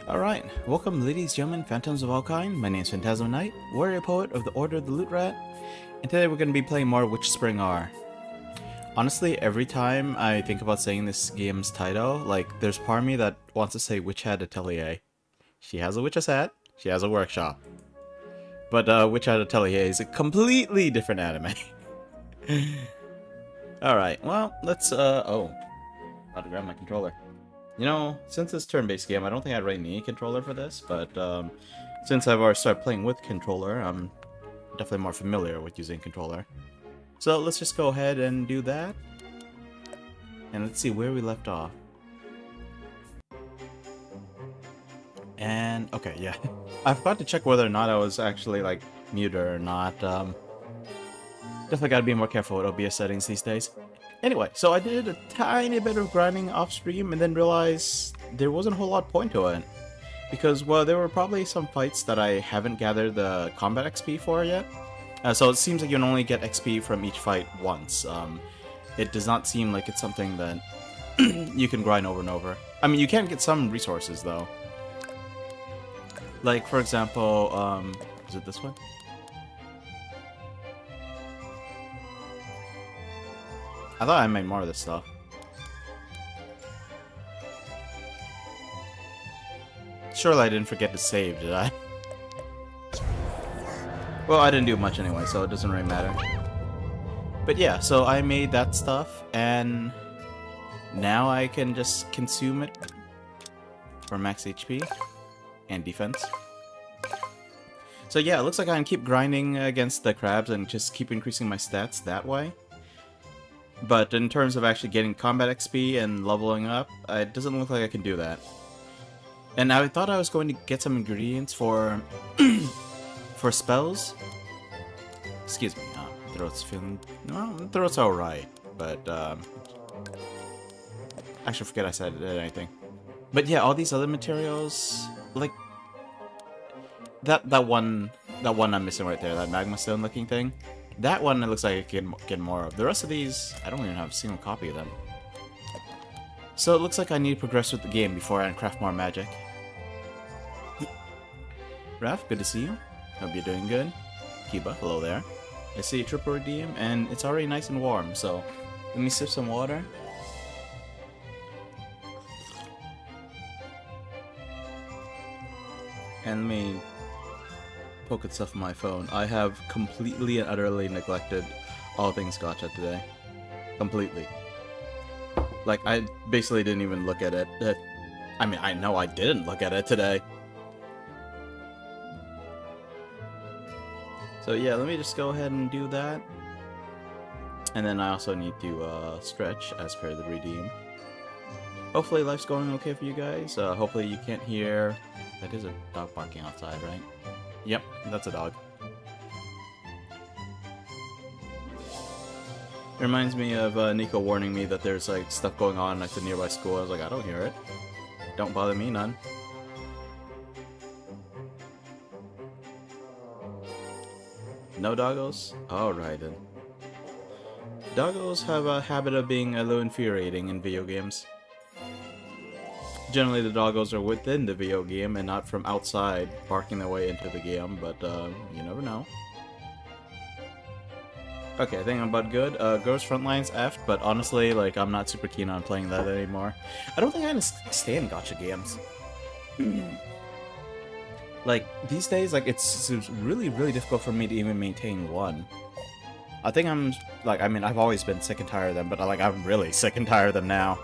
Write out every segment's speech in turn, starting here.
Alright, welcome ladies, gentlemen, phantoms of all kind. My name is Phantasm Knight, warrior poet of the Order of the Loot Rat, and today we're going to be playing more WitchSpring R. Honestly, every time I think about saying this game's title, like, there's part of me that wants to say Witch Hat Atelier. She has a witch's hat, she has a workshop. But Witch Hat Atelier is a completely different anime. Alright, well, let's, oh, about to grab my controller. You know, since it's turn-based game, I don't think I'd really need a controller for this, but since I've already started playing with controller, I'm definitely more familiar with using controller. So let's just go ahead and do that. And let's see where we left off. And, okay, yeah. I forgot to check whether or not I was actually, like, muted or not. Definitely gotta be more careful with OBS settings these days. Anyway, so I did a tiny bit of grinding off stream and then realized there wasn't a whole lot of point to it. Because, well, there were probably some fights that I haven't gathered the combat XP for yet. So it seems like you can only get XP from each fight once. It does not seem like it's something that you can grind over and over. I mean, you can get some resources, though. Like, for example, is it this one? I thought I made more of this stuff. Surely I didn't forget to save, did I? Well, I didn't do much anyway, so it doesn't really matter. But yeah, so I made that stuff, and now I can just consume it for max HP and defense. So yeah, it looks like I can keep grinding against the crabs and just keep increasing my stats that way. But in terms of actually getting combat XP and leveling up, it doesn't look like I can do that. And I thought I was going to get some ingredients for for spells. Excuse me, throat's feeling... No, throat's alright, but I actually forget I said anything. But yeah, all these other materials, like that one I'm missing right there, that magma stone looking thing. That one, it looks like I can get more of. The rest of these, I don't even have a single copy of them. So it looks like I need to progress with the game before I craft more magic. Raph, good to see you. Hope you're doing good. Kiba, hello there. I see a triple redeem, and it's already nice and warm, so let me sip some water. And let me poke at stuff on my phone. I have completely and utterly neglected all things gacha today. Completely. Like, I basically didn't even look at it. I mean, I know I didn't look at it today. So yeah, let me just go ahead and do that. And then I also need to stretch as per the redeem. Hopefully life's going okay for you guys. Hopefully you can't hear... That is a dog barking outside, right? Yep, that's a dog. It reminds me of Nico warning me that there's like stuff going on at the nearby school. I was like, I don't hear it. Don't bother me none. No doggos? Alright then. Doggos have a habit of being a little infuriating in video games. Generally, the doggos are within the video game and not from outside, barking their way into the game, but you never know. Okay, I think I'm about good. Girls Frontline's F, but honestly, like, I'm not super keen on playing that anymore. I don't think I understand gacha games. Like, these days, like, it's really, really difficult for me to even maintain one. I think I'm, like, I mean, I've always been sick and tired of them, but, like, I'm really sick and tired of them now.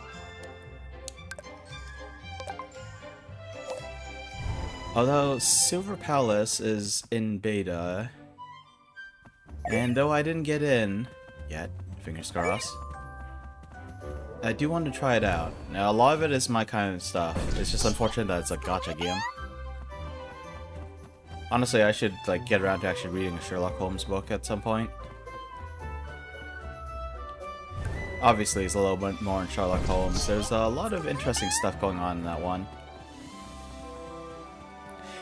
Although Silver Palace is in beta, and though I didn't get in yet, fingers crossed, I do want to try it out. Now, a lot of it is my kind of stuff. It's just unfortunate that it's a gacha game. Honestly, I should like get around to actually reading a Sherlock Holmes book at some point. Obviously, it's a little bit more in Sherlock Holmes. There's a lot of interesting stuff going on in that one.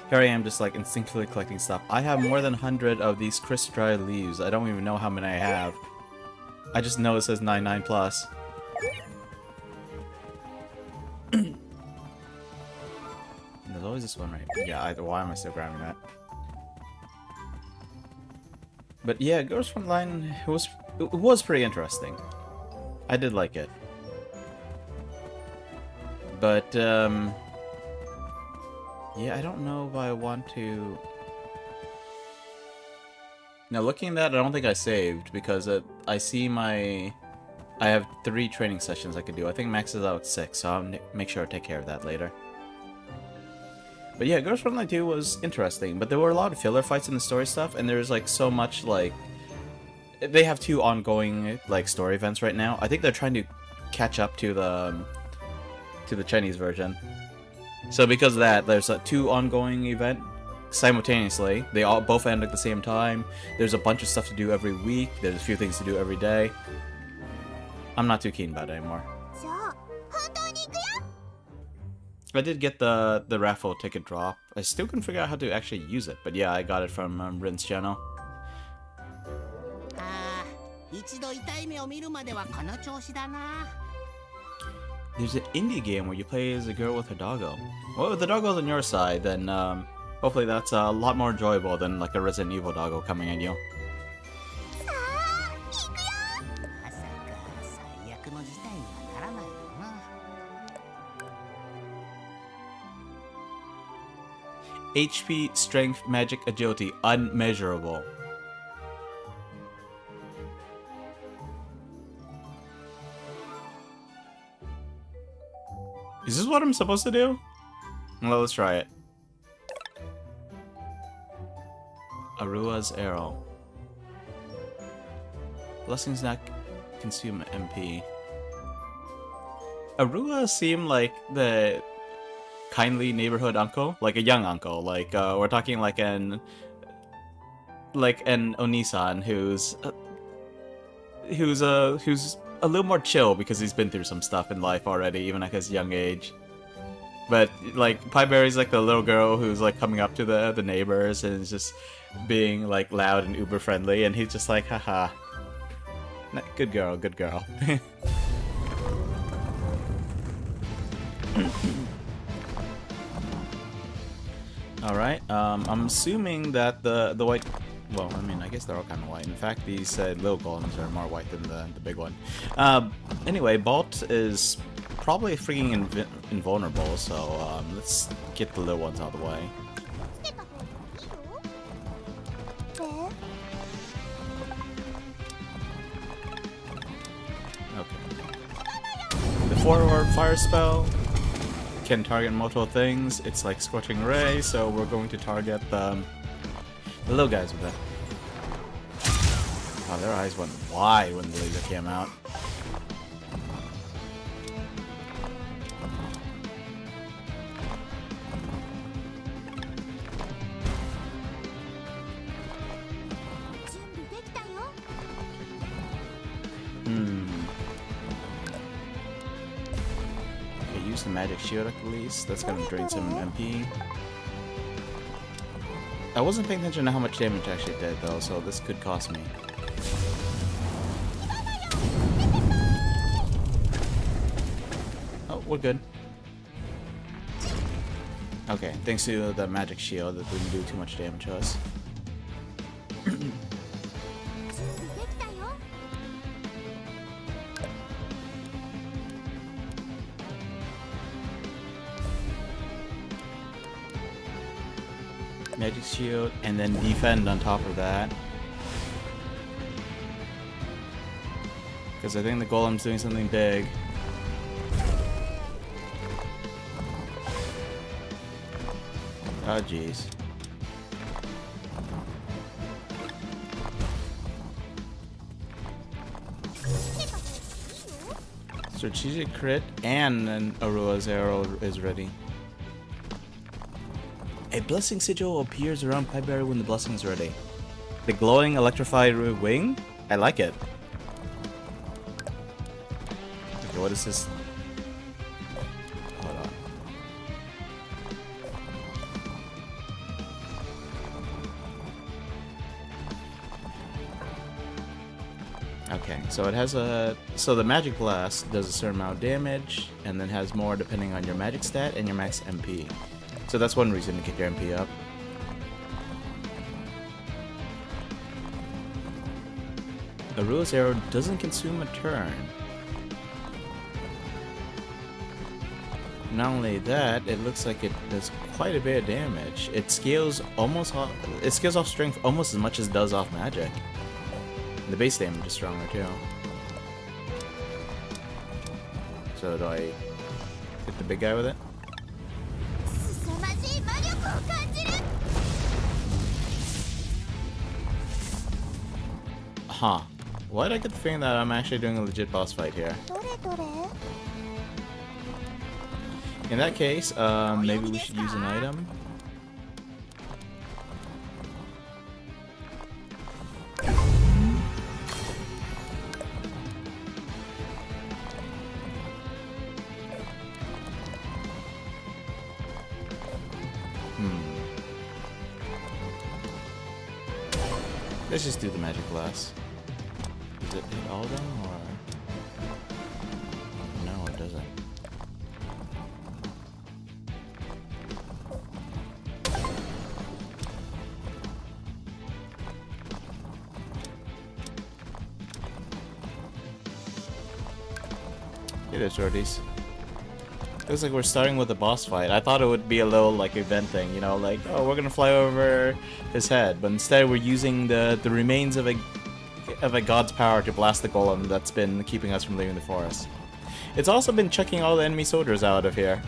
Here I am just like instinctively collecting stuff. I have more than 100 of these crisp dried leaves. I don't even know how many I have. I just know it says 99 plus. is this one right? Yeah, why am I still grabbing that? But yeah, Girls Frontline, it was pretty interesting. I did like it. But, yeah, I don't know if I want to... Now, looking at that, I don't think I saved, because I see my... I have 3 training sessions I could do. I think max is out 6, so I'll make sure to take care of that later. But yeah, Girls Frontline 2 was interesting, but there were a lot of filler fights in the story stuff, and there's like so much like... They have 2 ongoing like story events right now. I think they're trying to catch up to the Chinese version. So because of that, there's a 2 ongoing event simultaneously. They all both end at the same time. There's a bunch of stuff to do every week. There's a few things to do every day. I'm not too keen about it anymore. I did get the raffle ticket drop. I still couldn't figure out how to actually use it, but yeah, I got it from Rin's channel. There's an indie game where you play as a girl with her doggo. Well, if the doggo's on your side, then hopefully that's a lot more enjoyable than like a Resident Evil doggo coming at you. HP, strength, magic, agility, unmeasurable. Is this what I'm supposed to do? Well, let's try it. Arua's arrow. Blessings not consume MP. Arua seemed like the kindly neighborhood uncle, like a young uncle. Like we're talking like an Onisan who's a little more chill because he's been through some stuff in life already, even at his young age. But like Pieberry's like the little girl who's like coming up to the neighbors and is just being like loud and uber friendly, and he's just like, haha, good girl, good girl. Alright, I'm assuming that the white... Well, I mean, I guess they're all kind of white. In fact, these little golems are more white than the big one. Anyway, Bolt is probably freaking invulnerable, so let's get the little ones out of the way. Okay. The forward fire spell can target multiple things. It's like Scorching Ray, so we're going to target the little guys with it. Oh, their eyes went wide when the laser came out. Okay, use the magic shield at least. That's gonna drain some MP. I wasn't paying attention to how much damage I actually did though, so this could cost me. Oh, we're good. Okay, thanks to the magic shield, that didn't do too much damage to us. Magic shield, and then defend on top of that. Because I think the golem's doing something big. Oh jeez. Strategic crit, and then Arua's arrow is ready. A blessing sigil appears around Pieberry when the blessing is ready. The glowing electrified wing? I like it. Okay, what is this? Hold on. Okay, so it has a... So the magic blast does a certain amount of damage, and then has more depending on your magic stat and your max MP. So that's one reason to get your MP up. A Rule's arrow doesn't consume a turn. Not only that, it looks like it does quite a bit of damage. It scales off strength almost as much as it does off magic. And the base damage is stronger too. So do I hit the big guy with it? Huh. Why did I get the feeling that I'm actually doing a legit boss fight here? In that case, maybe we should use an item. Let's just do the magic blast. Does it hit all of them, or...? No, it doesn't. Hey there, shorties. Looks like we're starting with a boss fight. I thought it would be a little, like, event thing, you know, like, oh, we're gonna fly over his head, but instead we're using the remains of a god's power to blast the golem that's been keeping us from leaving the forest. It's also been chucking all the enemy soldiers out of here.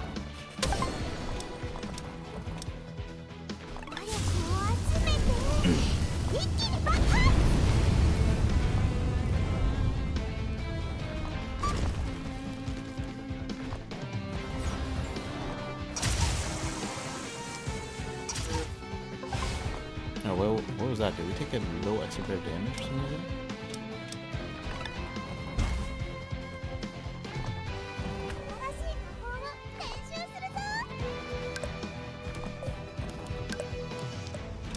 Oh, well, what was that? Did we take a low extra bit of damage for some reason?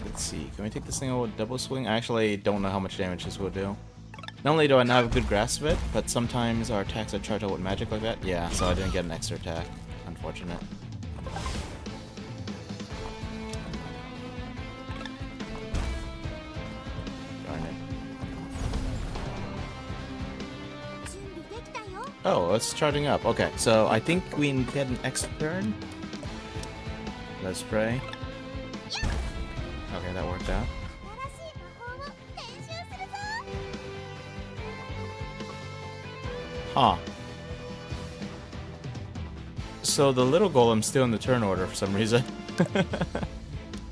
Let's see, can we take this thing out with double swing? I actually don't know how much damage this will do. Not only do I not have a good grasp of it, but sometimes our attacks are charged out with magic like that. Yeah, so I didn't get an extra attack. Unfortunate. Oh, it's charging up. Okay, so I think we can get an extra turn. Let's pray. Okay, that worked out. Huh. So the little golem's still in the turn order for some reason.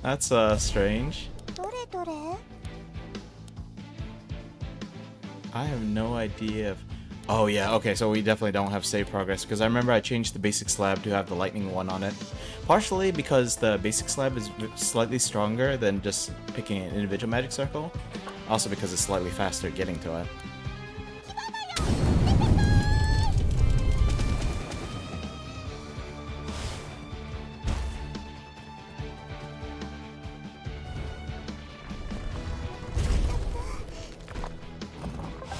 That's strange. I have no idea if... Oh yeah, okay, so we definitely don't have save progress, because I remember I changed the basic slab to have the lightning one on it. Partially because the basic slab is slightly stronger than just picking an individual magic circle. Also because it's slightly faster getting to it.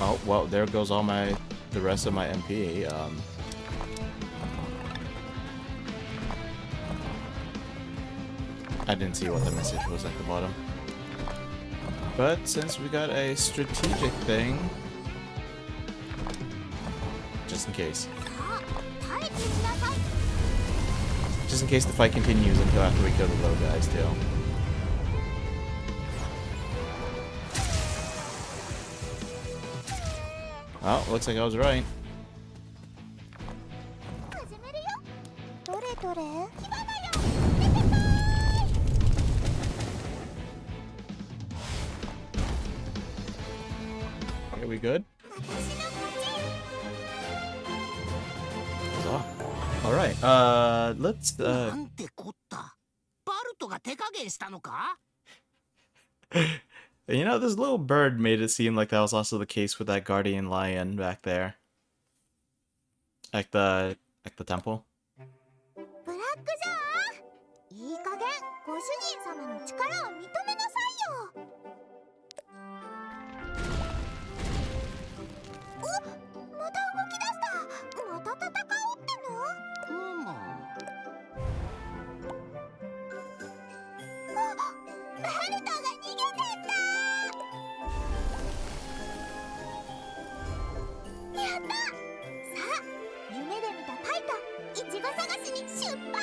Oh, well, there goes all the rest of my MP. I didn't see what the message was at the bottom. But since we got a strategic thing, just in case. Just in case the fight continues until after we kill the low guys too. Oh, looks like I was right. Okay, we good? Alright, let's, You know, this little bird made it seem like that was also the case with that guardian lion back there. At the temple. 夢で見たパイとイチゴ探しに出発。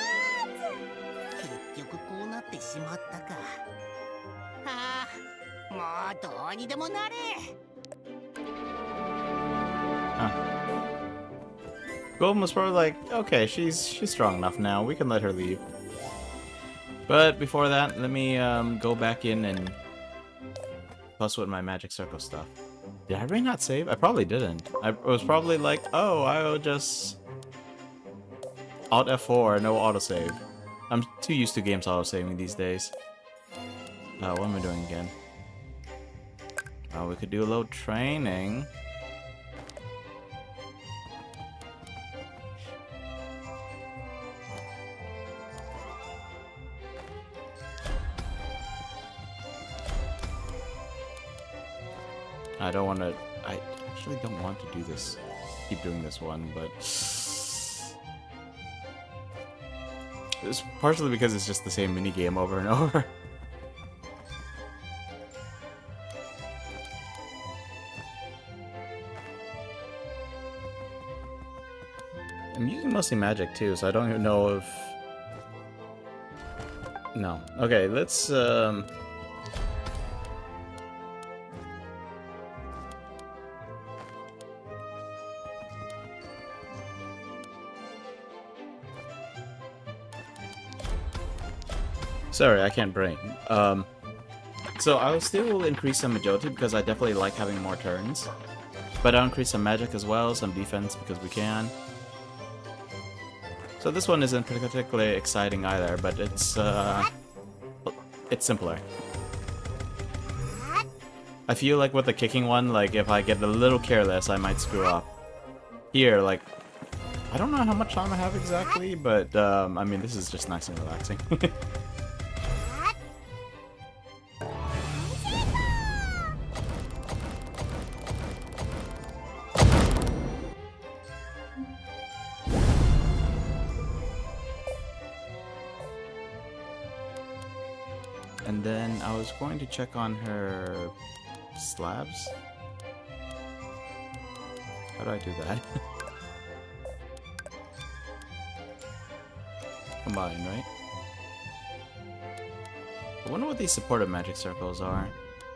結局こうなってしまったか。はあ、もうどうにでもなれ。Golem was probably like, okay, she's strong enough now. We can let her leave. But before that, let me go back in and fuss with my magic circle stuff. Did I really not save? I probably didn't. I was probably like, oh, I'll just Alt F4, no autosave. I'm too used to games autosaving these days. What am I doing again? We could do a little training. I don't want to. I actually don't want to do this. Keep doing this one, but it's partially because it's just the same mini game over and over. I'm using mostly magic too, so I don't even know if. No. Okay, let's. Sorry, I can't brain. So I'll still increase some agility because I definitely like having more turns. But I'll increase some magic as well, some defense because we can. So this one isn't particularly exciting either, but it's simpler. I feel like with the kicking one, like if I get a little careless, I might screw up. Here, like, I don't know how much time I have exactly, but I mean, this is just nice and relaxing. And then I was going to check on her slabs. How do I do that? Combine, right? I wonder what these supportive magic circles are.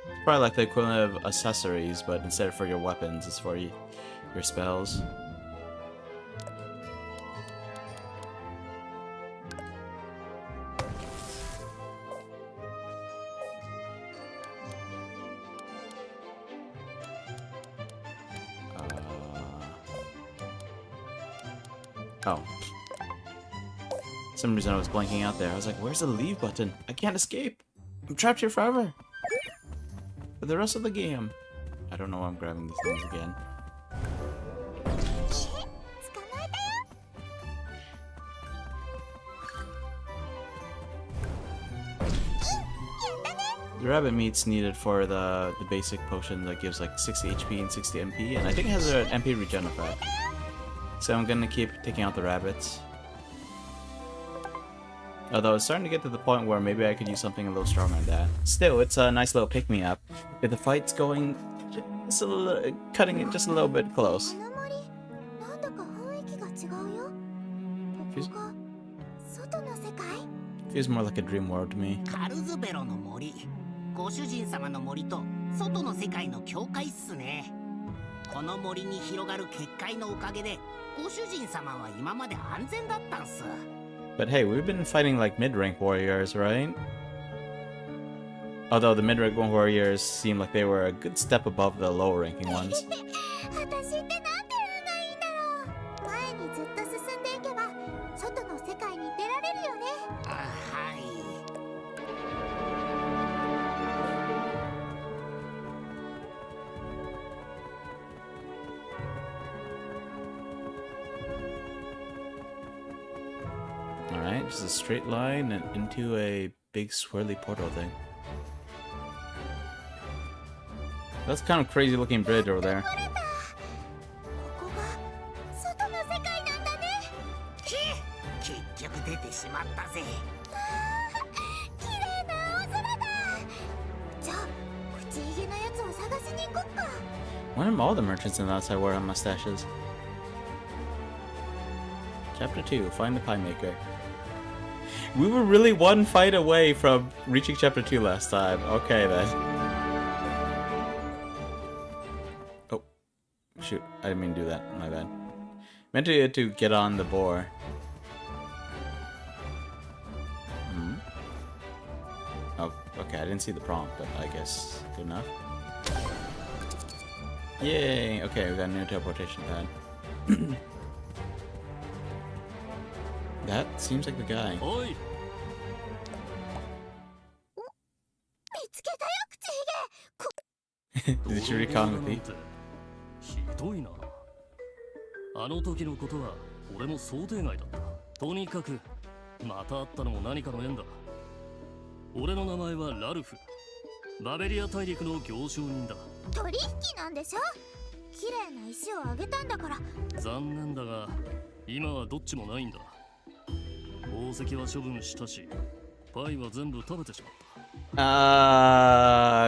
It's probably like the equivalent of accessories, but instead of for your weapons, it's for your spells. Oh. For some reason I was blanking out there. I was like, where's the leave button? I can't escape. I'm trapped here forever. For the rest of the game. I don't know why I'm grabbing these things again. The rabbit meat's needed for the basic potion that gives like 60 HP and 60 MP, and I think it has an MP regen effect. So I'm gonna keep taking out the rabbits. Although it's starting to get to the point where maybe I could use something a little stronger than that. Still, it's a nice little pick-me-up. If the fight's going just a little, cutting it just a little bit close. Feels more like a dream world to me. ご主人様の森と外の世界の境界っすね。この森に広がる結界のおかげでご主人様は今まで安全だったんす。But hey, we've been fighting like mid-rank warriors, right? Although the mid-rank warriors seem like they were a good step above the lower-ranking ones. Alright, just a straight line and into a big swirly portal thing. That's kind of crazy looking bridge over there. Why are all the merchants in the outside wearing mustaches? Chapter 2, Find the Pie Maker. We were really one fight away from reaching Chapter 2 last time. Okay, then. Oh. Shoot, I didn't mean to do that. My bad. Meant to get on the boar. Hmm. Oh, okay, I didn't see the prompt, but I guess good enough. Yay! Okay, we got a new teleportation pad. That seems like the guy. 見つけたよ口ひげ Did you recall the thief? ひどいな。あの時のことは俺も想定外だった。とにかくまた会ったのも何かの縁だ。俺の名前はラルフ。バベリア大陸の行商人だ。取引なんでしょ。綺麗な石をあげたんだから。残念だが今はどっちもないんだ。宝石は処分したし、パイは全部食べてしまった。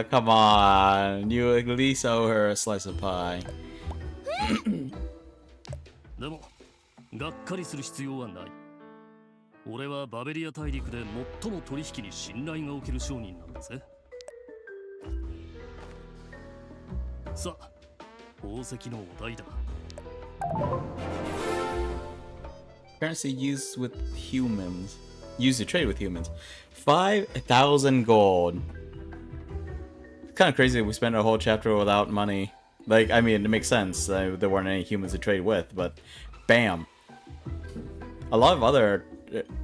Come on. You at least owe her a slice of pie. でも、がっかりする必要はない。俺はバベリア大陸で最も取引に信頼がおける商人なんだぜ。さあ、宝石のお題だ。Currency used with humans. Used to trade with humans. 5,000 gold. Kind of crazy that we spent a whole chapter without money. Like, I mean, it makes sense. There weren't any humans to trade with, but bam. A lot of other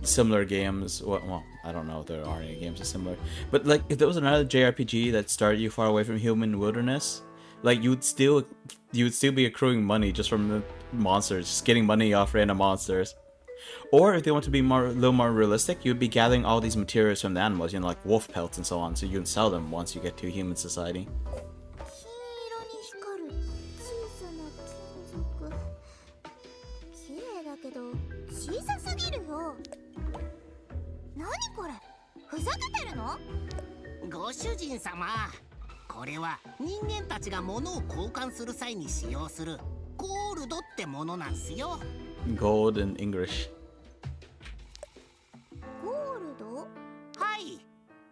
similar games. Well, I don't know if there are any games that are similar. But, like, if there was another JRPG that started you far away from human wilderness, like, you would still be accruing money just from the monsters, just getting money off random monsters. Or if they want to be a little more realistic, you'd be gathering all these materials from the animals, you know, like wolf pelts and so on, so you can sell them once you get to human society. 金色に光る小さな金属。綺麗だけど小さすぎるよ。何これ？ふざけてるの？ご主人様、これは人間たちが物を交換する際に使用するゴールドってものなんすよ。 Gold in English. ゴールド？はい。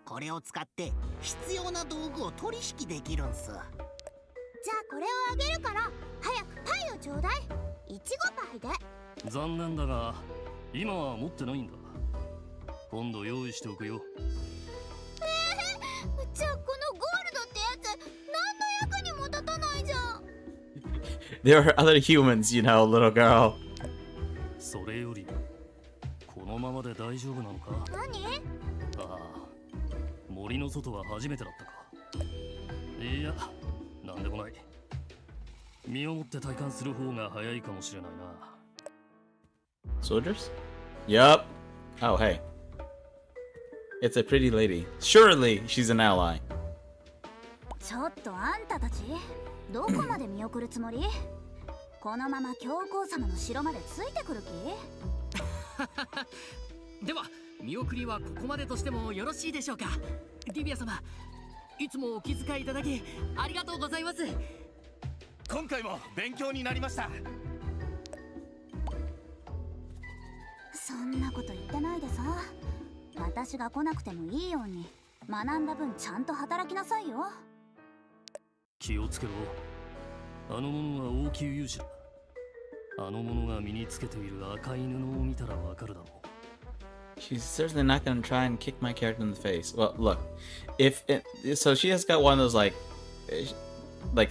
これを使って必要な道具を取引できるんす。じゃあこれをあげるから早くパイをちょうだい。いちごパイで。残念だが、今は持ってないんだ。今度用意しておくよ。じゃあこのゴールドってやつ何の役にも立たないじゃん。There are other humans, you know, little girl. それより、このままで大丈夫なのか？何？ああ、森の外は初めてだったか。いや、なんでもない。身をもって体感する方が早いかもしれないな。Soldiers? Yup. Oh, hey. It's a pretty lady. Surely she's an ally. ちょっとあんたたちどこまで見送るつもり？このまま教皇様の城までついてくる気？では見送りはここまでとしてもよろしいでしょうか。ディビア様、いつもお気遣いいただきありがとうございます。今回も勉強になりました。そんなこと言ってないでさ。私が来なくてもいいように学んだ分ちゃんと働きなさいよ。気をつけろ。あの者は王宮勇士だ。あの者が身につけている赤い布を見たらわかるだろう。She's certainly not gonna try and kick my character in the face. Well, look, so she has got one of those like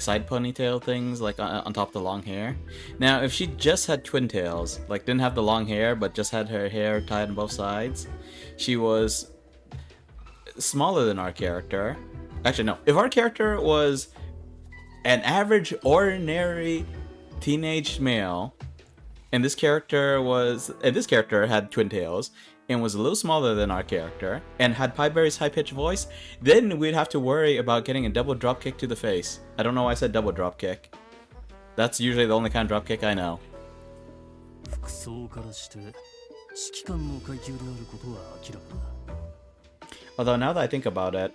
side ponytail things, like on top of the long hair. Now, if she just had twin tails, like didn't have the long hair, but just had her hair tied on both sides, she was smaller than our character. Actually, no. If our character was an average, ordinary teenage male, and this character had twin tails and was a little smaller than our character and had Pieberry's high-pitched voice, then we'd have to worry about getting a double drop kick to the face. I don't know why I said double drop kick. That's usually the only kind of drop kick I know. 服装からして指揮官の階級であることは明らかだ。 Although now that I think about it,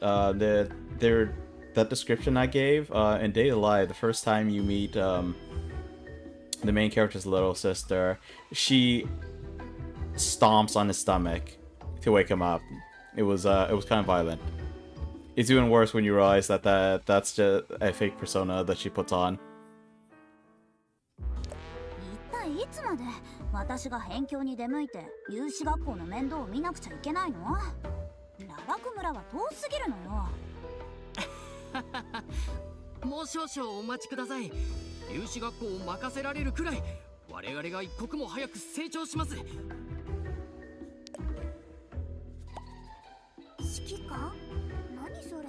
that description I gave in Day to Lie, the first time you meet the main character's little sister, she stomps on his stomach to wake him up. It was kind of violent. It's even worse when you realize that that's just a fake persona that she puts on. 一体いつまで私が辺境に出向いて有志学校の面倒を見なくちゃいけないの？ララク村は遠すぎるのよ。もう少々お待ちください。有志学校を任せられるくらい我々が一刻も早く成長します。指揮官？何それ？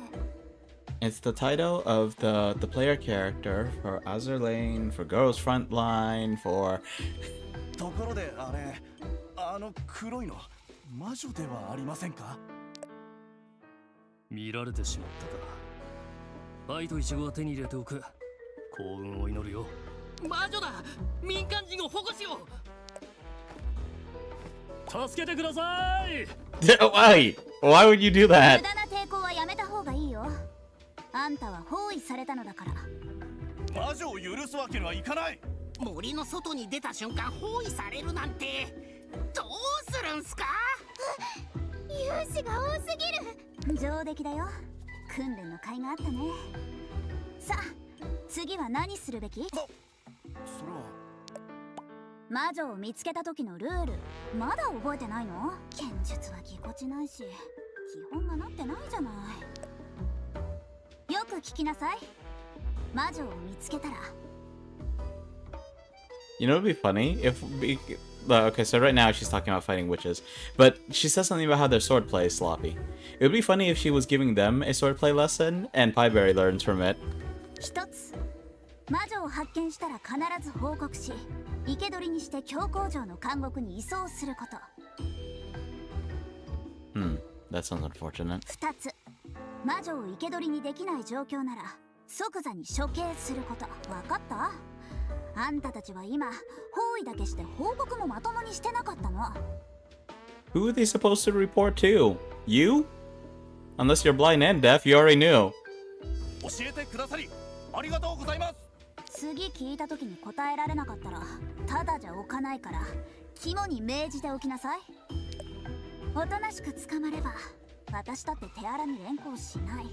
It's the title of the player character for Azur Lane, for Girls Frontline, for ところであれ、あの黒いの魔女ではありませんか？見られてしまったか。愛とイチゴは手に入れておく。幸運を祈るよ。魔女だ。民間人を保護しよう。助けてください。Why would you do 無 that? 駄な抵抗はやめた方がいいよ。あんたは包囲されたのだから。魔女を許すわけにはいかない。森の外に出た瞬間包囲されるなんてどうするんすか？勇士が多すぎる。上出来だよ。訓練の甲斐があったね。さあ次は何するべき？それは魔女を見つけた時のルールまだ覚えてないの？剣術はぎこちないし基本がなってないじゃない。よく聞きなさい。魔女を見つけたら You know, it'd be funny if okay, so right now she's talking about fighting witches, but she says something about how their swordplay is sloppy. It would be funny if she was giving them a swordplay lesson and Pieberry learns from it. 一つ魔女を発見したら必ず報告し生け捕りにして教皇城の監獄に移送すること。That sounds unfortunate. 二つ魔女を生け捕りにできない状況なら即座に処刑すること。わかった？あんたたちは今包囲だけして報告もまともにしてなかったの。 Who are they supposed to report to? You? Unless you're blind and deaf, you already knew. 教えてくださりありがとうございます。次聞いた時に答えられなかったらただじゃおかないから肝に銘じておきなさい。おとなしく捕まれば私だって手荒に連行しない。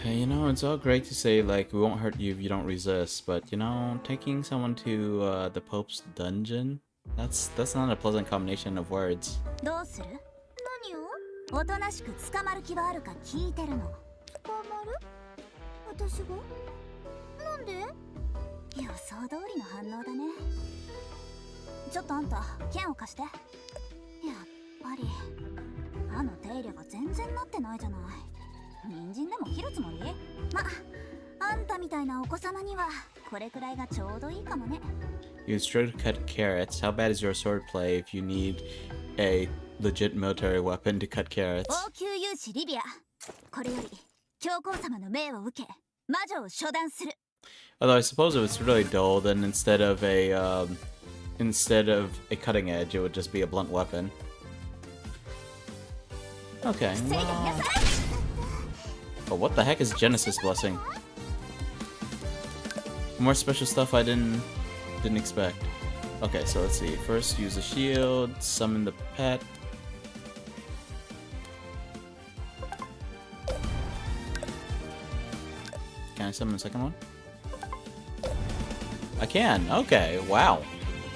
Hey, you know, it's all great to say, like, we won't hurt you if you don't resist, but, you know, taking someone to the Pope's dungeon? That's not a pleasant combination of words. どうする？何を？おとなしく捕まる気はあるか聞いてるの。捕まる？私が？なんで？予想通りの反応だね。ちょっとあんた剣を貸して。やっぱりあの手入れが全然なってないじゃない。人参でも切るつもり？ま、あんたみたいなお子様にはこれくらいがちょうどいいかもね。 You struggle to cut carrots. How bad is your swordplay if you need a legit military weapon to cut carrots? 王宮勇士リビア、これより教皇様の命を受け魔女を処断する。 Although I suppose if it's really dull, then instead of a cutting edge, it would just be a blunt weapon. Okay. But what the heck is Genesis Blessing? More special stuff I didn't expect. Okay, so let's see. First, use a shield, summon the pet. Can I summon the second one? I can. Okay, wow.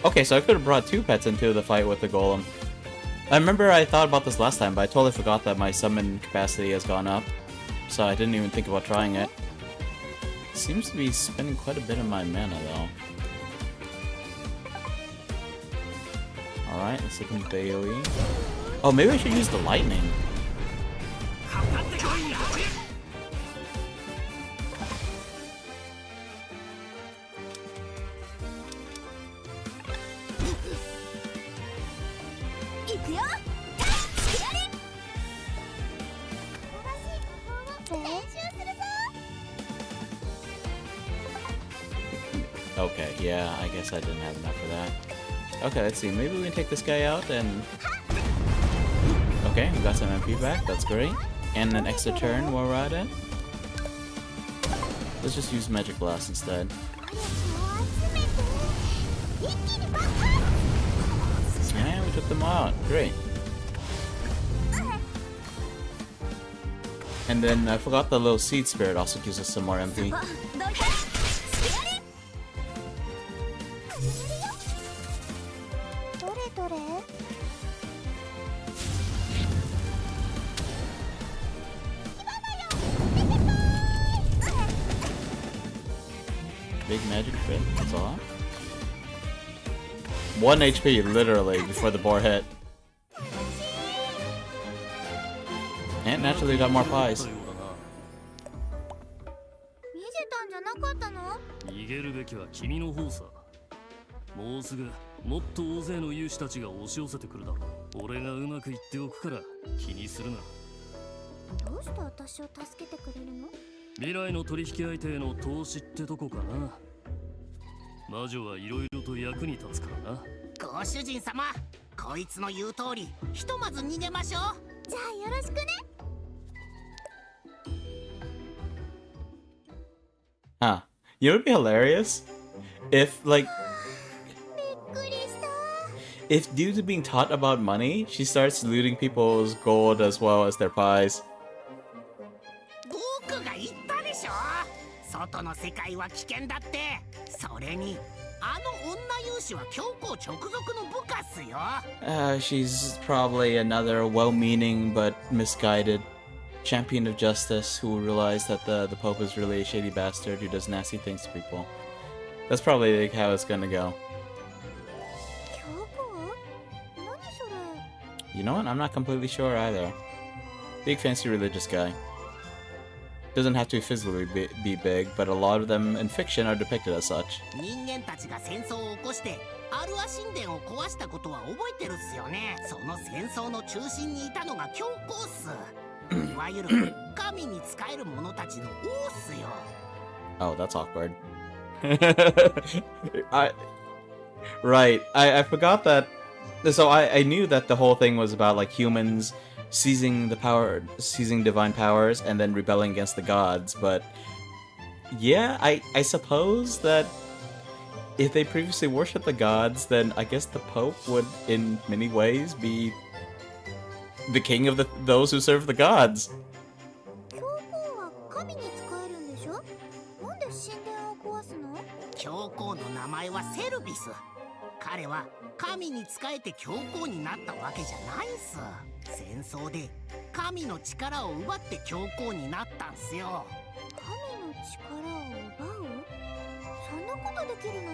Okay, so I could have brought two pets into the fight with the golem. I remember I thought about this last time, but I totally forgot that my summon capacity has gone up. So I didn't even think about trying it. Seems to be spending quite a bit of my mana though. Alright, let's look at the AoE. Oh, maybe I should use the lightning. Okay, yeah, I guess I didn't have enough for that. Okay, let's see. Maybe we can take this guy out and... Okay, we got some MP back. That's great. And an extra turn while we're at it. Let's just use Magic Blast instead. Yeah, we took them all out. Great. And then I forgot the little seed spirit also gives us some more MP. どいてしてやれどれどれ Big magic crit, that's all. 1 HP literally before the boar hit. And naturally got more pies. 逃げたんじゃなかったの？逃げるべきは君の方さ。もうすぐもっと大勢の勇士たちが押し寄せてくるだろう。俺がうまく言っておくから気にするな。どうして私を助けてくれるの？未来の取引相手への投資ってとこかな。魔女はいろいろと役に立つからな。ご主人様、こいつの言う通りひとまず逃げましょう。じゃあよろしくね。 Huh. You know what would be hilarious? If, like, びっくりした。 if due to being taught about money, she starts looting people's gold as well as their pies. 僕が言ったでしょ。外の世界は危険だって。それにあの女勇士は教皇直属の部下っすよ。She's probably another well-meaning but misguided champion of justice who realized that the Pope is really a shady bastard who does nasty things to people. That's probably like how it's gonna go. 教皇？何それ？ You know what? I'm not completely sure either. Big fancy religious guy. Doesn't have to physically be big, but a lot of them in fiction are depicted as such. 人間たちが戦争を起こしてアルア神殿を壊したことは覚えてるっすよね。その戦争の中心にいたのが教皇っす。いわゆる神に仕える者たちの王っすよ。Oh, that's awkward. Right. I forgot that. So I knew that the whole thing was about like humans seizing divine powers and then rebelling against the gods, but yeah, I suppose that if they previously worshipped the gods, then I guess the Pope would in many ways be the king of those who serve the gods. 教皇は神に仕えるんでしょ？なんで神殿を壊すの？教皇の名前はセルビス。彼は神に仕えて教皇になったわけじゃないんす。戦争で神の力を奪って教皇になったんすよ。神の力を奪う？そんなことできるの？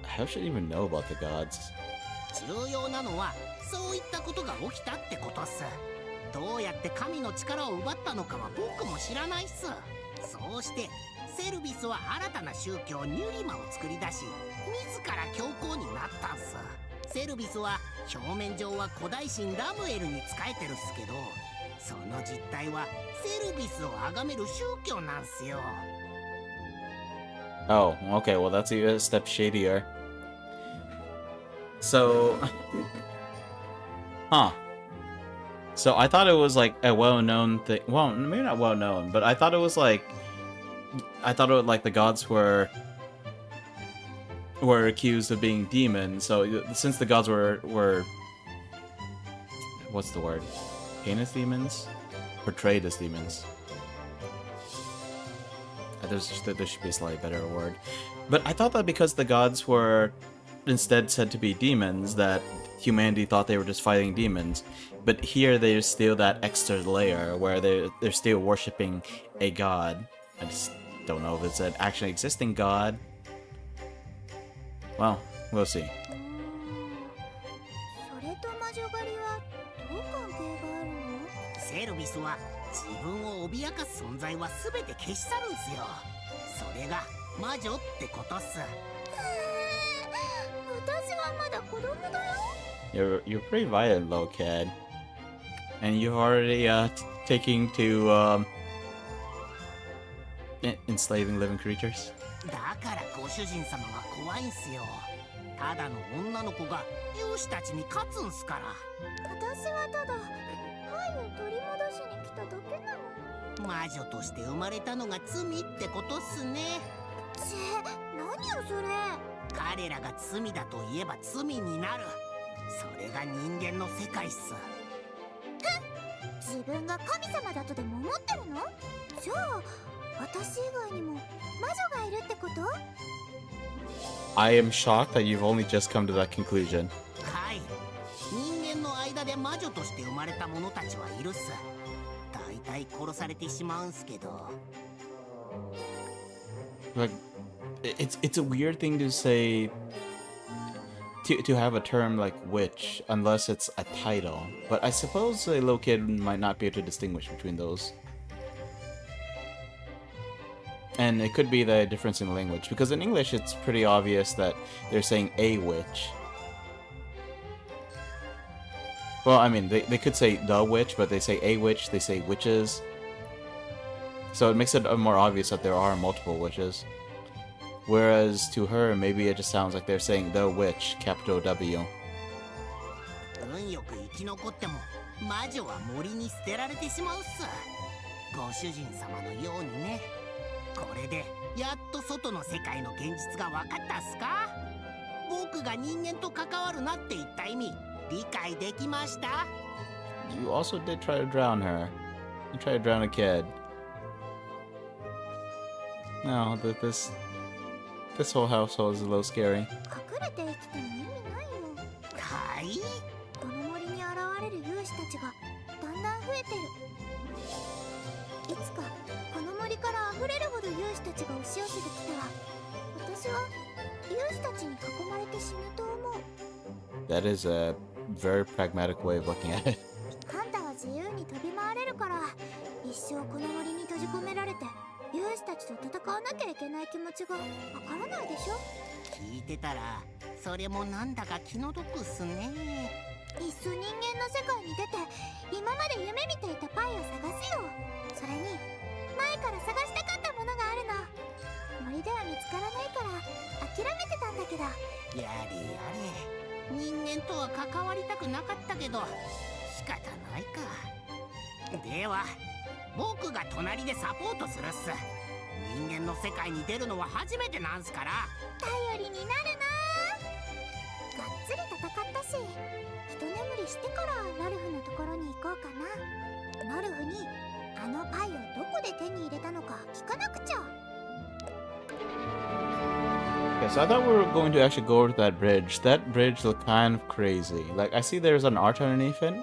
How should I even know about the gods? 重要なのはそういったことが起きたってことっす。どうやって神の力を奪ったのかは僕も知らないっす。そうしてセルビスは新たな宗教ニュリマを作り出し、自ら教皇になったんす。セルビスは表面上は古代神ラムエルに仕えてるっすけど、その実態はセルビスを崇める宗教なんすよ。 Oh, okay, well that's a step shadier. So, huh. So I thought it was like a well-known thing. Well, maybe not well-known, but I thought it was like the gods were accused of being demons. So since the gods were what's the word? Heinous demons? Portrayed as demons. There should be a slightly better word. But I thought that because the gods were instead said to be demons, that humanity thought they were just fighting demons. But here there's still that extra layer where they're still worshipping a god. I just don't know if it's an actually existing god. Well, we'll see. それと魔女狩りはどう関係があるの？セルビスは自分を脅かす存在は全て消し去るんすよ。それが魔女ってことっす。私はまだ子供だよ。You're pretty violent, little kid, and you've already taking to enslaving living creatures. だからご主人様は怖いんすよ。ただの女の子が勇士たちに勝つんすから。私はただ愛を取り戻しに来ただけなの。魔女として生まれたのが罪ってことっすね。何よそれ。彼らが罪だと言えば罪になる。それが人間の世界っす。自分が神様だとでも思ってるの？じゃあ私以外にも魔女がいるってこと？ I am shocked that you've only just come to that conclusion. はい、人間の間で魔女として生まれた者たちはいるっす。大体殺されてしまうんすけど。 Like, it's a weird thing to say to have a term like witch unless it's a title, but I suppose a little kid might not be able to distinguish between those. And it could be the difference in language, because in English it's pretty obvious that they're saying a witch. Well, I mean, they could say the witch, but they say a witch, they say witches. So it makes it more obvious that there are multiple witches. Whereas to her, maybe it just sounds like they're saying the witch, capital W. 運よく生き残っても魔女は森に捨てられてしまうっす。ご主人様のようにね。これでやっと外の世界の現実が分かったっすか？僕が人間と関わるなって言った意味理解できました？ You also did try to drown her. You tried to drown a kid. No, this whole household is a little scary. 隠れて生きても意味ないよ。はい。この森に現れる勇士たちがだんだん増えてる。いつかこの森から溢れるほど勇士たちが押し寄せてきたら、私は勇士たちに囲まれて死ぬと思う。 That is a very pragmatic way of looking at it. あんたは自由に飛び回れるから、一生この森に閉じ込められて勇士たちと戦わなきゃいけない気持ちがわからないでしょ。聞いてたらそれもなんだか気の毒っすね。いっそ人間の世界に出て今まで夢見ていたパイを探すよ。それに前から探したかったものがあるの。森では見つからないから諦めてたんだけど。やれやれ、人間とは関わりたくなかったけど仕方ないか。では僕が隣でサポートするっす。人間の世界に出るのは初めてなんすから。頼りになるな。がっつり戦ったし、一眠りしてからラルフのところに行こうかな。ラルフにあのパイをどこで手に入れたのか聞かなくちゃ。 Okay, so I thought we were going to actually go over to that bridge. That bridge looked kind of crazy. Like, I see there's an arch underneath it.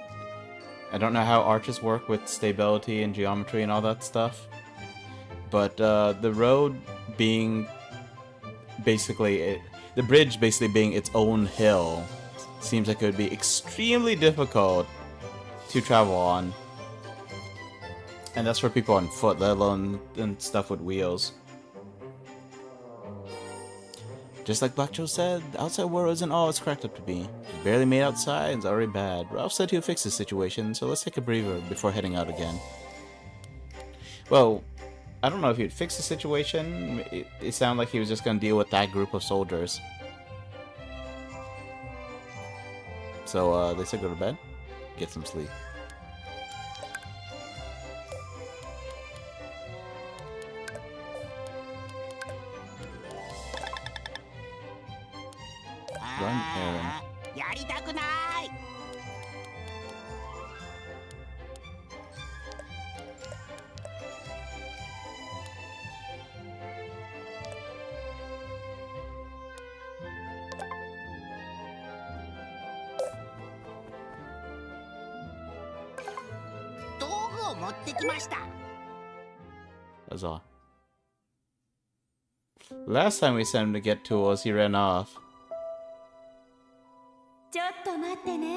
I don't know how arches work with stability and geometry and all that stuff. But the road being basically... the bridge basically being its own hill seems like it would be extremely difficult to travel on. And that's for people on foot, let alone and stuff with wheels. Just like Black Joe said, the outside world isn't all it's cracked up to be. Barely made outside and it's already bad. Ralph said he'll fix the situation, so let's take a breather before heading out again. Well, I don't know if he'd fix the situation. It sounded like he was just going to deal with that group of soldiers. So they said go to bed, get some sleep. Run errand. やりたくない。道具を持ってきました。That's all. Last time we sent him to get tools, he ran off. ちょっと待ってね。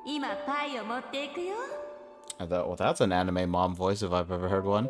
今パイを持っていくよ。I thought, well, that's an anime mom voice if I've ever heard one.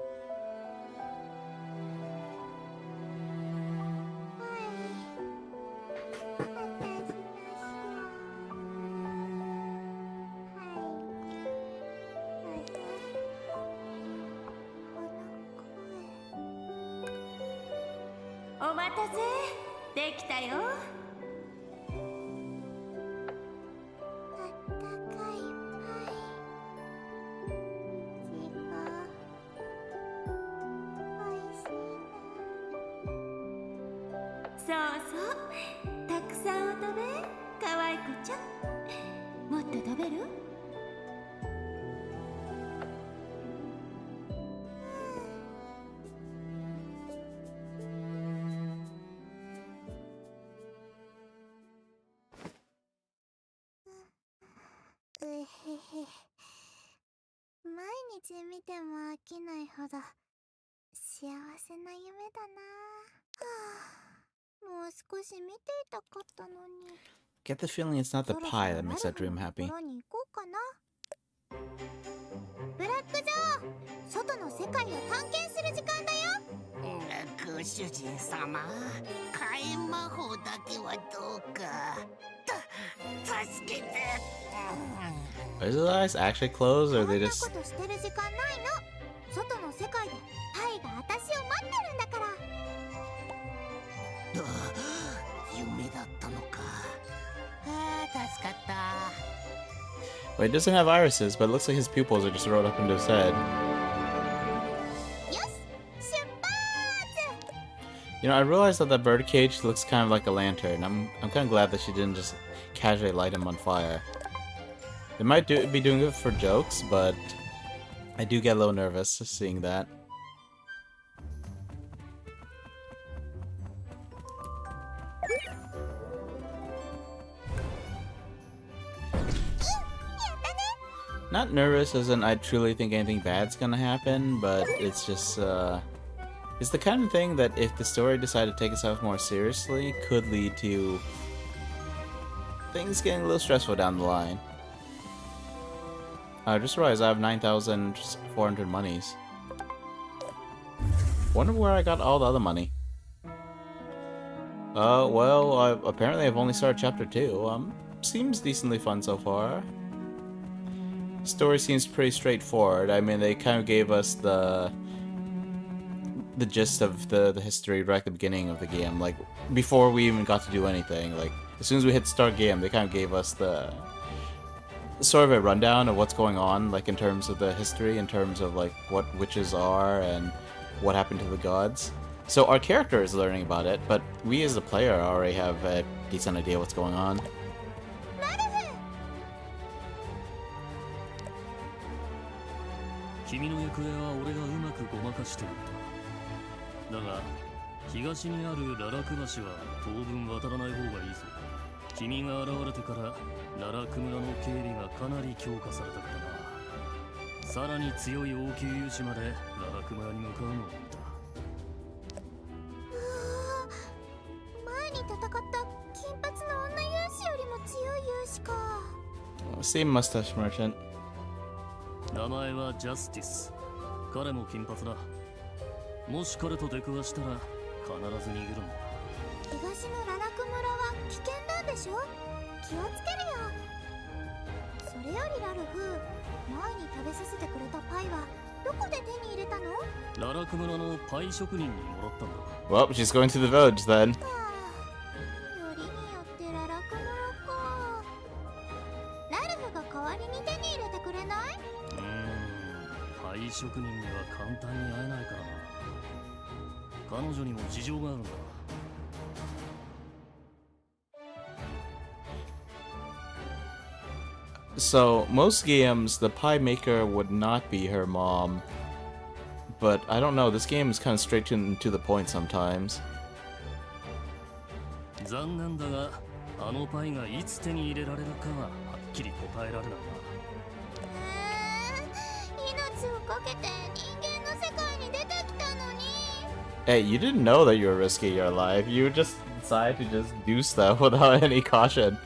そうたくさんお食べ可愛い子ちゃん。もっと食べる？うへへ。毎日見ても飽きないほど幸せな夢だな。もう少し見ていたかったのに。 Get the feeling it's not the pie that makes that dream happy. そろそろラルフのところに行こうかな。ブラック・ジョー、外の世界を探検する時間だよ。ご主人様、火炎魔法だけはどうか。助けて。Are his eyes actually closed, or are they こんな just... ことしてる時間ないの。外の世界でパイが私を待ってるんだから。夢だったのか。助かった。 Well, he doesn't have irises, but it looks like his pupils are just rolled up into his head. よし、出発。 You know, I realized that bird cage looks kind of like a lantern. I'm kind of glad that she didn't just casually light him on fire. They might be doing it for jokes, but I do get a little nervous seeing that. Not nervous as in I truly think anything bad's gonna happen, but it's just, it's the kind of thing that if the story decided to take itself more seriously, could lead to things getting a little stressful down the line. I just realized I have 9,400 monies. Wonder where I got all the other money. Well, apparently I've only started chapter 2. Seems decently fun so far. Story seems pretty straightforward. I mean, they kind of gave us the gist of the history right at the beginning of the game, like before we even got to do anything. Like as soon as we hit start game, they kind of gave us the sort of a rundown of what's going on, like in terms of the history, in terms of like what witches are and what happened to the gods. So our character is learning about it, but we as the player already have a decent idea what's going on. 君の行方は俺がうまくごまかしてるんだ。だが東にあるララク橋は当分渡らない方がいいぞ。君が現れてからララク村の警備がかなり強化されたからな。さらに強い王宮勇士までララク村に向かうのを見た。前に戦った金髪の女勇士よりも強い勇士か。Same mustache merchant. 名前はジャスティス。彼も金髪だ。もし彼と出くわしたら必ず逃げるんだ。東のララク村は危険なんでしょ。気をつけるよ。それよりラルフ、前に食べさせてくれたパイはどこで手に入れたの？ララク村のパイ職人にもらったんだ。Well, she's going to the village then. よりによってララク村か。ラルフが代わりに手に入れてくれない？パイ職人には簡単に会えないからな。彼女にも事情があるんだ。So, most games, the pie maker would not be her mom. But, I don't know, this game is kind of straight to the point sometimes. 残念だが、あのパイがいつ手に入れられるかははっきり答えられないな。命をかけて人間の世界に出てきたのに。 Hey, you didn't know that you were risking your life. You just decided to just do stuff without any caution.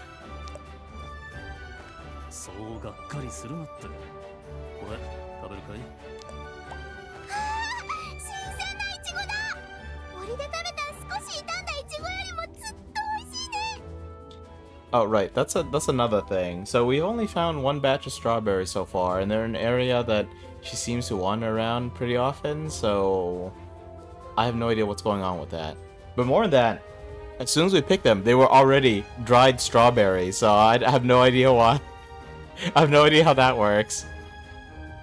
そうがっかりするなって。これ食べるかい？新鮮なイチゴだ。森で食べた少し傷んだイチゴよりもずっと美味しいね。 Oh, right. That's another thing. So we've only found one batch of strawberries so far, and they're in an area that she seems to wander around pretty often, so I have no idea what's going on with that. But more than that, as soon as we picked them, they were already dried strawberries, so I have no idea why. I have no idea how that works.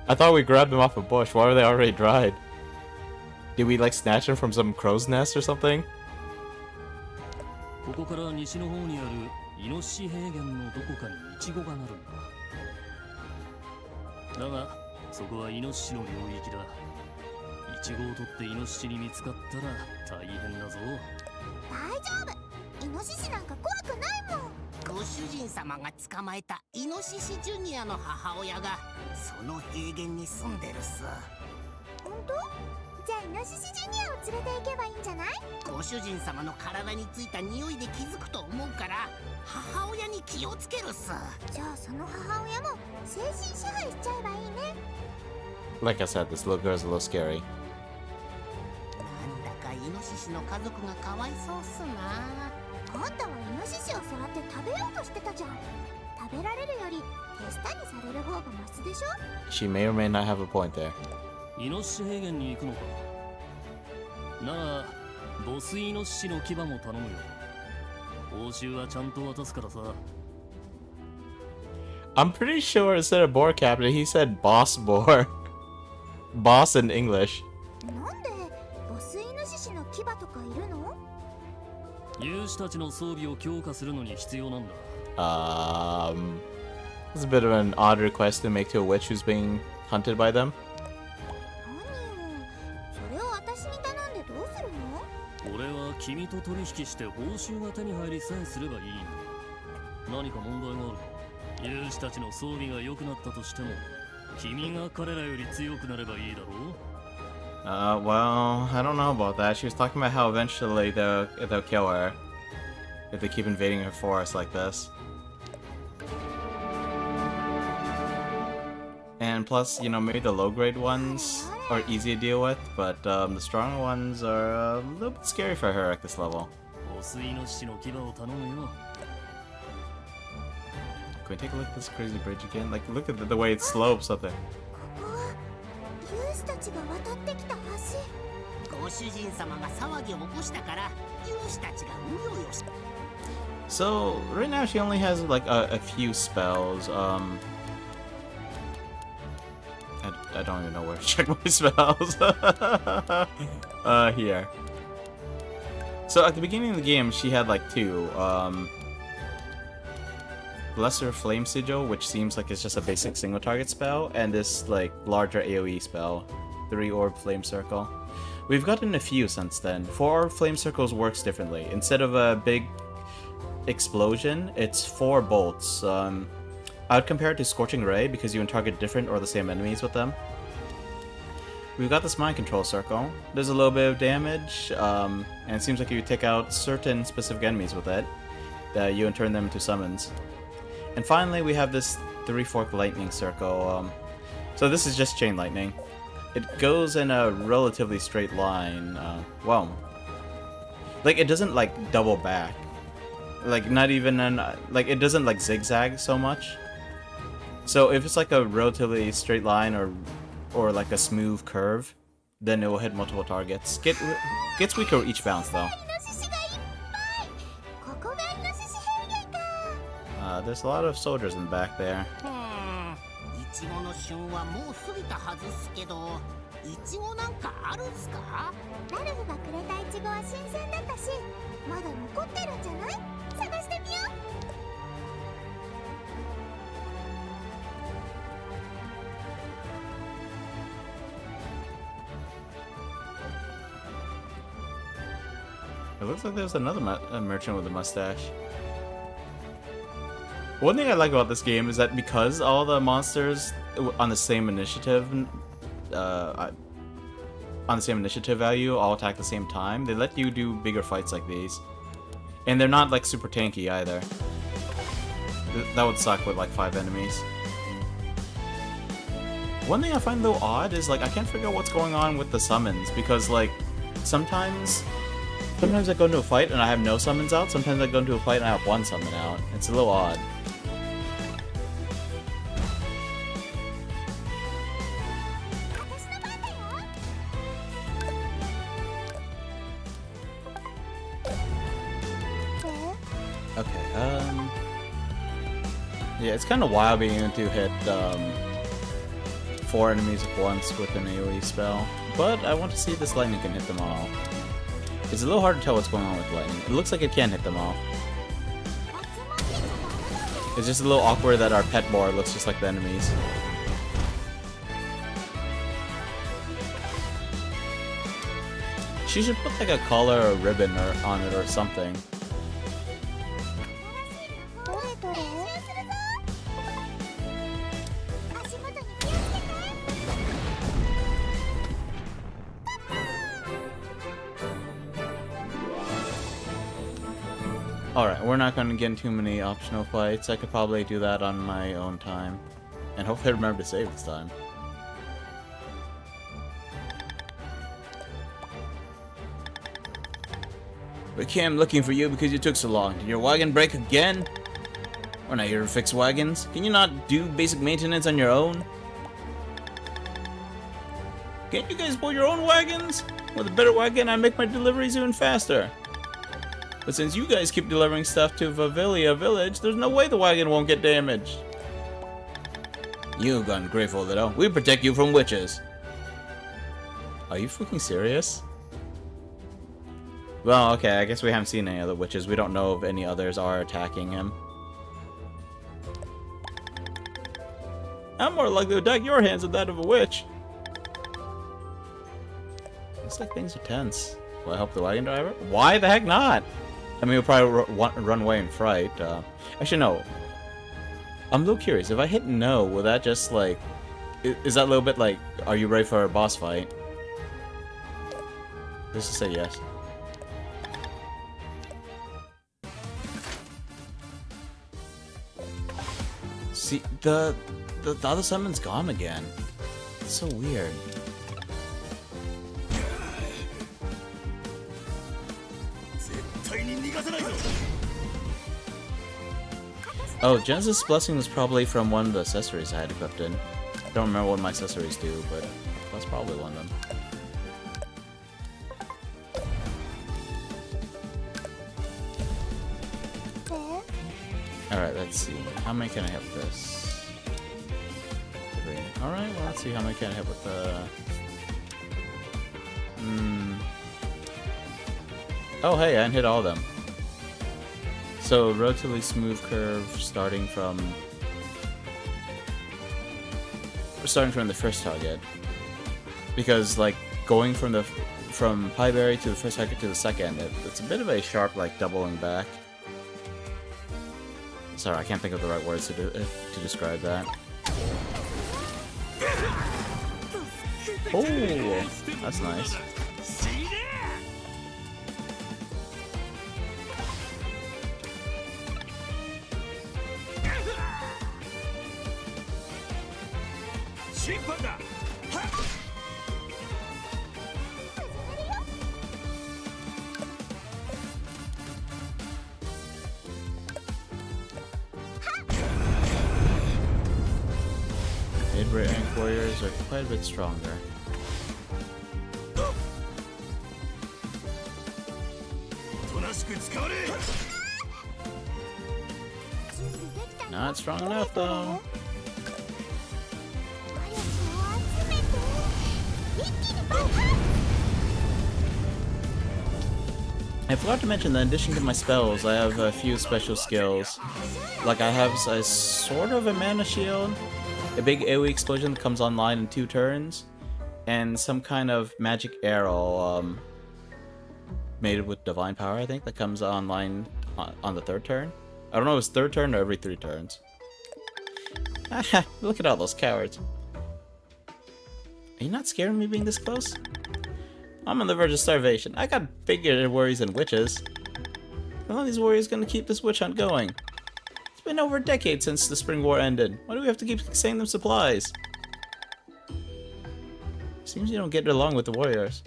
I thought we grabbed them off a bush. Why were they already dried? Did we, like, snatch them from some crow's nest or something? ここから西の方にあるイノシシ平原のどこかにイチゴがなるんだ。だがそこはイノシシの領域だ。イチゴを取ってイノシシに見つかったら大変だぞ。大丈夫、イノシシなんか怖くないもん。ご主人様が捕まえたイノシシジュニアの母親がその平原に住んでるっす。本当？じゃあイノシシジュニアを連れて行けばいいんじゃない？ご主人様の体についた匂いで気づくと思うから母親に気をつけるっす。じゃあその母親も精神支配しちゃえばいいね。 Like I said, this little girl is a little scary. なんだかイノシシの家族がかわいそうっすな。あんたはイノシシをさらって食べようとしてたじゃん。食べられるより手下にされる方がマシでしょ。 She may or may not have a point there. イノシシ平原に行くのか。ならボスイノシシの牙も頼むよ。報酬はちゃんと渡すからさ。 I'm pretty sure instead of boar captain, he said boss boar. Boss in English. なんでボスイノシシの牙とかいるの？勇士たちの装備を強化するのに必要なんだ。It's a bit of an odd request to make to a witch who's being hunted by them. 何よ、それを私に頼んでどうするの？俺は君と取引して報酬が手に入りさえすればいいんだ。何か問題があるか。勇士たちの装備が良くなったとしても君が彼らより強くなればいいだろう。Well, I don't know about that. She was talking about how eventually they'll kill her if they keep invading her forest like this. And plus, you know, maybe the low-grade ones are easy to deal with, but the stronger ones are a little bit scary for her at this level. ボスイノシシの牙を頼むよ。 Can we take a look at this crazy bridge again? Like, look at the way it slopes up there. ここは勇士たちが渡ってきた橋。ご主人様が騒ぎを起こしたから勇士たちがうようよして。 So, right now she only has, like, a few spells. I don't even know where to check my spells. Here. So, at the beginning of the game, she had, like, two. Lesser Flame Sigil, which seems like it's just a basic single target spell, and this, like, larger AoE spell. 3-orb Flame Circle. We've gotten a few since then. 4-orb Flame Circles works differently. Instead of a big explosion, it's 4 bolts. I would compare it to Scorching Ray because you can target different or the same enemies with them. We've got this Mind Control Circle. There's a little bit of damage, and it seems like you take out certain specific enemies with it, that you can turn them into summons. And finally, we have this 3-fork Lightning Circle. So this is just Chain Lightning. It goes in a relatively straight line. Well, like it doesn't like double back. Like not even like it doesn't like zigzag so much. So if it's like a relatively straight line or like a smooth curve, then it will hit multiple targets. Gets weaker each bounce though. イノシシがいっぱい。ここがイノシシ平原か。 There's a lot of soldiers in the back there. イチゴの旬はもう過ぎたはずっすけど、イチゴなんかあるんすか？ラルフがくれたイチゴは新鮮だったし、まだ残ってるんじゃない？探してみよう。 It looks like there's another merchant with a mustache. One thing I like about this game is that because all the monsters on the same initiative, value all attack at the same time, they let you do bigger fights like these. And they're not like super tanky either. That would suck with like 5 enemies. One thing I find a little odd is like I can't figure out what's going on with the summons because like sometimes I go into a fight and I have no summons out, sometimes I go into a fight and I have 1 summon out. It's a little odd. Okay, yeah, it's kind of wild being able to hit 4 enemies at once with an AoE spell, but I want to see if this lightning can hit them all. It's a little hard to tell what's going on with lightning. It looks like it can hit them all. It's just a little awkward that our pet boar looks just like the enemies. She should put like a collar or a ribbon on it or something. Alright, we're not going to get too many optional fights. I could probably do that on my own time. And hopefully I remember to save this time. We came looking for you because you took so long. Did your wagon break again? We're not here to fix wagons. Can you not do basic maintenance on your own? Can't you guys pull your own wagons? With a better wagon, I make my deliveries even faster. But since you guys keep delivering stuff to Vavilia village, there's no way the wagon won't get damaged. You ungrateful little. We protect you from witches. Are you freaking serious? Well, okay, I guess we haven't seen any other witches. We don't know if any others are attacking him. I'm more likely to attack your hands than that of a witch. Looks like things are tense. Will I help the wagon driver? Why the heck not? I mean, we'll probably run away in fright. Actually, no. I'm a little curious. If I hit no, will that just, like... Is that a little bit like, are you ready for a boss fight? Let's just say yes. See, the other summon's gone again. It's so weird. Oh, Genesis Blessing was probably from one of the accessories I had equipped in. I don't remember what my accessories do, but that's probably one of them. Alright, let's see. How many can I hit with this? 3. Alright, well, let's see how many can I hit with the... Oh, hey, I didn't hit all of them. So, relatively smooth curve starting from the first target. Because, like, going from Pieberry to the first target to the second, it's a bit of a sharp, like, doubling back. Sorry, I can't think of the right words to describe that. Oh, that's nice. Mid-rank warriors are quite a bit stronger. Not strong enough though. I forgot to mention that in addition to my spells, I have a few special skills. Like I have a sort of a mana shield, a big AoE explosion that comes online in 2 turns, and some kind of magic arrow made with divine power, I think, that comes online on the 3rd turn. I don't know if it's 3rd turn or every 3 turns. Look at all those cowards. Are you not scared of me being this close? I'm on the verge of starvation. I got bigger worries than witches. How are these warriors gonna keep this witch hunt going? It's been over a decade since the Spring War ended. Why do we have to keep sending them supplies? Seems you don't get along with the warriors.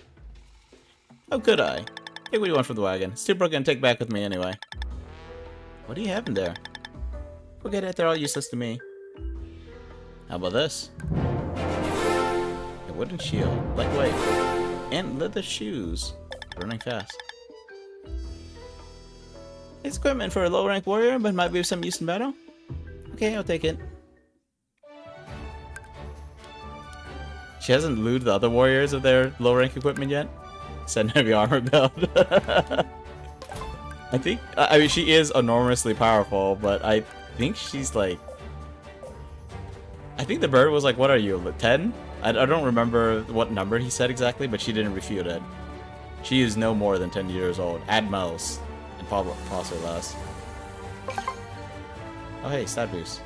How could I? Take what you want from the wagon. It's too broken to take back with me anyway. What do you have in there? Forget it, they're all useless to me. How about this? A wooden shield, lightweight, and leather shoes. Running fast. It's equipment for a low-rank warrior, but might be of some use in battle. Okay, I'll take it. She hasn't looted the other warriors of their low-rank equipment yet. Send heavy armor build. I mean, she is enormously powerful, but I think she's like... I think the bird was like, what are you, 10? I don't remember what number he said exactly, but she didn't refute it. She is no more than 10 years old, at most, and probably possibly less. Oh hey, stat boost.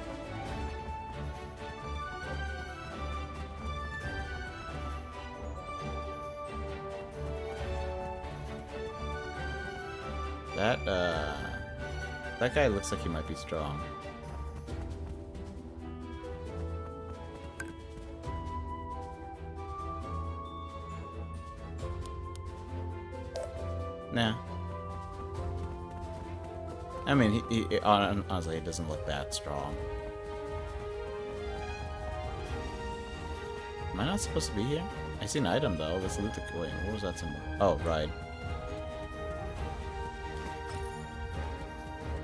That guy looks like he might be strong. Nah. I mean, he honestly, it doesn't look that strong. Am I not supposed to be here? I see an item though. Let's loot the... Wait, what was that symbol? Oh, right.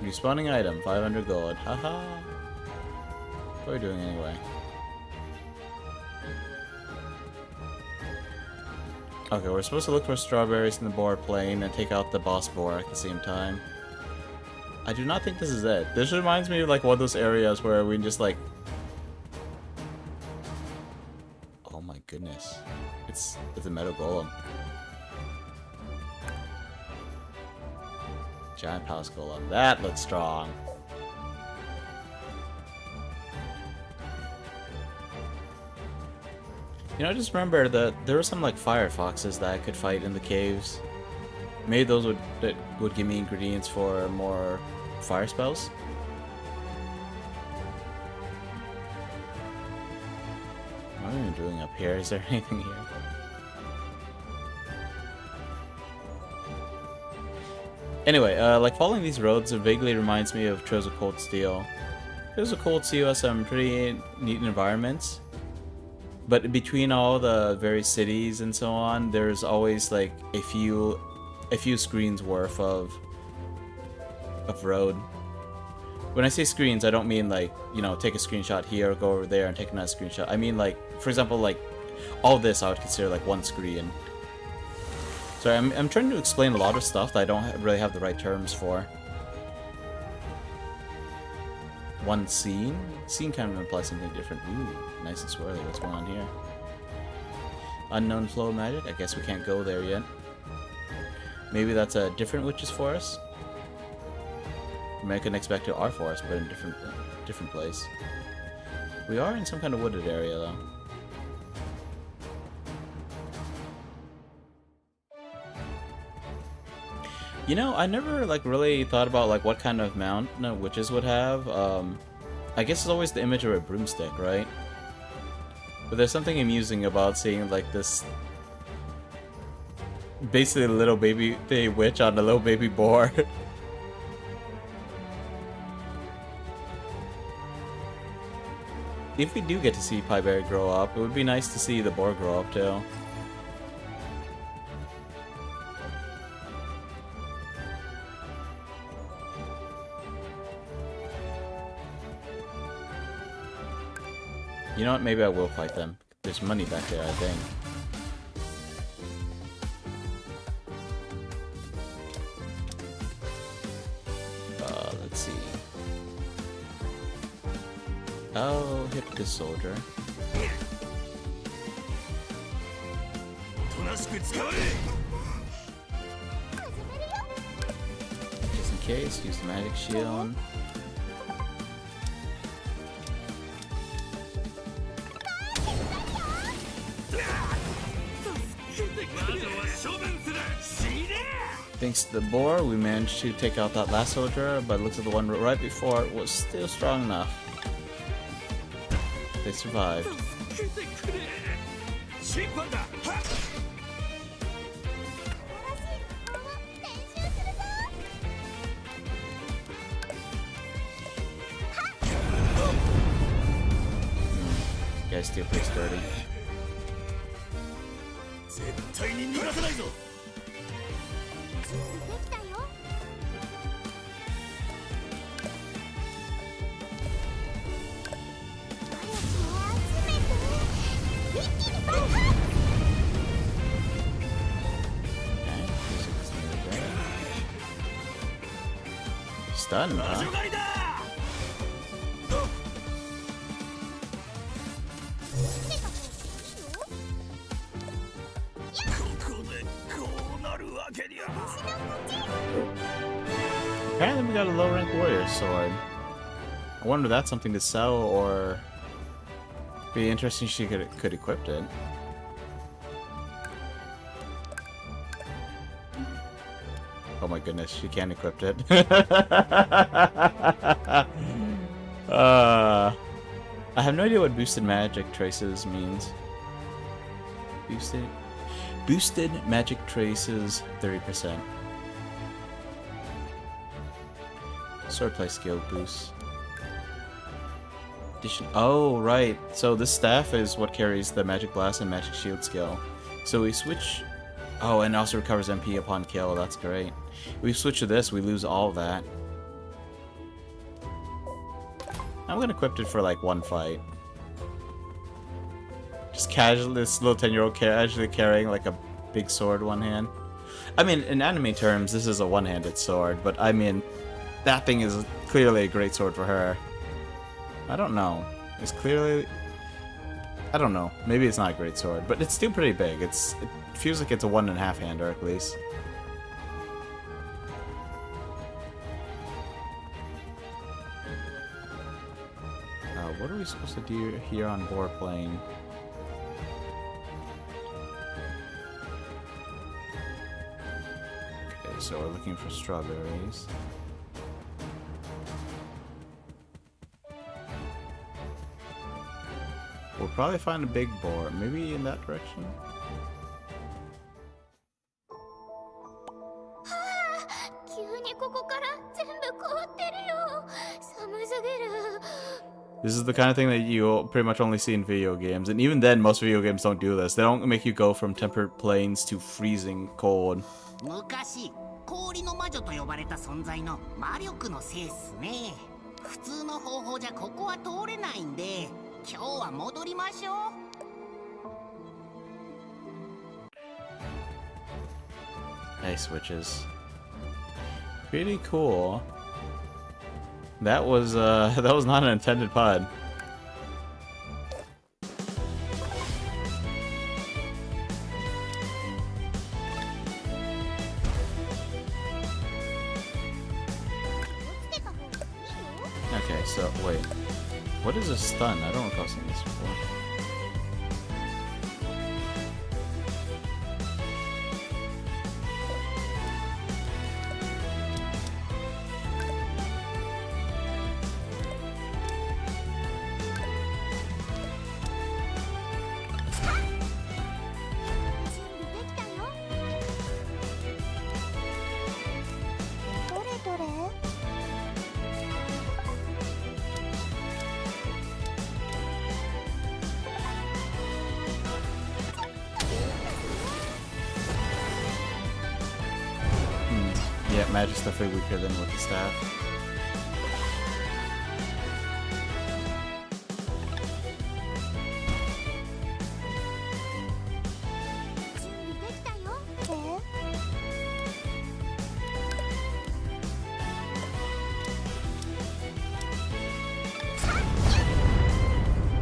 Respawning item, 500 gold. Haha. What are we doing anyway? Okay, we're supposed to look for strawberries in the boar plane and take out the boss boar at the same time. I do not think this is it. This reminds me of like one of those areas where we just like... Oh my goodness. It's a metal golem. Giant house golem. That looks strong. You know, I just remember that there were some like fire foxes that I could fight in the caves. Maybe those would give me ingredients for more fire spells. What am I even doing up here? Is there anything here? Anyway, like following these roads vaguely reminds me of Trails of Cold Steel. Trails of Cold Steel has some pretty neat environments. But between all the various cities and so on, there's always like a few screens worth of road. When I say screens, I don't mean like, you know, take a screenshot here, go over there and take another screenshot. I mean like, for example, like all this I would consider like one screen. So I'm trying to explain a lot of stuff that I don't really have the right terms for. One scene? Scene kind of implies something different. Ooh, nice and swirly. What's going on here? Unknown flow of magic? I guess we can't go there yet. Maybe that's a different witch's forest? Maybe I can expect our forest, but in a different place. We are in some kind of wooded area, though. You know, I never like really thought about like what kind of mount witches would have. I guess it's always the image of a broomstick, right? But there's something amusing about seeing like this basically a little baby witch on a little baby boar. If we do get to see Pieberry grow up, it would be nice to see the boar grow up too. You know what? Maybe I will fight them. There's money back there, I think. Let's see. Oh, hit this soldier. Just in case, use the magic shield. Thanks to the boar, we managed to take out that last soldier, but it looks like the one right before it was still strong enough. They survived. You guys still pretty sturdy. stunned, huh? Apparently we got a low rank warrior sword. I wonder if that's something to sell or be interesting if she could equip it. Oh my goodness, she can't equip it. I have no idea what boosted magic traces means. Boosted magic traces 30%. Swordplay skill boost. Addition. Oh, right. So this staff is what carries the magic blast and magic shield skill. So we switch. Oh, and also recovers MP upon kill. That's great. We switch to this, we lose all of that. I'm gonna equip it for like one fight. Just casually, this little 10-year-old casually carrying like a big sword one hand. I mean, in anime terms, this is a one-handed sword, but I mean, that thing is clearly a great sword for her. I don't know. It's clearly... I don't know. Maybe it's not a great sword, but it's still pretty big. It feels like it's a 1.5-hander at least. What are we supposed to do here on Boar Plain? Okay, so we're looking for strawberries. We'll probably find a big boar. Maybe in that direction? This is the kind of thing that you pretty much only see in video games, and even then, most video games don't do this. They don't make you go from temperate plains to freezing cold. 昔、氷の魔女と呼ばれた存在の魔力のせいっすね。普通の方法じゃここは通れないんで、今日は戻りましょう。Nice witches. Pretty cool. That was not an intended pun. Okay, so wait. What is a stun? I don't recall seeing this before. Yeah, magic's definitely weaker than with the staff.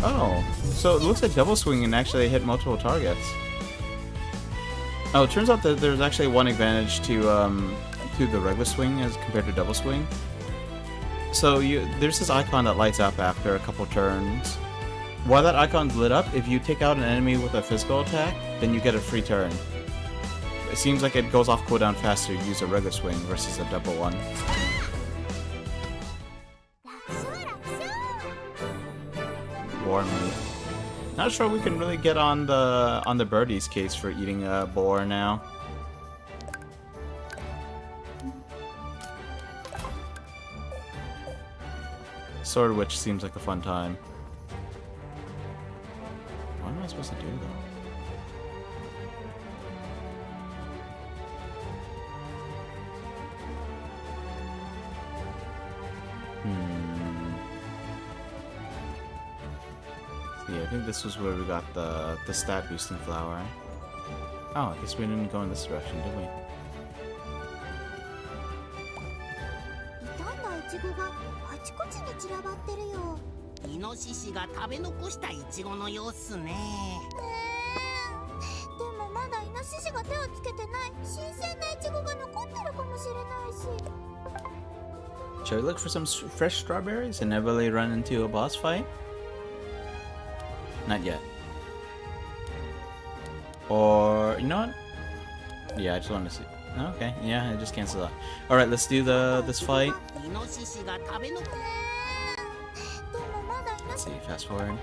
Oh, so it looks like double swing and actually hit multiple targets. Oh, it turns out that there's actually one advantage to the regular swing as compared to double swing. So there's this icon that lights up after a couple turns. While that icon's lit up, if you take out an enemy with a physical attack, then you get a free turn. It seems like it goes off cooldown faster to use a regular swing versus a double one. Boar meat. Not sure we can really get on the birdie's case for eating a boar now. Sword Witch seems like a fun time. What am I supposed to do though? Yeah, I think this was where we got the stat boosting flower. Oh, I guess we didn't go in this direction, did we? ちごがあちこちに散らばってるよ。イノシシが食べ残したイチゴの様子ね。でもまだイノシシが手をつけてない新鮮なイチゴが残ってるかもしれないし。 Shall we look for some fresh strawberries and never really run into a boss fight? Not yet. Or, you know what? Yeah, I just want to see. Okay, yeah, I just cancel that. Alright, let's do this fight. イノシシが食べ残でもまだイノ Let's シ see, fast forward. イ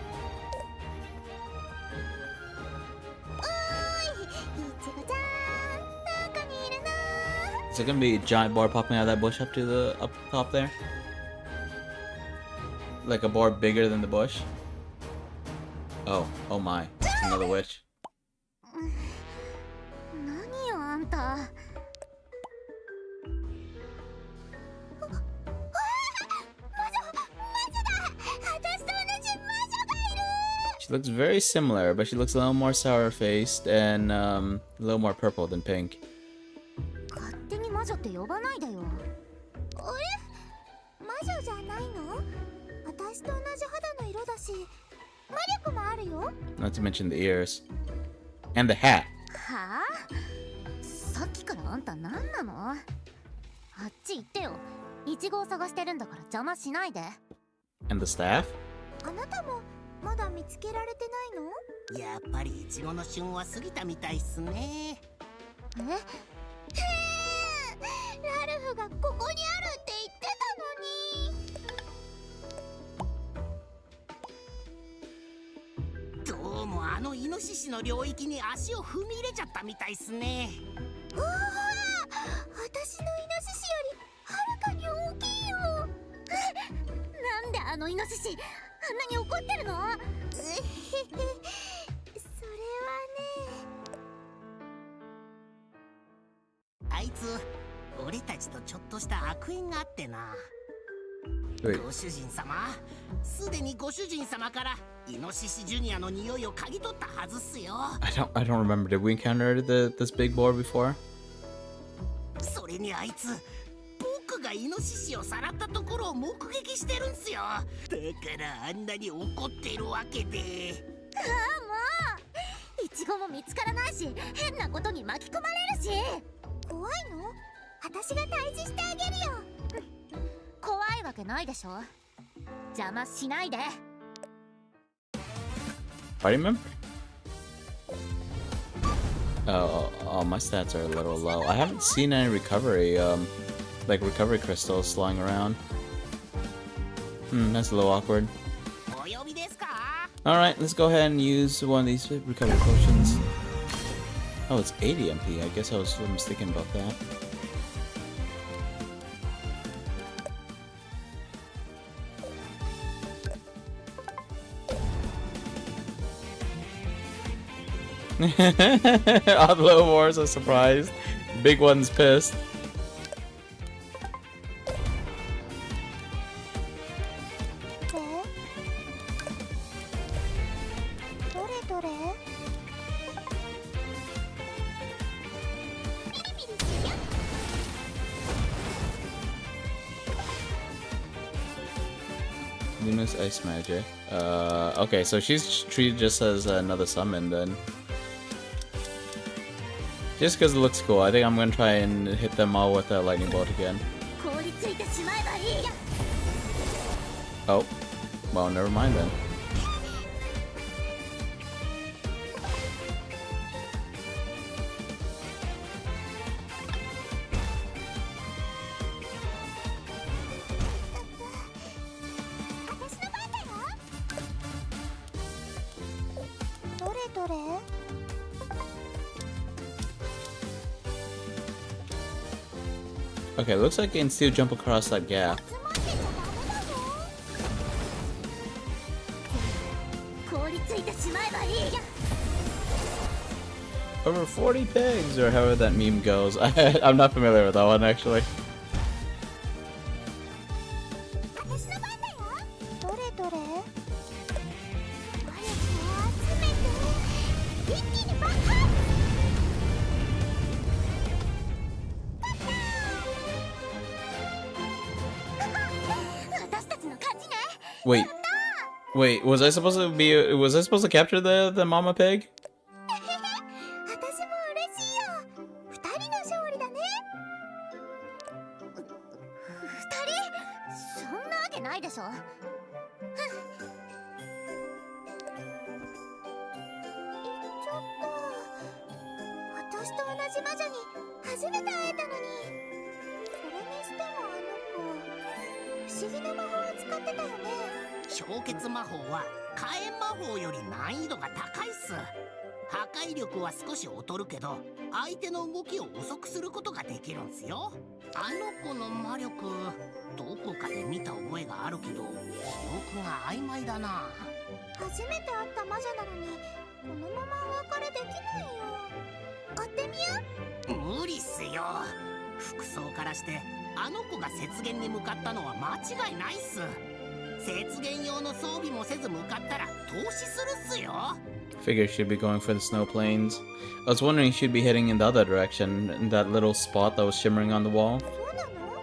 チゴちゃん中にいるな。 Is it gonna be a giant boar popping out of that bush up to the up top there? Like a boar bigger than the bush? Oh, oh my. It's another witch. 何よあんた。She looks very similar, but she looks a little more sour-faced and a little more purple than pink. 勝手に魔女って呼ばないでよ。あれ？魔女じゃないの？私と同じ肌の色だし、魔力もあるよ。 Not to mention the ears. And the hat. はあ？さっきからあんた何なの？あっち行ってよ。イチゴを探してるんだから邪魔しないで。 And the staff? あなたもまだ見つけられてないの？やっぱりイチゴの旬は過ぎたみたいっすね。え？ラルフがここにあるって言ってたのに。どうもあのイノシシの領域に足を踏み入れちゃったみたいっすね。ほら、私のイノシシよりはるかに大きいよ。なんであのイノシシあんなに怒ってるの？それはね。あいつ俺たちとちょっとした悪縁があってな。 Wait. ご主人様、すでにご主人様からイノシシジュニアの匂いを嗅ぎ取ったはずっすよ。 I don't remember. Did we encounter this big boar before? それにあいつ僕がイノシシをさらったところを目撃してるんすよ。だからあんなに怒ってるわけで。ああもう、イチゴも見つからないし変なことに巻き込まれるし。怖いの？私が退治してあげるよ。怖いわけないでしょ。邪魔しないで。 Party member? Oh, my stats are a little low. I haven't seen any recovery, like recovery crystals flying around. That's a little awkward. お呼びですか？ Alright, let's go ahead and use one of these recovery potions. Oh, it's 80 MP. I guess I was mistaken about that. All the little wars are surprised. Big one's pissed. どれどれ？ピリピリするよ。 Luna's ice magic. Okay, so she's treated just as another summon then. Just because it looks cool, I think I'm gonna try and hit them all with a lightning bolt again. 凍りついてしまえばいい。 Oh, well, never mind then. Okay, looks like I can still jump across that gap. 凍りついてしまえばいい。 Over 40 pigs, or however that meme goes. I'm not familiar with that one, actually. 私の番だよ。どれどれ？早く集めて一気に爆発。 や Wait. Wait, was I supposed to capture the mama pig? 私も嬉しいよ。2人の勝利だね。2人？そんなわけないでしょ。行っちゃった。私と同じ魔女に初めて会えたのに。それにしても不思議な魔法を使ってたよね。氷結魔法は火炎魔法より難易度が高いっす。破壊力は少し劣るけど相手の動きを遅くすることができるんすよ。あの子の魔力どこかで見た覚えがあるけど記憶が曖昧だな。初めて会った魔女なのにこのままお別れできないよ。会ってみよう。無理っすよ。服装からしてあの子が雪原に向かったのは間違いないっす。雪原用の装備もせず向かったら投資するっすよ。 Figure she'd be going for the snow plains. I was wondering if she'd be heading in the other direction, in that little spot that was shimmering on the wall. そうなの？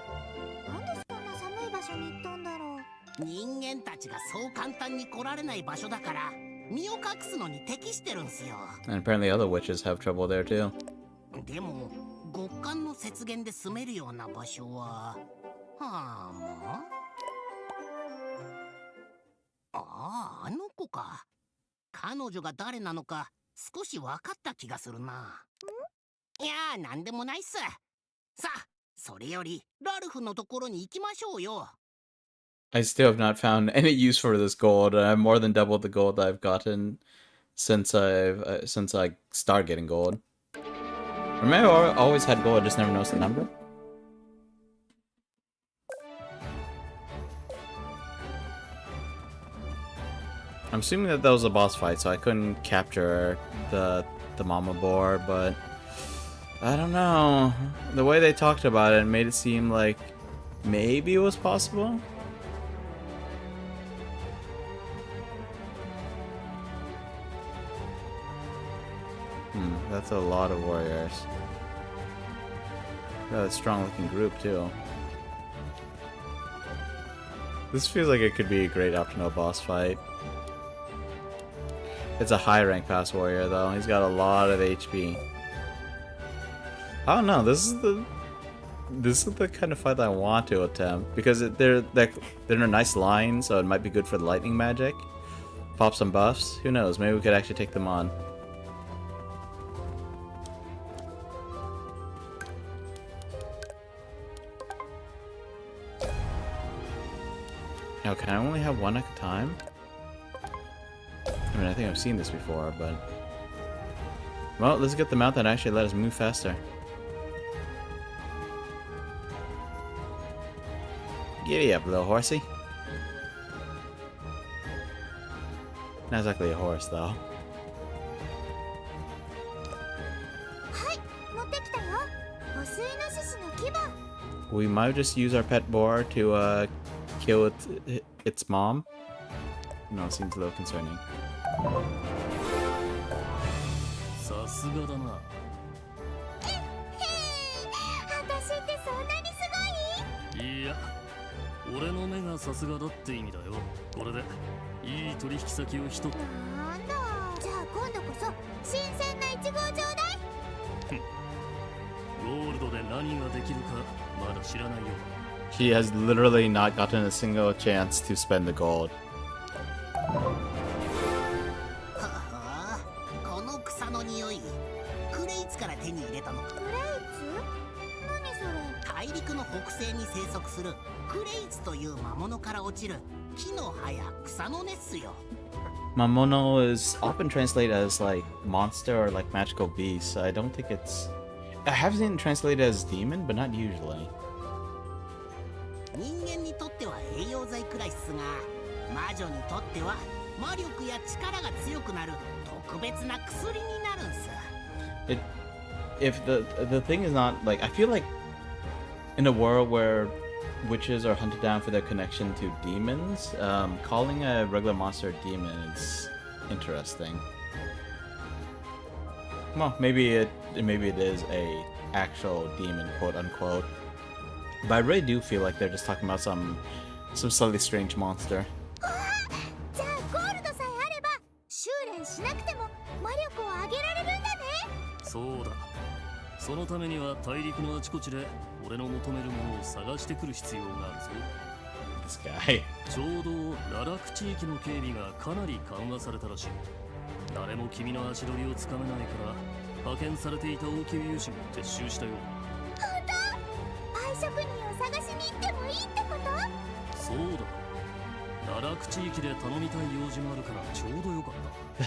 なんでそんな寒い場所に行ったんだろう。人間たちがそう簡単に来られない場所だから身を隠すのに適してるんすよ。 And apparently other witches have trouble there too. でも極寒の雪原で住めるような場所はあの子か。彼女が誰なのか少し分かった気がするな。いやーなんでもないっす。さあそれよりラルフのところに行きましょうよ。 I still have not found any use for this gold. I've more than doubled the gold I've gotten since I started getting gold. Remember, I always had gold, I just never noticed the number. I'm assuming that was a boss fight, so I couldn't capture the mama boar, but I don't know. The way they talked about it made it seem like maybe it was possible. That's a lot of warriors. Got a strong looking group too. This feels like it could be a great optional boss fight. It's a high rank pass warrior though. He's got a lot of HP. I don't know. This is the kind of fight that I want to attempt because they're in a nice line, so it might be good for the lightning magic. Pop some buffs. Who knows? Maybe we could actually take them on. Now, can I only have one at a time? I mean, I think I've seen this before, but... Well, let's get the mount that actually let us move faster. Giddy up, little horsey. Not exactly a horse, though. はい、持ってきたよ。御水の獅子の牙。 We might just use our pet boar to kill its mom. No, it seems a little concerning. さすがだな。へえ、私ってそんなにすごい？いや、俺の目がさすがだって意味だよ。これでいい取引先を一つ。なんだ。じゃあ今度こそ新鮮なイチゴをちょうだい。ゴールドで何ができるかまだ知らないよ。 She has literally not gotten a single chance to spend the gold. ははこの草の匂いクレイツから手に入れたの。クレイツ？何それ？大陸の北西に生息するクレイツという魔物から落ちる木の葉や草の根っすよ。 Mamono is often translated as like monster or like magical beast. I don't think it's... I have seen it translated as demon, but not usually. 人間にとっては栄養剤くらいっすが魔女にとっては魔力や力が強くなる特別な薬になるんす。 If the thing is not like... I feel like in a world where witches are hunted down for their connection to demons, calling a regular monster a demon is interesting. Well, maybe it is a actual demon, quote unquote. But I really do feel like they're just talking about some slightly strange monster. あ、そのためには大陸のあちこちで俺の求めるものを探してくる必要があるぞ。 This guy. ちょうどララク地域の警備がかなり緩和されたらしい。誰も君の足取りをつかめないから派遣されていた王宮勇士も撤収したよ。本当？パイ職人を探しに行ってもいいってこと？そうだ。ララク地域で頼みたい用事もあるからちょうどよかっ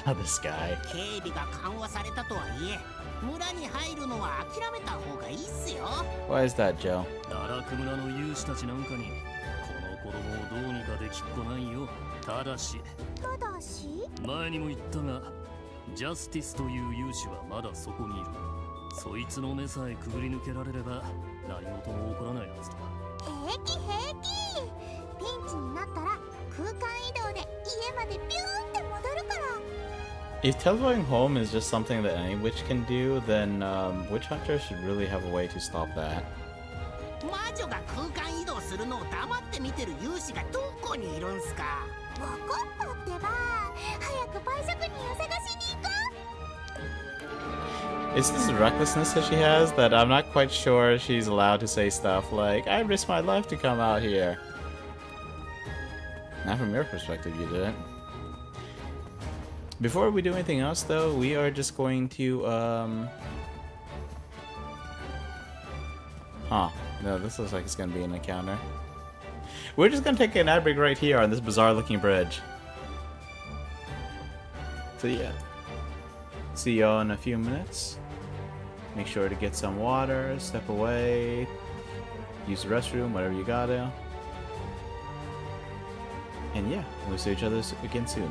た。This guy. 警備が緩和されたとはいえ、村に入るのは諦めた方がいいっすよ。 Why is that, Joe? ララク村の勇士たちなんかにこの子供をどうにかできっこないよ。ただし前にも言ったが、ジャスティスという勇士はまだそこにいる。そいつの目さえくぐり抜けられれば何事も起こらないはずだ。平気平気。ピンチになったら空間移動で家までビューンって戻るから。 If teleporting home is just something that any witch can do, then witch hunters should really have a way to stop that. 魔女が空間移動するのを黙って見てる勇士がどこにいるんすか。わかったってば。早くパイ職人を探しに行こう。 It's this recklessness that she has that I'm not quite sure she's allowed to say stuff like, I risked my life to come out here. Not from your perspective, you didn't. Before we do anything else, though, we are just going to, Huh. No, this looks like it's gonna be an encounter. We're just gonna take an ad break right here on this bizarre-looking bridge. So yeah. See y'all in a few minutes. Make sure to get some water, step away, use the restroom, whatever you gotta. And yeah, we'll see each other again soon.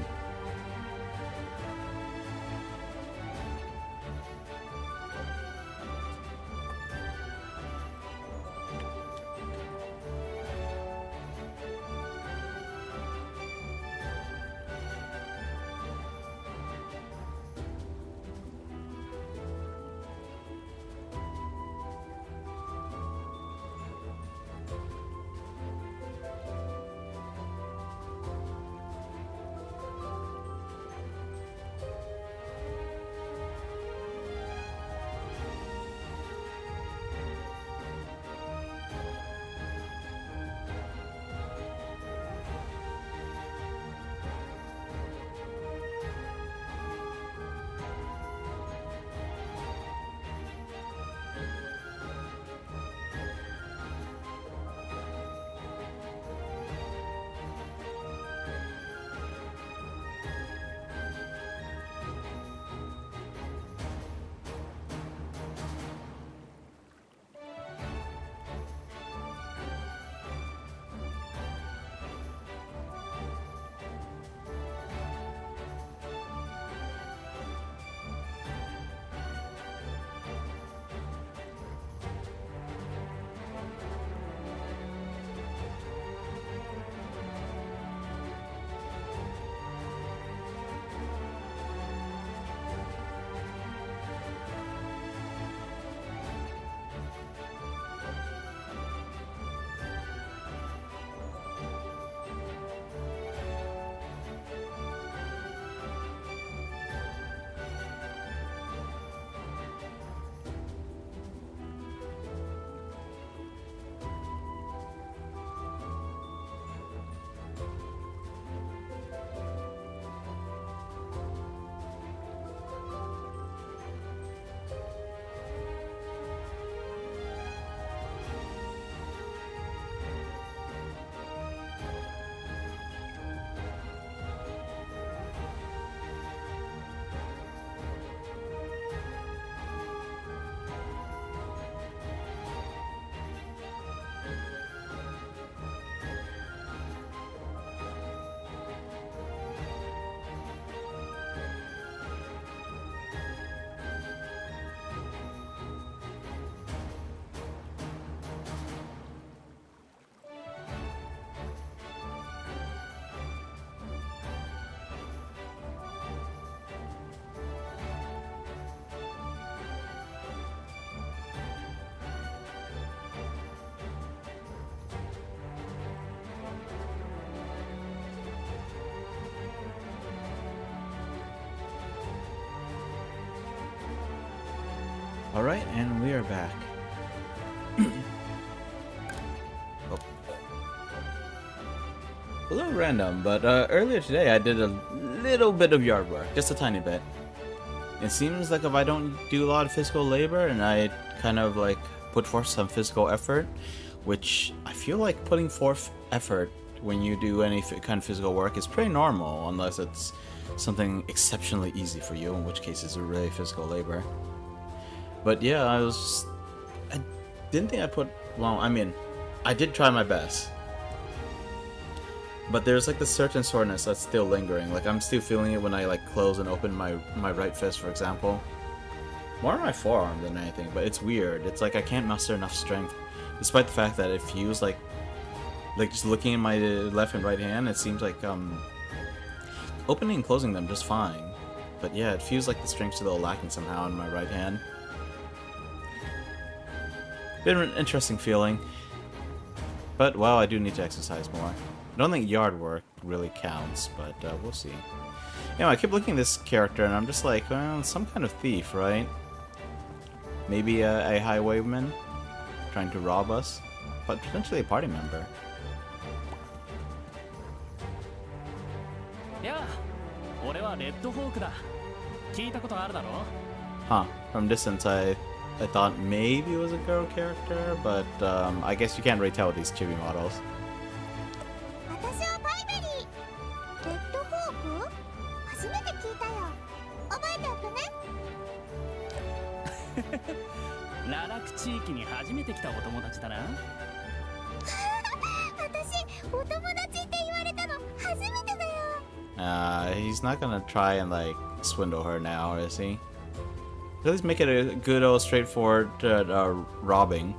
Alright, and we are back. Oh. A little random, but earlier today I did a little bit of yard work, just a tiny bit. It seems like if I don't do a lot of physical labor and I kind of like put forth some physical effort, which I feel like putting forth effort when you do any kind of physical work is pretty normal, unless it's something exceptionally easy for you, in which case it's a really physical labor. But yeah, I didn't think I put, well, I mean, I did try my best. But there's like this certain soreness that's still lingering. Like I'm still feeling it when I like close and open my right fist, for example. More on my forearm than anything, but it's weird. It's like I can't muster enough strength, despite the fact that it feels like just looking at my left and right hand, it seems like opening and closing them just fine. But yeah, it feels like the strength's still lacking somehow in my right hand. Bit of an interesting feeling. But well, I do need to exercise more. I don't think yard work really counts, but we'll see. Anyway, I keep looking at this character and I'm just like, well, some kind of thief, right? Maybe a highwayman trying to rob us, but potentially a party member. Yeah, 俺はレッドホークだ。聞いたことあるだろ? Huh. From distance, I thought maybe it was a girl character, but I guess you can't really tell with these chibi models. 私はパイベリー。レッドホーク？初めて聞いたよ。覚えておくね。ララク地域に初めて来たお友達だな。私、お友達って言われたの初めてだよ。He's not gonna try and like swindle her now, is he? At least make it a good old straightforward robbing.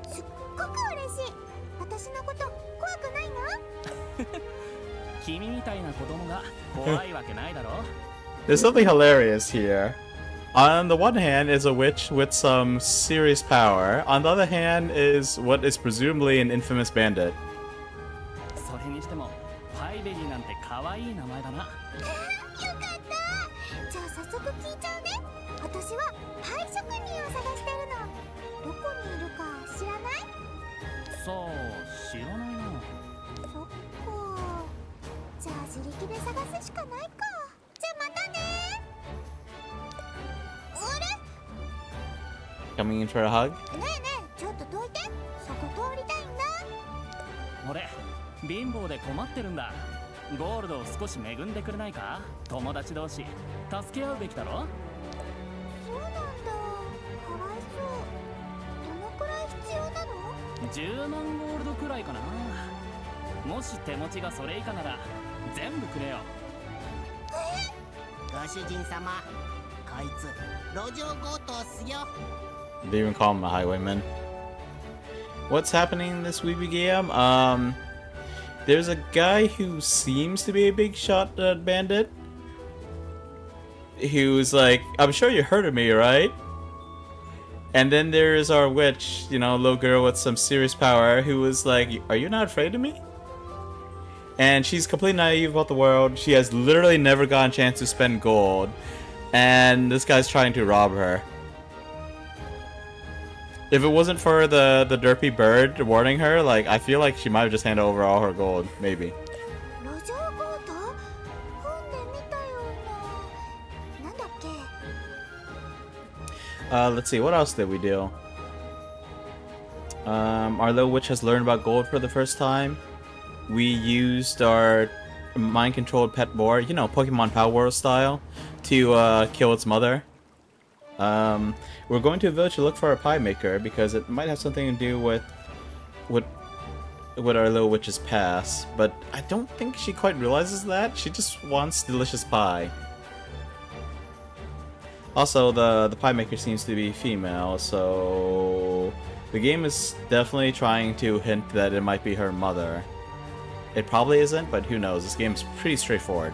すっごく嬉しい。私のこと怖くないの？君みたいな子供が怖いわけないだろ。There's something hilarious here. On the one hand is a witch with some serious power. On the other hand is what is presumably an infamous bandit. それにしてもパイベリーなんて可愛い名前だな。よかった。じゃあ早速聞いちゃうね。私はパイ職人を探してるの。どこにいるか知らない？さあ、知らないな。そっか。じゃあ自力で探すしかないか。じゃあまたね。あれ？ Coming in for a hug? ねえねえ、ちょっとどいて。そこ通りたいんだ。俺、貧乏で困ってるんだ。ゴールドを少し恵んでくれないか？友達同士、助け合うべきだろ？そうなんだ。かわいそう。どのくらい必要なの？ 10万ゴールドくらいかな。もし手持ちがそれ以下なら全部くれよ。ご主人様、こいつ路上強盗っすよ。 They even call him a highwayman. What's happening in this Weeby game? There's a guy who seems to be a big shot bandit. Who's like, I'm sure you heard of me, right? And then there's our witch, you know, little girl with some serious power, who was like, are you not afraid of me? And she's completely naive about the world. She has literally never gotten a chance to spend gold. And this guy's trying to rob her. If it wasn't for the derpy bird warning her, like, I feel like she might have just handed over all her gold, maybe. 路上強盗？本で見たような。なんだっけ？ Let's see, what else did we do? Our little witch has learned about gold for the first time. We used our mind-controlled pet boar, you know, Pokemon Power World style, to kill its mother. We're going to a village to look for a pie maker because it might have something to do with our little witch's past, but I don't think she quite realizes that. She just wants delicious pie. Also, the pie maker seems to be female, so the game is definitely trying to hint that it might be her mother. It probably isn't, but who knows? This game's pretty straightforward.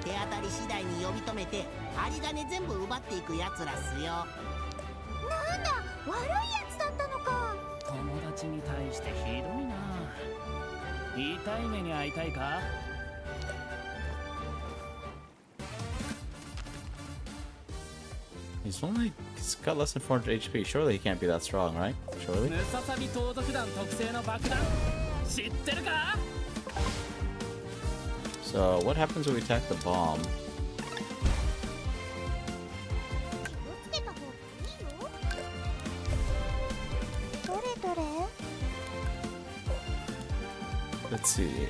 手当たり次第に呼び止めて針金全部奪っていくやつらっすよ。なんだ、悪いやつだったのか。友達に対してひどいな。痛い目に遭いたいか？ He's got less than 400 HP. Surely he can't be that strong, right? Surely. ムササビ盗賊団特製の爆弾知ってるか？ So what happens when we attack the bomb? 気をつけた方がいいよ。どれどれ？ Let's see.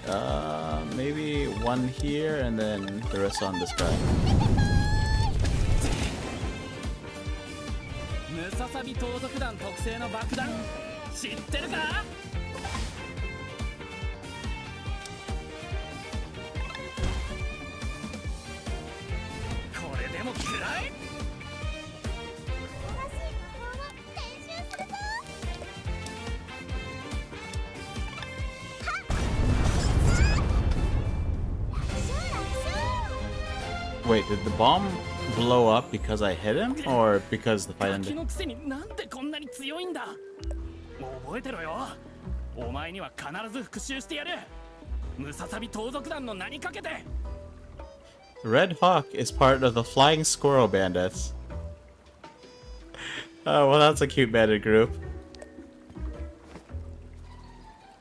Maybe one here and then the rest on this guy. ムササビ盗賊団特製の爆弾知ってるか？これでも食らえ！ 新しい魔法を練習するぞ。 Wait, did the bomb blow up because I hit him or because the fight ガキ ended? のくせになんでこんなに強いんだ。覚えてろよ。お前には必ず復讐してやる。ムササビ盗賊団の名にかけて。 Red Hawk is part of the Flying Squirrel Bandits. Oh, well, that's a cute bandit group.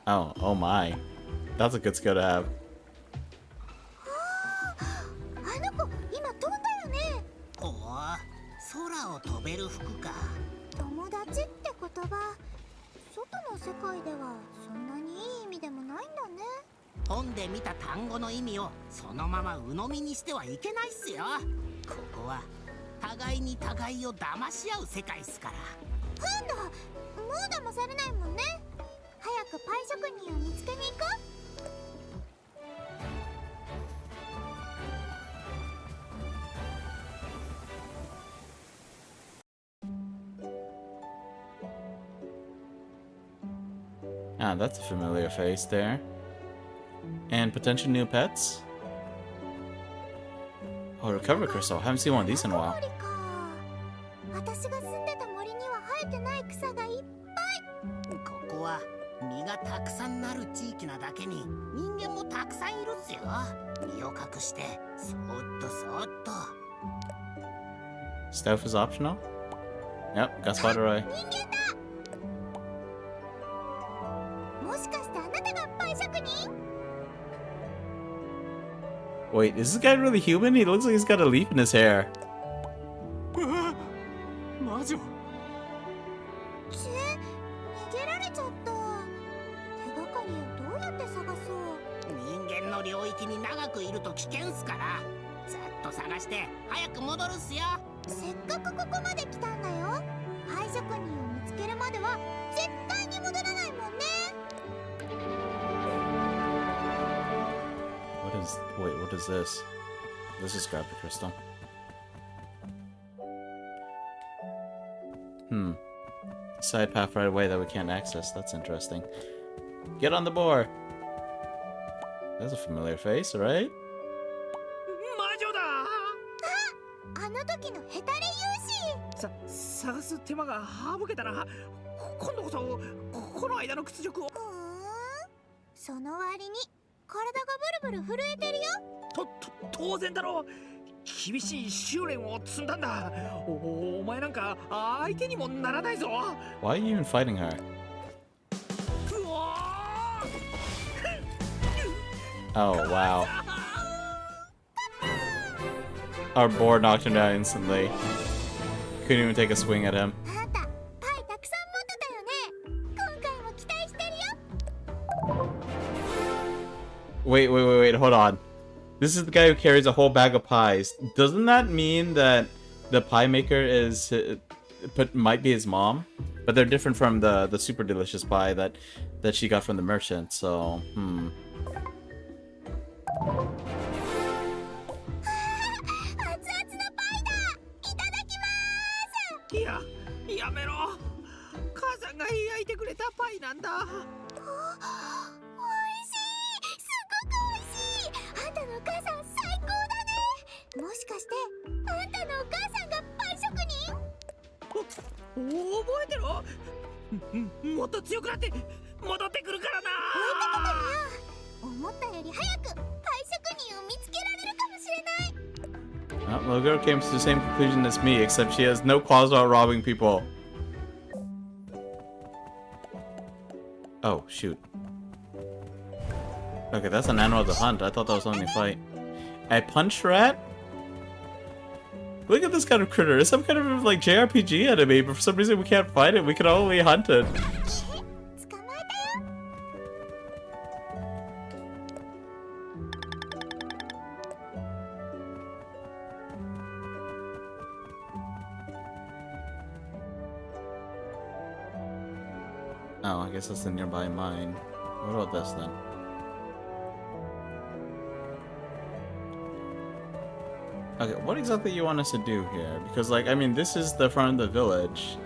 Oh my. That's a good skill to have. あの子今飛んだよね。おお、空を飛べる服か。友達って言葉、外の世界ではそんなにいい意味でもないんだね。本で見た単語の意味をそのまま鵜呑みにしてはいけないっすよ。ここは互いに互いを騙し合う世界っすから。なんだ、もう騙されないもんね。早くパイ職人を見つけに行こう。 Ah, that's a familiar face there. And potential new pets? Oh, recovery crystal. Haven't seen one of these in a while. 私が住んでた森には生えてない草がいっここは実がたくさんなる地域なだけに人間もたくさんいるっすよ。身を隠してそーっとそーっと。 Stealth is optional? Yep, got spotted right. 人間だ。もしかしてあなたがパイ職人？ Wait, is this guy really human? He looks like he's got a leaf in his hair. 魔女。 逃げられちゃった。手がかりをどうやって探そう。人間の領域に長くいると危険っすから、ざっと探して早く戻るっすよ。せっかくここまで来たんだよ。パイ職人を見つけるまでは絶対に戻らないもんね。 What is this? Let's just grab the crystal. Side path right away that we can't access. That's interesting. Get on the board. That's a familiar face, right? 魔女だ。あの時のヘタレ勇士。探す手間が省けたな。今度こそこの間の屈辱を。その割に体がブルブル震えてるよ。当然だろう。厳しい修練を積んだんだ。お前なんか相手にもならないぞ。 Why are you even fighting her? うわー Oh, wow. Our board knocked him down instantly. Couldn't even take a swing at him. あんたパイたくさん持ってたよね。今回も期待してるよ。 Wait, hold on. This is the guy who carries a whole bag of pies. Doesn't that mean that the pie maker is, might be his mom? But they're different from the super delicious pie that she got from the merchant, so, 熱々のパイだ。いただきます。いや、やめろ。母さんが焼いてくれたパイなんだ。おいしい。すごくおいしい。あんたのお母さん最高だね。もしかしてあんたのお母さんがパイ職人？覚えてろ。もっと強くなって戻ってくるからな。思ったより早くパイ職人を見つけられるかもしれない。Oh, the girl came to the same conclusion as me, except she has no qualms about robbing people. Oh, shoot. Okay, that's an animal to hunt. I thought that was only a fight. A punch rat? Look at this kind of critter. It's some kind of like JRPG enemy, but for some reason we can't fight it. We can only hunt it. Oh, I guess that's the nearby mine. What about this then? Okay, what exactly you want us to do here? Because, like, I mean, this is the front of the village.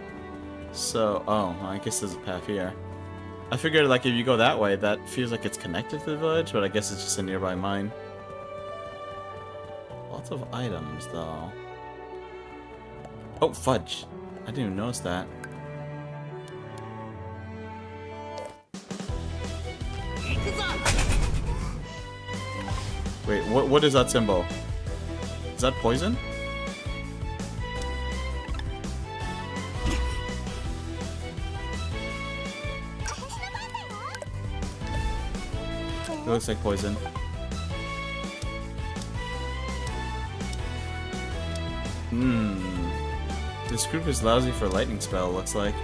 So, oh, I guess there's a path here. I figured, like, if you go that way, that feels like it's connected to the village, but I guess it's just a nearby mine. Lots of items, though. Oh, fudge. I didn't even notice that. Wait, what is that symbol? Is that poison? It looks like poison. This group is lousy for lightning spell, looks like.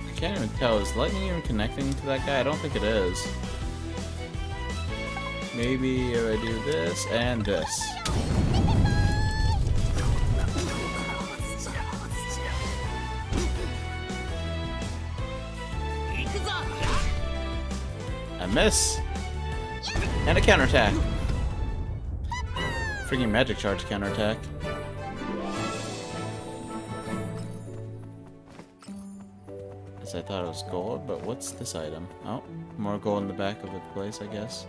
I can't even tell. Is lightning even connecting to that guy? I don't think it is. Maybe if I do this and this. I miss! And a counterattack! Freaking magic charge counterattack. As I thought it was gold, but what's this item? Oh, more gold in the back of the place, I guess.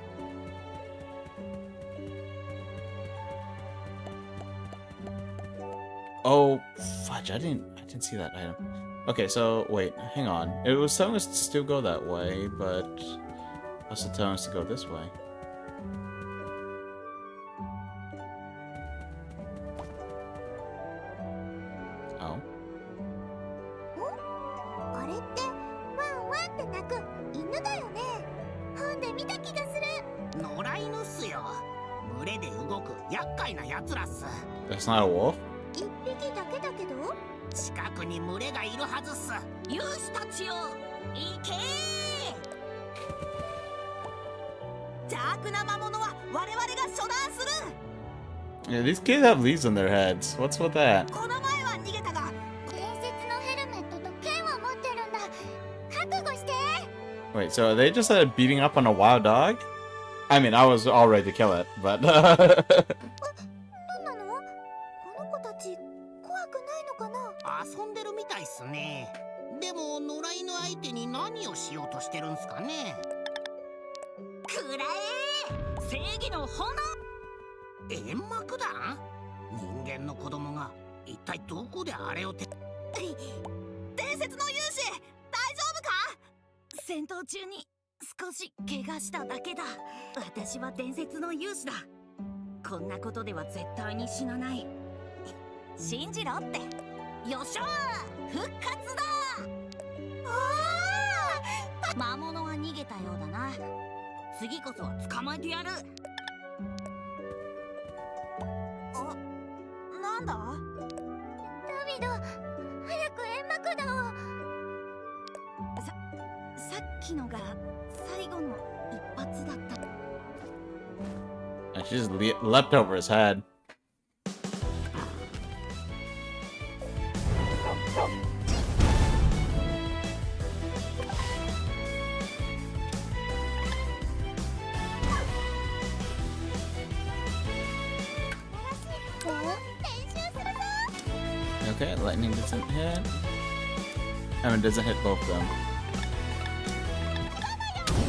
Oh, fudge! I didn't see that item. Okay, so wait, hang on. It was telling us to still go that way, but also telling us to go this way. Oh. あれってワンワンって鳴く犬だよね。本で見た気がする。野良犬っすよ。群れで動く厄介な奴らっす。 That's not a wolf? 一匹だけだけど。近くに群れがいるはずっす。勇士たちよ、行けー。邪悪な魔物は我々が処断する。 Yeah, these kids have leaves on their heads. What's with that? この前は逃げたが、伝説のヘルメットと剣を持ってるんだ。覚悟して。 Wait, so are they just beating up on a wild dog? I mean, I was all ready to kill it, but... 何なの？この子たち怖くないのかな？遊んでるみたいっすね。でも野良犬相手に何をしようとしてるんすかね。くらえ！正義の炎！煙幕弾？人間の子供が一体どこであれをて。伝説の勇士、大丈夫か？戦闘中に少し怪我しただけだ。私は伝説の勇士だ。こんなことでは絶対に死なない。信じろって。よっしゃー、復活だ。魔物は逃げたようだな。次こそは捕まえてやる。あ、なんだ？ダビド、早く煙幕弾を。さっきのが最後の一発だった。And she just leapt over his head. Okay, lightning doesn't hit. I mean, it doesn't hit both of them.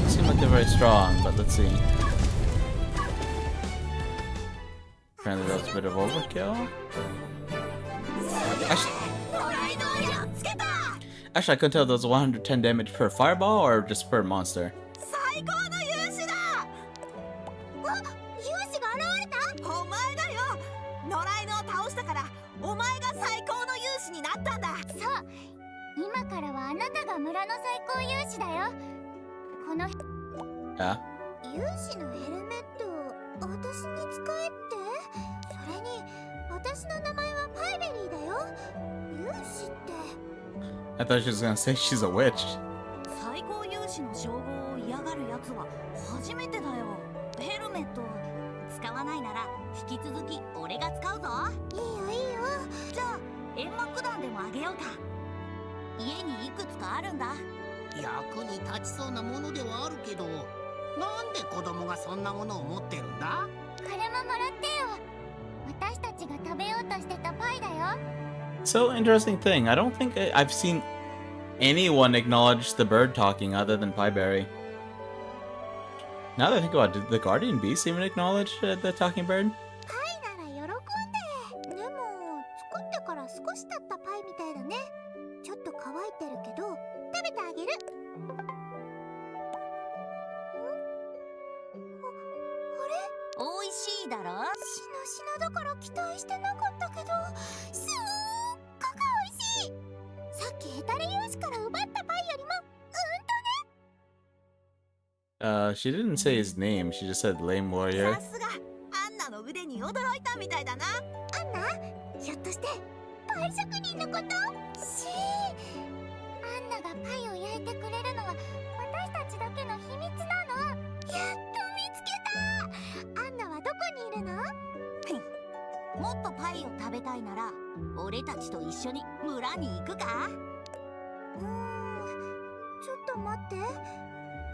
Seem like they're very strong, but let's see. Apparently that was a bit of overkill. Actually, I couldn't tell if that was 110 damage per fireball or just per monster. 最高の勇士だ。あ、勇士が現れた。お前だよ。野良犬を倒したから、お前が最高の勇士になったんだ。そう。今からはあなたが村の最高勇士だよ。この勇士のヘルメットを私に使えって。それに私の名前はパイベリーだよ。勇士って。I thought she was gonna say she's a witch. 最高勇士の称号を嫌がるやつは初めてだよ。ヘルメット使わないなら引き続き俺が使うぞ。いいよいいよ。じゃあ煙幕弾でもあげようか。家にいくつかあるんだ。役に立ちそうなものではあるけど、なんで子供がそんなものを持ってるんだ？これももらってよ。私たちが食べようとしてたパイだよ。So interesting thing. I don't think I've seen anyone acknowledge the bird talking other than Pieberry. Now that I think about it, did the guardian beast even acknowledge the talking bird? パイなら喜んで。でも作ってから少し経ったパイみたいだね。ちょっと乾いてるけど食べてあげる。あれ？美味しいだろ？しなしなだから期待してなかったけど、すっごく美味しい。さっきヘタレ勇士から奪ったパイよりもShe didn't say his name. She just said lame warrior. さすがアンナの腕に驚いたみたいだな。アンナ？ひょっとしてパイ職人のこと？アンナがパイを焼いてくれるのは私たちだけの秘密なの。やっと見つけた。アンナはどこにいるの？もっとパイを食べたいなら俺たちと一緒に村に行くか？ちょっと待って。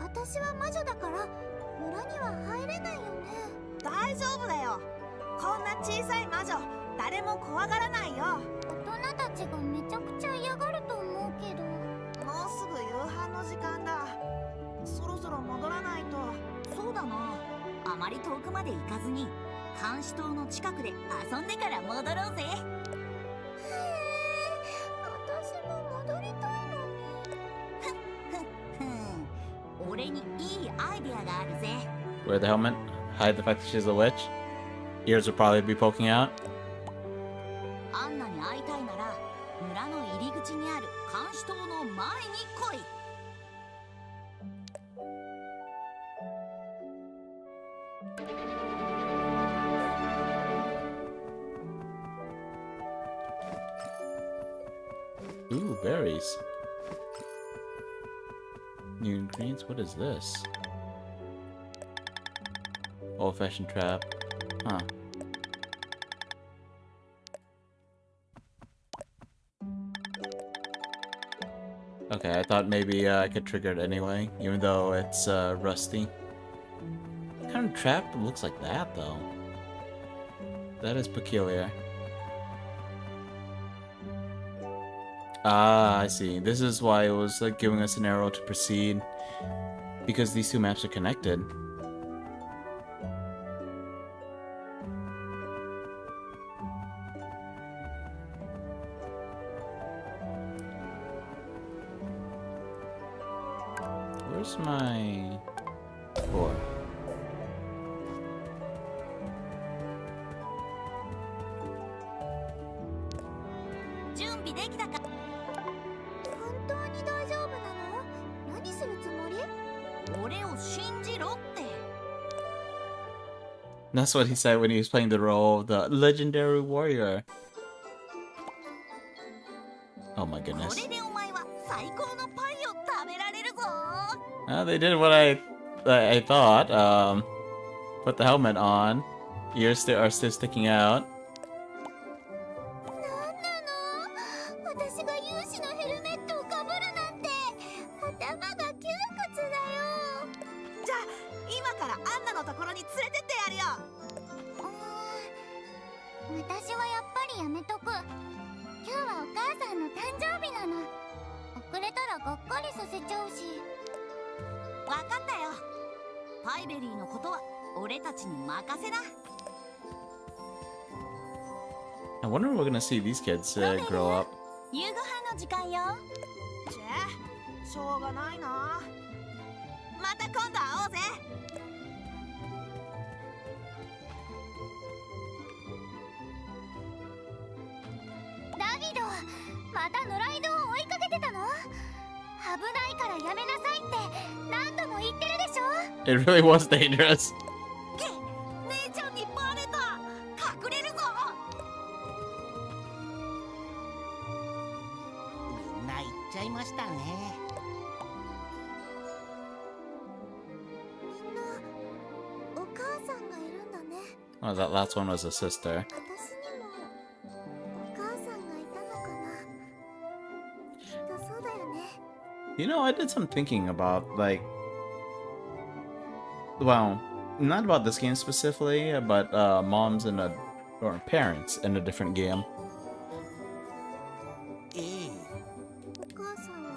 私は魔女だから村には入れないよね。大丈夫だよ。こんな小さい魔女誰も怖がらないよ。大人たちがめちゃくちゃ嫌がると思うけど。もうすぐ夕飯の時間だ。そろそろ戻らないと。そうだな。あまり遠くまで行かずに監視塔の近くで遊んでから戻ろうぜ。私も戻りたいのに。俺にいいアイデアがあるぜ。 Wear the helmet. Hide the fact that she's a witch. Ears will probably be poking out. アンナに会いたいなら村の入り口にある監視塔の前に来い。Ooh, berries. New ingredients? What is this? Old-fashioned trap. Huh. Okay, I thought maybe I could trigger it anyway, even though it's rusty. What kind of trap looks like that, though? That is peculiar. Ah, I see. This is why it was like giving us an arrow to proceed, because these two maps are connected. Where's my board? That's what he said when he was playing the role of the legendary warrior. Oh my goodness. They did what I thought. Put the helmet on. Ears are still sticking out. 私はやっぱりやめとく。今日はお母さんの誕生日なの。遅れたらがっかりさせちゃうし。わかったよ。パイベリーのことは俺たちに任せな。 I wonder if we're gonna see these kids grow up. 夕ご飯の時間よ。しょうがないな。また今度会おうぜ。ダビド、また野良犬を追いかけてたの？危ないからやめなさいって何度も言ってるでしょ。 It really was dangerous. 姉ちゃんにバレた。隠れるぞ。みんな行っちゃいましたね。みんなお母さんがいるんだね。 Oh, that last one was a sister. 私にもお母さんがいたのかな。きっとそうだよね。 You know, I did some thinking about, like, well, not about this game specifically, but moms in a, or parents in a different game. ええ。お母さんは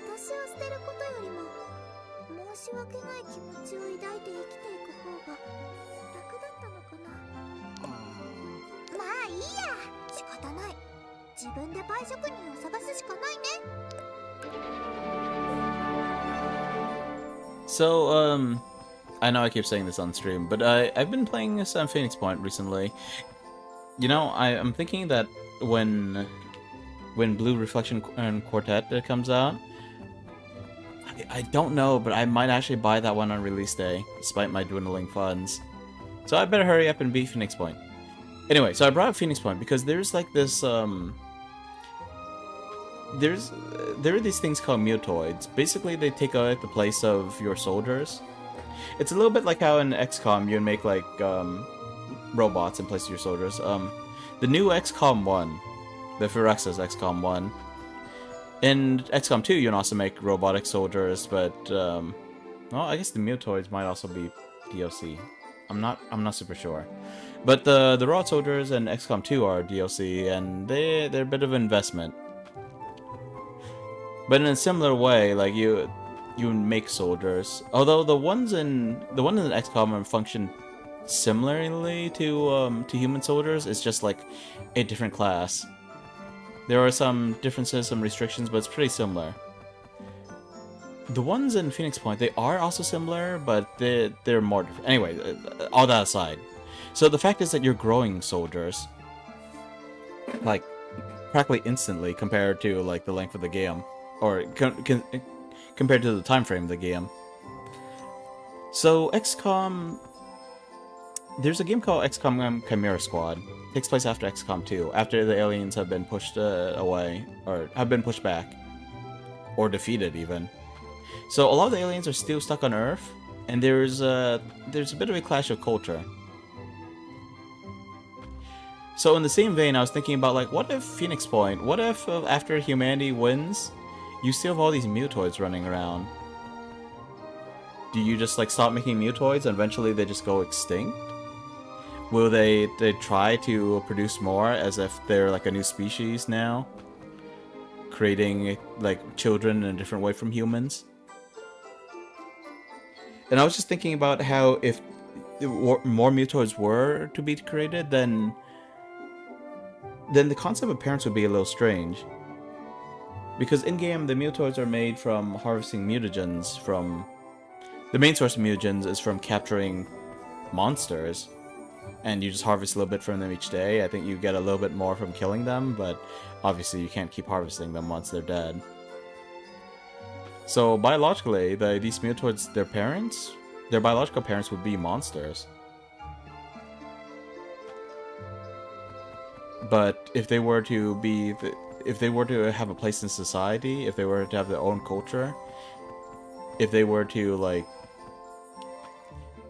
私を捨てることよりも申し訳ない気持ちを抱いて生きていく方が楽だったのかな。まあいいや、仕方ない。自分でパイ職人を探すしかないね。 So, I know I keep saying this on stream, but I've been playing some Phoenix Point recently. You know, I'm thinking that when Blue Reflection Quartet comes out, I don't know, but I might actually buy that one on release day, despite my dwindling funds. So I better hurry up and beat Phoenix Point. Anyway, so I brought up Phoenix Point because there's like this, there are these things called mutoids. Basically, they take the place of your soldiers. It's a little bit like how in XCOM you make like robots in place of your soldiers. The new XCOM 1, the Phyrexis XCOM 1. In XCOM 2, you can also make robotic soldiers, but well, I guess the mutoids might also be DLC. I'm not super sure. But the raw soldiers in XCOM 2 are DLC, and they're a bit of an investment. But in a similar way, like you make soldiers. Although the ones in XCOM function similarly to human soldiers, it's just like a different class. There are some differences, some restrictions, but it's pretty similar. The ones in Phoenix Point, they are also similar, but they're more different. Anyway, all that aside. So the fact is that you're growing soldiers, like, practically instantly compared to, like, the length of the game. Or compared to the time frame of the game. So XCOM, there's a game called XCOM Chimera Squad. It takes place after XCOM 2, after the aliens have been pushed away, or have been pushed back, or defeated even. So a lot of the aliens are still stuck on Earth, and there's a bit of a clash of culture. So in the same vein, I was thinking about, like, what if Phoenix Point? What if after humanity wins, you still have all these mutoids running around? Do you just, like, stop making mutoids and eventually they just go extinct? Will they try to produce more as if they're, like, a new species now? Creating, like, children in a different way from humans? And I was just thinking about how if more mutoids were to be created, then the concept of parents would be a little strange. Because in-game, the mutoids are made from harvesting mutagens from... The main source of mutagens is from capturing monsters. And you just harvest a little bit from them each day. I think you get a little bit more from killing them, but obviously you can't keep harvesting them once they're dead. So biologically, these mutoids, their biological parents would be monsters. But if they were to be... If they were to have a place in society, if they were to have their own culture, if they were to, like,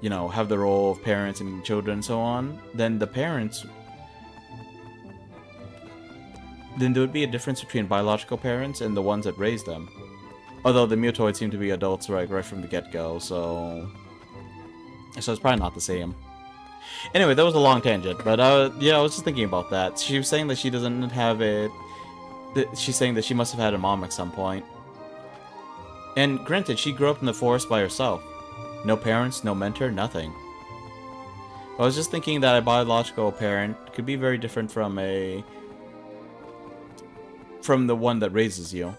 you know, have the role of parents and children and so on, then the parents... Then there would be a difference between biological parents and the ones that raise them. Although the mutoids seem to be adults right from the get-go, so... So it's probably not the same. Anyway, that was a long tangent, but yeah, I was just thinking about that. She was saying that she doesn't have a... She's saying that she must have had a mom at some point. And granted, she grew up in the forest by herself. No parents, no mentor, nothing. I was just thinking that a biological parent could be very different from the one that raises you.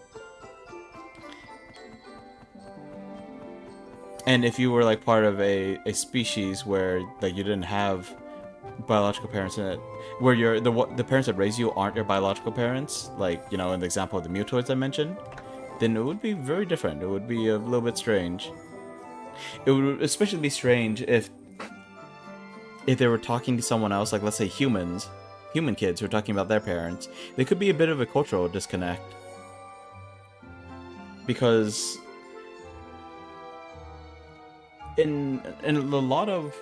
And if you were like part of a species where like you didn't have biological parents in it, where the parents that raise you aren't your biological parents, like, you know, in the example of the mutoids I mentioned, then it would be very different. It would be a little bit strange. It would especially be strange if they were talking to someone else, like let's say human kids who are talking about their parents. There could be a bit of a cultural disconnect. Because in a lot of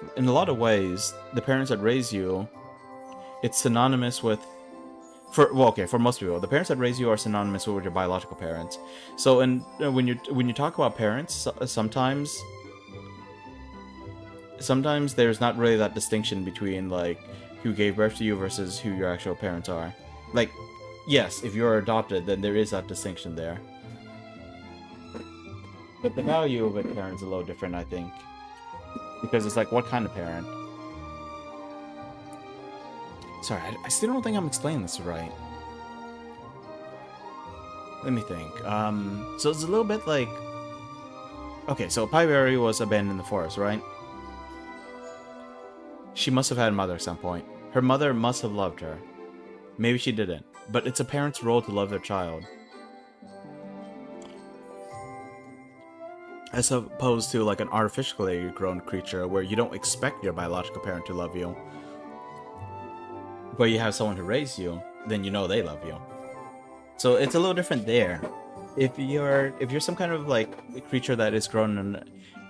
ways, the parents that raise you, it's synonymous with, for most people, the parents that raise you are synonymous with your biological parents. So when you talk about parents, sometimes there's not really that distinction between like who gave birth to you versus who your actual parents are. Like, yes, if you're adopted, then there is that distinction there. But the value of a parent is a little different, I think. Because it's like, what kind of parent? Sorry, I still don't think I'm explaining this right. Let me think. So it's a little bit like... Okay, so Pieberry was abandoned in the forest, right? She must have had a mother at some point. Her mother must have loved her. Maybe she didn't. But it's a parent's role to love their child. As opposed to like an artificially grown creature where you don't expect your biological parent to love you. But you have someone who raised you, then you know they love you. So it's a little different there. If you're some kind of like creature that is grown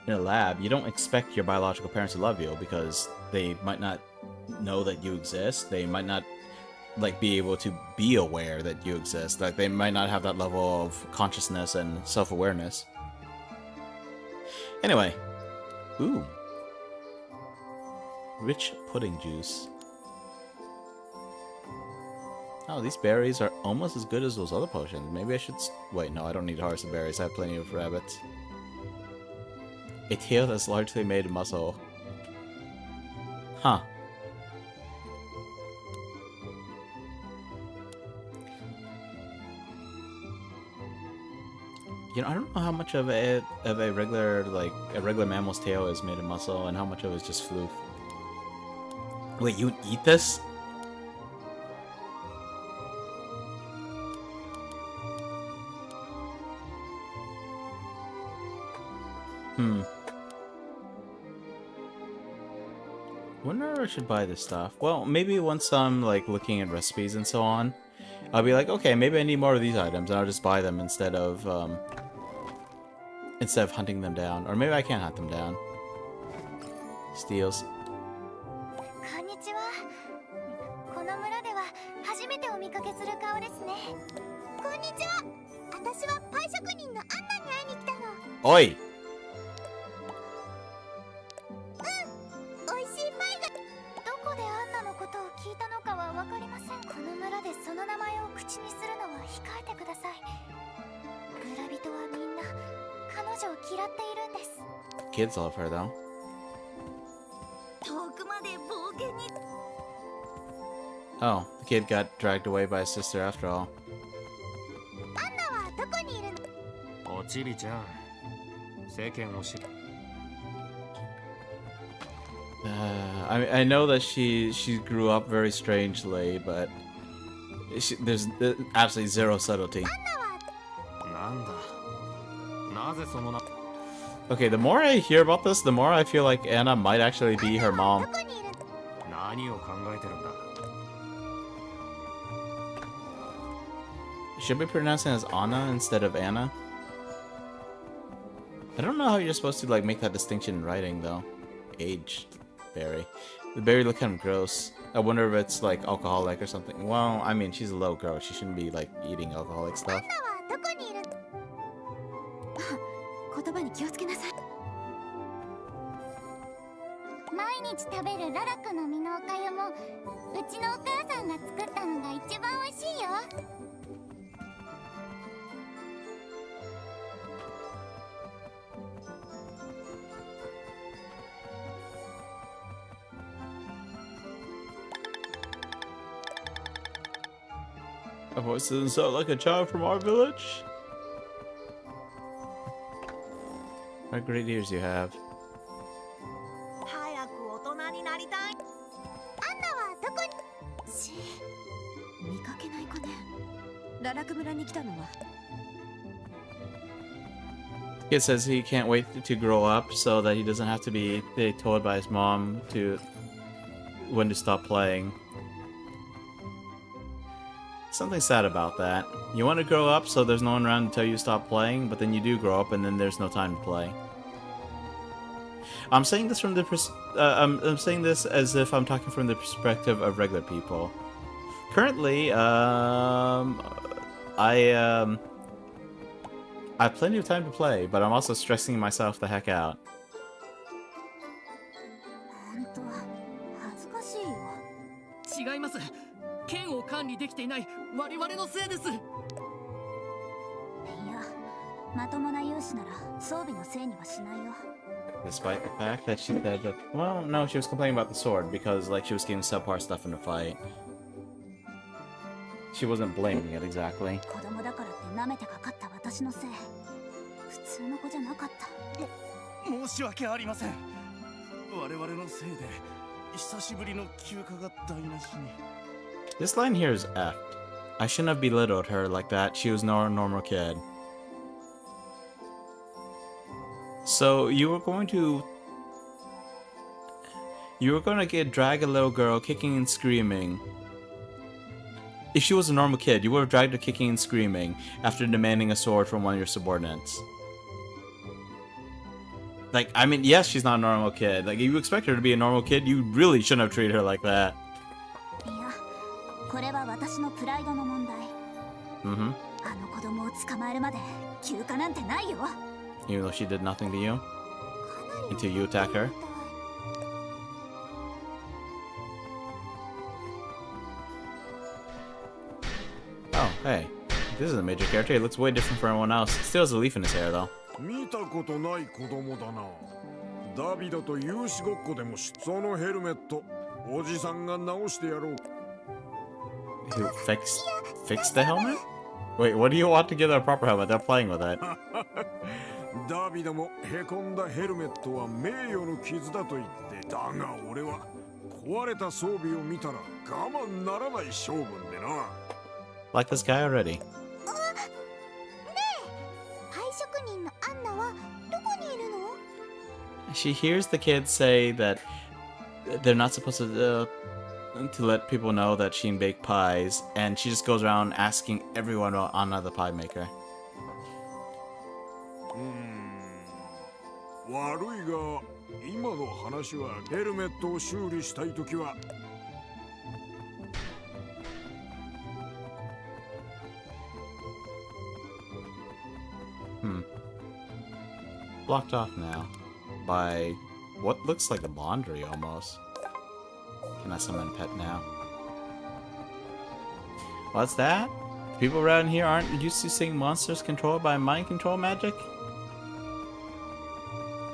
in a lab, you don't expect your biological parents to love you because they might not know that you exist. They might not like be able to be aware that you exist. Like they might not have that level of consciousness and self-awareness. Anyway, ooh, rich pudding juice. Oh, these berries are almost as good as those other potions. Maybe I should... Wait, no, I don't need to harvest the berries. I have plenty of rabbits. A tail that's largely made of muscle. Huh. You know, I don't know how much of a regular mammal's tail is made of muscle and how much of it is just floof. Wait, you eat this? Wonder if I should buy this stuff. Well, maybe once I'm like looking at recipes and so on, I'll be like, okay, maybe I need more of these items, and I'll just buy them instead of hunting them down. Or maybe I can't hunt them down. Steals. こんにちは。この村では初めてお見かけする顔ですね。こんにちは。私はパイ職人のアンナに会いに来たの。おい。美味しいパイが。どこでアンナのことを聞いたのかはわかりません。この村でその名前を口にするのは控えてください。村人はみんな彼女を嫌っているんです。Kids love her though. 遠くまで冒険に。 Oh, the kid got dragged away by his sister after all. アンナはどこにいるの？おちびちゃん、世間を知る。I know that she grew up very strangely, but there's absolutely zero subtlety. なんだ。なぜそのな。Okay, the more I hear about this, the more I feel like Anna might actually be her mom. どこにいるの？何を考えてるんだ。Should be pronouncing as Anna instead of Anna. I don't know how you're supposed to like make that distinction in writing though. Aged berry. The berry look kind of gross. I wonder if it's like alcoholic or something. Well, I mean, she's a little girl. She shouldn't be like eating alcoholic stuff. アンナはどこにいるの？言葉に気をつけなさい。毎日食べるララ君うちのお母さんが作ったのが一番美味しいよ。That voice doesn't sound like a child from our village. What great ears you have. 早く大人になりたい。アンナはどこに？見かけない子ね。ララク村に来たのは。Kid says he can't wait to grow up so that he doesn't have to be told by his mom to when to stop playing. Something sad about that. You want to grow up so there's no one around to tell you to stop playing, but then you do grow up and then there's no time to play. I'm saying this from the I'm saying this as if I'm talking from the perspective of regular people. Currently, I have plenty of time to play, but I'm also stressing myself the heck out. 本当は恥ずかしいよ。違います。剣を管理できていない我々のせいです。いや、まともな勇士なら装備のせいにはしないよ。Despite the fact that she said that, well, no, she was complaining about the sword because, like, she was getting subpar stuff in the fight. She wasn't blaming it exactly. 子供だからって舐めてかかった私のせい。普通の子じゃなかった。申し訳ありません。我々のせいで久しぶりの休暇が台無しに。This line here is effed. I shouldn't have belittled her like that. She was no normal kid. So you were going to drag a little girl kicking and screaming. If she was a normal kid, you would have dragged her kicking and screaming after demanding a sword from one of your subordinates. Like, I mean, yes, she's not a normal kid. Like, if you expect her to be a normal kid, you really shouldn't have treated her like that. いや、これは私のプライドの問題。Mm-hmm. あの子供を捕まえるまで休暇なんてないよ。Even though she did nothing to you? Until you attack her? Oh, hey. This is a major character. He looks way different from everyone else. Still has a leaf in his hair, though. 見たことない子供だな。ダビドと有志ごっこでもそのヘルメット、おじさんが直してやろう。Who fixed the helmet? Wait, what do you want to give them a proper helmet? They're playing with it. ダビドもへこんだヘルメットは名誉の傷だと言って、だが俺は壊れた装備を見たら我慢ならない性分でな。Like this guy already. パイ職人のアンナはどこにいるの？ She hears the kids say that they're not supposed to let people know that she can bake pies, and she just goes around asking everyone about another pie maker. 悪いが、今の話はヘルメットを修理したいときは。Blocked off now by what looks like a laundry almost. Can I summon pet now? What's that? People around here aren't used to seeing monsters controlled by mind control magic?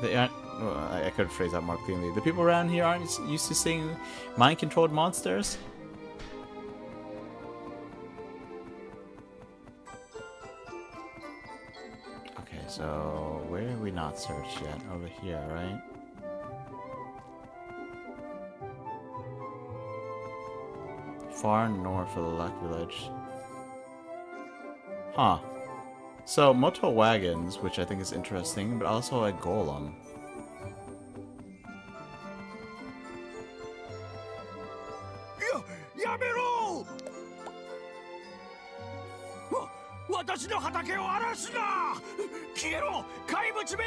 They aren't. Well, I could phrase that more clearly. The people around here aren't used to seeing mind controlled monsters? Okay, so where have we not searched yet? Over here, right? Far north of the Luck Village. Huh. So, motor wagons, which I think is interesting, but also a golem. やめろ！私の畑を荒らすな！消えろ！怪物め！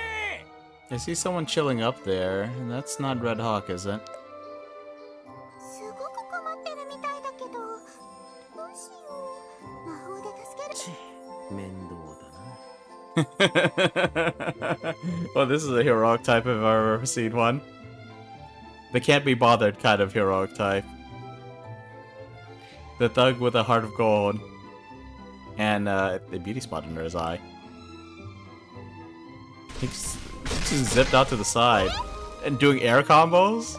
I see someone chilling up there, and that's not Red Hawk, is it? すごく困ってるみたいだけど、どうしよう。魔法で助ける。面倒だな。Well, this is a heroic type if I've ever seen one. The can't be bothered kind of heroic type. The thug with a heart of gold. And the beauty spot under his eye. He just zipped out to the side. And doing air combos?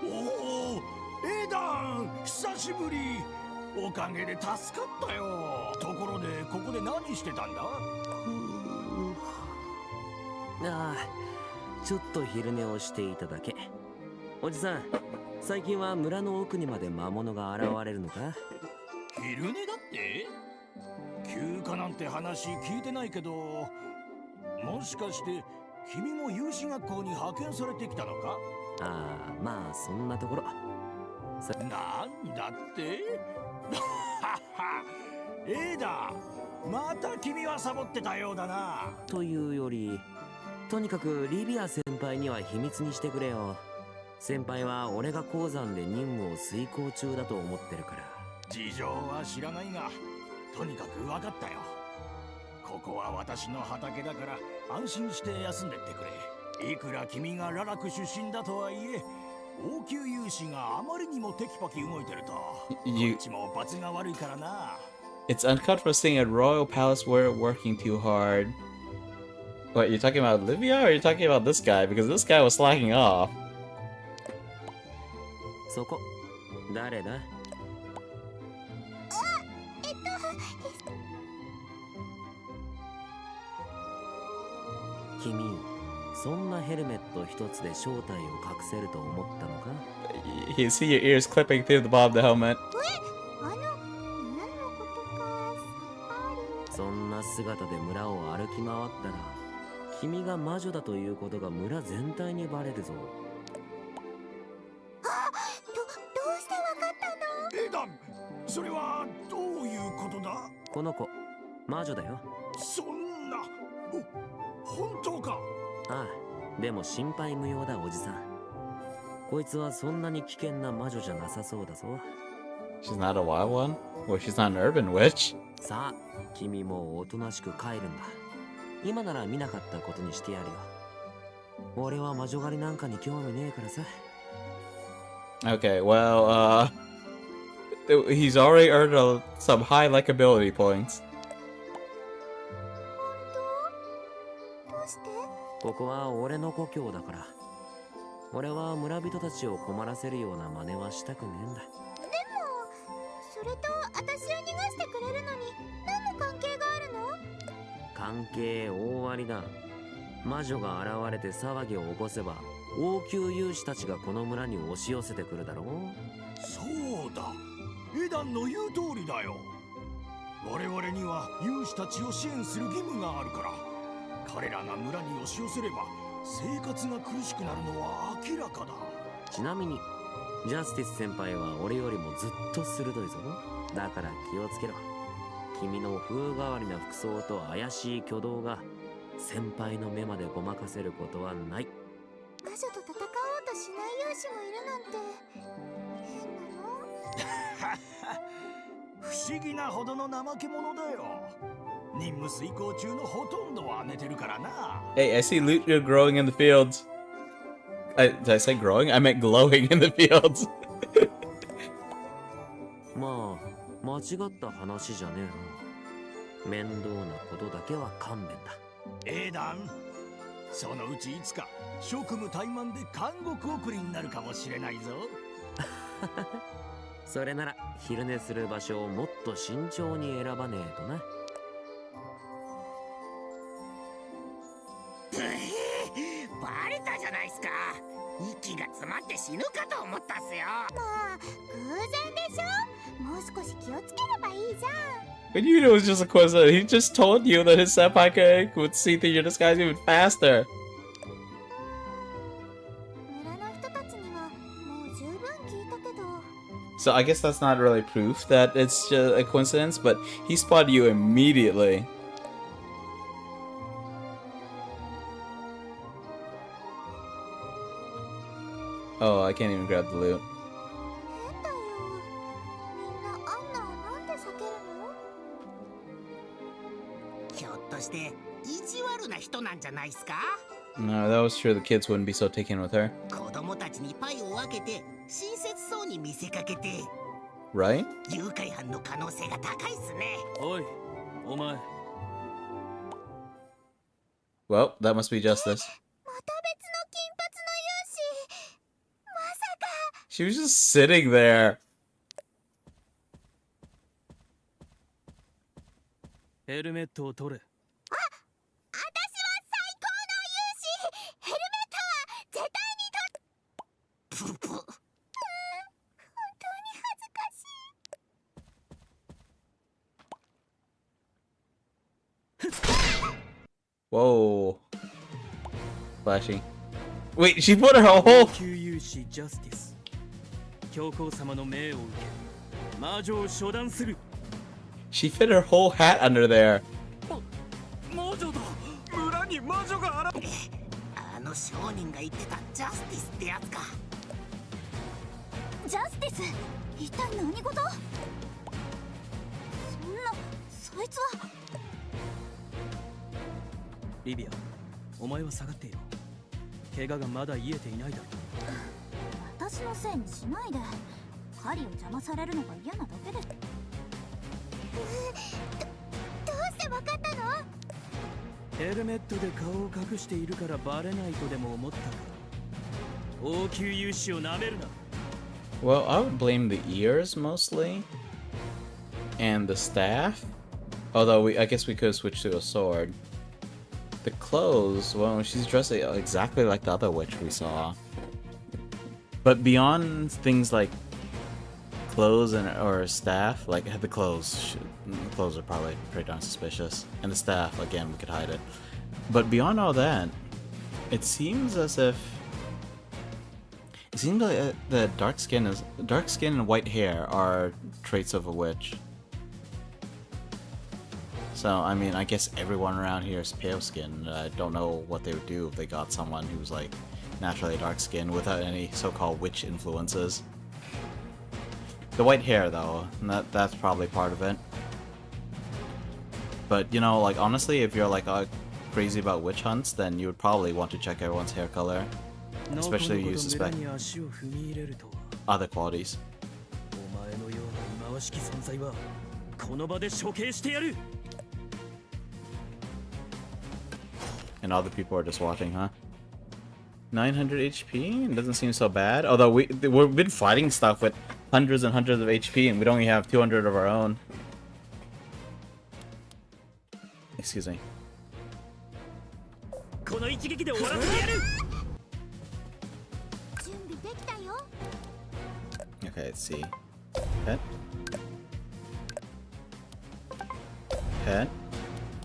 おお、エダン、久しぶり。おかげで助かったよ。ところで、ここで何してたんだ？ああ、ちょっと昼寝をしていただけ。おじさん、最近は村の奥にまで魔物が現れるのか？昼寝だって？休暇なんて話聞いてないけど、もしかして君も有志学校に派遣されてきたのか？ああ、まあそんなところ。なんだって？はは、エダ、また君はサボってたようだな。というより、とにかくリビア先輩には秘密にしてくれよ。先輩は俺が鉱山で任務を遂行中だと思ってるから。事情は知らないが、とにかく分かったよ。ここは私の畑だから安心して休んでってくれ。いくら君がララク出身だとはいえ、王宮勇士があまりにもテキパキ動いてると、こっちも罰が悪いからな。It's uncut for staying at Royal Palace where working too hard. What, you're talking about Olivia or are you talking about this guy? Because this guy was slacking off. そこ、誰だ？君、そんなヘルメット一つで正体を隠せると思ったのか？ You see your ears clipping through the bottom of the helmet. そんな姿で村を歩き回ったら、君が魔女だということが村全体にバレるぞ。どうしてわかったの？エダン、それはどういうことだ？この子、魔女だよ。そんな、本当か？ああ、でも心配無用だおじさん。こいつはそんなに危険な魔女じゃなさそうだぞ。She's not a wild one? Well, she's not an urban witch. さあ、君もおとなしく帰るんだ。今なら見なかったことにしてやるよ。俺は魔女狩りなんかに興味ねえからさ。Okay, well, he's already earned some high likability points. どうして？ここは俺の故郷だから。俺は村人たちを困らせるような真似はしたくねえんだ。でも、それと私を逃がしてくれるのに何の関係があるの？関係大ありだ。魔女が現れて騒ぎを起こせば、王宮勇士たちがこの村に押し寄せてくるだろう。そうだ、エダンの言う通りだよ。我々には勇士たちを支援する義務があるから、彼らが村に押し寄せれば生活が苦しくなるのは明らかだ。ちなみにジャスティス先輩は俺よりもずっと鋭いぞ。だから気をつけろ。君の風変わりな服装と怪しい挙動が先輩の目までごまかせることはない。魔女と戦おうとしない勇士もいるなんて変なの？不思議なほどの怠け者だよ。任務遂行中のほとんどは寝てるからな。Hey, I see loot growing in the fields. Did I say growing? I meant glowing in the fields. まあ間違った話じゃねえな。面倒なことだけは勘弁だ。エダン、そのうちいつか職務怠慢で監獄送りになるかもしれないぞ。それなら昼寝する場所をもっと慎重に選ばねえとな。バレたじゃないっすか。息が詰まって死ぬかと思ったっすよ。もう偶然でしょ。もう少し気をつければいいじゃん。But you knew it was just a coincidence. He just told you that his senpai could see through your disguise even faster. 村の人たちにはもう十分聞いたけど。So I guess that's not really proof that it's just a coincidence, but he spotted you immediately. Oh, I can't even grab the loot. 変だよ。みんなアンナをなんで避けるの？ひょっとして意地悪な人なんじゃないっすか。 No, that was true. The kids wouldn't be so taken with her. 子供たちにパイを分けて親切そうに見せかけて、right? 誘拐犯の可能性が高いっすね。おい、お前。Well, that must be justice. また別の金髪の勇士。まさか。 She was just sitting there. ヘルメットを取れ。私は最高の勇士。ヘルメットは絶対に取る。プルプ。本当に恥ずかしい。 Whoa. Flashing. Wait, she put her whole... 級勇士ジャスティス。教皇様の命を受け、魔女を処断する。 She fit her whole hat under there. 魔女だ。村に魔女が現れあの商人が言ってたジャスティスってやつか。ジャスティス、一体何事？そんな、そいつは。リビア、お前は下がっていろ。怪我がまだ癒えていないだろう。私のせいにしないで。狩りを邪魔されるのが嫌なだけで。どうしてわかったの？ヘルメットで顔を隠しているからバレないとでも思ったか。王宮勇士をなめるな。 Well, I would blame the ears mostly. And the staff. Although I guess we could switch to a sword. The clothes, well, she's dressed exactly like the other witch we saw. But beyond things like clothes or staff, like the clothes are probably pretty darn suspicious. And the staff, again, we could hide it. But beyond all that, it seems as if... It seems like the dark skin and white hair are traits of a witch. So, I mean, I guess everyone around here is pale skinned. I don't know what they would do if they got someone who's like naturally dark skinned without any so-called witch influences. The white hair, though, that's probably part of it. But, you know, like, honestly, if you're like crazy about witch hunts, then you would probably want to check everyone's hair color. Especially if you suspect other qualities. お前のような忌まわしき存在はこの場で処刑してやる。 And other people are just watching, huh? 900 HP? It doesn't seem so bad. Although we've been fighting stuff with hundreds and hundreds of HP and we'd only have 200 of our own. Excuse me. この一撃で終わらせてやる。 準備できたよ。 Okay, let's see. Pet. Pet.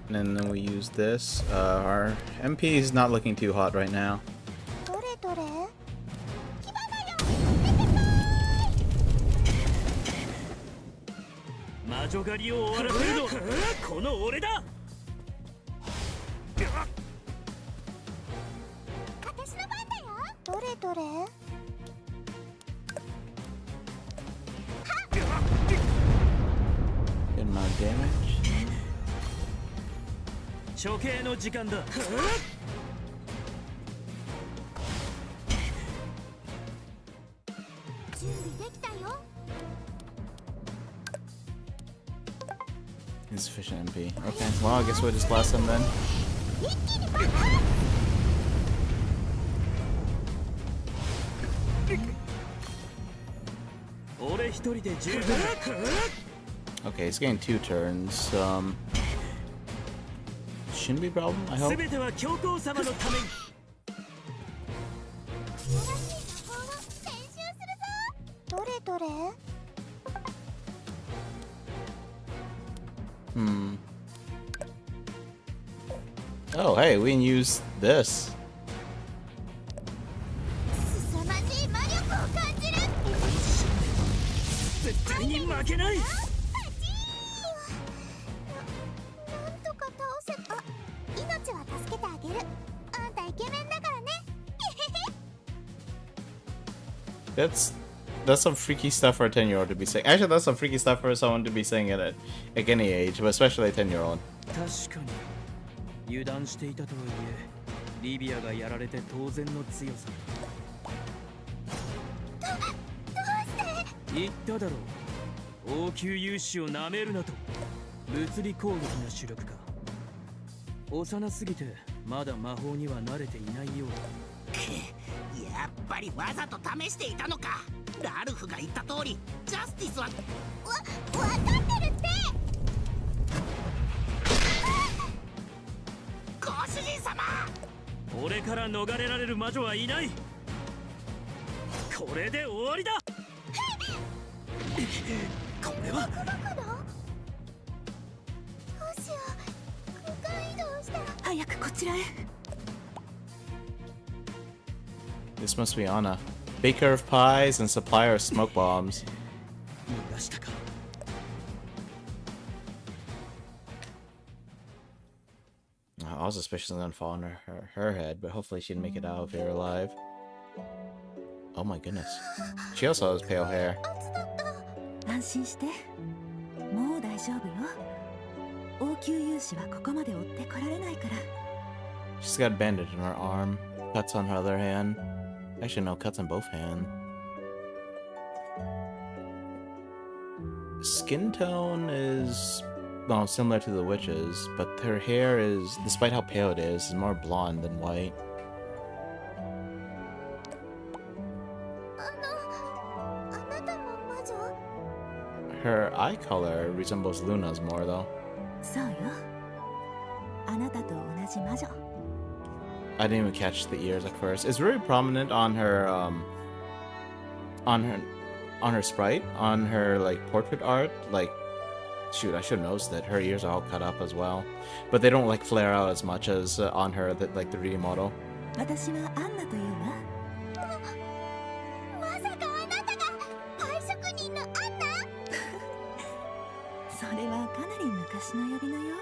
And then we use this. Our MP is not looking too hot right now. どれどれ？火花よ。魔女狩りを終わらせるのはこの俺だ。 私の番だよ。どれどれ？ Good amount of damage. 処刑の時間だ。 準備できたよ。 Insufficient MP. Okay, well, I guess we'll just blast him then. 一気に爆発。 俺一人で十分。 Okay, he's getting 2 turns. Shouldn't be a problem, I hope. すべては教皇様のために。 新しい魔法を練習するぞ。どれどれ？ Hmm. Oh, hey, we can use this. 凄まじい魔力を感じる。 絶対に負けない。 なんとか倒せ。あ、命は助けてあげる。あんたイケメンだからね。 That's some freaky stuff for a 10-year-old to be saying. Actually, that's some freaky stuff for someone to be saying at any age, but especially a 10-year-old. 確かに油断していたとはいえ、リビアがやられて当然の強さ。どうして？言っただろう。王宮勇士をなめるなと。物理攻撃が主力か。幼すぎてまだ魔法には慣れていないようだ。やっぱりわざと試していたのか。ラルフが言った通り、ジャスティスはわかってるって。ご主人様。俺から逃れられる魔女はいない。これで終わりだ。これはどうしよう。空間移動したら。早くこちらへ。 This must be Anna. Baker of pies and supplier of smoke bombs. 逃がしたか。I was suspicious gonna fall on her head, but hopefully she didn't make it out of here alive. Oh my goodness. She also has pale hair. 安心して。もう大丈夫よ。王宮勇士はここまで追ってこられないから。 She's got a bandage in her arm, cuts on her other hand. Actually, no, cuts on both hands. Skin tone is, well, similar to the witch's, but her hair is, despite how pale it is more blonde than white. あなたも魔女？ Her eye color resembles Luna's more, though. そうよ。あなたと同じ魔女。 I didn't even catch the ears at first. It's very prominent on her, on her sprite, on her like portrait art. Like, shoot, I should have noticed that her ears are all cut up as well, but they don't like flare out as much as on her, like the 3D model. 私はアンナというわ。まさかあなたがパイ職人のアンナ？それはかなり昔の呼び名よ。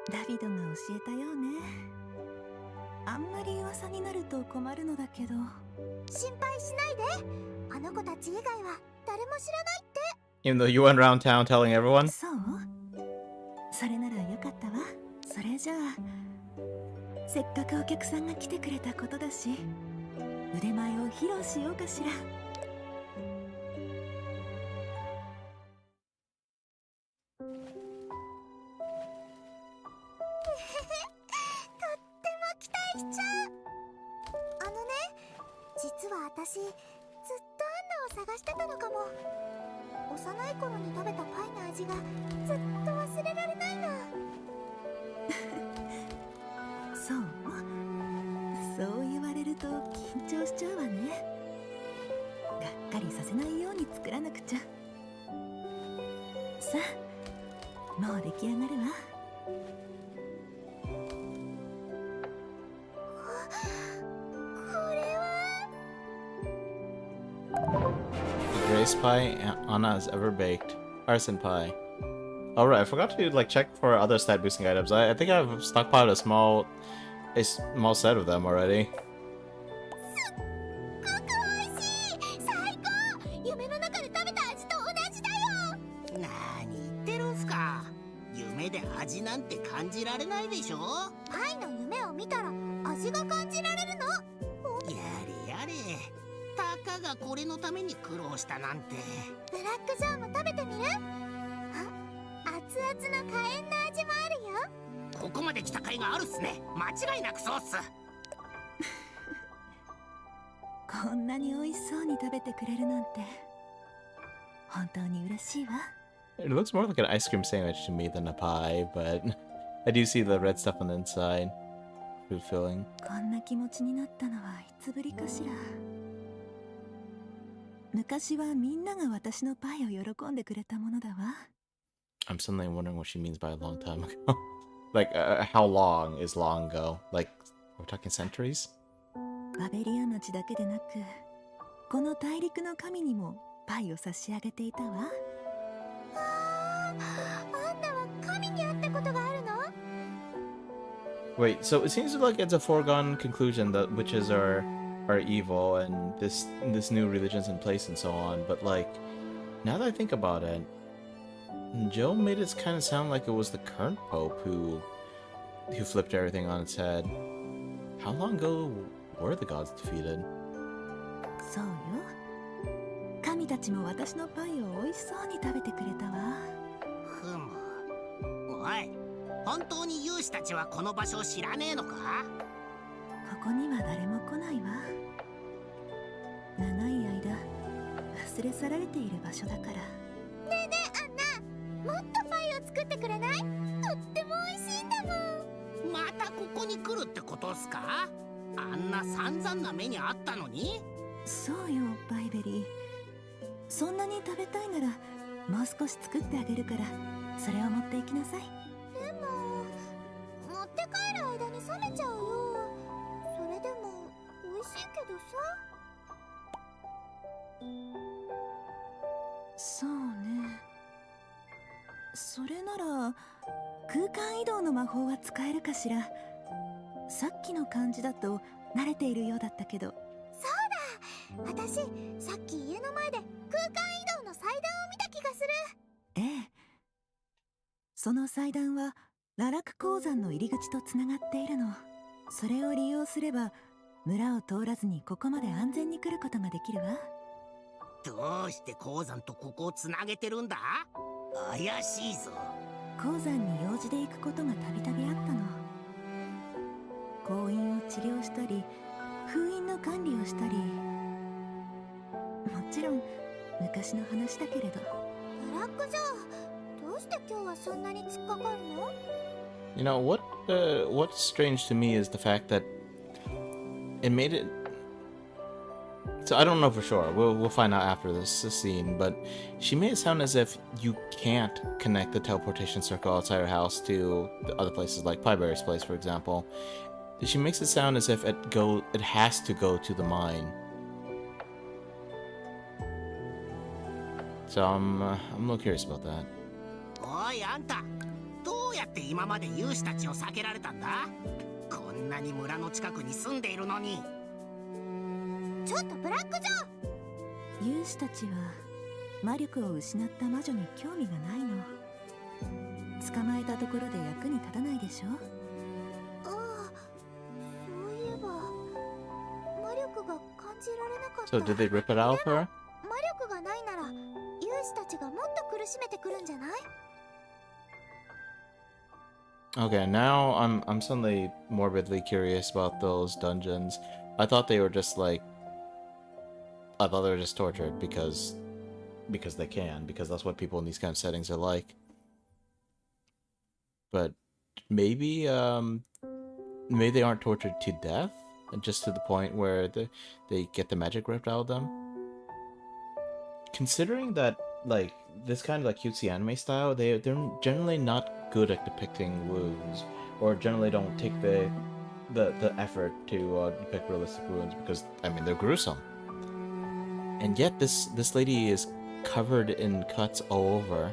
ダビドが教えたようね。あんまり噂になると困るのだけど。心配しないで。あの子たち以外は誰も知らないって。 Even though you went around town telling everyone? そう？それならよかったわ。それじゃあ、せっかくお客さんが来てくれたことだし、腕前を披露しようかしら。実は私、ずっとアンナを探してたのかも。幼い頃に食べたパイの味がずっと忘れられないの。そう？そう言われると緊張しちゃうわね。がっかりさせないように作らなくちゃ。さあ、もう出来上がるわ。Grace pie Anna has ever baked. Arson pie. Alright, I forgot to like check for other stat boosting items. I think I've stockpiled a small set of them already. 何言ってるんすか。夢で味なんて感じられないでしょ。パイの夢を見たら味が感じられるの。やれやれ。たかがこれのために苦労したなんて。ブラックジョーも食べてみる？あ、熱々の火炎の味もあるよ。ここまで来た甲斐があるっすね。間違いなくそうっす。こんなに美味しそうに食べてくれるなんて本当に嬉しいわ。 It looks more like an ice cream sandwich to me than a pie, but I do see the red stuff on the inside. Food filling. こんな気持ちになったのはいつぶりかしら。昔はみんなが私のパイを喜んでくれたものだわ。 I'm suddenly wondering what she means by a long time ago. Like, how long is long ago? Like, we're talking centuries? バベリア町だけでなく、この大陸の神にもパイを差し上げていたわ。あんなは神に会ったことがあるの？ Wait, so it seems like it's a foregone conclusion that witches are evil and this new religion's in place and so on, but like, now that I think about it, Joe made it kind of sound like it was the current Pope who flipped everything on its head. How long ago were the gods defeated? そうよ。神たちも私のパイを美味しそうに食べてくれたわ。ふむ。おい、本当に勇士たちはこの場所を知らねえのか？ここには誰も来ないわ。長い間忘れ去られている場所だから。ねえねえ、アンナ、もっとパイを作ってくれない？とっても美味しいんだもん。またここに来るってことっすか？あんな散々な目にあったのに？そうよ、パイベリー。そんなに食べたいならもう少し作ってあげるから、それを持っていきなさい。でも持って帰る間に冷めちゃうよ。それでも美味しいけどさ。そうね。それなら空間移動の魔法は使えるかしら。さっきの感じだと慣れているようだったけど。そうだ、私さっき家の前で空間移動の祭壇を見た気がする。ええ、その祭壇は奈落鉱山の入り口とつながっているの。それを利用すれば村を通らずにここまで安全に来ることができるわ。どうして鉱山とここをつなげてるんだ？怪しいぞ。鉱山に用事で行くことがたびたびあったの。鉱員を治療したり封印の管理をしたり、もちろん昔の話だけれど。ブラックジョー、どうして今日はそんなに突っかかるの？ You know what's strange to me is the fact that it made it. So I don't know for sure. We'll find out after this scene. But she made it sound as if you can't connect the teleportation circle outside her house to the other places, like Pieberry's place, for example. She makes it sound as if it has to go to the mine. So I'm a little curious about that. おい、あんた、どうやって今まで勇士たちを避けられたんだ？こんなに村の近くに住んでいるのに。ちょっとブラックジョー、勇士たちは魔力を失った魔女に興味がないの。捕まえたところで役に立たないでしょ。ああ、そういえば魔力が感じられなかった。 So did they rip it out of her? 魔力がないなら勇士たちがもっと苦しめてくるんじゃない？ Okay, now I'm suddenly morbidly curious about those dungeons. I thought they were just tortured because they can, because that's what people in these kind of settings are like. But maybe they aren't tortured to death, just to the point where they get the magic ripped out of them. Considering that, like, this kind of like cutesy anime style, they're generally not good at depicting wounds, or generally don't take the effort to depict realistic wounds, because I mean they're gruesome. And yet this lady is covered in cuts all over.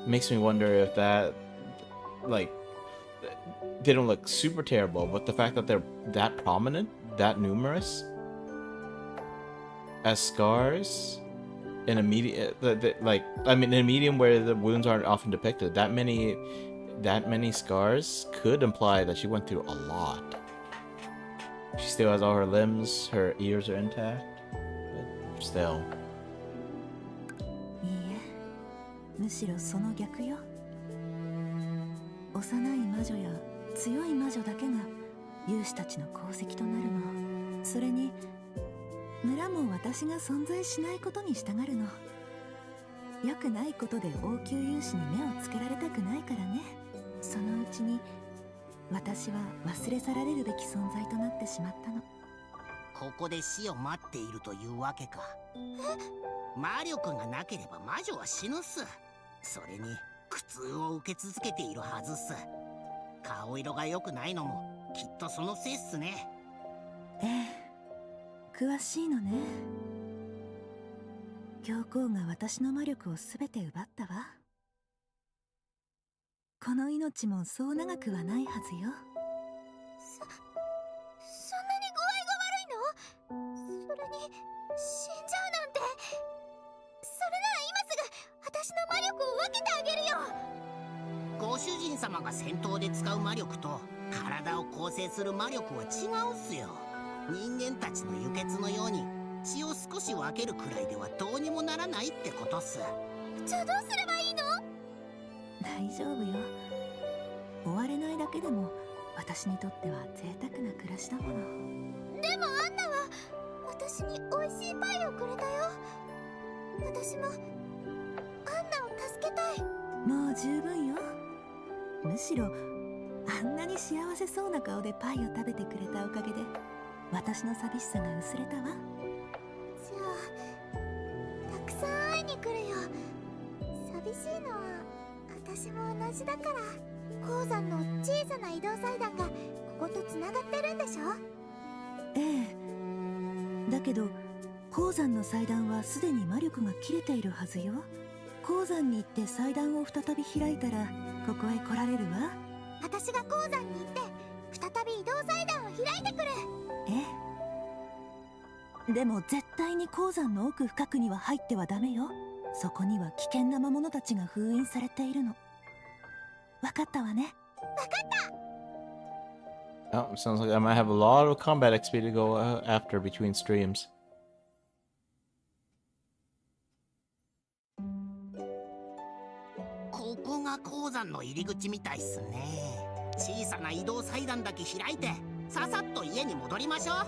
Makes me wonder if that, like, they don't look super terrible, but the fact that they're that prominent, that numerous, as scars in a medium, like, I mean, in a medium where the wounds aren't often depicted, that many scars could imply that she went through a lot. She still has all her limbs, her ears are intact, but still. いいえ、むしろその逆よ。幼い魔女や強い魔女だけが勇士たちの功績となるの。それに村も私が存在しないことに従うの。良くないことで王宮勇士に目をつけられたくないからね。そのうちに私は忘れ去られるべき存在となってしまったの。ここで死を待っているというわけか。魔力がなければ魔女は死ぬっす。それに苦痛を受け続けているはずっす。顔色が良くないのもきっとそのせいっすね。ええ、詳しいのね。教皇が私の魔力をすべて奪ったわ。この命もそう長くはないはずよ。そんなに具合が悪いの？それに死んじゃうなんて。人様が戦闘で使う魔力と体を構成する魔力は違うんすよ。人間たちの輸血のように血を少し分けるくらいではどうにもならないってことっす。じゃあどうすればいいの？大丈夫よ。追われないだけでも私にとっては贅沢な暮らしだもの。でもアンナは私に美味しいパイをくれたよ。私もアンナを助けたい。もう十分よ。むしろあんなに幸せそうな顔でパイを食べてくれたおかげで私の寂しさが薄れたわ。じゃあたくさん会いに来るよ。寂しいのは私も同じだから。鉱山の小さな移動祭壇がこことつながってるんでしょ？ええ。だけど鉱山の祭壇はすでに魔力が切れているはずよ。鉱山に行って祭壇を再び開いたらここへ来られるわ。私が鉱山に行って再び移動祭壇を開いてくる。ええ。でも絶対に鉱山の奥深くには入ってはダメよ。そこには危険な魔物たちが封印されているの。わかったわね。わかった。 Oh, sounds like I might have a lot of combat XP to go after between streams. ここが鉱山の入り口みたいっすね。小さな移動祭壇だけ開いてささっと家に戻りましょう。ア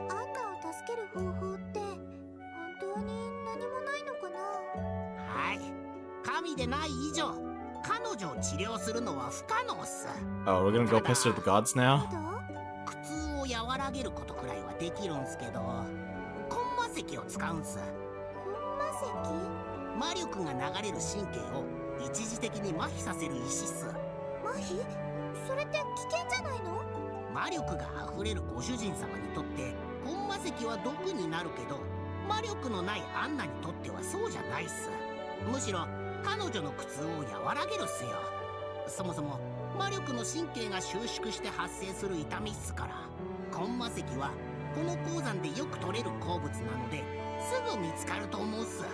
ンナを助ける方法って本当に何もないのかな？はい。神でない以上、彼女を治療するのは不可能っす。Oh, we're gonna go pester the gods now? 苦痛を和らげることくらいはできるんすけど、コンマ石を使うんす。コンマ石？魔力が流れる神経を一時的に麻痺させる石っす。麻痺？それって危険じゃないの？魔力が溢れるご主人様にとってコンマ石は毒になるけど、魔力のないアンナにとってはそうじゃないっす。むしろ彼女の苦痛を和らげるっすよ。そもそも魔力の神経が収縮して発生する痛みっすから。コンマ石はこの鉱山でよく取れる鉱物なのですぐ見つかると思うっす。さ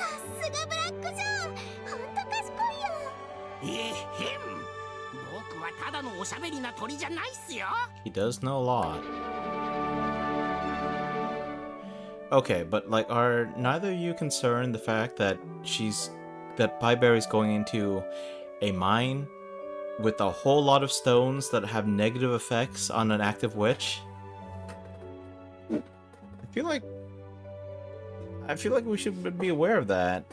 すがブラックジョー、ほんと賢いよ。へん、僕はただのおしゃべりな鳥じゃないっすよ。 He does know a lot. Okay, but like, are neither of you concerned the fact that Pieberry's going into a mine with a whole lot of stones that have negative effects on an active witch? I feel like we should be aware of that.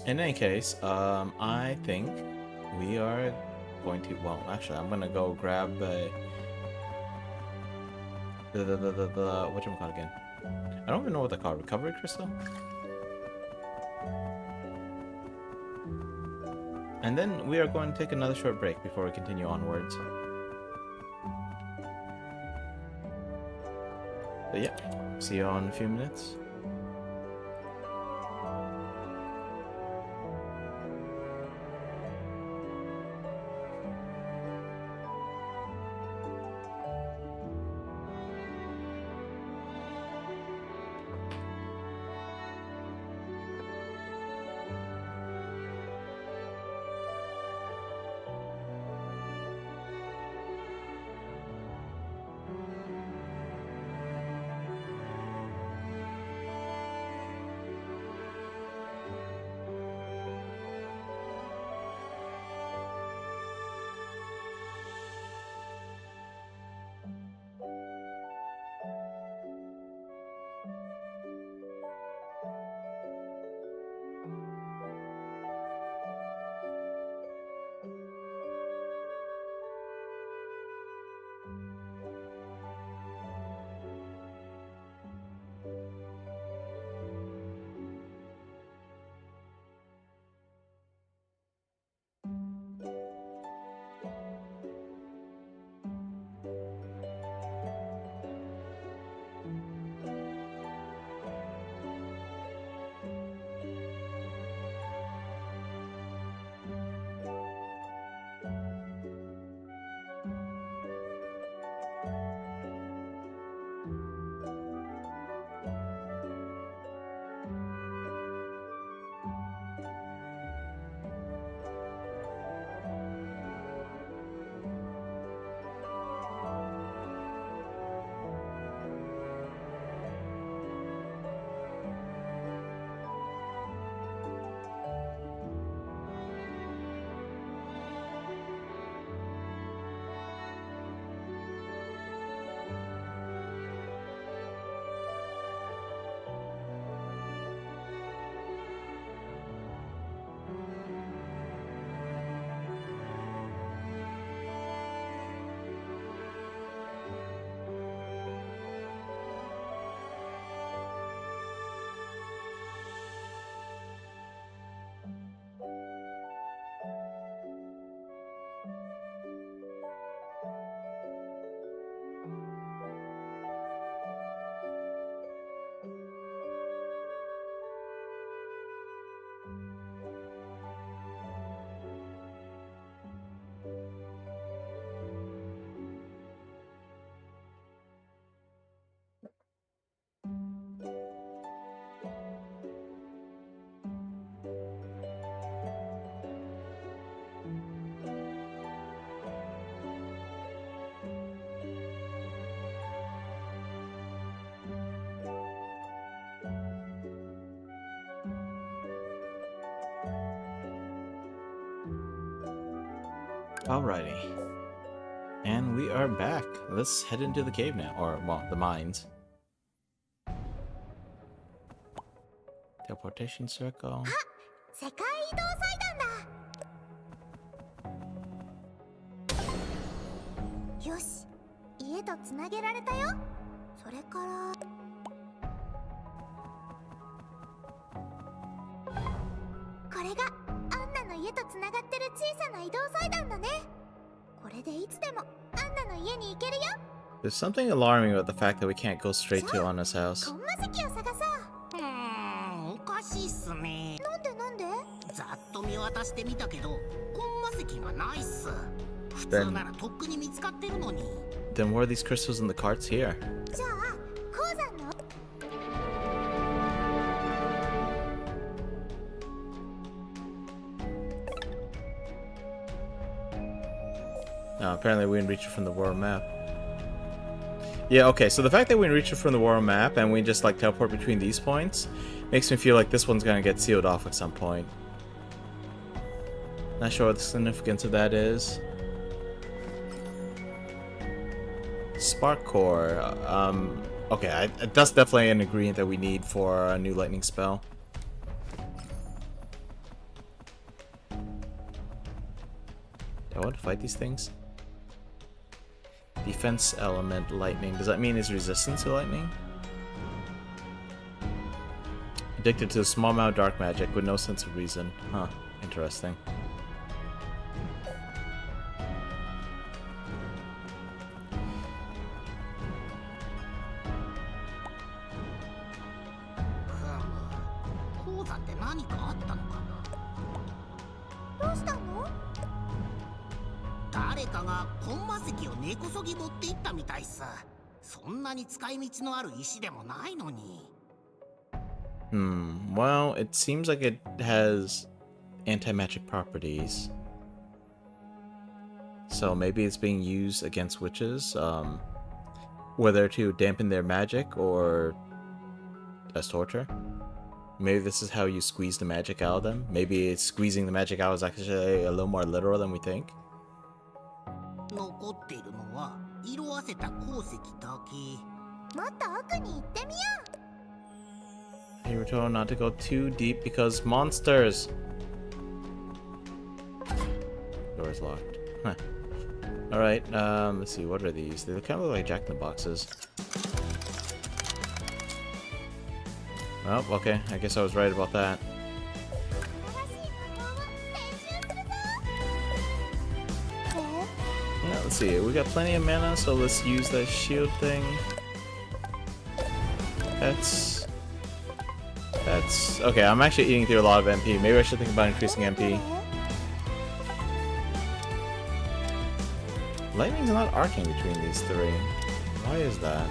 In any case, I think we are going to, well, actually, I'm gonna go grab the whatchamacallit again? I don't even know what they call it. Recovery crystal? And then we are going to take another short break before we continue onwards. But yeah, see you all in a few minutes. Alrighty. And we are back. Let's head into the cave now. Or, well, the mines. Teleportation circle. 世界移動祭壇だ。よし、家とつなげられたよ。それからこれがアンナの家とつながってる小さな移動祭壇だね。これでいつでもアンナの家に行けるよ。 There's something alarming about the fact that we can't go straight to Anna's house. コンマ石を探そう。おかしいっすね。なんでざっと見渡してみたけど、コンマ石がないっす。普通ならとっくに見つかってるのに。Then where are these crystals in the carts here? じゃあ鉱山のApparently we can reach it from the world map. Yeah, okay, so the fact that we can reach it from the world map and we just like teleport between these points makes me feel like this one's gonna get sealed off at some point. Not sure what the significance of that is. Spark core. Okay, that's definitely an ingredient that we need for a new lightning spell. Do I want to fight these things? Defense element lightning. Does that mean it's resistant to lightning? Addicted to a small amount of dark magic with no sense of reason. Huh. Interesting. Well, it seems like it has anti-magic properties. So maybe it's being used against witches, whether to dampen their magic or as torture. Maybe this is how you squeeze the magic out of them. Maybe it's squeezing the magic out is actually a little more literal than we think. You were told not to go too deep because monsters. Door's locked. Huh. Alright, let's see, what are these? They kind of look like jack-in-the-boxes. Well, okay, I guess I was right about that. Yeah, let's see, we got plenty of mana, so let's use that shield thing. That's... Okay, I'm actually eating through a lot of MP. Maybe I should think about increasing MP. Lightning's not arcing between these three. Why is that?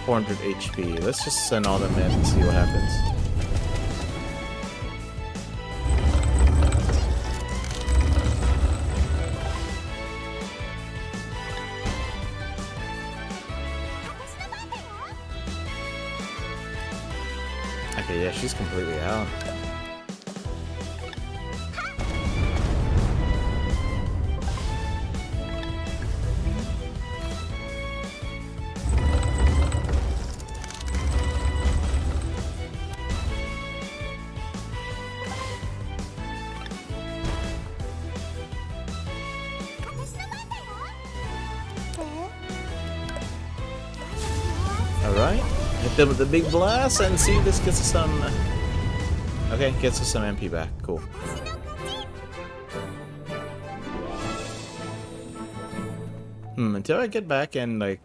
$400 HP. Let's just send all them in and see what happens. Okay, yeah, she's completely out. Alright, hit them with the big blast and see if this gets us some... Okay, gets us some MP back. Cool. Until I get back and, like,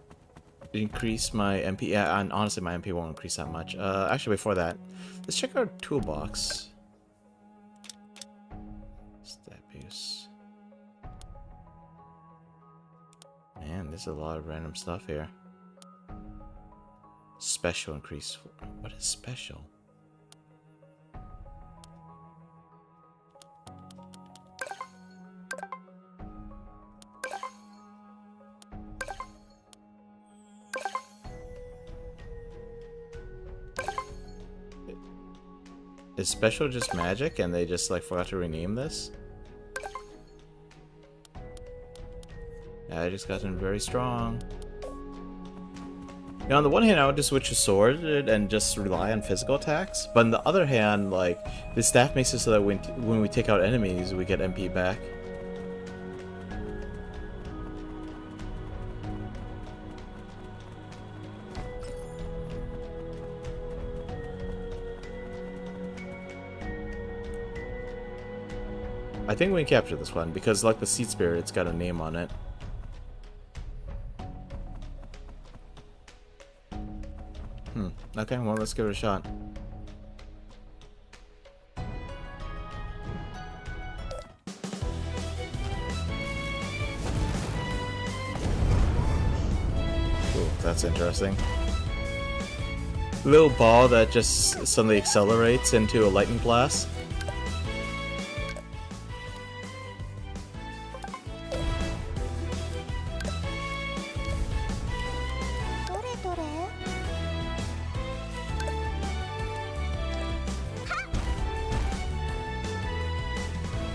increase my MP... Yeah, and honestly, my MP won't increase that much. Actually, before that, let's check our toolbox. Stat use. Man, there's a lot of random stuff here. Special increase. What is special? Is special just magic and they just like forgot to rename this? Yeah, I just gotten very strong. You know, on the one hand, I would just switch to sword and just rely on physical attacks. But on the other hand, like, the staff makes it so that when we take out enemies, we get MP back. I think we can capture this one, because like the Seed Spirit, it's got a name on it. Okay, well, let's give it a shot. Ooh, that's interesting. Little ball that just suddenly accelerates into a lightning blast.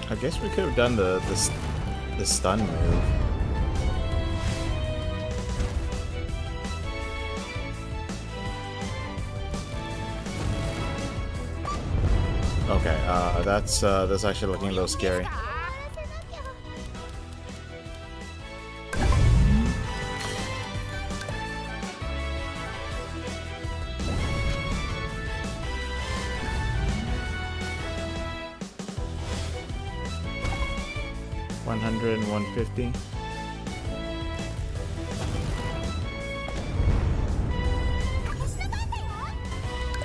I guess we could have done the stun move. Okay, that's actually looking a little scary. And 150.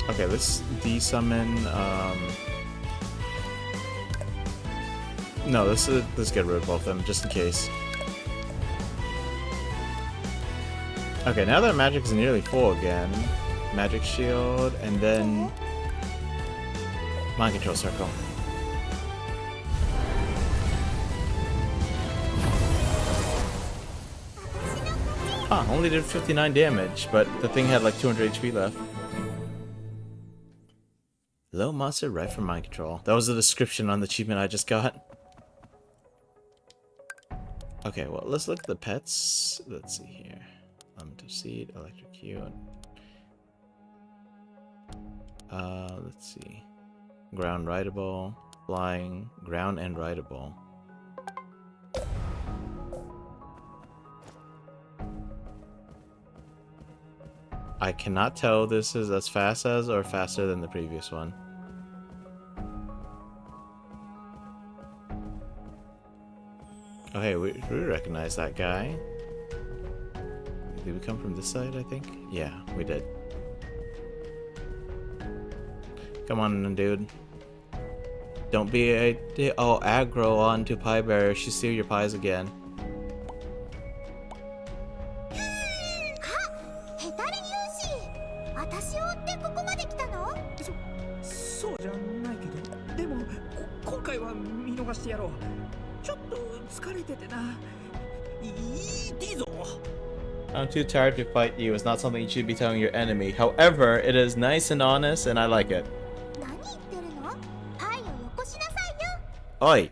Okay, let's desummon. No, let's get rid of both of them just in case. Okay, now that magic is nearly full again, magic shield, and then mind control circle. Huh, only did 59 damage, but the thing had like 200 HP left. Low monster right for mind control. That was the description on the achievement I just got. Okay, well, let's look at the pets. Let's see here. Elemental Seed, Electrocute. Let's see. Ground Rideable, Flying, Ground and Rideable. I cannot tell this is as fast as or faster than the previous one. Oh hey, we recognize that guy. Did we come from this side, I think? Yeah, we did. Come on, dude. Don't be aggro onto Pieberry. She steal your pies again. I'm too tired to fight you. It's not something you should be telling your enemy. However, it is nice and honest, and I like it. Oi!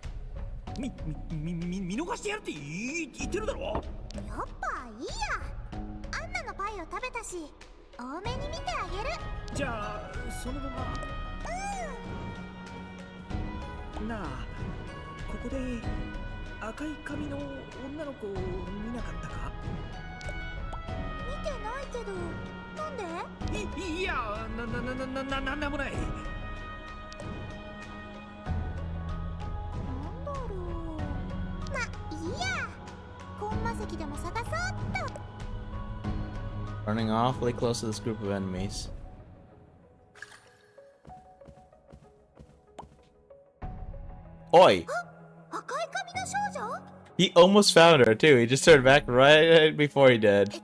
Running awfully close to this group of enemies. Oi! He almost found her too. He just turned back right before he did.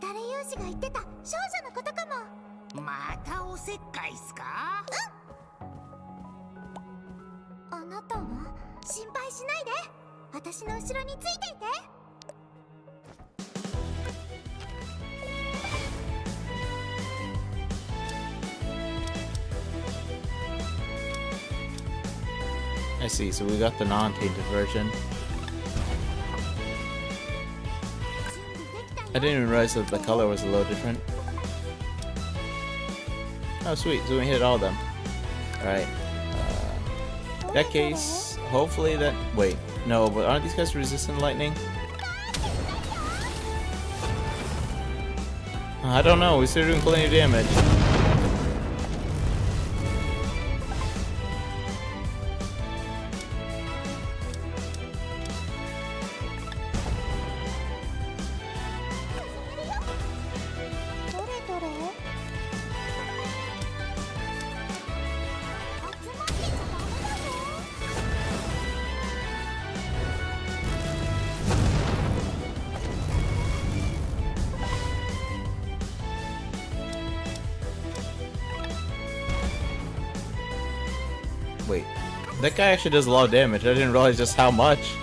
I see, so we got the non-tainted version. I didn't even realize that the color was a little different. Oh sweet, so we hit all of them. Alright. In that case, hopefully that... Wait, no, but aren't these guys resistant to lightning? I don't know, we started doing plenty of damage. Wait, that guy actually does a lot of damage. I didn't realize just how much.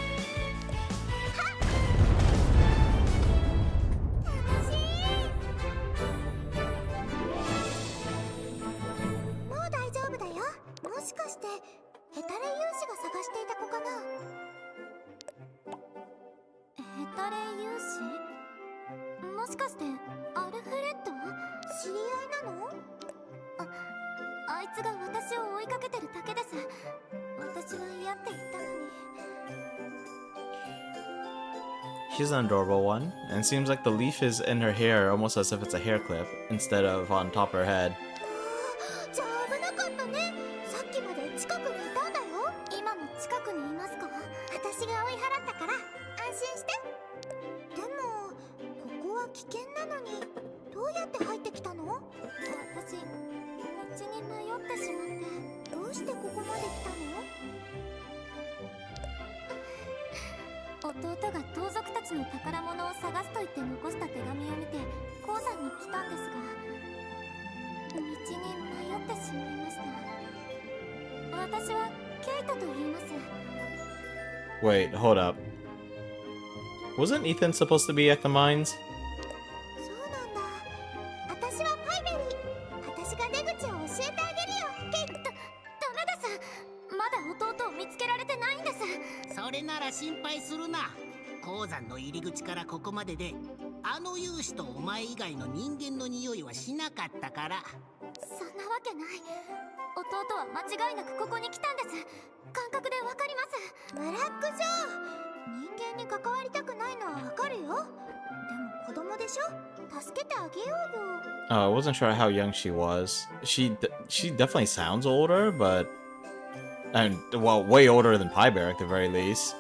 She's an adorable one, and it seems like the leaf is in her hair almost as if it's a hair clip instead of on top of her head. Wait, hold up. Wasn't Ethan supposed to be at the mines? I wasn't sure how young she was. She definitely sounds older, but well, way older than Pieberry at the very least.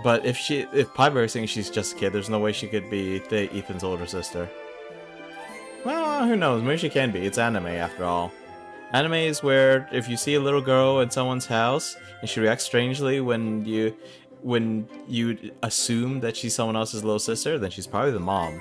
But if Pieberry's saying she's just a kid, there's no way she could be Ethan's older sister. Well, who knows? Maybe she can be. It's anime after all. Anime is where if you see a little girl in someone's house and she reacts strangely when you assume that she's someone else's little sister, then she's probably the mom.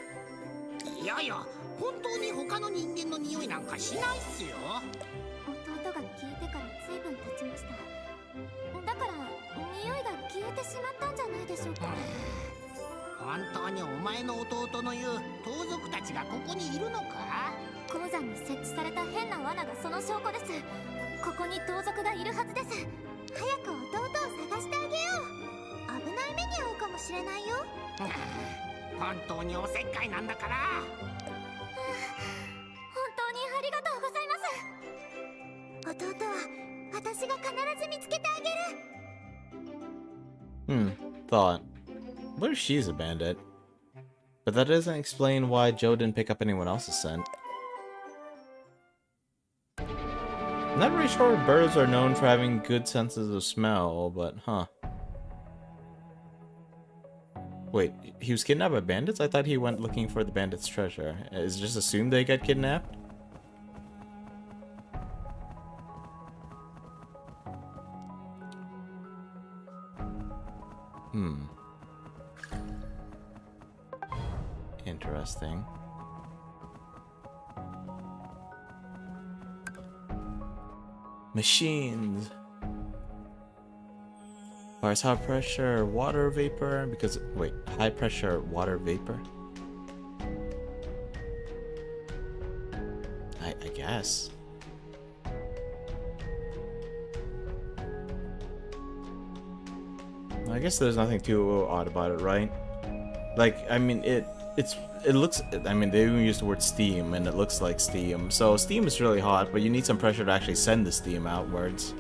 Thought. What if she's a bandit? But that doesn't explain why Joe didn't pick up anyone else's scent. I'm not really sure birds are known for having good senses of smell, but huh. Wait, he was kidnapped by bandits? I thought he went looking for the bandits' treasure. Is it just assumed they got kidnapped? Interesting. Machines. Fires high pressure water vapor because wait, high pressure water vapor? I guess. I guess there's nothing too odd about it, right? Like, I mean, it looks, I mean, they even use the word steam, and it looks like steam. So steam is really hot, but you need some pressure to actually send the steam outwards.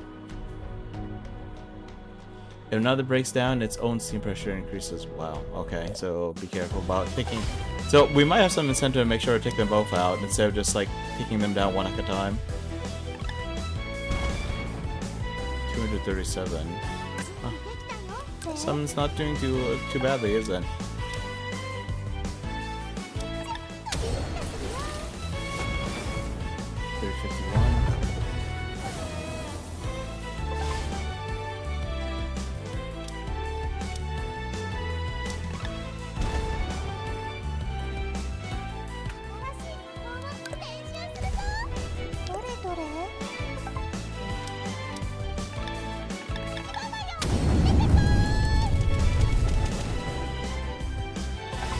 If another breaks down, its own steam pressure increases. Wow, okay, so be careful about taking... So we might have some incentive to make sure to take them both out, instead of just, like, taking them down one at a time. 237. Huh. Something's not doing too badly, is it?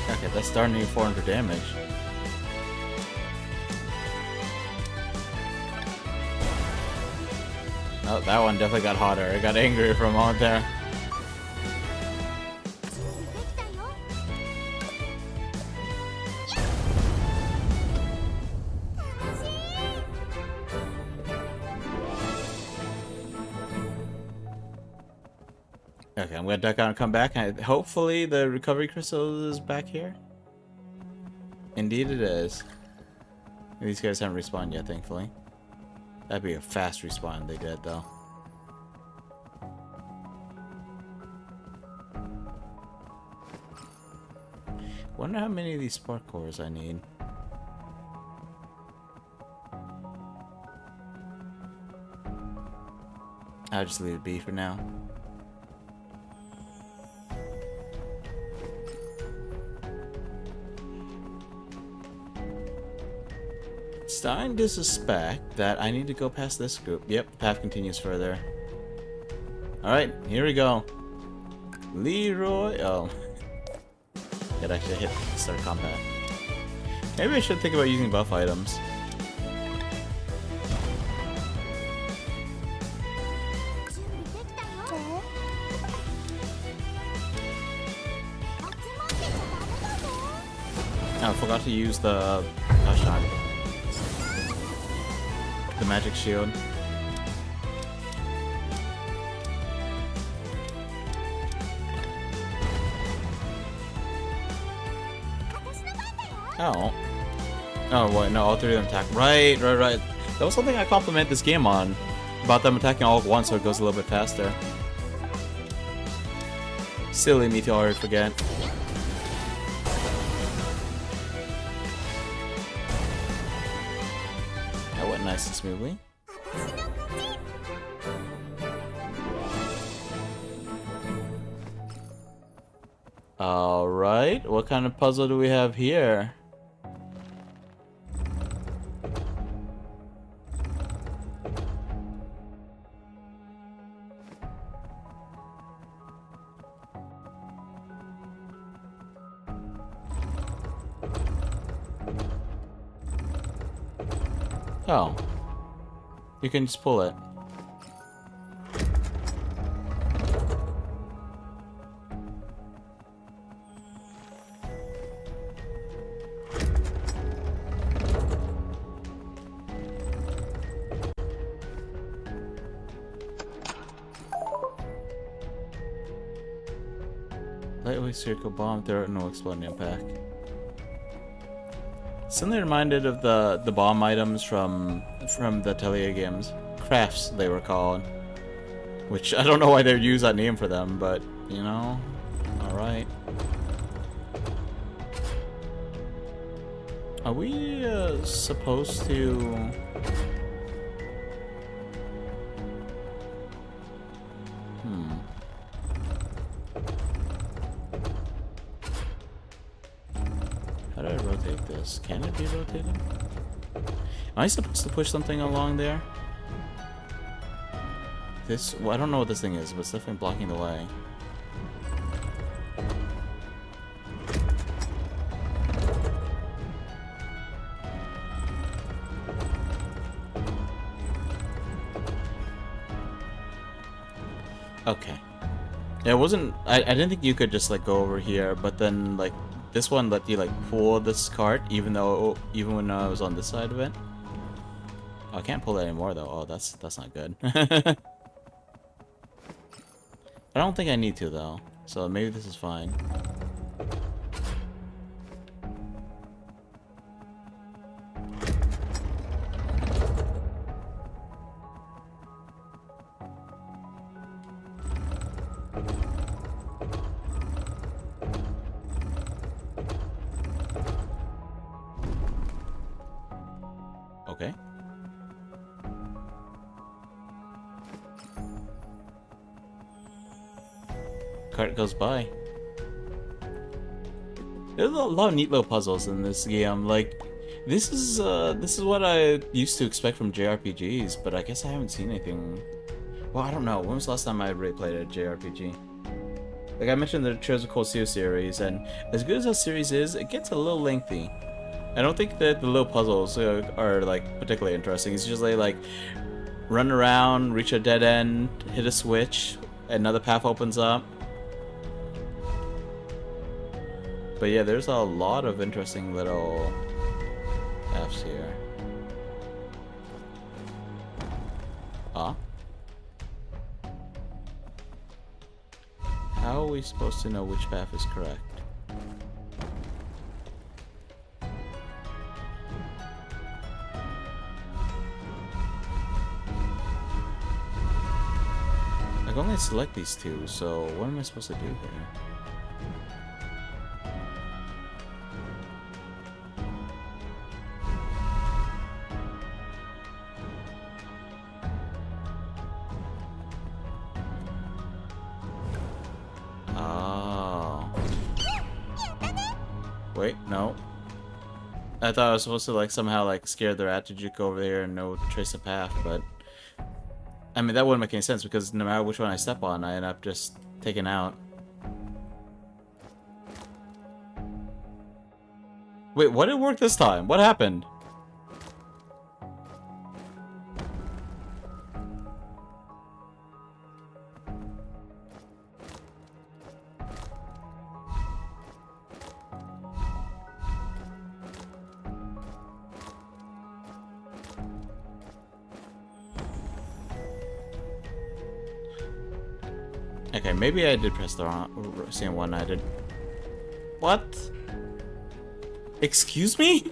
Okay, that's starting to do 400 damage. Oh, that one definitely got hotter. It got angry for a moment there. Okay, I'm gonna duck out and come back. Hopefully the recovery crystal is back here. Indeed it is. These guys haven't respawned yet, thankfully. That'd be a fast respawn if they did, though. Wonder how many of these spark cores I need. I'll just leave it be for now. Starting to suspect that I need to go past this group. Yep, path continues further. Alright, here we go. Leroy. Oh. It actually hit start combat. Maybe I should think about using buff items. Oh, I forgot to use the shot. The magic shield. Oh. Oh, what? No, all three of them attack. Right. That was something I compliment this game on. About them attacking all at once so it goes a little bit faster. Silly me to already forget. That went nice and smoothly. Alright, what kind of puzzle do we have here? Oh. You can just pull it. Lightweight circle bomb, throw no exploding impact. Suddenly reminded of the bomb items from the Atelier games. Crafts, they were called. Which, I don't know why they use that name for them, but, you know, alright. Are we, supposed to... How do I rotate this? Can it be rotated? Am I supposed to push something along there? This... Well, I don't know what this thing is, but it's definitely blocking the way. Okay. Yeah, it wasn't. I didn't think you could just like go over here, but then like this one let you like pull this cart even when I was on this side of it. Oh, I can't pull it anymore though. Oh, that's not good. I don't think I need to though, so maybe this is fine. Okay. Cart goes by. There's a lot of neat little puzzles in this game. Like, this is what I used to expect from JRPGs, but I guess I haven't seen anything. Well, I don't know. When was the last time I really played a JRPG? Like I mentioned, the Trails of Cold Steel series, and as good as that series is, it gets a little lengthy. I don't think that the little puzzles are like particularly interesting. It's just like run around, reach a dead end, hit a switch, another path opens up. But yeah, there's a lot of interesting little paths here. Ah? How are we supposed to know which path is correct? I can only select these two, so what am I supposed to do here? Oh. Wait, no. I thought I was supposed to like somehow like scare the rat to juke over there and no trace a path, but I mean that wouldn't make any sense because no matter which one I step on, I end up just taken out. Wait, what didn't work this time? What happened? Okay, maybe I did press the wrong same one. I did. What? Excuse me?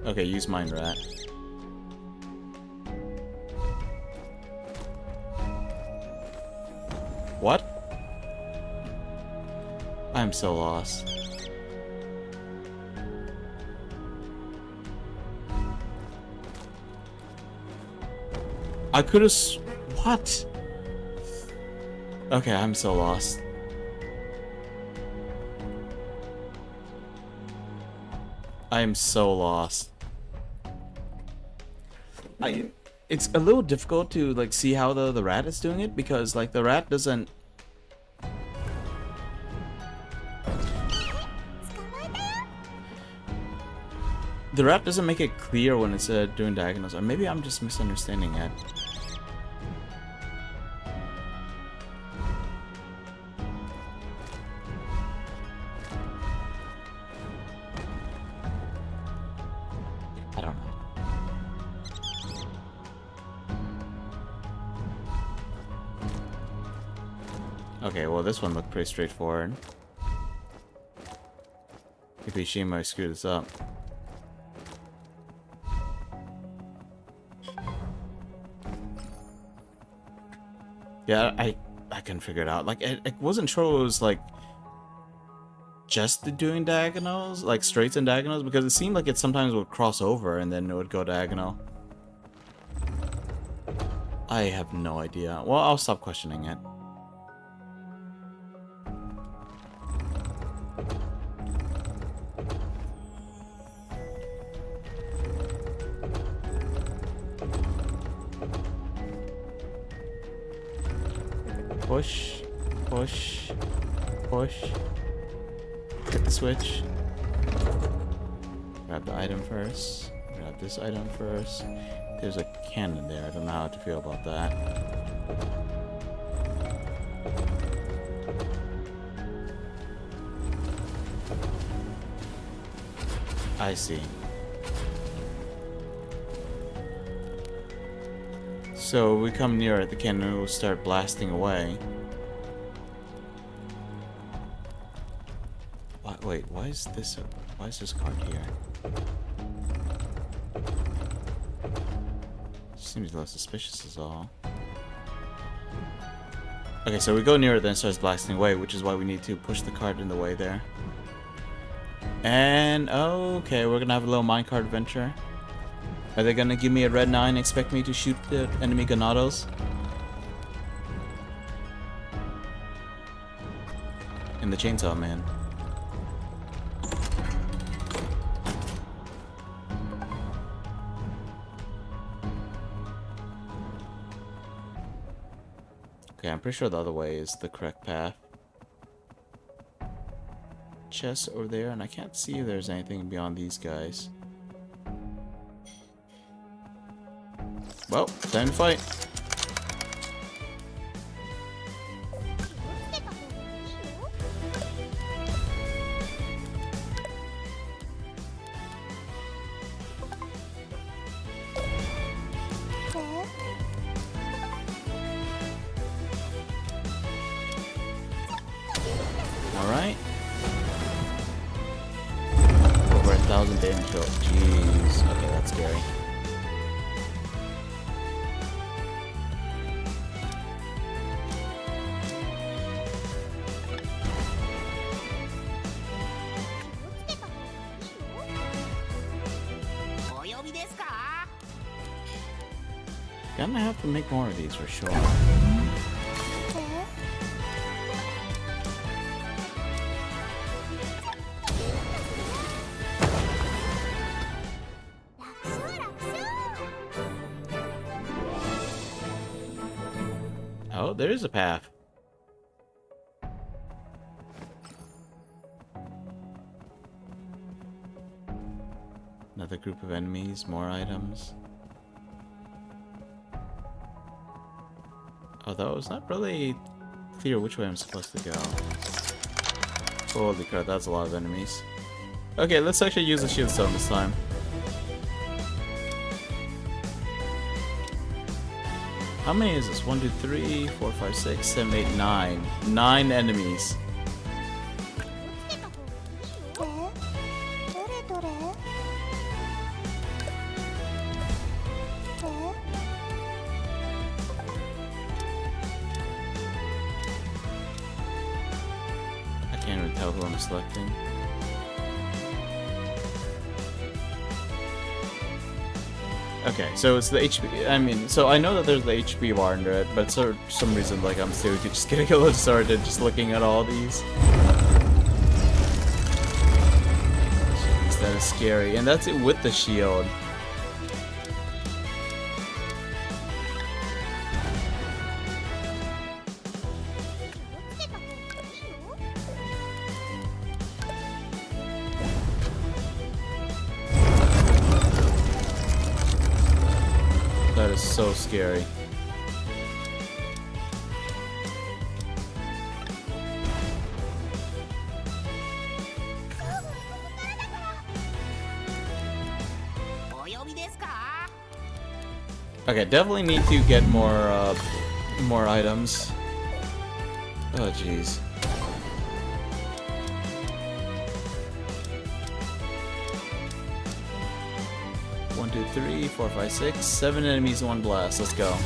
Okay, use Mind Rat. What? I'm so lost. I could have. What? Okay, I'm so lost. I am so lost. It's a little difficult to like see how the rat is doing it because like the rat doesn't. The rat doesn't make it clear when it's doing diagonals, or maybe I'm just misunderstanding it. I don't know. Okay, well this one looked pretty straightforward. Maybe she might screw this up. Yeah, I couldn't figure it out. Like, I wasn't sure it was, like, just doing diagonals, like straights and diagonals, because it seemed like it sometimes would cross over and then it would go diagonal. I have no idea. Well, I'll stop questioning it. Push, push, push. Hit the switch. Grab the item first. Grab this item first. There's a cannon there. I don't know how to feel about that. I see. So we come near it, the cannon will start blasting away. Wait, why is this card here? Seems a little suspicious is all. Okay, so we go near it, then it starts blasting away, which is why we need to push the card in the way there. And okay, we're gonna have a little minecart adventure. Are they gonna give me a red 9 and expect me to shoot the enemy Ganados? And the chainsaw man. Okay, I'm pretty sure the other way is the correct path. Chest over there, and I can't see if there's anything beyond these guys. Well, time to fight. Alright. Over 1,000 damage. Oh, jeez. Okay, that's scary. Gonna have to make more of these for sure. Oh, there is a path. Another group of enemies, more items. Although it's not really clear which way I'm supposed to go. Holy crap, that's a lot of enemies. Okay, let's actually use the shield stone this time. How many is this? 1, 2, 3, 4, 5, 6, 7, 8, 9. 9 enemies. I can't even tell who I'm selecting. Okay, so it's the HP. I mean, so I know that there's the HP bar under it, but for some reason, like, I'm still just getting a little started just looking at all these. Jeez, that is scary. And that's it with the shield. That is so scary. Okay, definitely need to get more items. Oh jeez. One, 2, 3, 4, 5, 6, 7 enemies in one blast. Let's go.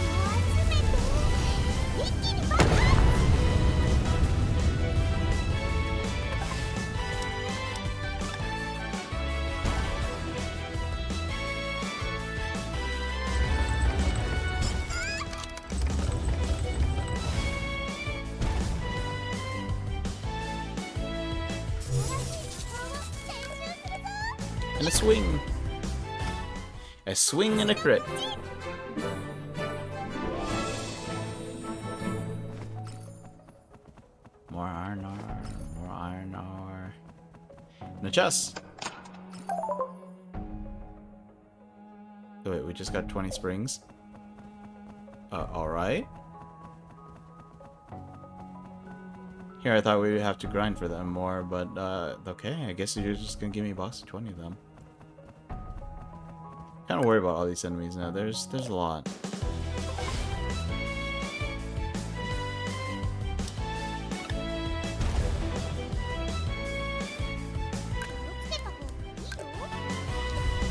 And a swing. A swing and a crit. More iron ore, more iron ore. And a chest. Oh, wait, we just got 20 springs. Alright. Here, I thought we would have to grind for them more, but, okay, I guess you're just gonna give me a box of 20 of them. Kind of worried about all these enemies now. There's a lot.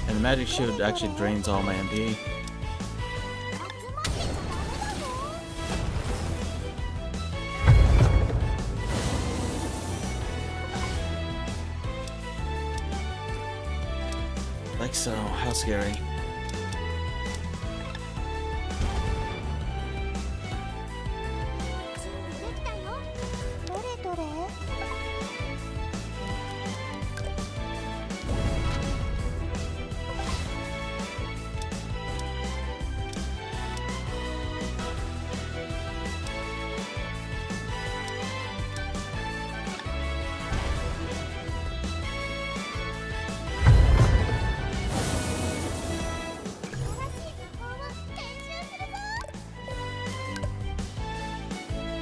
And the magic shield actually drains all my MP. Like so, how scary.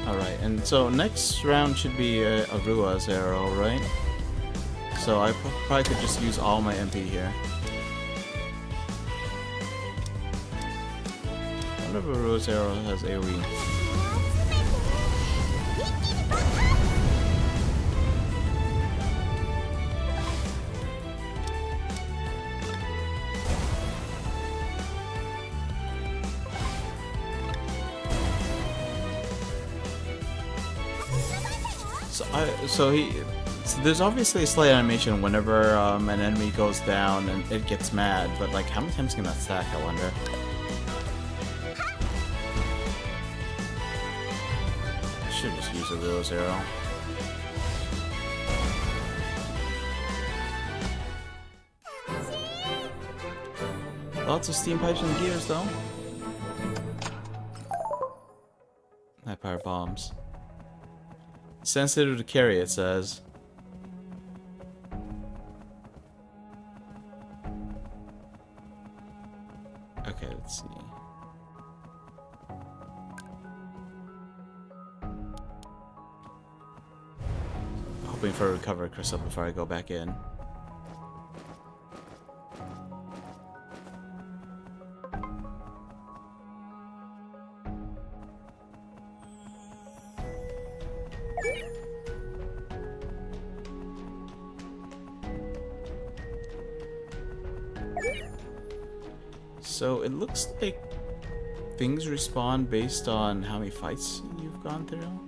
Alright, and so next round should be a Rua's arrow, right? So I probably could just use all my MP here. I wonder if a Rua's arrow has AoE. So there's obviously a slight animation whenever an enemy goes down and it gets mad, but like how many times can that stack, I wonder? I should just use a Rose arrow. Lots of steam pipes and gears though. High power bombs. Sensitive to carry, it says. Okay, let's see. Hoping for a recovery crystal before I go back in. So it looks like things respawn based on how many fights you've gone through.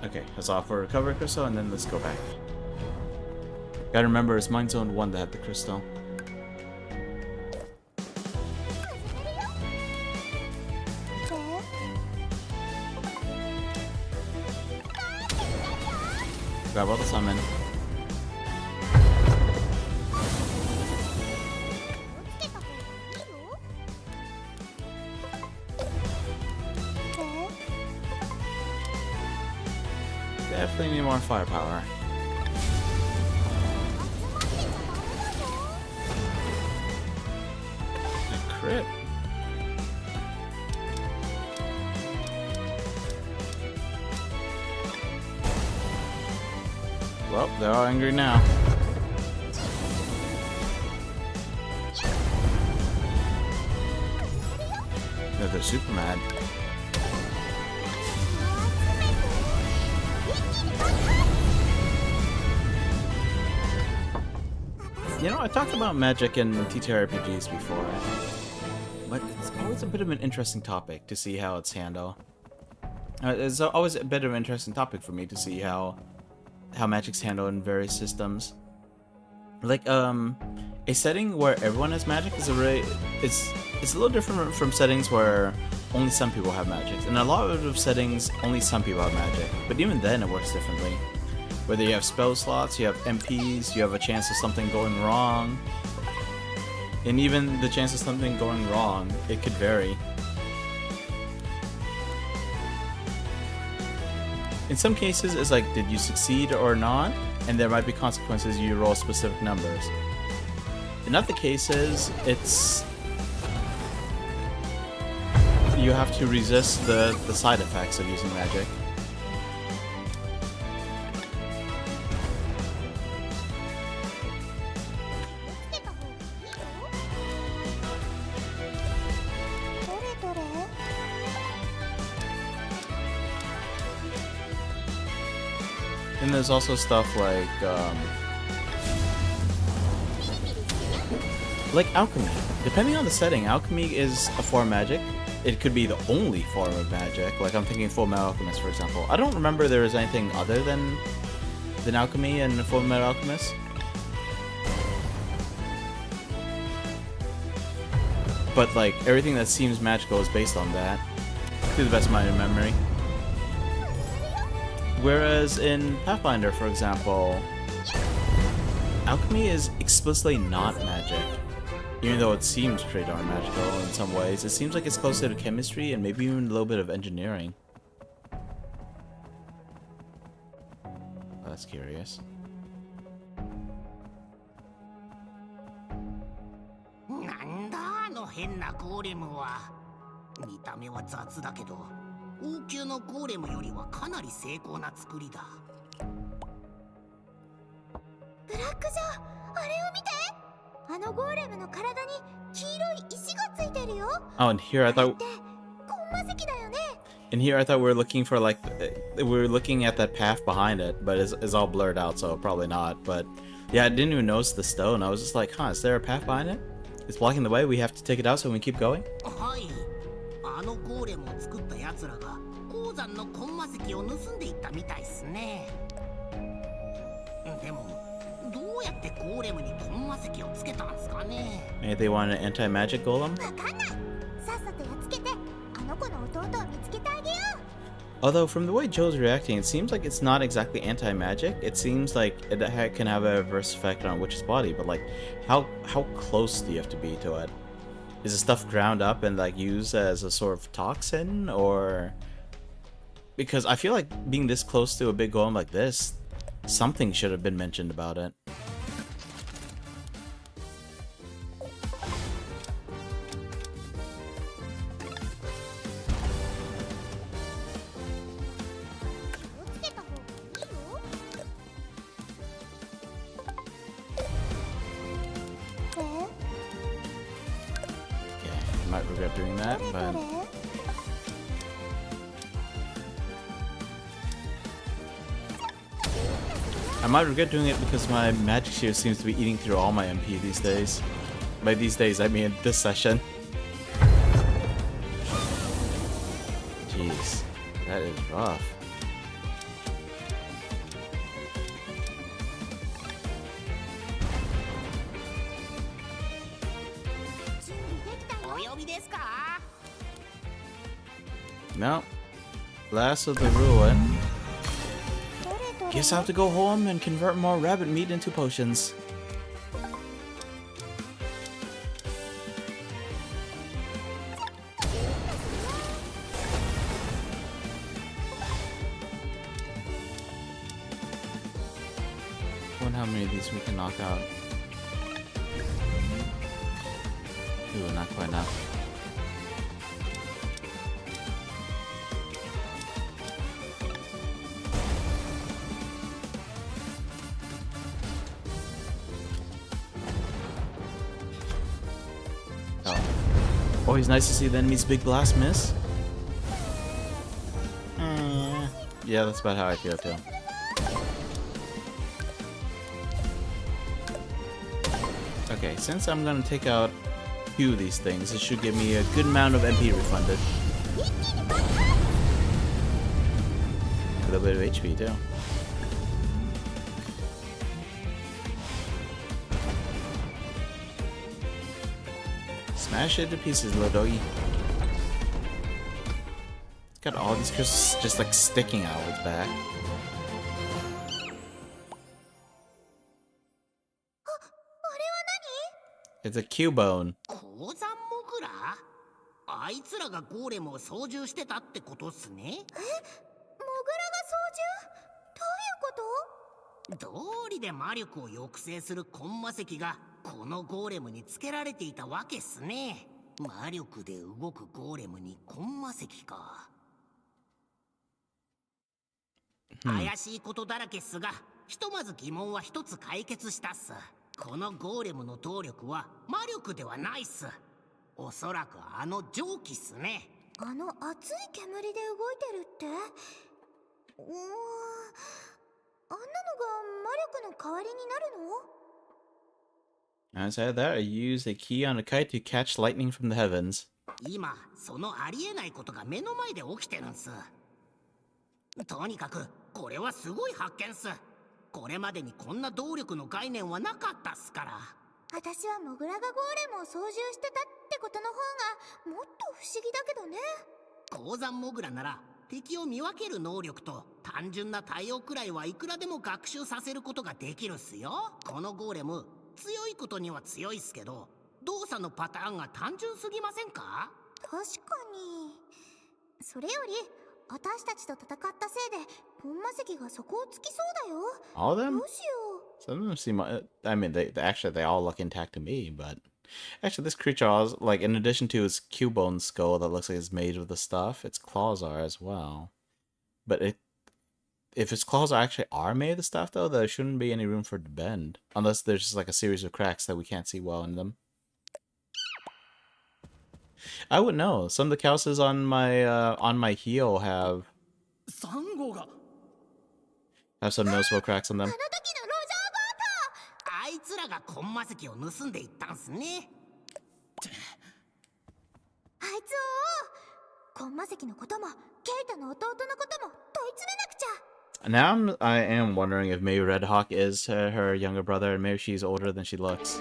Okay, let's offer a recovery crystal and then let's go back. Gotta remember, it's Mind Zone 1 that had the crystal. Grab all the summon. Definitely need more firepower. A crit. Well, they're all angry now. Yeah, they're super mad. You know, I talked about magic in TTRPGs before, but it's always a bit of an interesting topic to see how it's handled. It's always a bit of an interesting topic for me to see how magic's handled in various systems. Like a setting where everyone has magic is it's a little different from settings where only some people have magic. In a lot of settings, only some people have magic, but even then it works differently. Whether you have spell slots, you have MPs, you have a chance of something going wrong, and even the chance of something going wrong, it could vary. In some cases, it's like, did you succeed or not? And there might be consequences you roll specific numbers. In other cases, it's you have to resist the side effects of using magic. And there's also stuff like alchemy. Depending on the setting, alchemy is a form of magic. It could be the only form of magic. Like I'm thinking Full Metal Alchemist, for example. I don't remember there was anything other than alchemy in Full Metal Alchemist. But like everything that seems magical is based on that, to the best of my memory. Whereas in Pathfinder, for example, alchemy is explicitly not magic. Even though it seems pretty darn magical in some ways, it seems like it's closer to chemistry and maybe even a little bit of engineering. That's curious. なんだあの変なゴーレムは。見た目は雑だけど、王宮のゴーレムよりはかなり精巧な作りだ。ブラックジョー、あれを見て。あのゴーレムの体に黄色い石がついてるよ。 Oh, and here I thought. コンマ石だよね。 And here I thought we were looking for like we were looking at that path behind it, but it's all blurred out, so probably not. But yeah, I didn't even notice the stone. I was just like, huh, is there a path behind it? It's blocking the way. We have to take it out so we can keep going. はい。あのゴーレムを作った奴らが鉱山のコンマ石を盗んでいったみたいっすね。でもどうやってゴーレムにコンマ石をつけたんすかね。 Maybe they want an anti-magic golem? わかんない。さっさとやっつけて、あの子の弟を見つけてあげよう。 Although from the way Joe's reacting, it seems like it's not exactly anti-magic. It seems like it can have a adverse effect on a witch's body, but like, how close do you have to be to it? Is the stuff ground up and like used as a sort of toxin, or because I feel like being this close to a big golem like this, something should have been mentioned about it. Might regret doing that, but I might regret doing it because my magic shield seems to be eating through all my MP these days. By these days, I mean this session. Jeez, that is rough. No. Last of the ruin. Guess I have to go home and convert more rabbit meat into potions. Wonder how many of these we can knock out. Ooh, not quite enough. Always nice to see the enemy's big blast miss. Yeah, that's about how I feel too. Okay, since I'm gonna take out a few of these things, it should give me a good amount of MP refunded. A little bit of HP too. Smash it to pieces, little doggy. Got all these crystals just like sticking out of its back. It's a Cubone. 鉱山モグラ？あいつらがゴーレムを操縦してたってことっすね。モグラが操縦？どういうこと？道理で魔力を抑制するコンマ石がこのゴーレムにつけられていたわけっすね。魔力で動くゴーレムにコンマ石か。怪しいことだらけっすが、ひとまず疑問は一つ解決したっす。このゴーレムの動力は魔力ではないっす。おそらくあの蒸気っすね。あの熱い煙で動いてるって？あんなのが魔力の代わりになるの？ Outside that, I used a key on a kite to catch lightning from the heavens. 今そのありえないことが目の前で起きてるんす。とにかくこれはすごい発見っす。これまでにこんな動力の概念はなかったっすから。私はモグラがゴーレムを操縦してたってことの方がもっと不思議だけどね。鉱山モグラなら敵を見分ける能力と単純な対応くらいはいくらでも学習させることができるっすよ。このゴーレム強いことには強いっすけど、動作のパターンが単純すぎませんか？確かに。それより私たちと戦ったせいでポンマ石が底をつきそうだよ。 All of ど them? うしよう。 Some of them seem. I mean, they all look intact to me. But actually, this creature, like, in addition to its cubone skull that looks like it's made of the stuff, its claws are as well. But if its claws actually are made of the stuff, though, there shouldn't be any room for it to bend, unless there's just like a series of cracks that we can't see well in them. I would know. Some of the calluses on my heel have サンゴが some noticeable cracks on them. あの時の路上あいつらがコンマ石を盗んでいったんすね。強盗。あいつをコンマ石のこともケイタの弟のことも問い詰めなくちゃ。 Now I am wondering if maybe Red Hawk is her younger brother, and maybe she's older than she looks.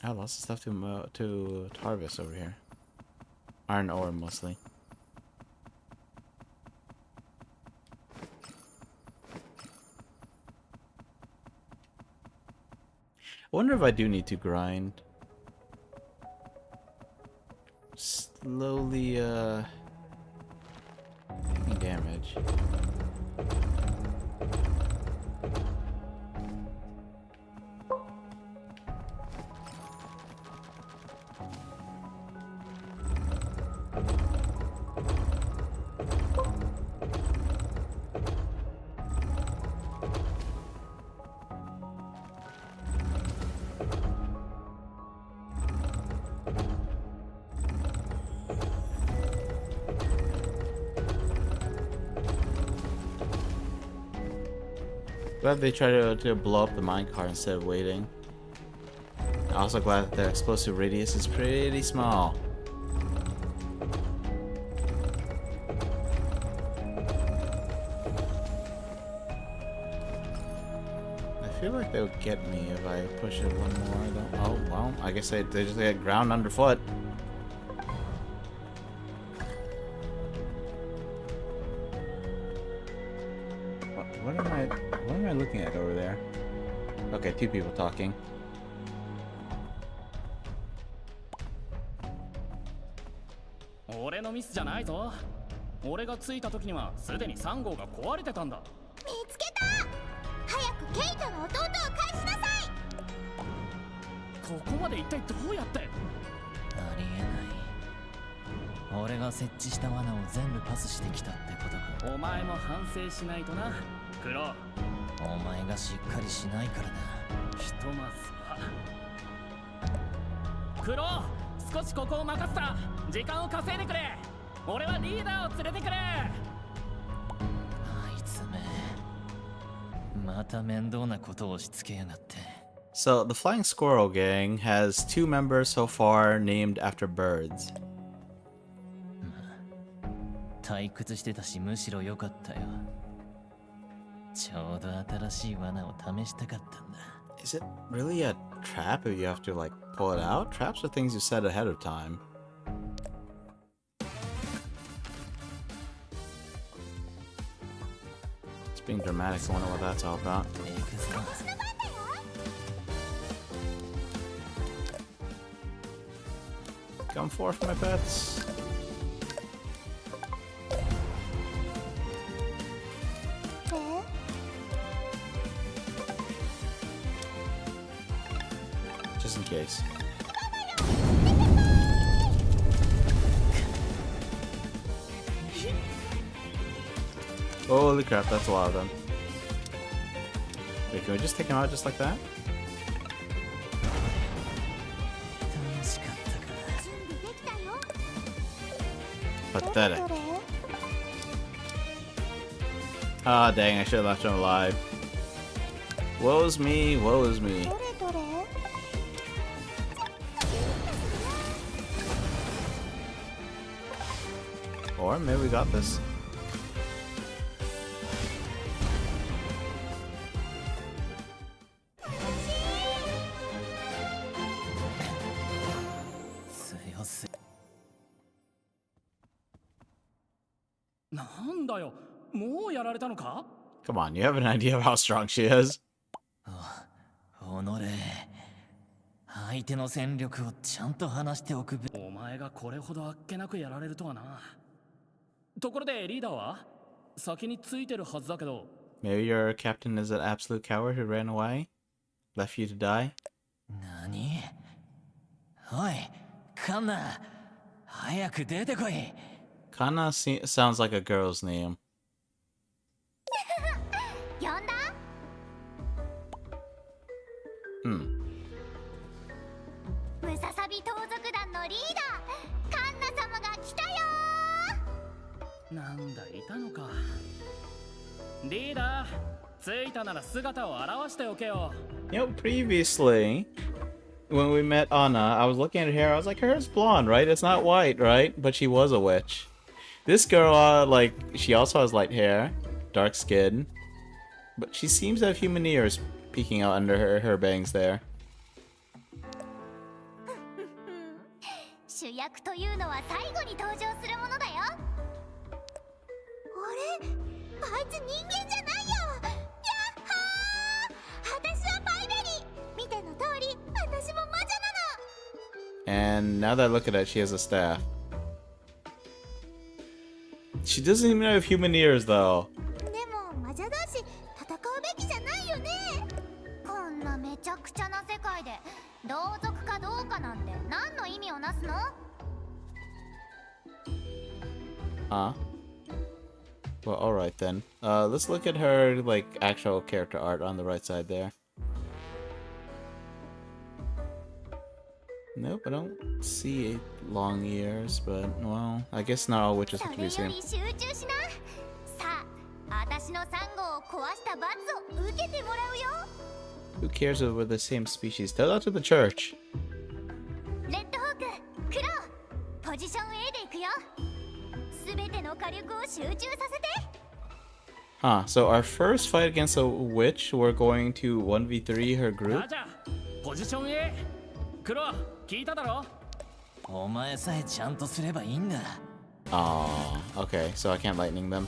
I lots of stuff to harvest over here. Iron ore mostly. I wonder if I do need to grind. Slowly, damage. Glad they try to blow up the minecart instead of waiting. Also glad that their explosive radius is pretty small. I feel like they would get me if I push it one more. Though. Oh, well, I guess they just get ground underfoot. What am I looking at over there? Okay, two people talking. 俺のミスじゃないぞ。俺が着いた時にはすでに3号が壊れてたんだ。見つけた。早くケイタの弟を返しなさい。ここまで一体どうやって？ありえない。俺が設置した罠を全部パスしてきたってことか。お前も反省しないとな、クロ。お前がしっかりしないからな。ひとまずはクロ、少しここを任せた。時間を稼いでくれ。俺はリーダーを連れてくれ。あいつめ、また面倒なことを押し付けやがって。 So the Flying Squirrel Gang has 2 members so far named after birds. 退屈してたし、むしろ良かったよ。ちょうど新しい罠を試したかったんだ。 Is it really a trap if you have to like pull it out? Traps are things you set ahead of time. It's being dramatic. I wonder what that's all about. 行くぞ。 Come forth, my pets. just in case. Holy crap, that's a lot of them. Wait, can we just take him out just like that? 楽しかったか。準備できたよ。 Pathetic. どれ Ah, dang, I should have left him alive. Woe is me, woe is me. どれどれ Or maybe we got this. 強すなんだよ、もうやられたのか？ Come on, you have an idea of how strong she is? おのれ相手の戦力をちゃんと話しておくべ。お前がこれほどあっけなくやられるとはな。ところでリーダーは先についてるはずだけど。 Maybe your captain is an absolute coward who ran away? Left you to die? 何？おいカンナ早く出てこい。 Kana sounds like a girl's name. 呼んだ Hmm. ムササビ盗賊団のリーダーカンナ様が来たよなんだいたのか。リーダー、着いたなら姿を現しておけよ。You know, previously, when we met Anna, I was looking at her hair, I was like, her hair's blonde, right? It's not white, right? But she was a witch. This girl, like, she also has light hair, dark skin, but she seems to have human ears peeking out under her bangs there. 主役というのは最後に登場するものだよ。あれ、あいつ人間じゃないよ。やっはー、私はパイベリー。見ての通り、私も魔女なの。 And now that I look at it, she has a staff. She doesn't even have human ears, though. でも魔女同士戦うべきじゃないよね。こんなめちゃくちゃな世界で同族かどうかなんて何の意味をなすの？ Huh? Well, alright then. Let's look at her, like, actual character art on the right side there. Nope, I don't see long ears, but, well, I guess not all witches そ have to れ be the よ same. り集中しな。さあ、私のサンゴを壊した罰を受けてもらうよ。 Who cares if we're the same species? Tell that to the church. レッドホーク、クロウ、ポジション A で行くよ。すべての火力を集中させて。 Huh, so our first fight against a witch, we're going to 1v3 her ラ group? ジャー、ポジション A。クロ、聞いただろ？お前さえちゃんとすればいいんだ。 Aw, okay, so I can't lightning them.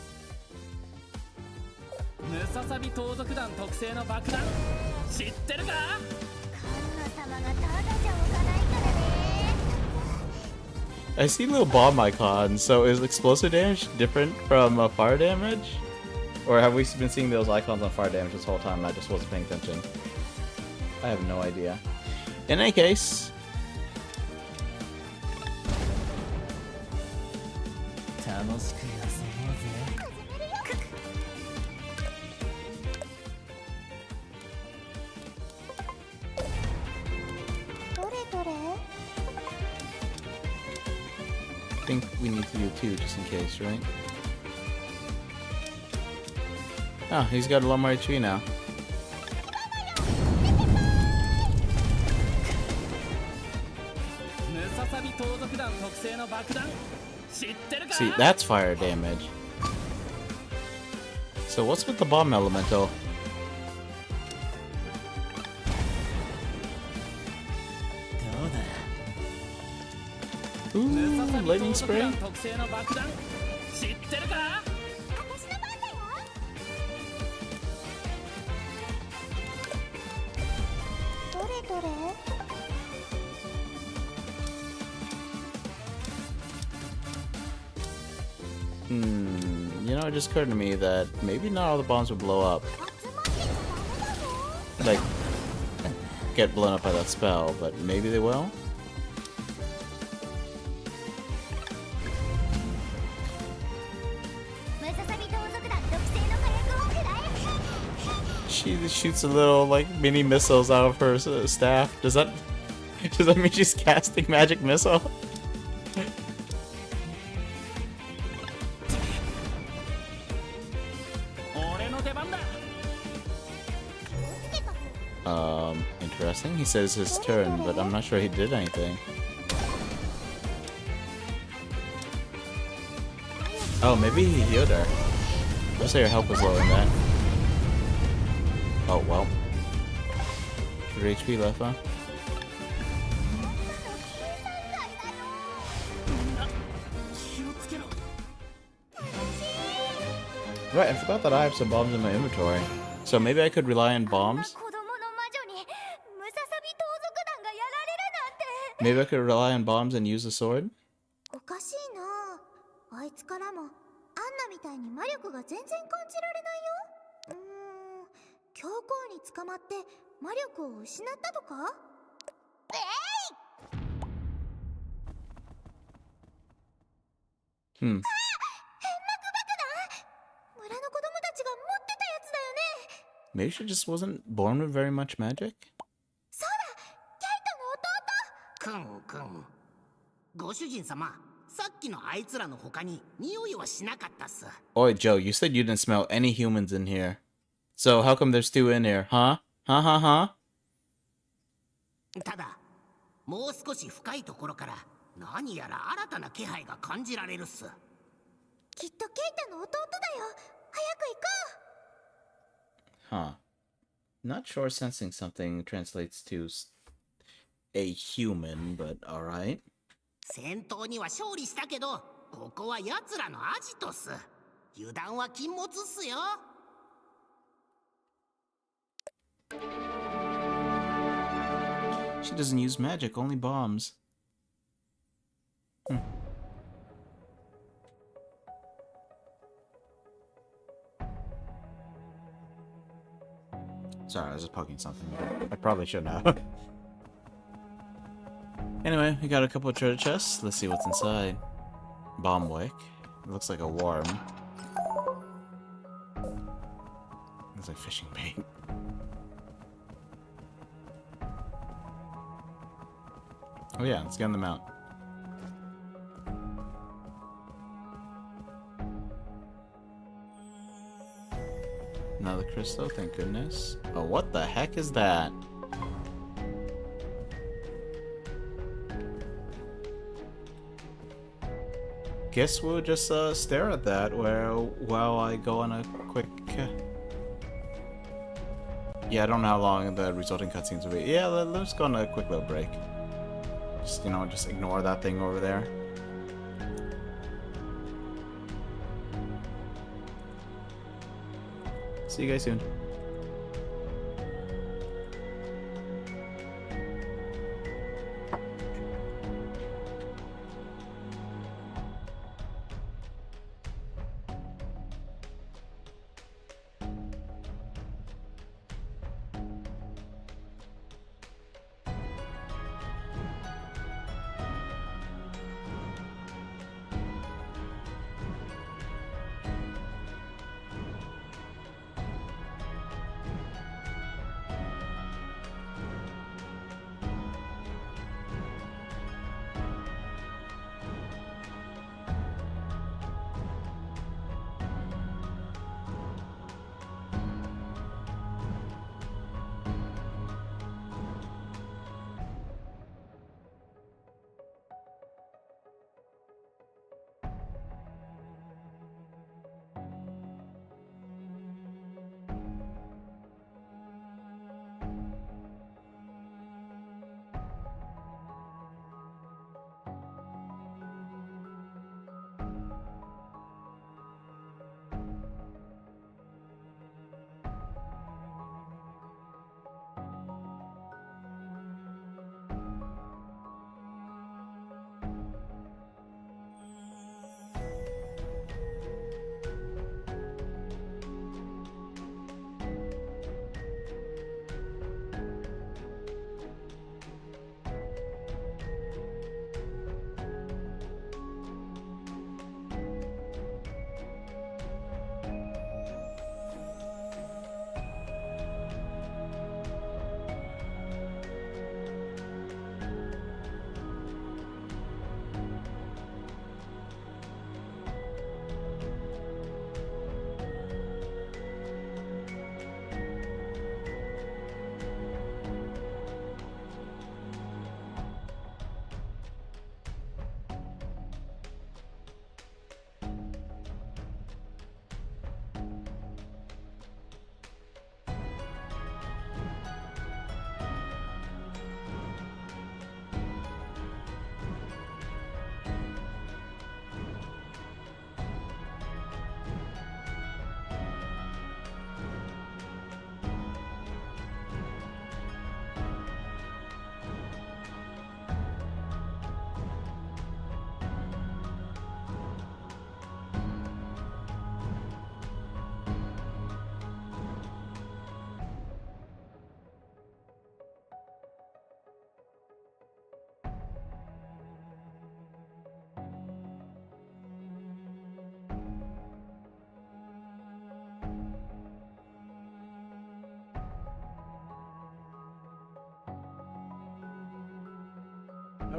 ムササビ盗賊団特製の爆弾、知ってるか？カンナ様がただじゃおかないからね。 I see little bomb icons, so is explosive damage different from fire damage? Or have we been seeing those icons on fire damage this whole time and I just wasn't paying attention? I have no idea. In any case... 楽しく遊ぼうぜ。どれどれ？ I think we need to do two just in case, right? Oh, he's got a lot more HP now. ムササビ盗賊団特製の爆弾、知ってるか？ See, that's fire damage. So what's with the bomb elemental? どうだ Ooh, ムササビ lightning 盗賊団 spray? 特製の爆弾、知ってるか？私の番だよ。どれどれ？ You know, it just occurred to me that maybe not all the bombs would blow up. 集まってちゃダメだよ。 Like, get blown up by that spell, but maybe they will. She shoots a little like mini missiles out of her staff. Does that mean she's casting magic missile? Interesting. He says his turn, but I'm not sure he did anything. Oh, maybe he healed her. Let's say her health was low in that. Oh, well. 3 HP left, huh? Right, I forgot that I have some bombs in my inventory. So maybe I could rely on bombs? Maybe I could rely on bombs and use the sword? おかしいな。あいつからもアンナみたいに魔力が全然感じられないよ。教皇に捕まって魔力を失ったとか？変膜爆弾？村の子供たちが持ってたやつだよね。 Maybe she just wasn't born with very much magic? くんくん、ご主人様、さっきのあいつらの他に匂いはしなかったっす。 Oi, Joe, you said you didn't smell any humans in here. So how come there's 2 in here, huh? Huh? ただ、もう少し深いところから何やら新たな気配が感じられるっす。きっとケイタの弟だよ。早く行こう。 Huh. Not sure sensing something translates to a human, but alright. 戦闘には勝利したけど、ここは奴らのアジトっす。油断は禁物っすよ。She doesn't use magic, only bombs. Sorry, I was just poking something. I probably shouldn't have. Anyway, we got a couple of treasure chests. Let's see what's inside. Bomb wick. It looks like a worm. Looks like fishing bait. Oh yeah, let's get on the mount. Another crystal, thank goodness. Oh, what the heck is that? Guess we'll just stare at that while I go on a quick... Yeah, I don't know how long the resulting cutscenes will be. Yeah, let's go on a quick little break. Just, you know, just ignore that thing over there. See you guys soon.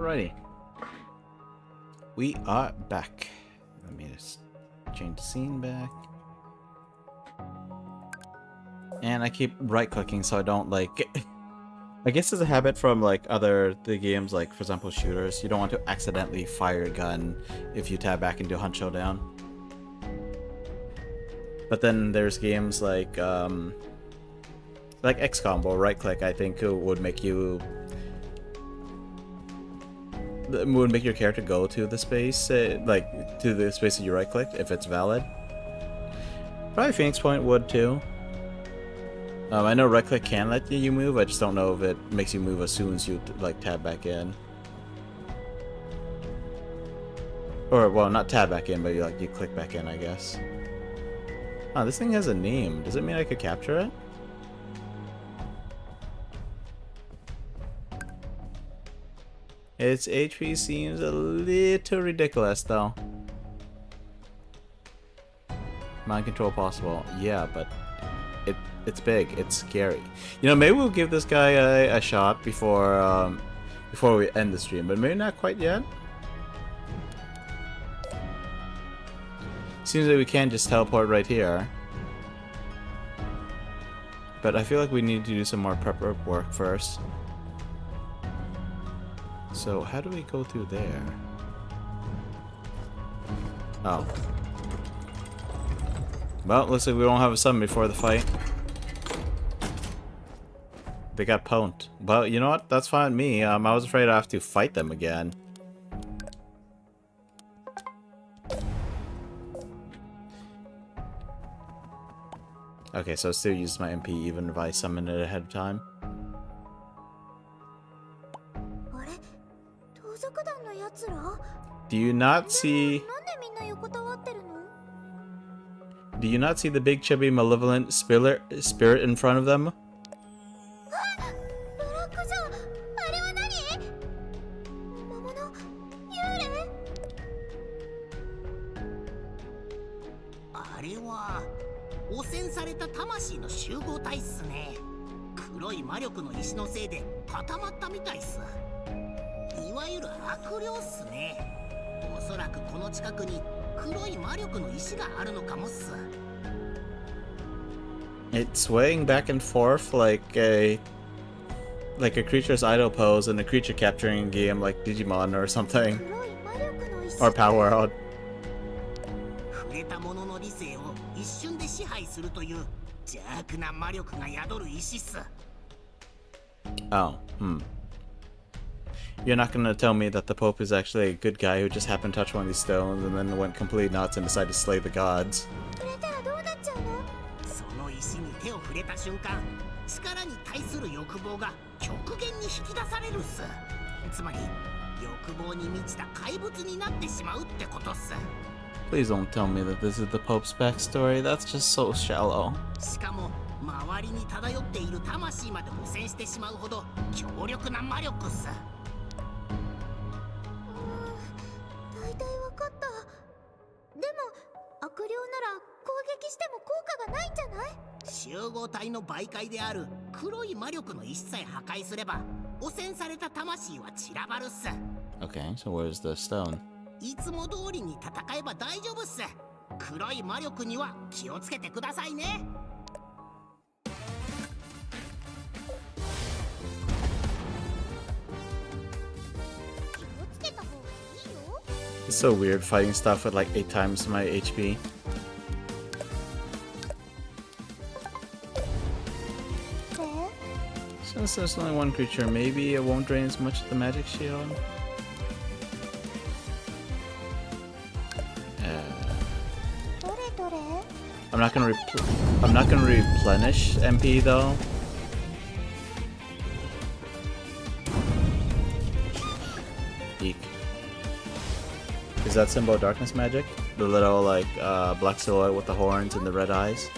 Alrighty. We are back. Let me just change the scene back. And I keep right-clicking so I don't, like... I guess it's a habit from, like, the games, like, for example, shooters. You don't want to accidentally fire a gun if you tab back into Hunt Showdown. But then there's games like XCOM, where right-click, I think, would make your character go to the space, to the space that you right-clicked, if it's valid. Probably Phoenix Point would, too. I know right-click can let you move, I just don't know if it makes you move as soon as you, like, tab back in. Or, well, not tab back in, but you click back in, I guess. Oh, this thing has a name. Does it mean I could capture it? Its HP seems a little ridiculous, though. Mind control possible. Yeah, but it's big. It's scary. You know, maybe we'll give this guy a shot before we end the stream, but maybe not quite yet. Seems like we can just teleport right here. But I feel like we need to do some more prep work first. So how do we go through there? Oh. Well, looks like we won't have a summon before the fight. They got pwned. Well, you know what? That's fine with me. I was afraid I have to fight them again. Okay, so I still use my MP even if I summon it ahead of time. Do you not see... Do you not see the big chubby malevolent spirit in front of them? It's swaying back and forth like a creature's idle pose in a creature capturing game like Digimon or something. Or Power World. Oh, You're not gonna tell me that the Pope is actually a good guy who just happened to touch one of these stones and then went completely nuts and decided to slay the gods. Please don't tell me that this is the Pope's backstory. That's just so shallow. Okay, so where's the stone? It's so weird fighting stuff with like 8 times my HP. Since there's only one creature, maybe it won't drain as much of the magic shield. I'm not gonna replenish MP though. Eek. Is that symbol of darkness magic? The little like black silhouette with the horns and the red eyes?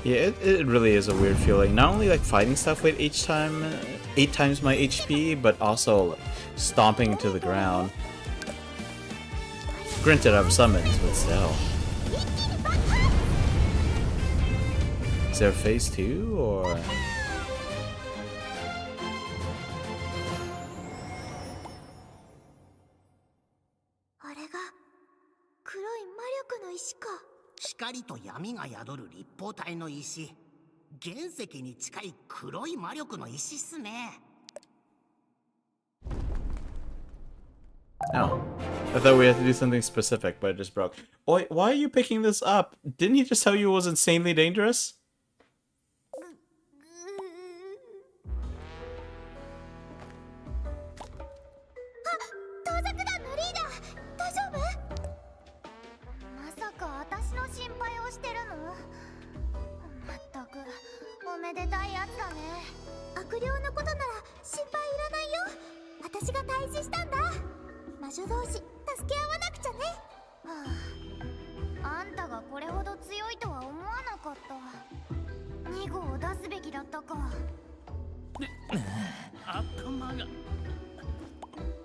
Yeah, it really is a weird feeling. Not only like fighting stuff with each time 8 times my HP, but also stomping into the ground. Granted, I'm summons, but still. Is there phase 2 or?光と闇が宿る立方体の石。原石に近い黒い魔力の石っすね。No. I thought we had to do something specific, but it just broke. Why are you picking this up? Didn't he just tell you it was insanely dangerous?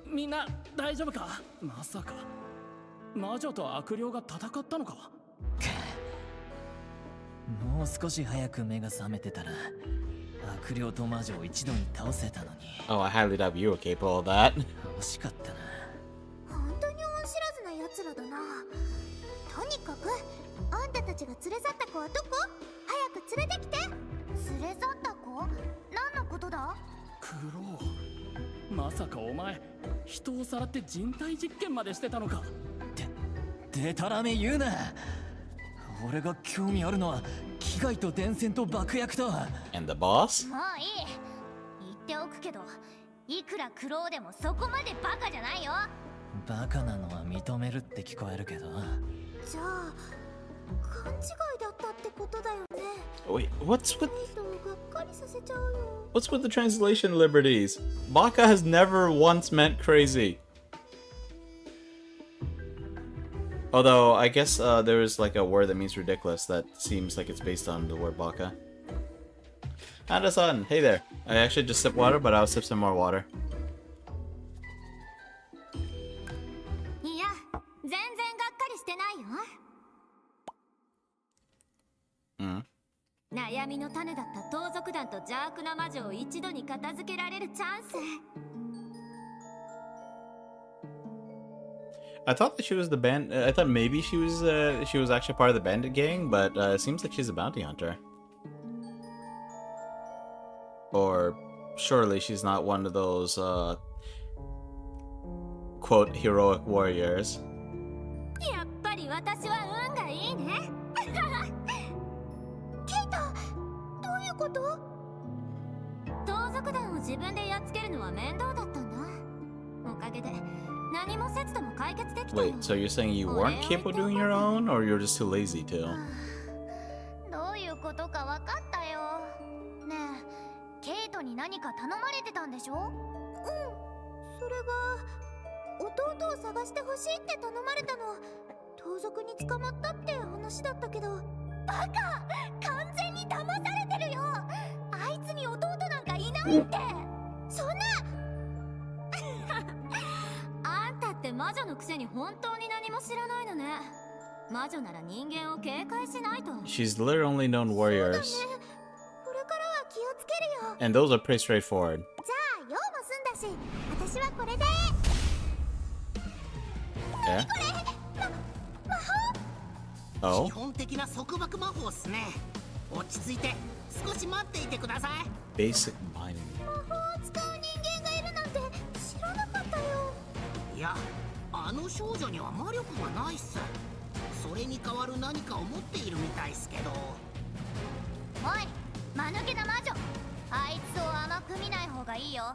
Mi みんな大丈夫か？まさか魔女と悪霊が戦ったのか？もう少し早く目が覚めてたら悪霊と魔女を一度に倒せたのに。Oh, I highly doubt you were capable of that. 惜しかったな。本当に恩知らずな奴らだな。とにかくあんたたちが連れ去った子はどこ？早く連れてきて。連れ去った子？何のことだ？クロウ、まさかお前人をさらって人体実験までしてたのか？でたらめ言うな。俺が興味あるのは機械と電線と爆薬と。 And the boss? もういい。言っておくけど、いくらクロウでもそこまでバカじゃないよ。バカなのは認めるって聞こえるけど。じゃあ勘違いだったってことだよね。 Wait, what's with がっかりさせちゃうよ。 what's with the translation liberties? Baka has never once meant crazy. Although I guess there is like a word that means ridiculous that seems like it's based on the word baka. Handa-san, hey there. I actually just sipped water, but I'll sip some more water. いや、全然がっかりしてないよ。悩みの種だった盗賊団と邪悪な魔女を一度に片付けられるチャンス。I thought that she was the band. I thought maybe she was actually part of the bandit gang, but it seems like she's a bounty hunter. Or surely she's not one of those quote heroic warriors. やっぱり私は運がいいね。ケイタ、どういうこと？盗賊団を自分でやっつけるのは面倒だったんだ。おかげで何もせずとも解決できたよ。 Wait, so you're saying you weren't capable of doing your own, or you're just too lazy to? どういうことか分かったよ。ねえ、ケイトに何か頼まれてたんでしょ？うん、それが弟を探してほしいって頼まれたの。盗賊に捕まったって話だったけど。バカ！完全に騙されてるよ。あいつに弟なんかいないって。そんなあんたって魔女のくせに本当に何も知らないのね。魔女なら人間を警戒しないと。 She's literally known warriors. これからは気をつけるよ。 And those are pretty straightforward. じゃあ用も済んだし、私はこれで。 Yeah? 基 Oh? 本的な束縛魔法っすね。落ち着いて少し待っていてください。 Basic mining. 魔法を使う人間がいるなんて知らなかったよ。いや、あの少女には魔力がないっす。それに代わる何かを持っているみたいっすけど。おい、間抜けな魔女、あいつを甘く見ない方がいいよ。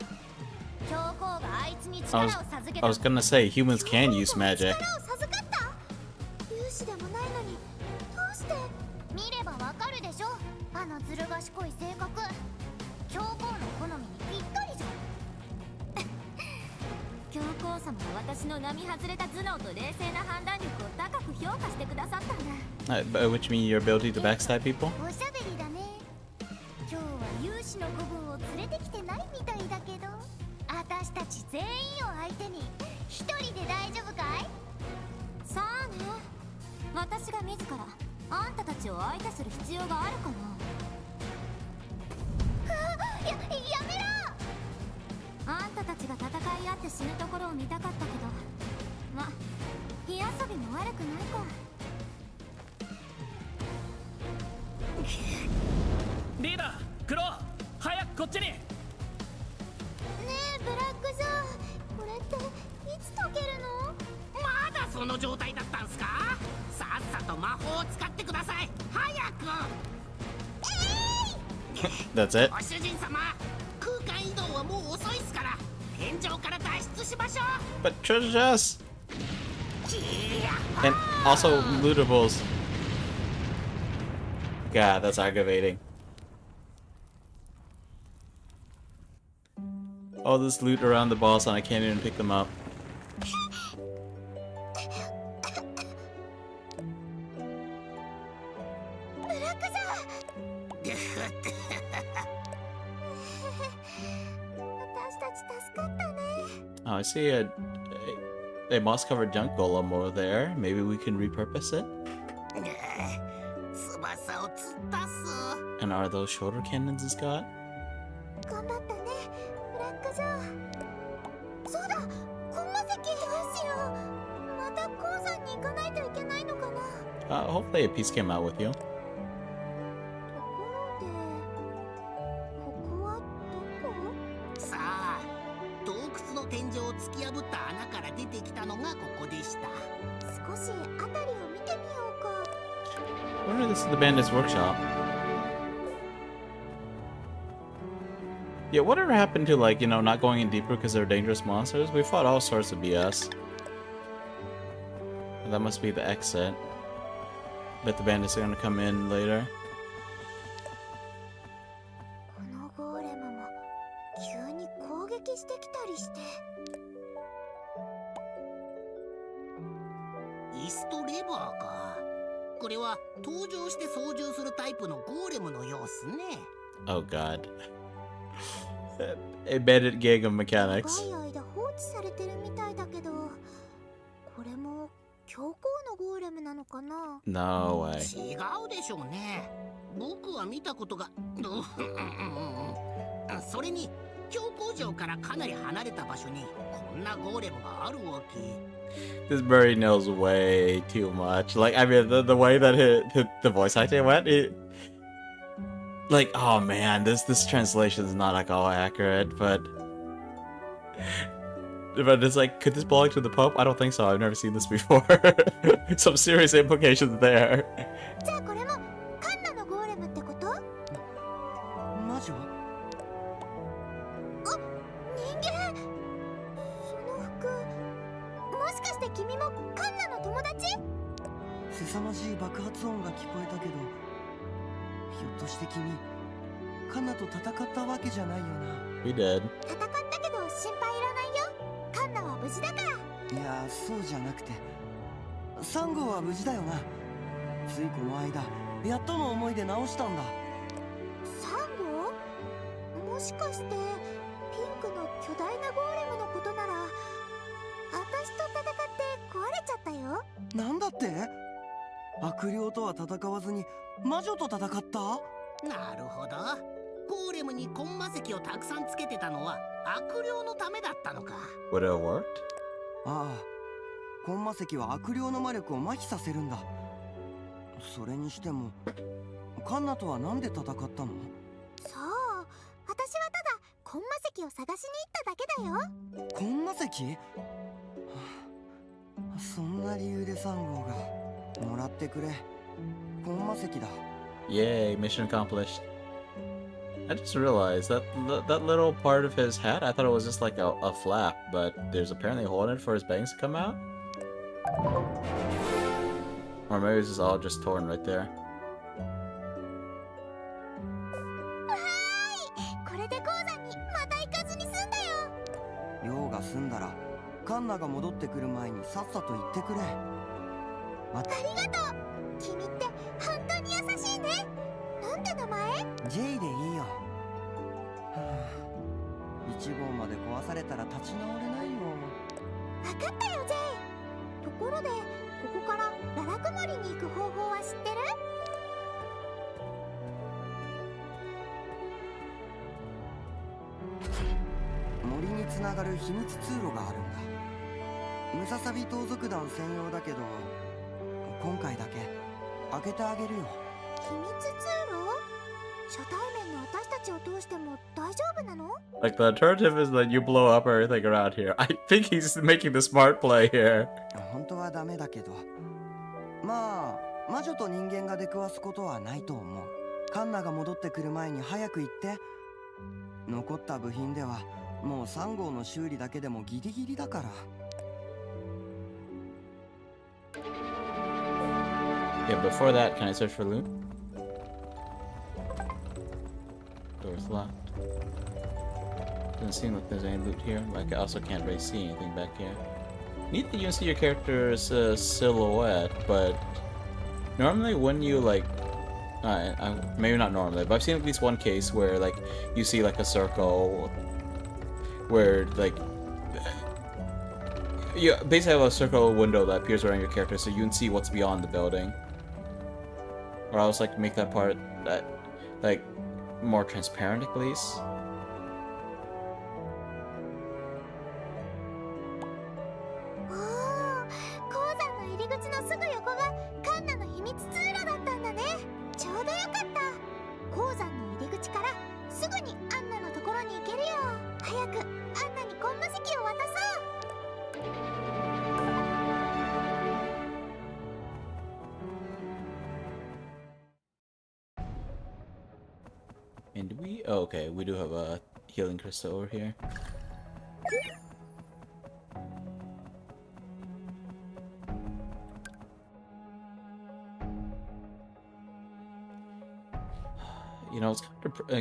教皇があいつに力を授けた。 I was gonna say humans can use magic. 力を授かった？勇士でもないのにどうして？見ればわかるでしょ。あのずる賢い性格。教皇の好みにぴったりじゃん。教皇様は私の並外れた頭脳と冷静な判断力を高く評価してくださったんだ。By which mean your ability to backstab people? おしゃべりだね。今日は勇士のの子分を連れてきてないみたいだけど、私たち全員を相手に一人で大丈夫かい？さあね、私が自らあんたたちを相手する必要があるかな。やめろ！あんたたちが戦い合って死ぬところを見たかったけど、ま、火遊びも悪くないか。リーダー、クロー、早くこっちに。ねえブラックジョー、これっていつ解けるの？まだその状態だったんすか？さっさと魔法を使ってください。早く。That's it. ご主人様、空間移動はもう遅いっすから、天井から脱出しましょう。 But treasure chests! いや And also lootables. God, that's aggravating. All this loot around the boss and I can't even pick them up. ブラックジョー私たち助かったね。 Oh, I see a moss-covered junk golem over there. Maybe we can repurpose it. 翼をつったっす。 And are those shoulder cannons it's got? 頑張ったね、ブラックジョー。そうだ、コンマ石。どうしよう。また鉱山に行かないといけないのかな。Hopefully a piece came out with you. ところで、ここはどこ？さあ、洞窟の天井を突き破った穴から出てきたのがここでした。少し辺りを見てみようか。 I wonder if this is the bandit's workshop. Yeah, whatever happened to, like, you know, not going in deeper because they're dangerous monsters? We fought all sorts of BS. That must be the exit. Bet the bandits are gonna come in later. このゴーレムも急に攻撃してきたりして。イストレバーか。これは登場して操縦するタイプのゴーレムのようっすね。 Oh god. A bandit gang of mechanics. 長い間放置されてるみたいだけど、これも教皇のゴーレムなのかな？ No way. 違うでしょうね。僕は見たことがそれに教皇城からかなり離れた場所にこんなゴーレムがあるわけ。 This Burry knows way too much. Like, I mean, the way that the voice acting went, like, oh man, this translation is not like all accurate, but it's like, could this belong to the Pope? I don't think so. I've never seen this before. Some serious implications there. じゃあこれもカンナのゴーレムってこと？魔女？あ、人間。その服、もしかして君もカンナの友達？凄まじい爆発音が聞こえたけど、ひょっとして君カンナと戦ったわけじゃないよな。 We did. 戦ったけど心配いらないよ。カンナは無事だから。いや、そうじゃなくて、サンゴは無事だよな。ついこの間やっとの思いで直したんだ。サンゴ？もしかしてピンクの巨大なゴーレムのことなら、私と戦って壊れちゃったよ。なんだって？悪霊とは戦わずに魔女と戦った？なるほど。ゴーレムにコンマ石をたくさんつけてたのは悪霊のためだったのか。 Would it have worked? ああ、コンマ石は悪霊の魔力を麻痺させるんだ。それにしてもカンナとはなんで戦ったの？そう、私はただコンマ石を探しに行っただけだよ。コンマ石？はあ、そんな理由でサンゴがもらってくれ。コンマ石だ。 Yay, mission accomplished. I just realized that that little part of his hat, I thought it was just like a flap, but there's apparently a hole in it for his bangs to come out? Or maybe it's just all just torn right there. わーい、これで鉱山にまた行かずに済んだよ。用が済んだらカンナが戻ってくる前にさっさと言ってくれ。ありがとう。君って本当に優しいね。なんて名前？ジェイでいいよ。1号まで壊されたら立ち直れないよ。分かったよジェイ。ところでここからララクマリに行く方法は知ってる？森につながる秘密通路があるんだ。ムササビ盗賊団専用だけど、今回だけ開けてあげるよ。秘密通路？初対面の私たちを通しても大丈夫なの？ Like, the alternative is that you blow up everything around here. I think he's making the smart play here. 本当はダメだけど、まあ魔女と人間が出くわすことはないと思う。カンナが戻ってくる前に早く行って。残った部品ではもう3号の修理だけでもギリギリだから。Yeah, before that, can I search for loot? Door's locked. Doesn't seem like there's any loot here, but I also can't really see anything back here. Neat that you can see your character's silhouette, but normally when you like, maybe not normally, but I've seen at least one case where like you see like a circle, where like you basically have a circle window that appears around your character, so you can see what's beyond the building. Or else like make that part that like more transparent at least. 'And we? Oh, okay, we do have a healing crystal over here. You know, it's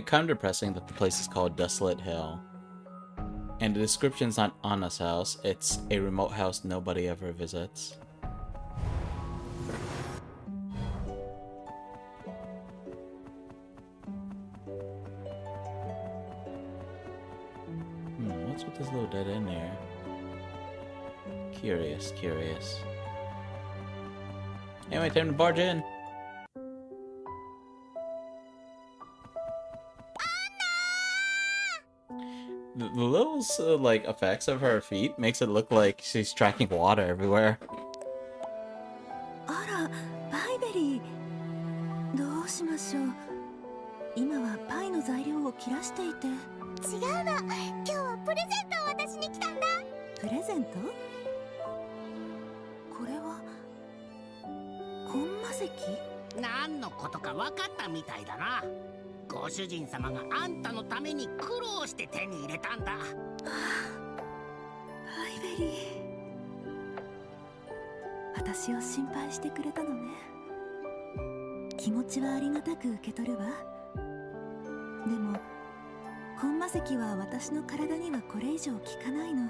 kind of depressing that the place is called Desolate Hill. And the description's not Anna's house, it's a remote house nobody ever visits. What's with this little dead end here? Curious, curious. Anyway, time to barge in. The little like effects of her feet makes it look like she's tracking water everywhere. あら、パイベリー。どうしましょう。今はパイの材料を切らしていて。違うの。今日はプレゼントを渡しに来たんだ。プレゼント？これはコンマ石？何のことか分かったみたいだな。ご主人様があんたのために苦労して手に入れたんだ。パイベリー、私を心配してくれたのね。気持ちはありがたく受け取るわ。でもコンマ石は私の体にはこれ以上効かないの。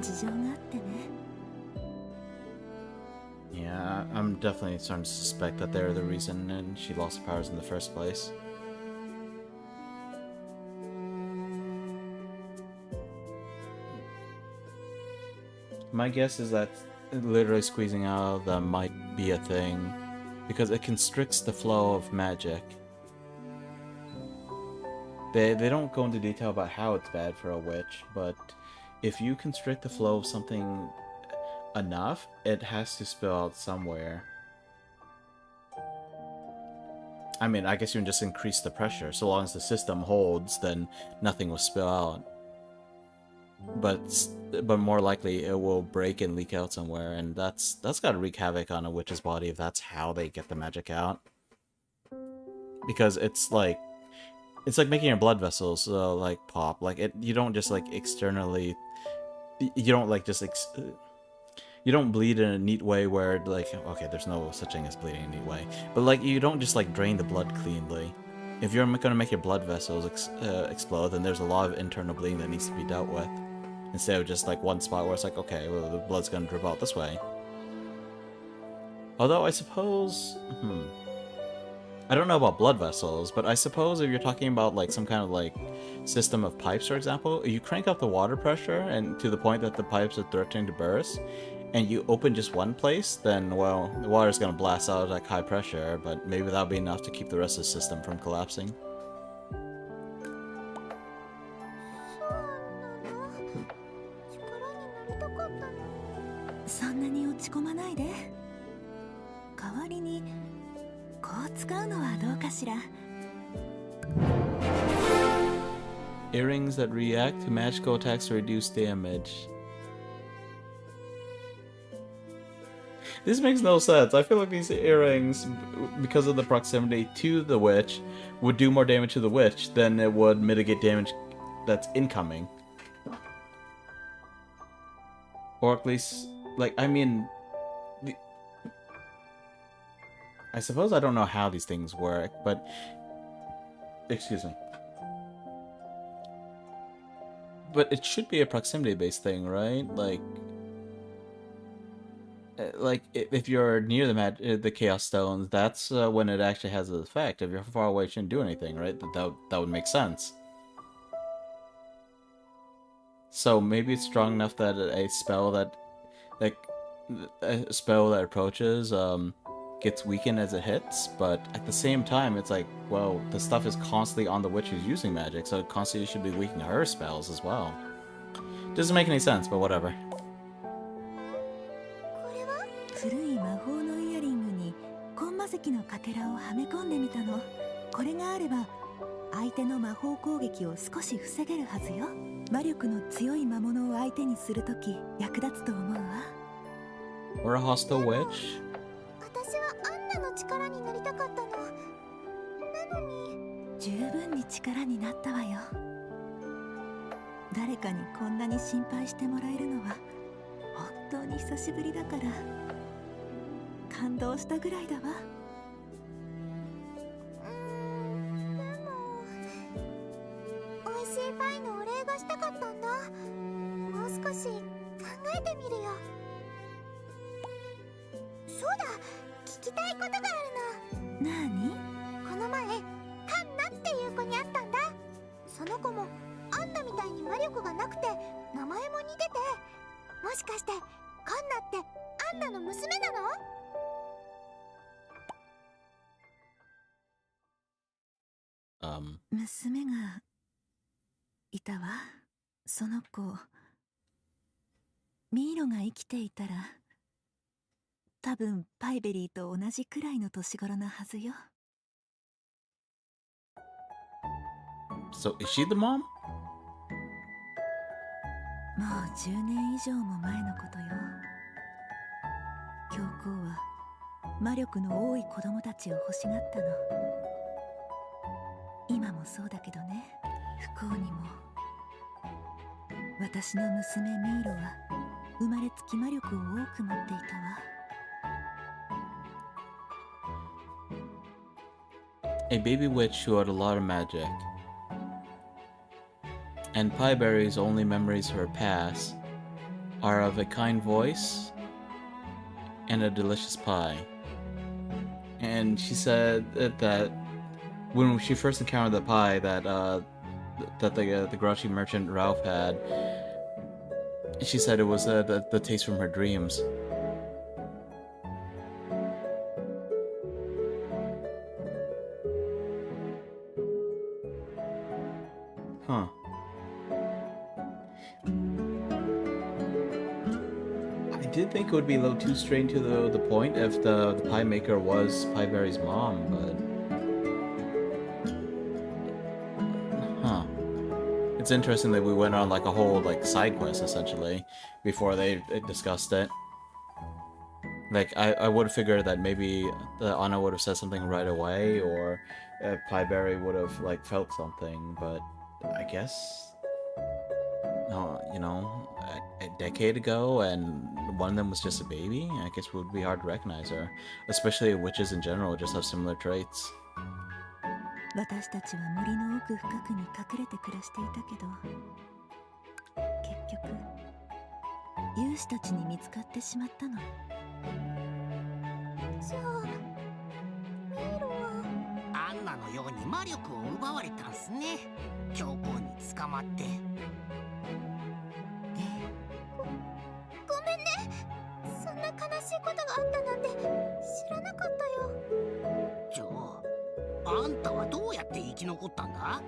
事情があってね。Yeah, I'm definitely starting to suspect that they're the reason and she lost her powers in the first place. My guess is that literally squeezing out of them might be a thing, because it constricts the flow of magic. They don't go into detail about how it's bad for a witch, but if you constrict the flow of something enough, it has to spill out somewhere. I mean, I guess you can just increase the pressure. So long as the system holds, then nothing will spill out. But more likely it will break and leak out somewhere, and that's gotta wreak havoc on a witch's body if that's how they get the magic out. Because it's like making your blood vessels like pop. Like you don't just like externally, you don't like just you don't bleed in a neat way where like, okay, there's no such thing as bleeding in a neat way, but like you don't just like drain the blood cleanly. If you're gonna make your blood vessels explode, then there's a lot of internal bleeding that needs to be dealt with, instead of just like one spot where it's like, okay, well, the blood's gonna drip out this way. Although I suppose, I don't know about blood vessels, but I suppose if you're talking about like some kind of like system of pipes, for example, you crank up the water pressure and to the point that the pipes are threatening to burst, and you open just one place, then well, the water is gonna blast out at like high pressure, but maybe that'll be enough to keep the rest of the system from collapsing. そんなに落ち込まないで。代わりにこう使うのはどうかしら。 Earrings that react to magical attacks to reduce damage. This makes no sense. I feel like these earrings, because of the proximity to the witch, would do more damage to the witch than it would mitigate damage that's incoming. Or at least, like, I mean... I suppose I don't know how these things work, but... Excuse me. But it should be a proximity-based thing, right? Like if you're near the Chaos Stones, that's when it actually has an effect. If you're far away, it shouldn't do anything, right? That would make sense. So maybe it's strong enough that a spell that approaches gets weakened as it hits, but at the same time, it's like, well, the stuff is constantly on the witch who's using magic, so it constantly should be weakening her spells as well. Doesn't make any sense, but whatever. 古い魔法のイヤリングにコンマ石のかけらをはめ込んでみたの。これがあれば相手の魔法攻撃を少し防げるはずよ。魔力の強い魔物を相手にするとき役立つと思うわ。 Or a hostile witch? 私はアンナの力になりたかったの。なのに十分に力になったわよ。誰かにこんなに心配してもらえるのは本当に久しぶりだから感動したぐらいだわ。でも美味しいパイのお礼がしたかったんだ。もう少し考えてみるよ。そうだ、聞きたいことがあるの。なに？この前カンナっていう子に会ったんだ。その子もアンナみたいに魔力がなくて名前も似てて、もしかしてカンナってアンナの娘なの？娘がいたわ。その子ミイロが生きていたら多分パイベリーと同じくらいの年頃なはずよ。 So is she the mom? もう10年以上も前のことよ。教皇は魔力の多い子供たちを欲しがったの。今もそうだけどね。不幸にも私の娘ミイロは生まれつき魔力を多く持っていたわ。 A baby witch who had a lot of magic. And Pieberry's only memories of her past are of a kind voice and a delicious pie. And she said that when she first encountered the pie that the grouchy merchant Ralph had, she said it was the taste from her dreams. Huh. I did think it would be a little too straight to the point if the pie maker was Pieberry's mom, but... Huh. It's interesting that we went on like a whole like side quest essentially before they discussed it. Like I would have figured that maybe Anna would have said something right away, or Pieberry would have like felt something, but I guess you know, a decade ago, and one of them was just a baby. I guess it would be hard to recognize her, especially witches in general just have similar traits. 私たちは森の奥深くに隠れて暮らしていたけど、結局勇士たちに見つかってしまったの。じゃあミイロはンナのように魔力を奪われたんすね。教皇に捕まって。ごめんね。そんな悲しいことがあったなんて知らなかったよ。じゃあ、あんたはどうやって生き残ったんだ？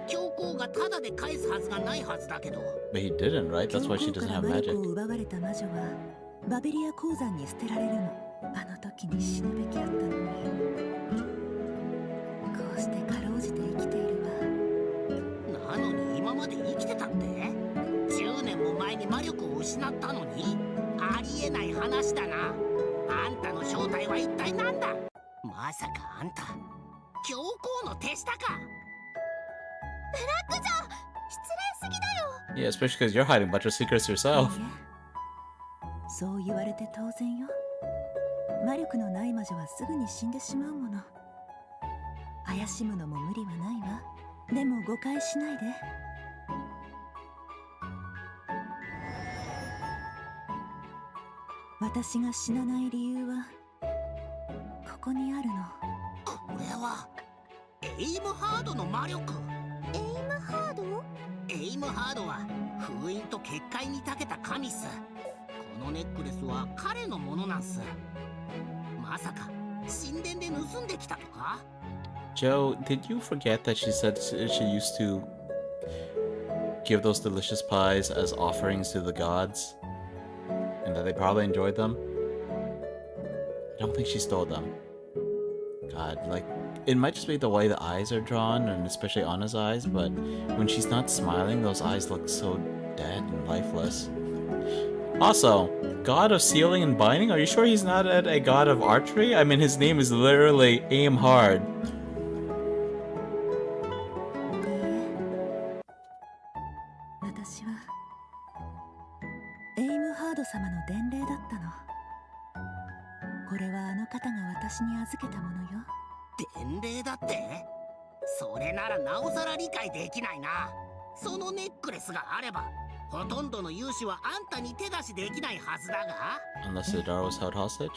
教皇がタダで返すはずがないはずだけど。But he didn't, right? That's why she doesn't have 魔 magic. 力を奪われた魔女はバベリア鉱山に捨てられるの。あの時に死ぬべきだったのに。こうしてかろうじて生きているわ。なのに今まで生きてたって？ 10 年も前に魔力を失ったのに？ありえない話だな。あんたの正体は一体何だ？まさかあんた教皇の手下か？ブラックジョー、失礼すぎだよ。 Yeah, especially because you're hiding a bunch of secrets yourself. そう言われて当然よ。魔力のない魔女はすぐに死んでしまうもの。怪しむのも無理はないわ。でも誤解しないで。私が死なない理由はここにあるの。これはエイムハードの魔力。エイムハード？エイムハードは封印と結界に長けた神っす。このネックレスは彼のものなんす。まさか神殿で盗んできたとか？ Joe, did you forget that she said she used to give those delicious pies as offerings to the gods? And that they probably enjoyed them? I don't think she stole them. God, like, it might just be the way the eyes are drawn, and especially Anna's eyes, but when she's not smiling, those eyes look so dead and lifeless. Also, god of sealing and binding? Are you sure he's not a god of archery? I mean, his name is literally Aim Hard. 私はエイムハード様の伝令だったの。これはあの方が私に預けたものよ。伝令だって？それならなおさら理解できないな。そのネックレスがあればほとんどの融資はあんたに手出しできないはずだが。 Unless the Dar was held hostage?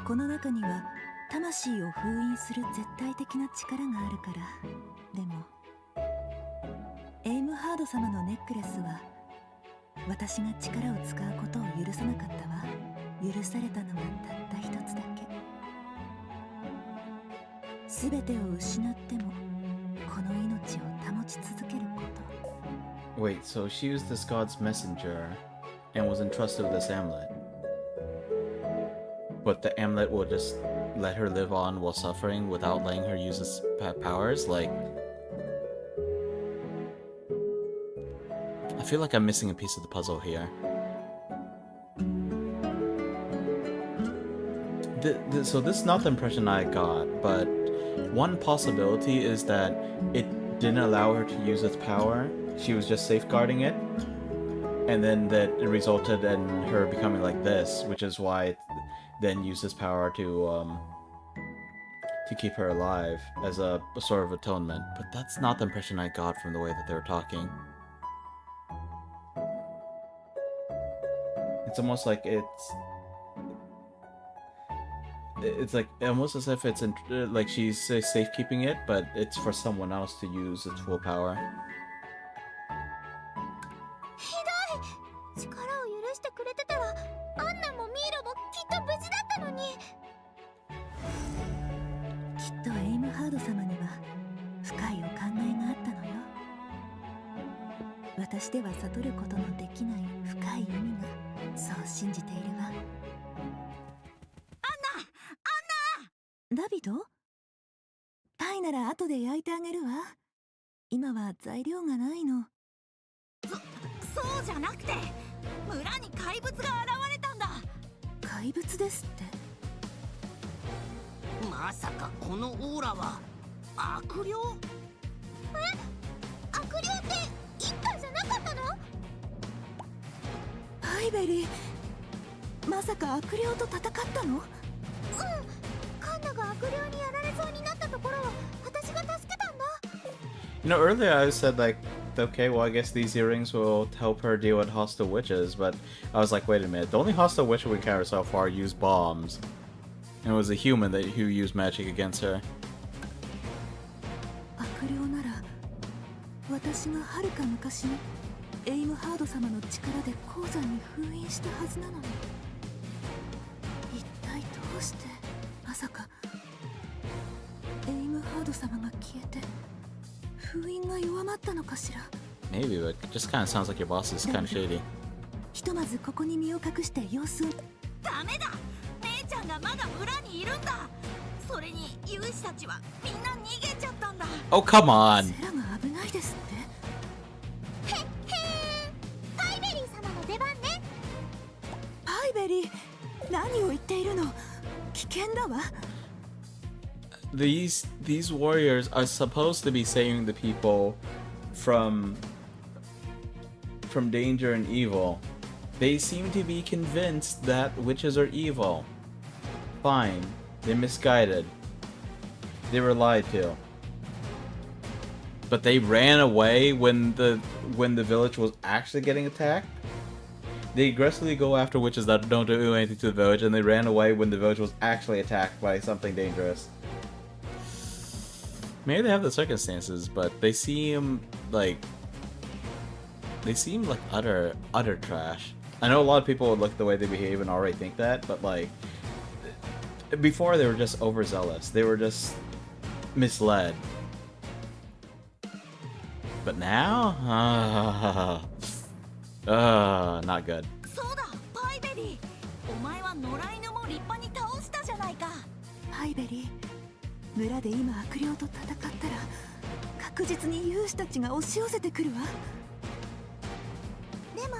この中には魂を封印する絶対的な力があるから。でもエイムハード様のネックレスは私が力を使うことを許さなかったわ。許されたのはたった一つだけ。すべてを失ってもこの命を保ち続けること。 Wait, so she was this god's messenger and was entrusted with this amulet. But the amulet will just let her live on while suffering without letting her use its powers? Like, I feel like I'm missing a piece of the puzzle here. So this is not the impression I got, but one possibility is that it didn't allow her to use its power. She was just safeguarding it, and then that it resulted in her becoming like this, which is why it then used its power to keep her alive as a sort of atonement. But that's not the impression I got from the way that they were talking. It's almost like it's like almost as if it's like she's safekeeping it, but it's for someone else to use its full power. ひどい。力を許してくれてたらアンナもミイラもきっと無事だったのに。きっとエイムハード様には深いお考えがあったのよ。私では悟ることのできない深い意味がそう信じているわ。ダビド？パイなら後で焼いてあげるわ。今は材料がないの。そうじゃなくて村に怪物が現れたんだ。怪物ですって？まさかこのオーラは悪霊？え？悪霊って一体じゃなかったの？パイベリー、まさか悪霊と戦ったの？カンナが悪霊にやられそうになったところを私が助けたんだ。 You know, earlier I said like, okay, well I guess these earrings will help her deal with hostile witches, but I was like, wait a minute, the only hostile witch we encountered so far used bombs. And it was a human who used magic against her. 私がはるか昔にエイムハード様の力で鉱山に封印したはずなのに、一体どうしてまさかエイムハード様が消えて封印が弱まったのかしら。 Maybe, but it just kind of sounds like your boss is kind of shady. ひとまずここに身を隠して様子を。ダメだ、姉ちゃんがまだ村にいるんだ。それに勇士たちはみんな逃げちゃったんだ。 Oh, come on! セラが危ないですって。へっへー、パイベリー様の出番ね。パイベリー、何を言っているの。危険だわ。These warriors are supposed to be saving the people from danger and evil. They seem to be convinced that witches are evil. Fine, they're misguided. They were lied to. But they ran away when the village was actually getting attacked. They aggressively go after witches that don't do anything to the village, and they ran away when the village was actually attacked by something dangerous. Maybe they have the circumstances, but they seem like utter trash. I know a lot of people would look at the way they behave and already think that, but like before they were just overzealous. They were just misled. But now, not good. そうだ、パイベリー。お前は野良犬も立派に倒したじゃないか。パイベリー、村で今悪霊と戦ったら確実に勇士たちが押し寄せてくるわ。でも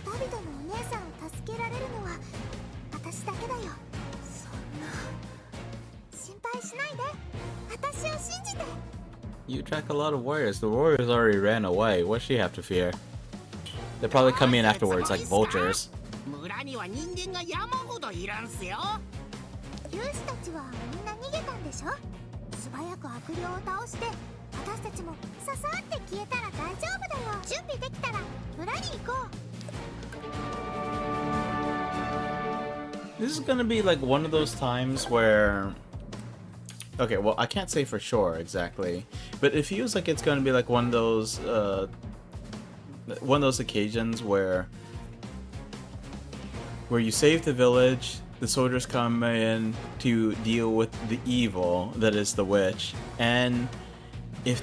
ダビドのお姉さんを助けられるのは私だけだよ。そんな。心配しないで、私を信じて。 You attract a lot of warriors. The warriors already ran away. What does she have to fear? They'll probably come in afterwards like vultures. 村には人間が山ほどいるんすよ。勇士たちはみんな逃げたんでしょ。素早く悪霊を倒して私たちもささって消えたら大丈夫だよ。準備できたら村に行こThis is gonna be like one of those times where... Okay, well, I can't say for sure exactly, but it feels like it's gonna be like one of those occasions where you save the village, the soldiers come in to deal with the evil that is the witch, and if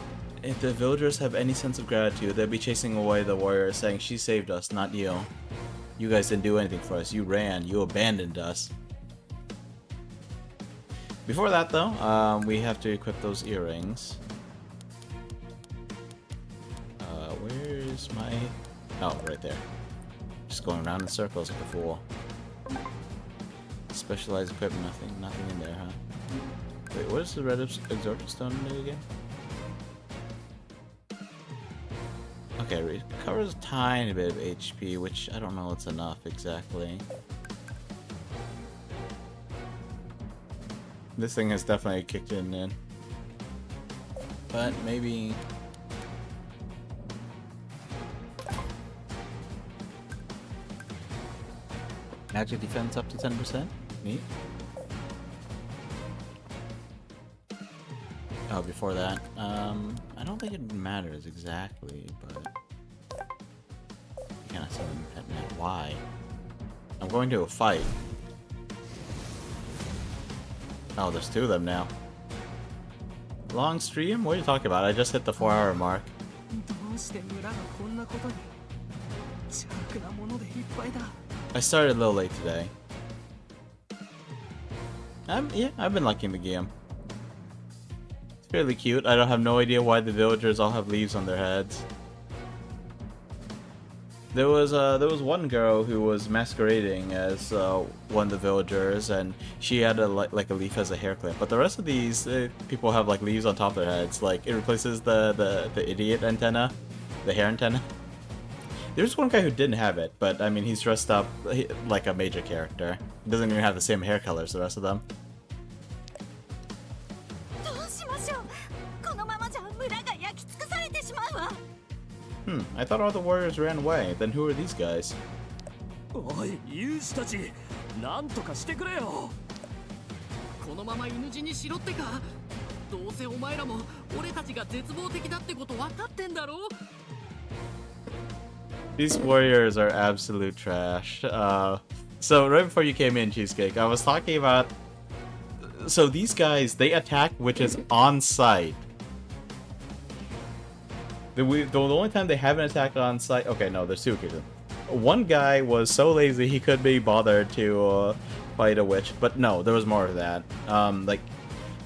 the villagers have any sense of gratitude, they'll be chasing away the warriors, saying, "She saved us, not you. You guys didn't do anything for us. You ran. You abandoned us." Before that, though, we have to equip those earrings. Where's my... Oh, right there. Just going around in circles like a fool. Specialized equipment, nothing in there, huh? Wait, what does the red exorbitant stone do again? Okay, it covers a tiny bit of HP, which I don't know what's enough exactly. This thing has definitely kicked in. But maybe... Magic defense up to 10%? Neat. Oh, before that, I don't think it matters exactly, but... I cannot summon pet net. Why? I'm going to a fight. Oh, there's two of them now. Long stream? What are you talking about? I just hit the 4-hour mark. I started a little late today. Yeah, I've been liking the game. It's fairly cute. I don't have no idea why the villagers all have leaves on their heads. There was one girl who was masquerading as one of the villagers, and she had like a leaf as a hair clip. But the rest of these people have like leaves on top of their heads. Like it replaces the idiot antenna, the hair antenna. There's one guy who didn't have it, but I mean he's dressed up like a major character. He doesn't even have the same hair color as the rest of them. I thought all the warriors ran away. Then who are these guys? おい、勇士たち、なんとかしてくれよ。このまま犬死にしろってか。どうせお前らも俺たちが絶望的だってこと分かってんだろ。 These warriors are absolute trash. So right before you came in, Cheesecake, I was talking about... So these guys, they attack witches on site. The only time they haven't attacked on site... Okay, no, there's two occasions. One guy was so lazy he couldn't be bothered to fight a witch. But no, there was more of that. Like,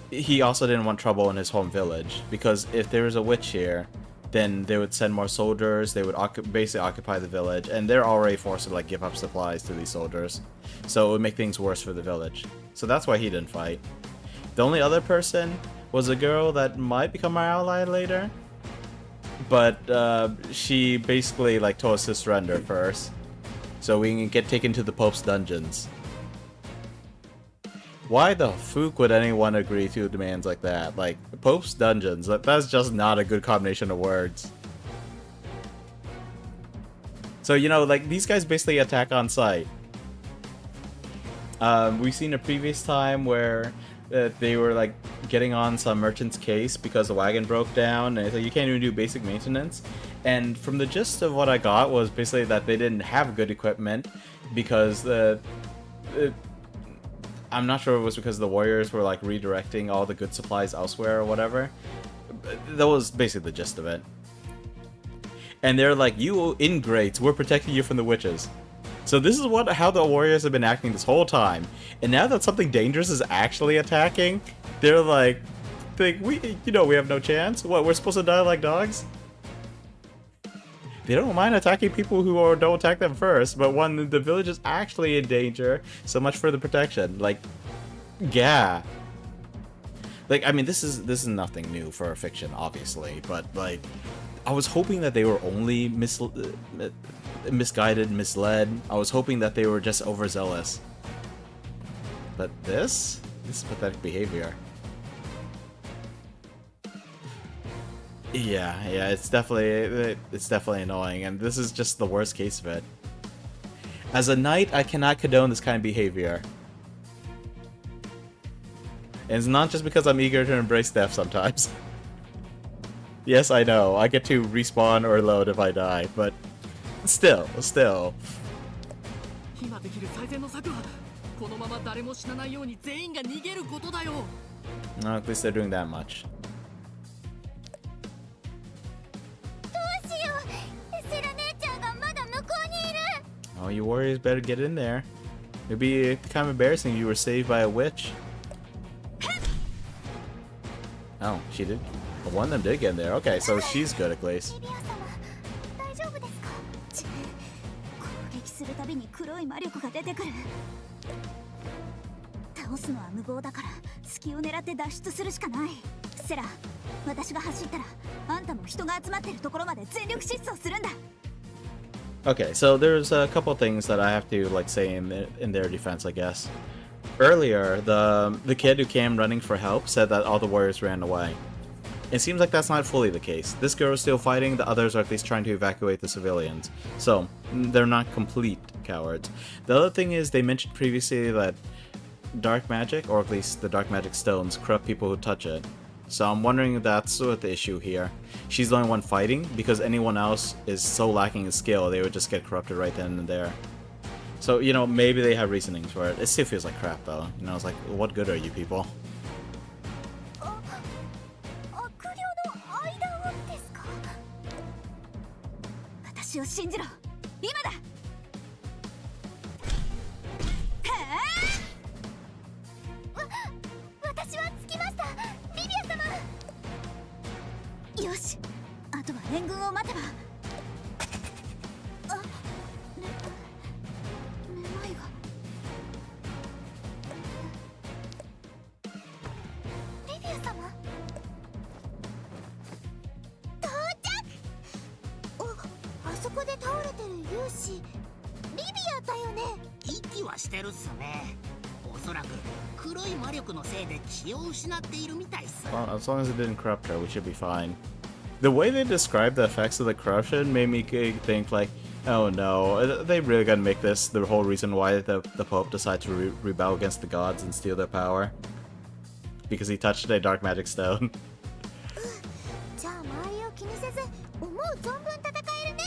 he also didn't want trouble in his home village. Because if there was a witch here, then they would send more soldiers, they would basically occupy the village, and they're already forced to like give up supplies to these soldiers. So it would make things worse for the village. So that's why he didn't fight. The only other person was a girl that might become our ally later. But she basically like told us to surrender first. So we can get taken to the Pope's dungeons. Why the fuck would anyone agree to demands like that? Like, Pope's dungeons, that's just not a good combination of words. So, you know, like, these guys basically attack on sight. We've seen a previous time where they were, like, getting on some merchant's case because the wagon broke down, and so you can't even do basic maintenance. And from the gist of what I got was basically that they didn't have good equipment because I'm not sure if it was because the warriors were like redirecting all the good supplies elsewhere or whatever. That was basically the gist of it. And they're like, you ingrates, we're protecting you from the witches. So this is how the warriors have been acting this whole time. And now that something dangerous is actually attacking, they're like, we have no chance? What, we're supposed to die like dogs? They don't mind attacking people who don't attack them first, but when the village is actually in danger, so much for the protection. Like, yeah. Like, I mean, this is nothing new for fiction, obviously, but like, I was hoping that they were only misguided, misled. I was hoping that they were just overzealous. But this is pathetic behavior. Yeah, it's definitely annoying, and this is just the worst case of it. As a knight, I cannot condone this kind of behavior. And it's not just because I'm eager to embrace death sometimes. Yes, I know, I get to respawn or load if I die, but still. 今できる最善の策はこのまま誰も死なないように全員が逃げることだよ。 No, at least they're doing that much. Oh, you warriors better get in there. It'd be kind of embarrassing if you were saved by a witch. Oh, she did? Well, one of them did get in there. Okay, so she's good at least. するたびに黒い魔力が出てくる。倒すのは無謀だから隙を狙って脱出するしかない。セラ、私が走ったらあんたも人が集まってるところまで全力疾走するんだ。 Okay, so there's a couple things that I have to like say in their defense, I guess. Earlier, the kid who came running for help said that all the warriors ran away. It seems like that's not fully the case. This girl is still fighting, the others are at least trying to evacuate the civilians. So, they're not complete cowards. The other thing is, they mentioned previously that dark magic, or at least the dark magic stones, corrupt people who touch it. So I'm wondering if that's what the issue here. She's the only one fighting, because anyone else is so lacking in skill, they would just get corrupted right then and there. So, you know, maybe they have reasonings for it. It still feels like crap, though. You know, it's like, what good are you people? 私を信じろ。今だ。私は着きました。リビア様。よし。あとは援軍を待てば。あ、めまいが。リビア様。到着。あそこで倒れてる勇士リビアだよね。息はしてるっすね。おそらく黒い魔力のせいで気を失っているみたいっす。 Well, as long as it didn't corrupt her, we should be fine. The way they described the effects of the corruption made me think like, oh no, they really gotta make this the whole reason why the Pope decided to rebel against the gods and steal their power. because he touched a dark magic stone. じゃあ周りを気にせず思う存分戦えるね。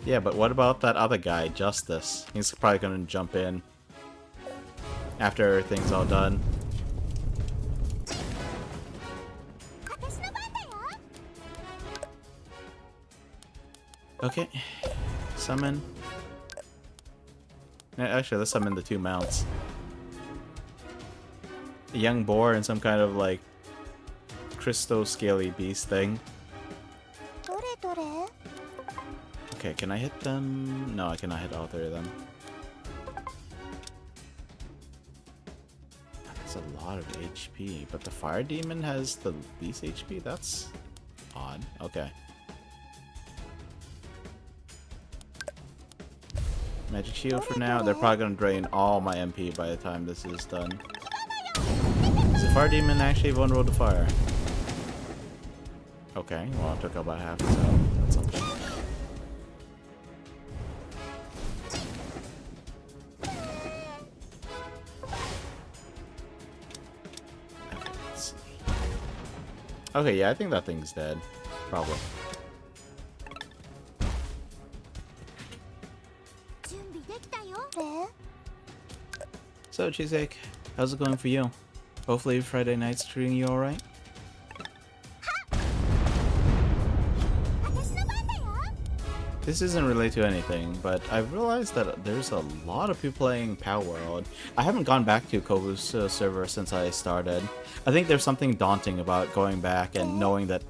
Yeah, but what about that other guy, Justice? He's probably gonna jump in after everything's all done. 私の番だよ。 Okay, summon. Actually, let's summon the two mounts. A young boar and some kind of like crystal scaly beast thing. どれどれ？ Okay, can I hit them? No, I cannot hit all three of them. That's a lot of HP, but the fire demon has the least HP? That's odd. Okay. Magic shield for now. They're probably gonna drain all my MP by the time this is done. Is the fire demon actually vulnerable to fire? Okay, well it took about half, so that's something. Okay, let's see. Okay, yeah, I think that thing's dead. Probably. 準備できたよ。で？ So, Cheesecake, how's it going for you? Hopefully Friday night's treating you alright? 私の番だよ。 This isn't related to anything, but I've realized that there's a lot of people playing Power World. I haven't gone back to Kobu's server since I started. I think there's something daunting about going back and knowing that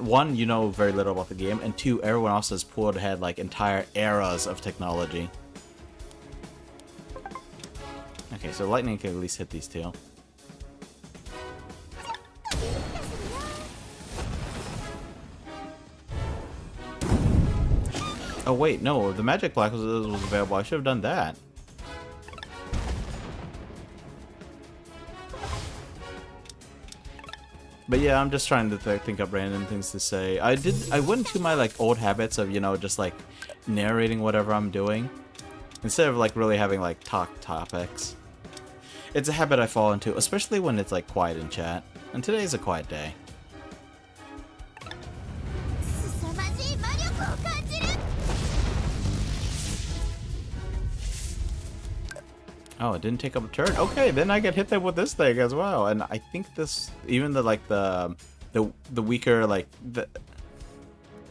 one, you know very little about the game, and two, everyone else has pulled ahead like entire eras of technology. Okay, so lightning can at least hit these two. Oh wait, no, the magic black was available. I should have done that. But yeah, I'm just trying to think up random things to say. I went to my like old habits of, you know, just like narrating whatever I'm doing instead of like really having like talk topics. It's a habit I fall into, especially when it's like quiet in chat. And today's a quiet day. 凄まじい魔力を感じる。 Oh, it didn't take up a turn. Okay, then I get hit there with this thing as well. And I think this, even the like the weaker like the.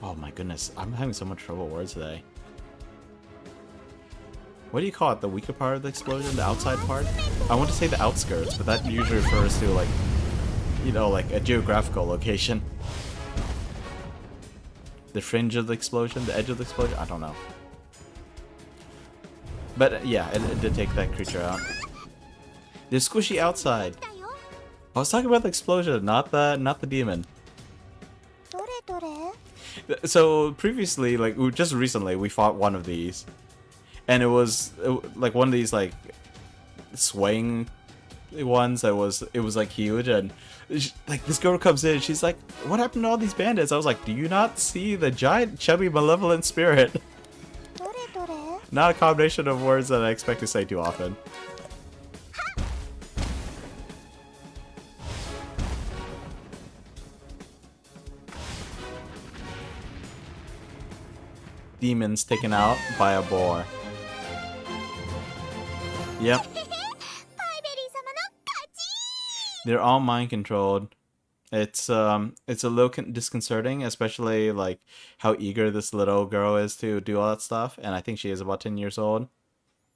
Oh my goodness, I'm having so much trouble with words today. What do you call it? The weaker part of the explosion, the outside part? I want to say the outskirts, but that usually refers to like, you know, like a geographical location. The fringe of the explosion, the edge of the explosion. I don't know. But yeah, it did take that creature out. There's squishy outside. I was talking about the explosion, not the demon. どれどれ？ So previously, like just recently, we fought one of these, and it was like one of these like swaying ones that was like huge, and like this girl comes in, she's like, "What happened to all these bandits?" I was like, "Do you not see the giant, chubby, malevolent spirit?" どれどれ？ Not a combination of words that I expect to say too often. Demons taken out by a boar. Yep. パイベリー様の勝ち。 They're all mind controlled. It's a little disconcerting, especially like how eager this little girl is to do all that stuff, and I think she is about 10 years old.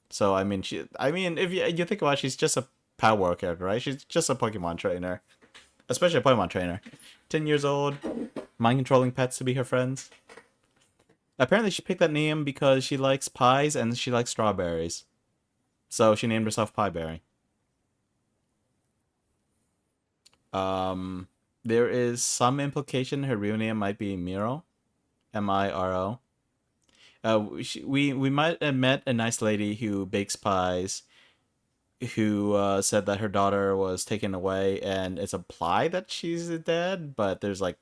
So I mean, if you think about it, she's just a Power World character, right? She's just a Pokemon trainer, especially a Pokemon trainer. 10 years old, mind controlling pets to be her friends. Apparently, she picked that name because she likes pies and she likes strawberries, so she named herself Pieberry. There is some implication her real name might be Miro, M-I-R-O. We might have met a nice lady who bakes pies, who said that her daughter was taken away, and it's implied that she's dead. But there's like,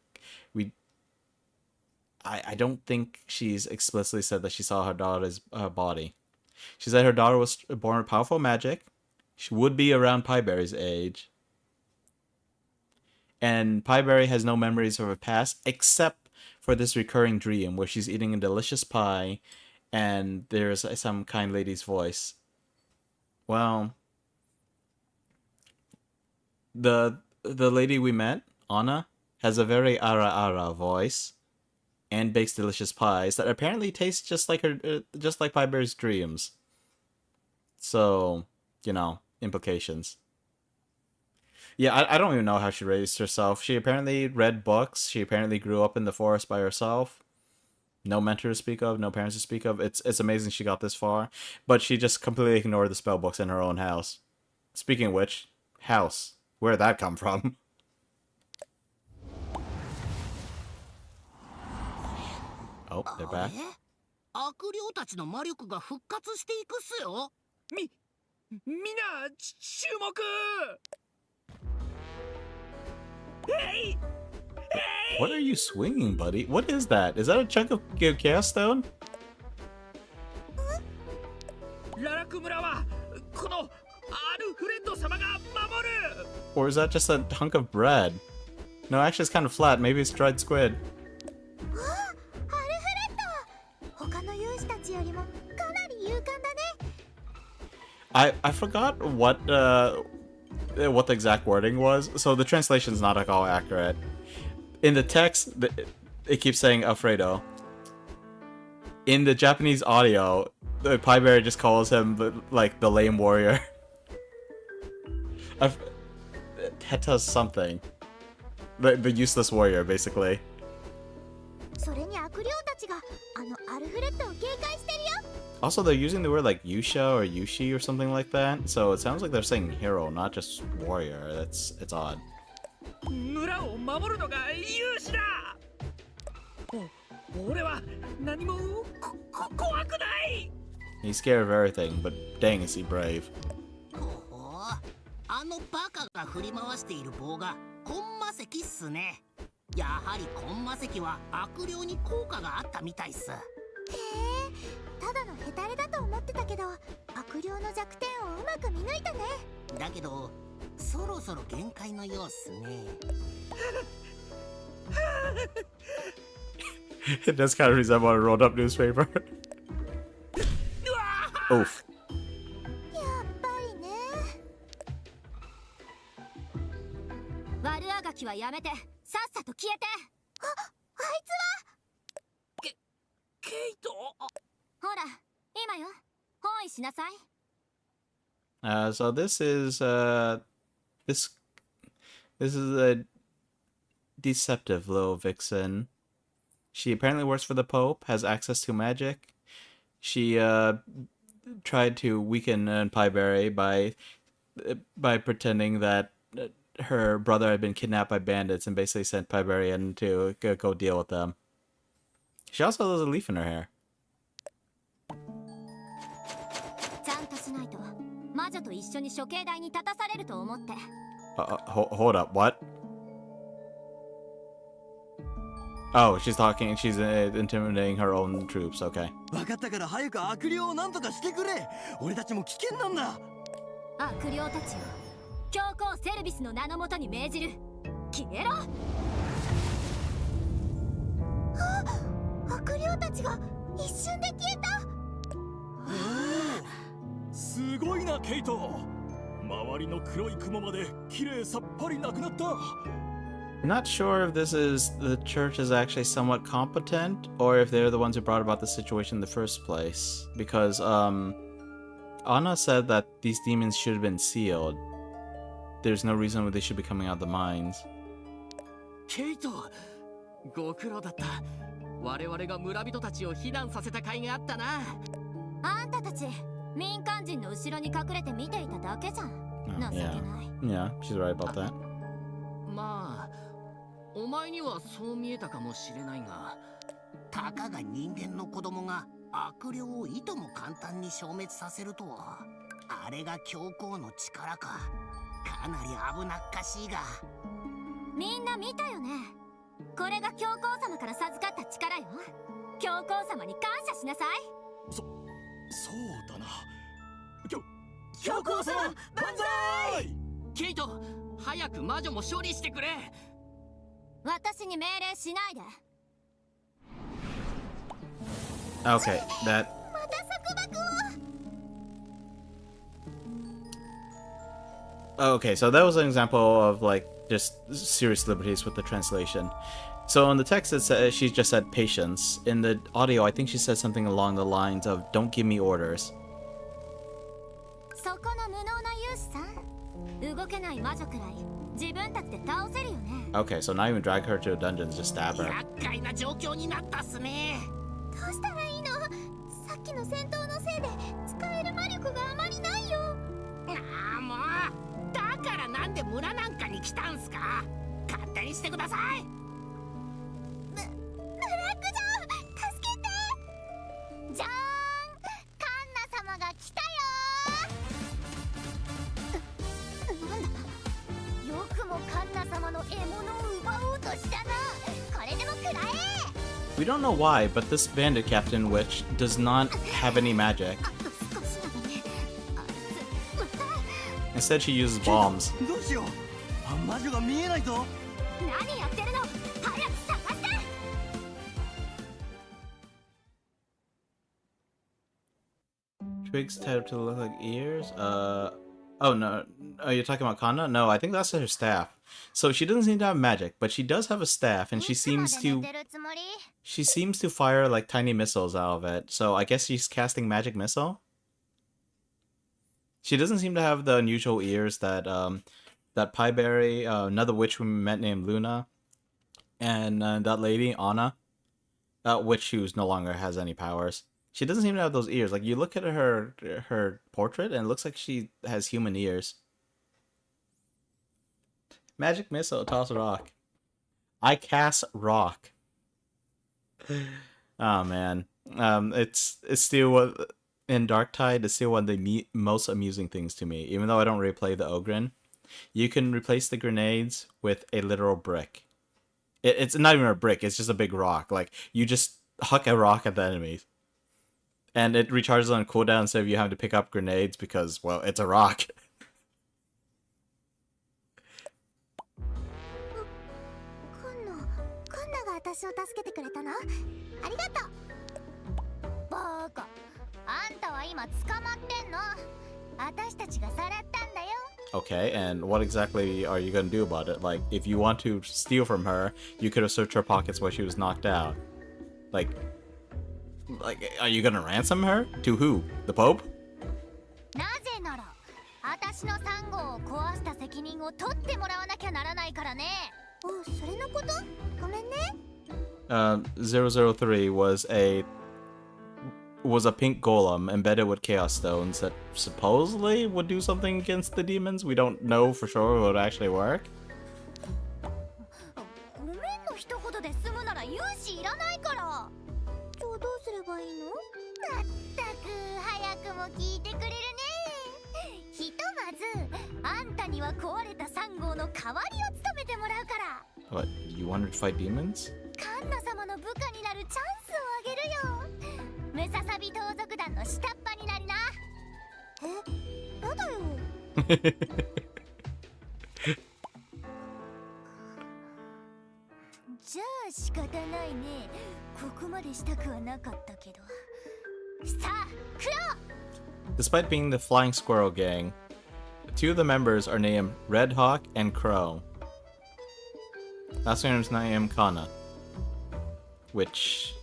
I don't think she's explicitly said that she saw her daughter's body. She said her daughter was born with powerful magic, She would be around Pieberry's age. And Pieberry has no memories of her past except for this recurring dream where she's eating a delicious pie and there's some kind lady's voice. Well, the lady we met, Anna, has a very ara voice and bakes delicious pies that apparently taste just like just like Pieberry's dreams. So, you know, implications. Yeah, I don't even know how she raised herself. She apparently read books. She apparently grew up in the forest by herself. No mentor to speak of, no parents to speak of. It's amazing she got this far. But she just completely ignored the spell books in her own house. Speaking of which, house. Where'd that come from? Oh, they're back. 悪霊たちの魔力が復活していくっすよ。みんな注目。What are you swinging, buddy? What is that? Is that a chunk of chaos stone? ララク村はこのアルフレッド様が守る。 Or is that just a hunk of bread? No, actually it's kind of flat. Maybe it's dried squid. I forgot what the exact wording was, so the translation's not like all accurate. In the text, it keeps saying Alfredo. In the Japanese audio, the Pieberry just calls him like the lame warrior. Heta something. The useless warrior, basically. Also, they're using the word like Yusha or Yushi or something like that, so it sounds like they're saying hero, not just warrior. It's odd. 村を守るのが勇士だ。俺は何も怖くない。 He's scared of everything, but dang is he brave. あのバカが振り回している棒がコンマ石っすね。やはりコンマ石は悪霊に効果があったみたいっす。へえ、ただのヘタレだと思ってたけど、悪霊の弱点をうまく見抜いたね。だけど、そろそろ限界のようっすね。It does kind of resemble a rolled up newspaper. Oof. やっぱりね。悪あがきはやめて、さっさと消えて。あいつはケイト。ほら、今よ。包囲しなさい。So this is this is a deceptive little vixen. She apparently works for the Pope, has access to magic. She tried to weaken Pieberry by pretending that her brother had been kidnapped by bandits and basically sent Pieberry in to go deal with them. She also has a leaf in her hair. Hold up, what? Oh, she's talking, she's intimidating her own troops, okay. 分かったから早く悪霊をなんとかしてくれ。俺たちも危険なんだ。悪霊たちよ、教皇セルビスの名のもとに命じる。消えろ。悪霊たちが一瞬で消えた。すごいな、ケイト。周りの黒い雲まで綺麗さっぱりなくなった。Not sure if this is the church is actually somewhat competent or if they're the ones who brought about the situation in the first place. Because Anna said that these demons should have been sealed. There's no reason why they should be coming out of the mines. ケイト、ご苦労だった。我々が村人たちを避難させた甲斐があったな。あんたたち民間人の後ろに隠れて見ていただけじゃん。情けない。Yeah, she's right about that. まあ、お前にはそう見えたかもしれないが、たかが人間の子供が悪霊をいとも簡単に消滅させるとは、あれが教皇の力か。かなり危なっかしいが。みんな見たよね。これが教皇様から授かった力よ。教皇様に感謝しなさい。そうだな。教皇様万歳。ケイト、早く魔女も処理してくれ。私に命令しないで。 Okay, that. また束縛を。 Okay, so that was an example of like just serious liberties with the translation. So in the text, it said, she just said patience. In the audio, I think she said something along the lines of "Don't give me orders." そこの無能な勇士さん。動けない魔女くらい自分たちで倒せるよね。 Okay, so not even drag her to a dungeon, just stab her. 厄介な状況になったっすね。どうしたらいいの？さっきの戦闘のせいで使える魔力があまりないよ。ああもう、だからなんで村なんかに来たんすか。勝手にしてください。ブラックジョー、助けて。じゃーん、カンナ様が来たよ。なんだ、よくもカンナ様の獲物を奪おうとしたな。これでも食らえ。 We don't know why, but this bandit captain witch does not have any magic. Instead, she uses bombs. どうしよう。魔女が見えないぞ。何やってるの？早く探して。 Twigs tied up to look like ears? Oh no. Are you talking about Kana? No, I think that's her staff. So she doesn't seem to have magic, but she does have a staff, and she seems to fire like tiny missiles out of it. So I guess she's casting magic missile. She doesn't seem to have the unusual ears that that Pieberry, another witch we met named Luna, and that lady Anna, witch who no longer has any powers. She doesn't seem to have those ears. Like, you look at her portrait, and it looks like she has human ears. Magic missile, toss rock. I cast rock. Oh man, it's still in Darktide. It's still one of the most amusing things to me. Even though I don't replay the Ogren, you can replace the grenades with a literal brick. It's not even a brick. It's just a big rock. Like, you just huck a rock at the enemies. And it recharges on cooldown instead of you having to pick up grenades because, well, it's a rock. カンナが私を助けてくれたの？ありがとう。バーカ、あんたは今捕まってんの。私たちがさらったんだよ。 Okay, and what exactly are you gonna do about it? Like, if you want to steal from her, you could have searched her pockets while she was knocked out. Like, are you gonna ransom her? To who? The Pope? なぜなら、私のサンゴを壊した責任を取ってもらわなきゃならないからね。お、それのこと？ごめんね。003 was a pink golem embedded with chaos stones that supposedly would do something against the demons. We don't know for sure it would actually work. ごめんの一言で済むなら融資いらないから。じゃあどうすればいいの？まったく早くも聞いてくれるね。ひとまずあんたには壊れた3号の代わりを務めてもらうから。 What? You wanted to fight demons? カンナ様の部下になるチャンスをあげるよ。ムササビ盗賊団の下っ端になりな。え、やだよ。じゃあ仕方ないね。ここまでしたくはなかったけど。さあ、クロウ。 Despite being the Flying Squirrel Gang, two of the members are named Red Hawk and Crow. Last name's named Kana, which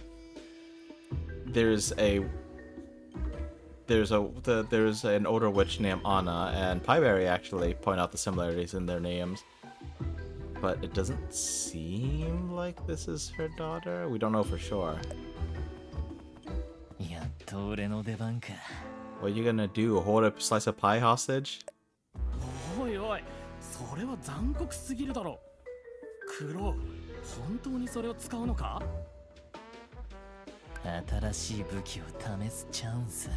there's an older witch named Anna, and Pieberry actually point out the similarities in their names. But it doesn't seem like this is her daughter. We don't know for sure. What are you gonna do? Hold a slice of pie hostage? おいおい、それは残酷すぎるだろ。クロウ、本当にそれを使うのか？新しい武器を試すチャンス。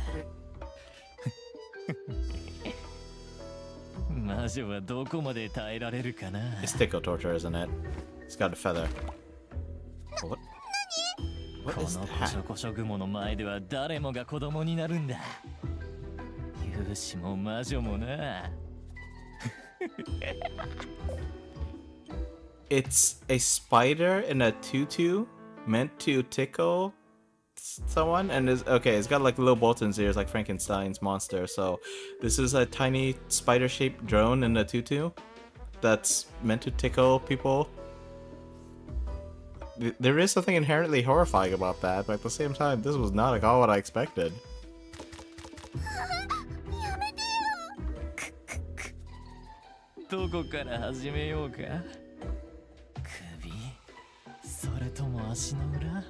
魔女はどこまで耐えられるかな。 It's tickle torture, isn't it? It's got a feather. What? What is この that? コショコショ雲の前では誰もが子供になるんだ。風刺も魔女もな。It's a spider in a tutu meant to tickle someone, and is okay. It's got like little bolts in its ears, like Frankenstein's monster. So this is a tiny spider-shaped drone in a tutu that's meant to tickle people. There is something inherently horrifying about that, but at the same time, this was not at all what I expected. どこから始めようか。首、それとも足の裏。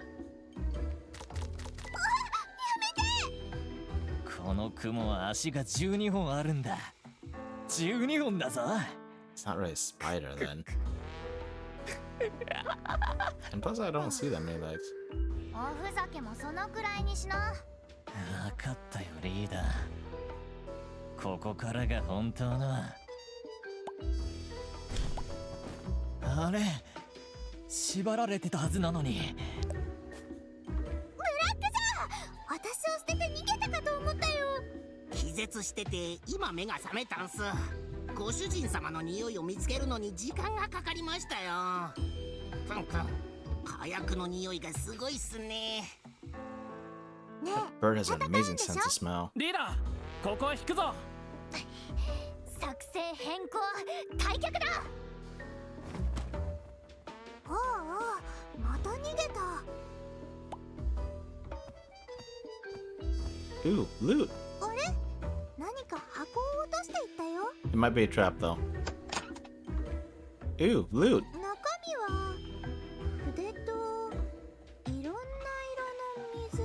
この雲は足が12本あるんだ。12本だぞ。It's not really a spider then. And plus, I don't see that many legs. おふざけもそのくらいにしな。わかったよ、リーダー。ここからが本当の。あれ、縛られてたはずなのに。ブラックじゃん。私を捨てて逃げたかと思ったよ。気絶してて今目が覚めたんす。ご主人様の匂いを見つけるのに時間がかかりましたよ。くんくん、火薬の匂いがすごいっすね。That bird has an amazing sense of smell. リーダー、ここを引くぞ。作戦変更、退却だ。おうおう、また逃げた。Ooh, loot. あれ、何か箱を落としていったよ。 It might be a trap though. Ooh, loot. 中身は筆といろんな色の水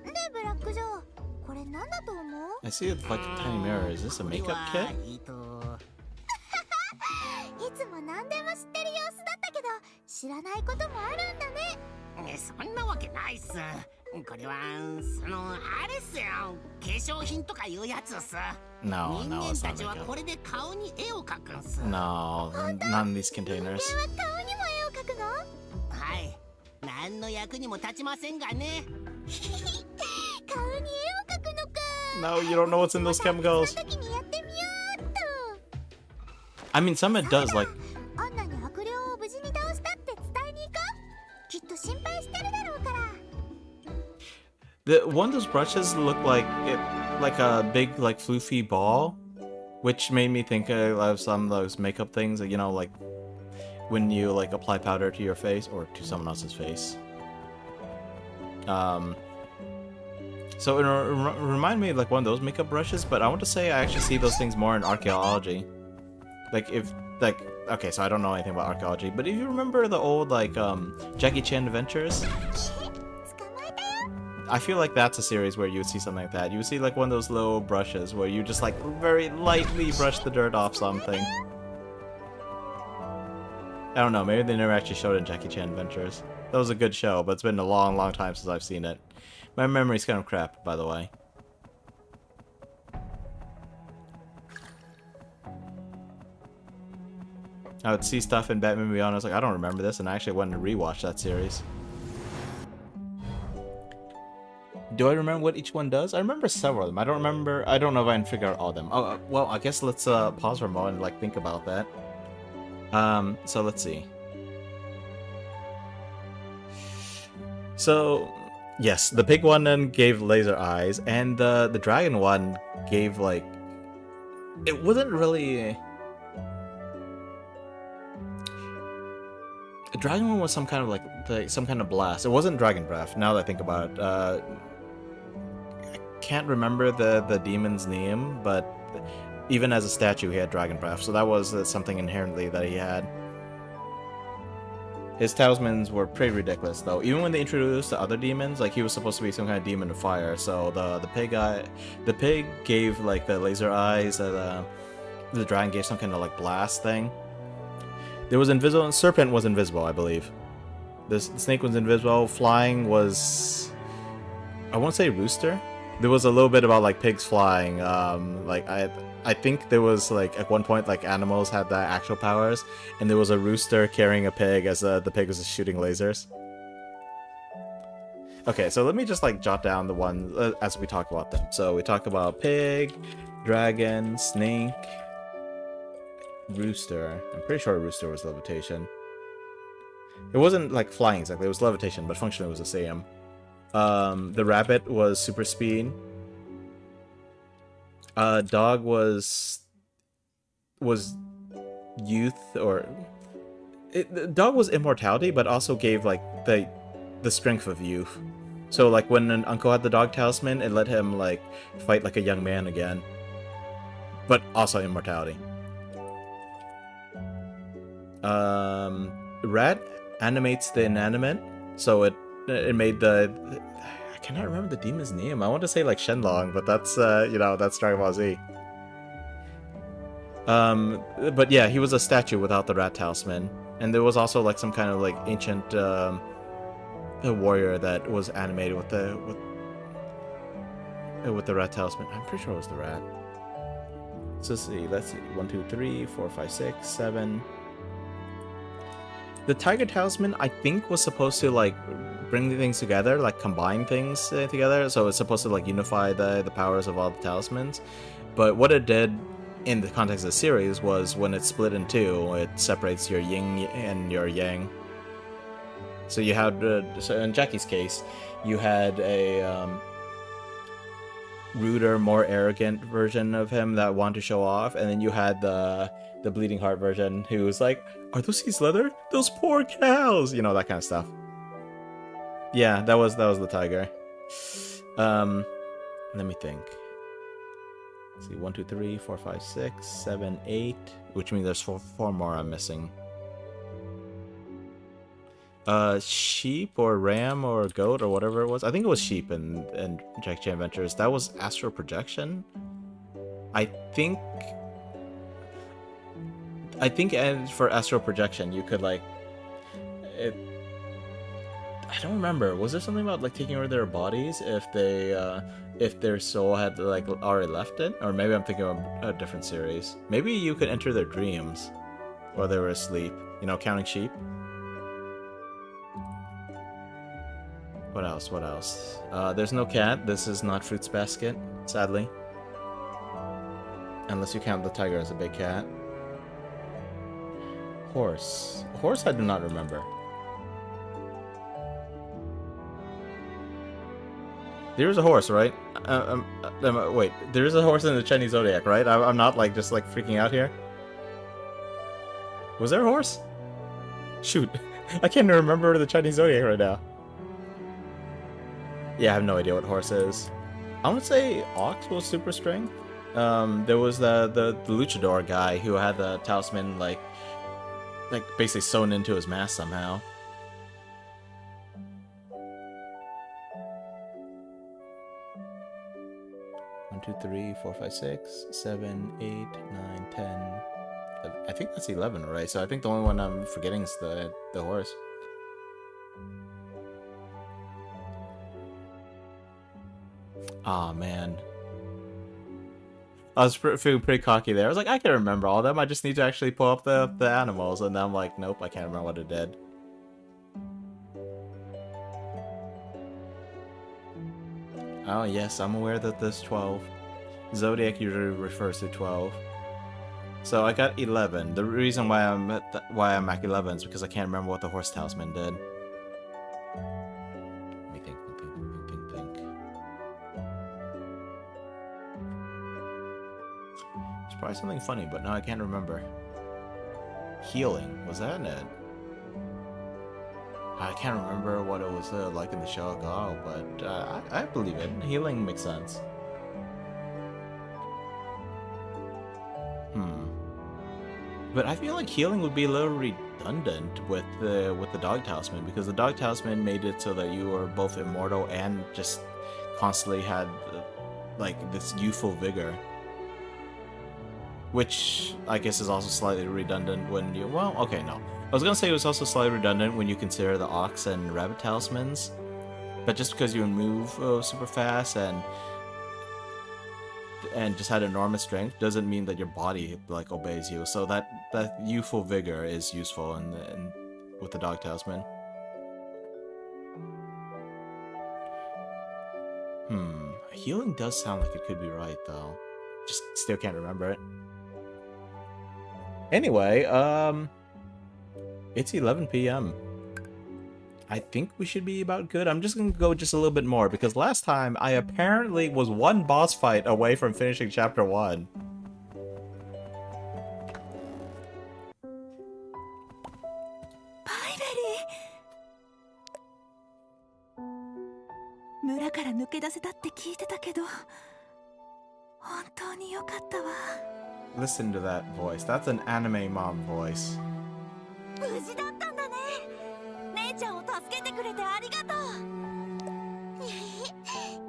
で、ブラックジョー、これ何だと思う？ I see it like a tiny mirror. Is this a makeup kit? いつも何でも知ってる様子だったけど、知らないこともあるんだね。そんなわけないっす。これはあれっすよ。化粧品とかいうやつっす。 No, 人 no, 間 it's た not ちは makeup. これで顔に絵を描くんす。 No, none of these containers. 人間は顔にも絵を描くの？はい。何の役にも立ちませんがね。顔に絵を描くのか。 No, you don't know what's in those chemicals. その時にやってみようっと。 I mean, some it does, like. アンナに悪霊を無事に倒したって伝えに行こう。きっと心配してるだろうから。 One of those brushes looked like a big like floofy ball, which made me think of some of those makeup things, you know, like when you like apply powder to your face or to someone else's face. So it reminded me of like one of those makeup brushes, but I want to say I actually see those things more in archaeology. Like if like okay, so I don't know anything about archaeology, but if you remember the old like Jackie Chan adventures. I feel like that's a series where you would see something like that. You would see like one of those little brushes where you just like very lightly brush the dirt off something. I don't know, maybe they never actually showed it in Jackie Chan Adventures. That was a good show, but it's been a long, long time since I've seen it. My memory's kind of crap, by the way. I would see stuff in Batman Beyond, I was like, I don't remember this, and I actually went and rewatched that series. Do I remember what each one does? I remember several of them. I don't know if I can figure out all of them. Oh, well, I guess let's pause for a moment and like think about that. So let's see. So, yes, the pig one then gave laser eyes, and the dragon one gave like... It wasn't really... The dragon one was some kind of like some kind of blast. It wasn't dragon breath, now that I think about it. Can't remember the demon's name, but even as a statue he had dragon breath, so that was something inherently that he had. His talismans were pretty ridiculous though. Even when they introduced the other demons, like he was supposed to be some kind of demon of fire, so the pig gave like the laser eyes, the dragon gave some kind of like blast thing. There was invisible, and serpent was invisible, I believe. The snake was invisible, flying was... I won't say rooster. There was a little bit about like pigs flying. Like I think there was like at one point like animals had the actual powers, and there was a rooster carrying a pig as the pig was shooting lasers. Okay, so let me just like jot down the ones as we talk about them. So we talk about pig, dragon, snake, rooster. I'm pretty sure rooster was levitation. It wasn't like flying exactly, it was levitation, but functionally it was the same. The rabbit was super speed. Dog was youth, or dog was immortality, but also gave like the strength of youth. So like when an uncle had the dog talisman, it let him like fight like a young man again, but also immortality. Rat animates the inanimate, so it made the I cannot remember the demon's name. I want to say like Shenlong, but that's that's Dragon Ball Z. But yeah, he was a statue without the rat talisman, and there was also like some kind of like ancient warrior that was animated with the rat talisman. I'm pretty sure it was the rat. So let's see, 1, 2, 3, 4, 5, 6, 7. The tiger talisman, I think, was supposed to like bring the things together, like combine things together. So it's supposed to like unify the powers of all the talismans. But what it did in the context of the series was when it's split in two, it separates your yin and your yang. So you had, so in Jackie's case, you had a ruder, more arrogant version of him that wanted to show off, and then you had the bleeding heart version who was like, "Are those seeds leather? Those poor cows!" You know, that kind of stuff. Yeah, that was the tiger. Let me think. Let's see, 1, 2, 3, 4, 5, 6, 7, 8, which means there's four more I'm missing. Sheep or ram or goat or whatever it was. I think it was sheep in Jack Chan Adventures. That was astral projection. I think and for astral projection you could like it. I don't remember. Was there something about like taking over their bodies if their soul had like already left it? Or maybe I'm thinking of a different series. Maybe you could enter their dreams while they were asleep. You know, counting sheep. What else? What else? There's no cat. This is not Fruits Basket, sadly. Unless you count the tiger as a big cat. Horse. Horse I do not remember. There's a horse, right? Wait, there's a horse in the Chinese Zodiac, right? I'm not like just like freaking out here. Was there a horse? Shoot, I can't remember the Chinese Zodiac right now. Yeah, I have no idea what horse is. I want to say ox was super strength. There was the luchador guy who had the talisman like basically sewn into his mask somehow. One, 2, 3, 4, 5, 6, 7, 8, 9, 10. I think that's 11, right? So I think the only one I'm forgetting is the horse. Aw, man. I was feeling pretty cocky there. I was like, I can remember all of them. I just need to actually pull up the animals. And then I'm like, nope, I can't remember what it did. Oh, yes, I'm aware that there's 12. Zodiac usually refers to 12. So I got 11. The reason why I'm at 11 is because I can't remember what the horse talisman did. Let me think. It's probably something funny, but now I can't remember. Healing, was that it? I can't remember what it was like in the show at all, but I believe it. Healing makes sense. But I feel like healing would be a little redundant with the dog talisman, because the dog talisman made it so that you were both immortal and just constantly had like this youthful vigor. Which I guess is also slightly redundant when you... Well, okay, no. I was gonna say it was also slightly redundant when you consider the ox and rabbit talismans. But just because you move super fast and just had enormous strength doesn't mean that your body like obeys you. So that youthful vigor is useful in with the dog talisman. Healing does sound like it could be right, though. Just still can't remember it. Anyway, it's 11 p.m. I think we should be about good. I'm just gonna go just a little bit more, because last time I apparently was one boss fight away from finishing chapter 1. Pieberry! 村から抜け出せたって聞いてたけど、本当に良かったわ。 Listen to that voice. That's an anime mom voice. 無事だったんだね。姉ちゃんを助けてくれてありがとう。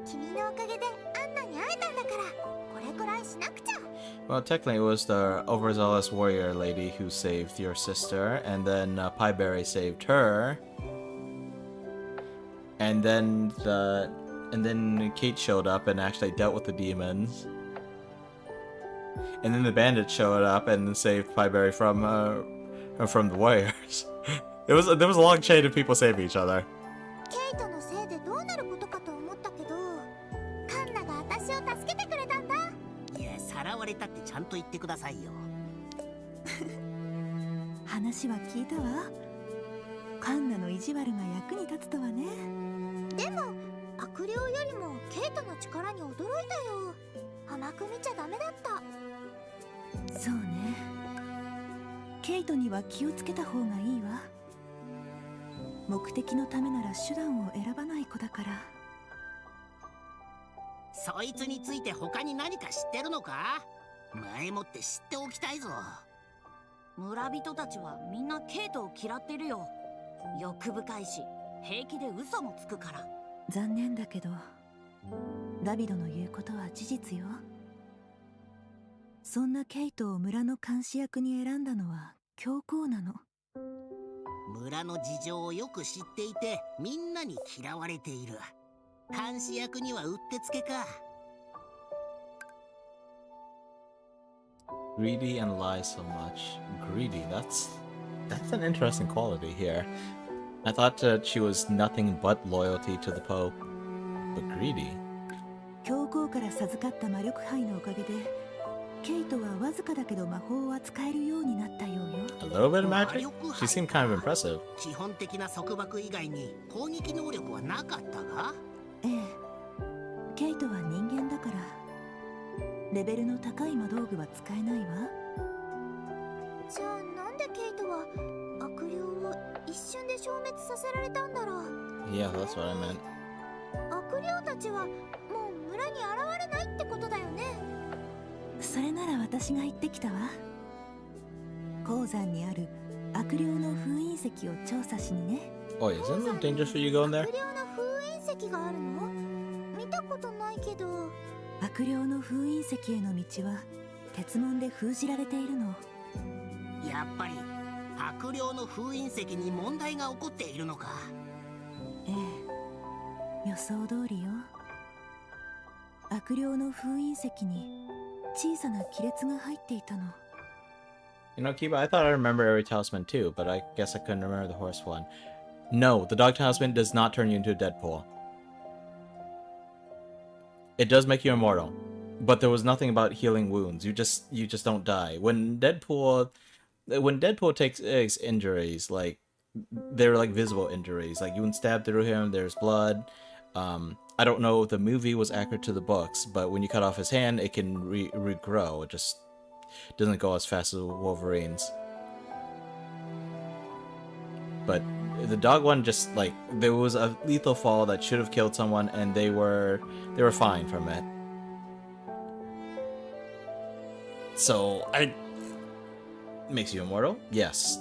君のおかげでアンナに会えたんだから、これくらいしなくちゃ。 Well, technically it was the overzealous warrior lady who saved your sister, and then Pieberry saved her. And then Kate showed up and actually dealt with the demons. And then the bandits showed up and saved Pieberry from the warriors. There was a long chain of people saving each other. ケイトのせいでどうなることかと思ったけど、カンナが私を助けてくれたんだ。いや、さらわれたってちゃんと言ってくださいよ。話は聞いたわ。カンナの意地悪が役に立つとはね。でも悪霊よりもケイトの力に驚いたよ。甘く見ちゃダメだった。そうね。ケイトには気をつけた方がいいわ。目的のためなら手段を選ばない子だから。そいつについて他に何か知ってるのか？前もって知っておきたいぞ。村人たちはみんなケイトを嫌ってるよ。欲深いし平気で嘘もつくから。残念だけどダビドの言うことは事実よ。そんなケイトを村の監視役に選んだのは教皇なの。村の事情をよく知っていてみんなに嫌われている。監視役にはうってつけか。Greedy and lie so much. Greedy, that's an interesting quality here. I thought that she was nothing but loyalty to the Pope, but greedy. 教皇から授かった魔力杯のおかげでケイトはわずかだけど魔法を扱えるようになったようよ。 A little bit of magic? She seemed kind of impressive. 基本的な束縛以外に攻撃能力はなかったが？ええ、ケイトは人間だからレベルの高い魔道具は使えないわ。じゃあなんでケイトは悪霊を一瞬で消滅させられたんだろう。 Yeah, that's what I meant. 悪霊たちはもう村に現れないってことだよね。それなら私が行ってきたわ。鉱山にある悪霊の封印石を調査しにね。Oh, isn't it dangerous for you going there? 悪霊の封印石があるの？見たことないけど。悪霊の封印石への道は鉄門で封じられているの。やっぱり悪霊の封印石に問題が起こっているのか。ええ、予想通りよ。悪霊の封印石に小さな亀裂が入っていたの。 You know, Kiba, I thought I remember every talisman too, but I guess I couldn't remember the horse one. No, the dog talisman does not turn you into a Deadpool. It does make you immortal, but there was nothing about healing wounds. You just don't die. When Deadpool takes injuries, like they're like visible injuries, like you can stab through him, there's blood. I don't know if the movie was accurate to the books, but when you cut off his hand, it can regrow. It just doesn't go as fast as Wolverine's. But the dog one, just like there was a lethal fall that should have killed someone, and they were fine from it. So makes you immortal? Yes.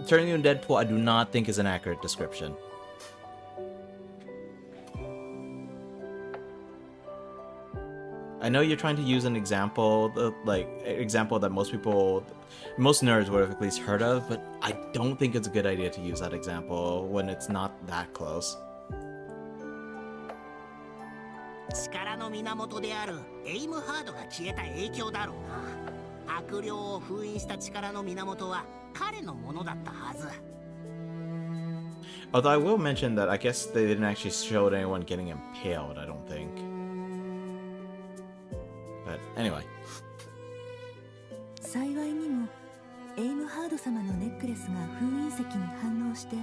Turning you into Deadpool, I do not think is an accurate description. I know you're trying to use an example, example that most nerds would have at least heard of, but I don't think it's a good idea to use that example when it's not that close. 力の源であるエイムハードが消えた影響だろうな。悪霊を封印した力の源は彼のものだったはず。Although I will mention that I guess they didn't actually show anyone getting impaled, I don't think. But anyway. 幸いにもエイムハード様のネックレスが封印石に反応して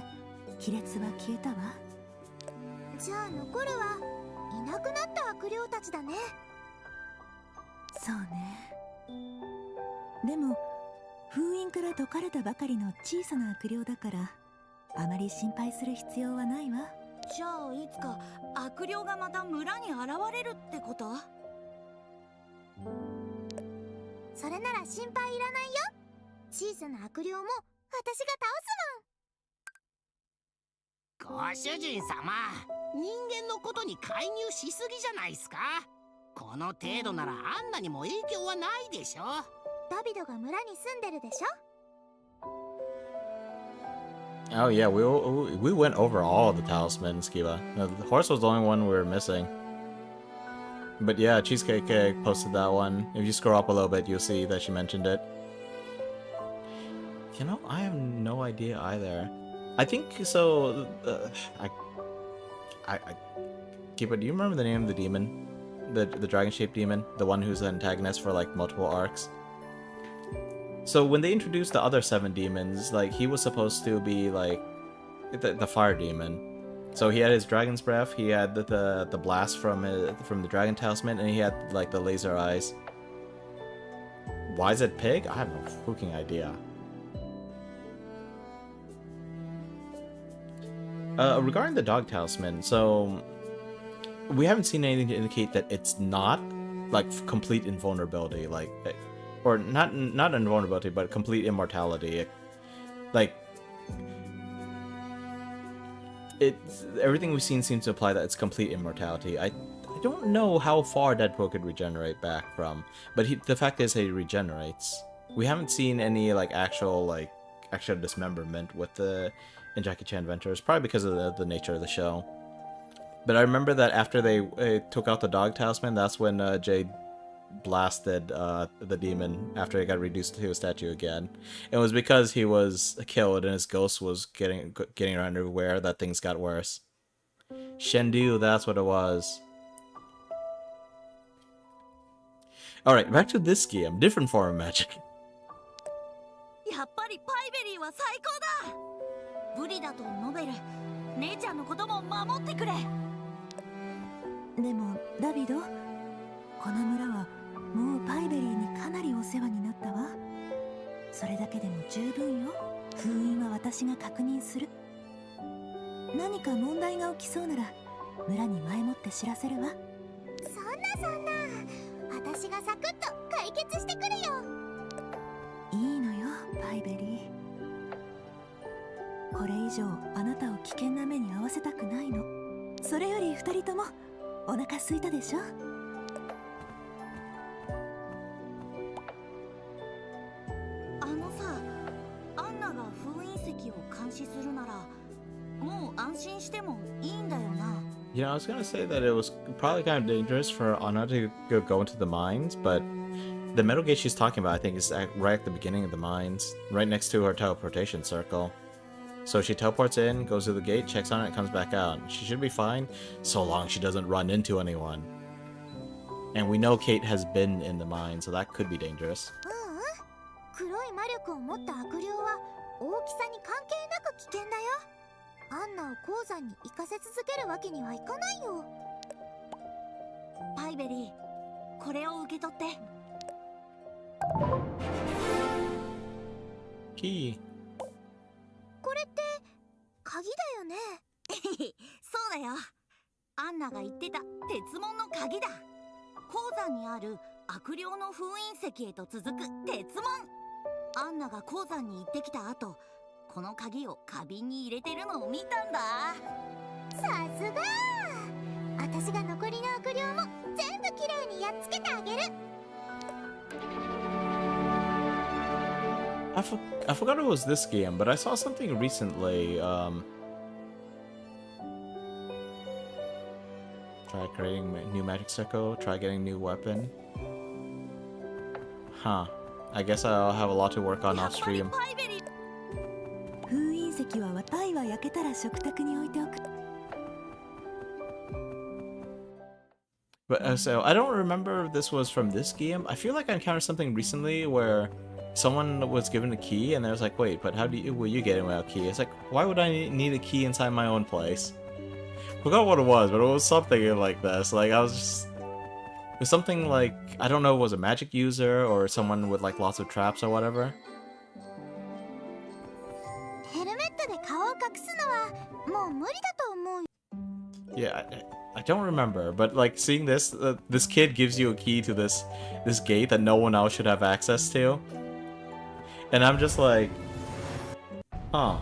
亀裂は消えたわ。じゃあ残るはいなくなった悪霊たちだね。そうね。でも封印から解かれたばかりの小さな悪霊だからあまり心配する必要はないわ。じゃあいつか悪霊がまた村に現れるってこと？それなら心配いらないよ。小さな悪霊も私が倒すもん。ご主人様、人間のことに介入しすぎじゃないっすか。この程度ならアンナにも影響はないでしょ。ダビドが村に住んでるでしょ。Oh yeah, we went over all the talismans, Kiba. No, the horse was the only one we were missing. But yeah, Cheesecake Cake posted that one. If you scroll up a little bit, you'll see that she mentioned it. You know, I have no idea either. I think so. Kiba, do you remember the name of the demon, the dragon-shaped demon, the one who's the antagonist for like multiple arcs? So when they introduced the other 7 demons, like he was supposed to be like the fire demon. So he had his dragon's breath, he had the blast from the dragon talisman, and he had like the laser eyes. Why is it pig? I have no fucking idea. Regarding the dog talisman, so we haven't seen anything to indicate that it's not like complete invulnerability, like. Or not invulnerability, but complete immortality. Like, everything we've seen seems to imply that it's complete immortality. I don't know how far Deadpool could regenerate back from, but the fact is he regenerates. We haven't seen any like actual dismemberment with in Jackie Chan Adventures, probably because of the nature of the show. But I remember that after they took out the dog talisman, that's when Jade blasted the demon after he got reduced to a statue again. It was because he was killed and his ghost was getting around everywhere that things got worse. Shendu, that's what it was. Alright, back to this game. Different form of magic. やっぱりパイベリーは最高だ。ブリだとノベル、姉ちゃんのことも守ってくれ。でもダビド、この村はもうパイベリーにかなりお世話になったわ。それだけでも十分よ。封印は私が確認する。何か問題が起きそうなら村に前もって知らせるわ。そんな私がサクッと解決してくるよ。いいのよパイベリー。これ以上あなたを危険な目に遭わせたくないの。それより二人ともお腹空いたでしょ。You know, I was gonna say that it was probably kind of dangerous for Anna to go into the mines, but the metal gate she's talking about, I think, is right at the beginning of the mines, right next to her teleportation circle. So she teleports in, goes to the gate, checks on it, comes back out. She should be fine, so long she doesn't run into anyone. And we know Kate has been in the mine, so that could be dangerous. 黒い魔力を持った悪霊は大きさに関係なく危険だよ。アンナを鉱山に行かせ続けるわけにはいかないよ。パイベリー、これを受け取って。キー。これって鍵だよね。そうだよ。アンナが言ってた鉄門の鍵だ。鉱山にある悪霊の封印石へと続く鉄門。アンナが鉱山に行ってきた後、この鍵を花瓶に入れてるのを見たんだ。さすが。私が残りの悪霊も全部きれいにやっつけてあげる。I forgot it was this game, but I saw something recently. Try creating a new magic circle, try getting a new weapon. Huh. I guess I'll have a lot to work on off stream. 封印石はパイは焼けたら食卓に置いておく。But so I don't remember if this was from this game. I feel like I encountered something recently where someone was given a key and I was like, wait, but how will you get in without a key? It's like, why would I need a key inside my own place? Forgot what it was, but it was something like this. Like, it was something like, I don't know, if it was a magic user or someone with like lots of traps or whatever. Yeah, I don't remember, but like seeing this, this kid gives you a key to this gate that no one else should have access to, and I'm just like, huh,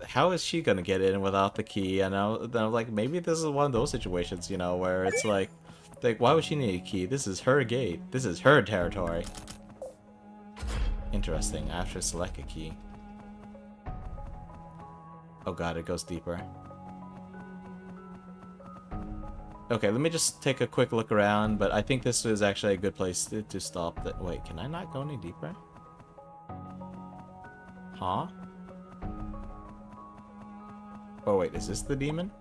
how is she gonna get in without the key? And then I'm like, maybe this is one of those situations, you know, where it's like, why would she need a key? This is her gate. This is her territory. Interesting. I have to select a key. Oh god, it goes deeper. Okay, let me just take a quick look around, but I think this is actually a good place to stop. Wait, can I not go any deeper? Huh? Oh wait, is this the demon?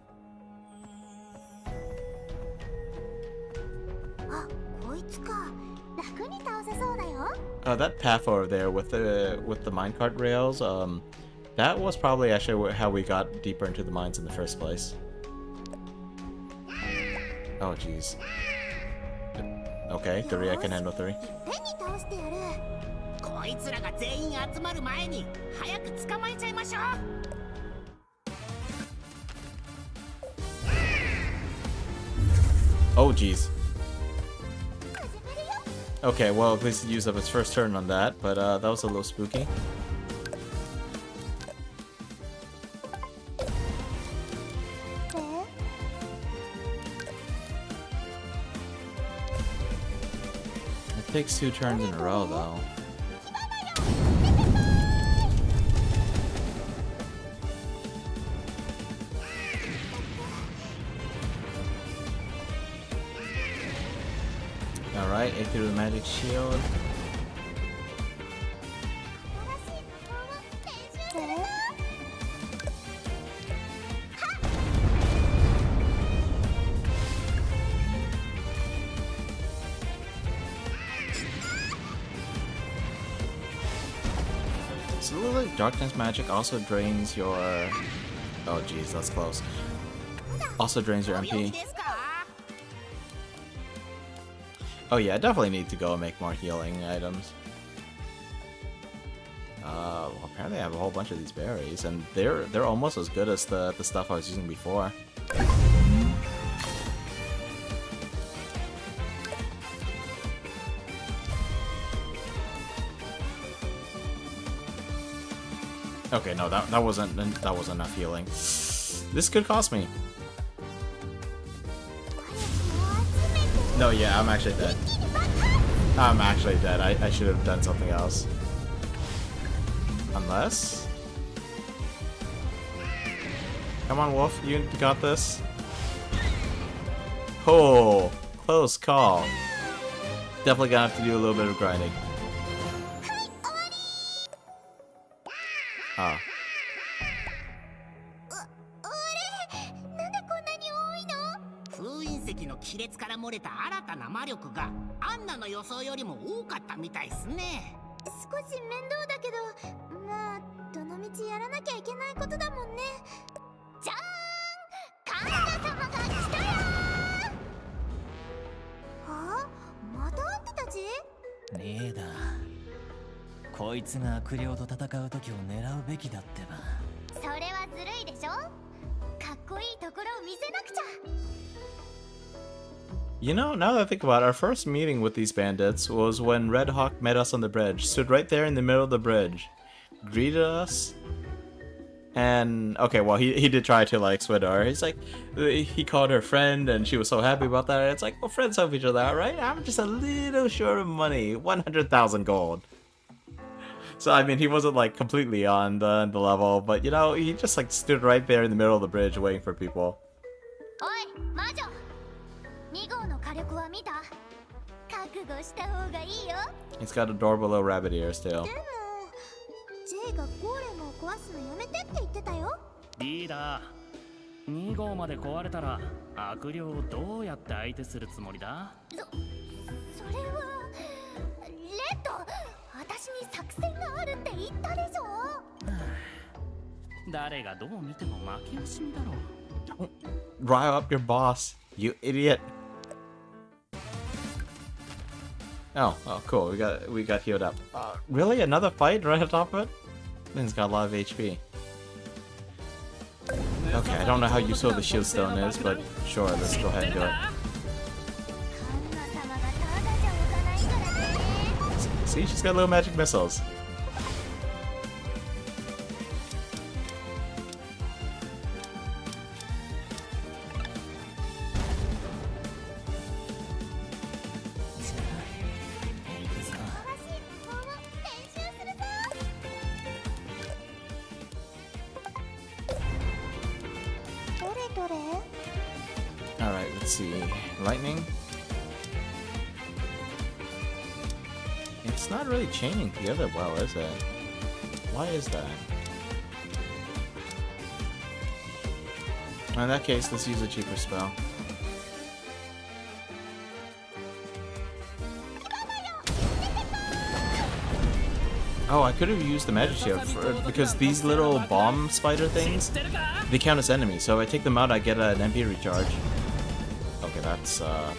Oh, that path over there with the minecart rails, that was probably actually how we got deeper into the mines in the first place. Oh jeez. Okay, 3, I can handle 3. Oh jeez. Okay, well at least it used up its first turn on that, but that was a little spooky. It takes 2 turns in a row though. Alright, it threw the magic shield. So it looks like darkness magic also drains your... Oh jeez, that's close. Also drains your MP. Oh yeah, I definitely need to go and make more healing items. Well, apparently I have a whole bunch of these berries, and they're almost as good as the stuff I was using before. Okay, no, that wasn't enough healing. This could cost me. No, yeah, I'm actually dead. I'm actually dead. I should have done something else. Unless... Come on, Wolf, you got this. Oh, close call. Definitely gonna have to do a little bit of grinding. Ah.リーダー、こいつが悪霊と戦う時を狙うべきだってば。それはずるいでしょ。かっこいいところを見せなくちゃ。You know, now that I think about it, our first meeting with these bandits was when Red Hawk met us on the bridge, stood right there in the middle of the bridge, greeted us, and okay, well, he did try to like swindle her. He's like, he called her friend, and she was so happy about that. It's like, well, friends help each other out, right? I'm just a little short of money, 100,000 gold. So I mean, he wasn't like completely on the level, but you know, he just like stood right there in the middle of the bridge waiting for people. He's got adorable little rabbit ears too. リーダー、2号まで壊れたら悪霊をどうやって相手するつもりだ？それはレッド、私に作戦があるって言ったでしょ。誰がどう見ても負け惜しみだろう。 Rile up your boss, you idiot. Oh, cool. We got healed up. Really? Another fight right on top of it? Thing's got a lot of HP. Okay, I don't know how useful the shield stone is, but sure, let's go ahead and do it. See, she's got little magic missiles. Alright, let's see. Lightning. It's not really chaining together well, is it? Why is that? In that case, let's use a cheaper spell. Oh, I could have used the magic shield because these little bomb spider things, they count as enemies. So if I take them out, I get an MP recharge. Okay, that's how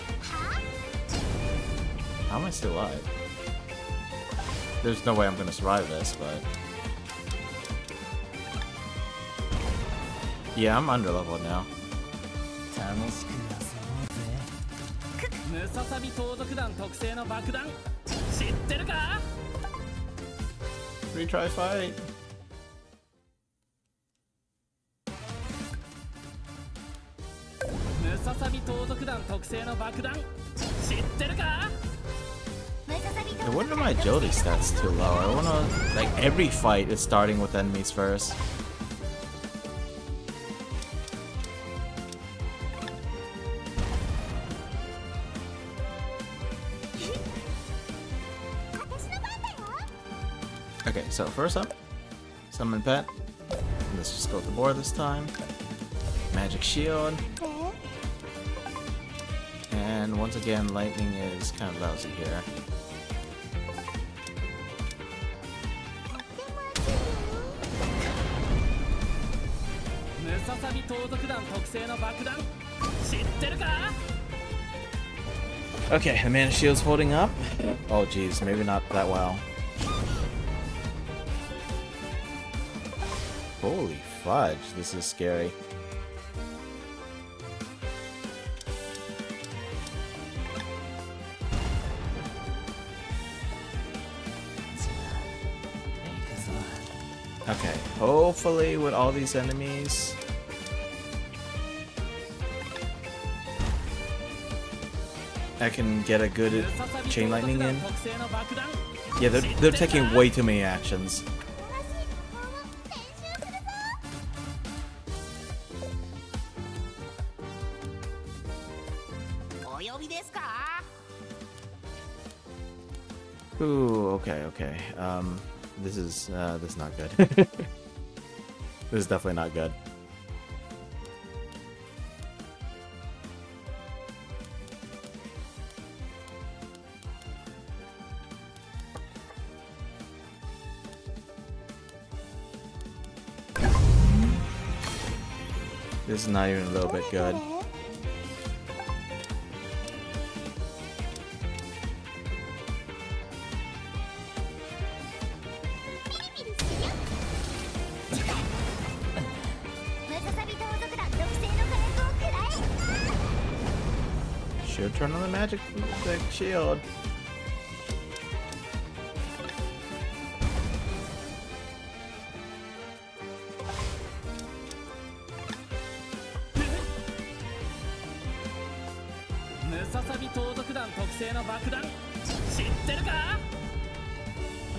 am I still alive? There's no way I'm gonna survive this, but yeah, I'm under level now. Retry fight. I wonder if my agility stats too low. I wanna, like, every fight is starting with enemies first. Okay, so first up, summon pet. Let's just go with the board this time. Magic shield. And once again, lightning is kind of lousy here. Okay, the mana shield's holding up. Oh geez, maybe not that well. Holy fudge, this is scary. Okay, hopefully with all these enemies, I can get a good chain lightning in. Yeah, they're taking way too many actions. Ooh, okay. This is not good. This is definitely not good. This is not even a little bit good. Should turn on the magic shield.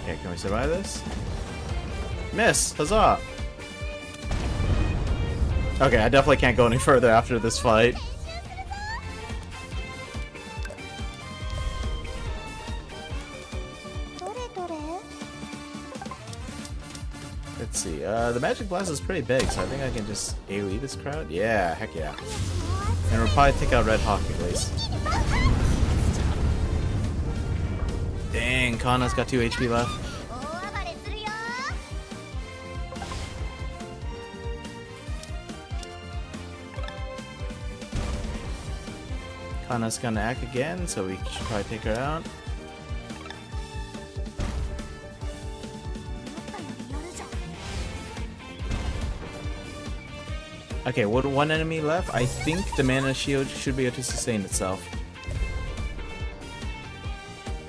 Okay, can we survive this? Miss! Huzzah! Okay, I definitely can't go any further after this fight. Let's see, The magic blast is pretty big, so I think I can just AoE this crowd. Yeah, heck yeah. And we'll probably take out Red Hawk at least. Dang, Kana's got 2 HP left. Kana's gonna act again, so we should probably take her out. Okay, with one enemy left, I think the mana shield should be able to sustain itself.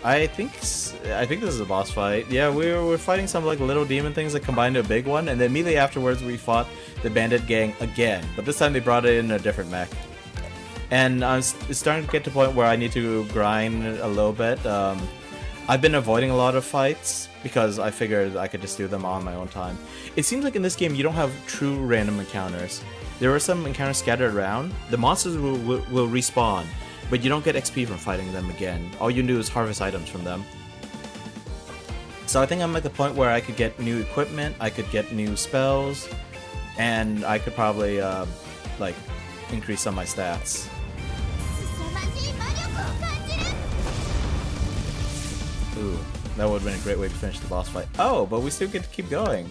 I think this is a boss fight. Yeah, we're fighting some like little demon things that combined to a big one, and then immediately afterwards we fought the bandit gang again. But this time they brought it in a different mech. And it's starting to get to the point where I need to grind a little bit. I've been avoiding a lot of fights because I figured I could just do them on my own time. It seems like in this game you don't have true random encounters. There are some encounters scattered around. The monsters will respawn, but you don't get XP from fighting them again. All you do is harvest items from them. So I think I'm at the point where I could get new equipment, I could get new spells, and I could probably like increase some of my stats. Ooh, that would have been a great way to finish the boss fight. Oh, but we still get to keep going.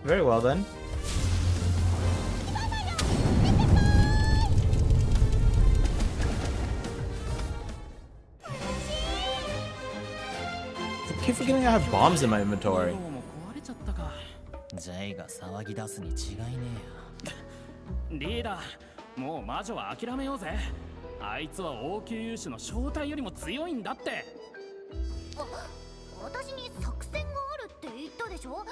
Very well then. I keep forgetting I have bombs in my inventory. ジャイが騒ぎ出すに違いねえよ。リーダー、もう魔女は諦めようぜ。あいつは王宮勇士の正体よりも強いんだって。私に作戦があるって言ったでしょ。こ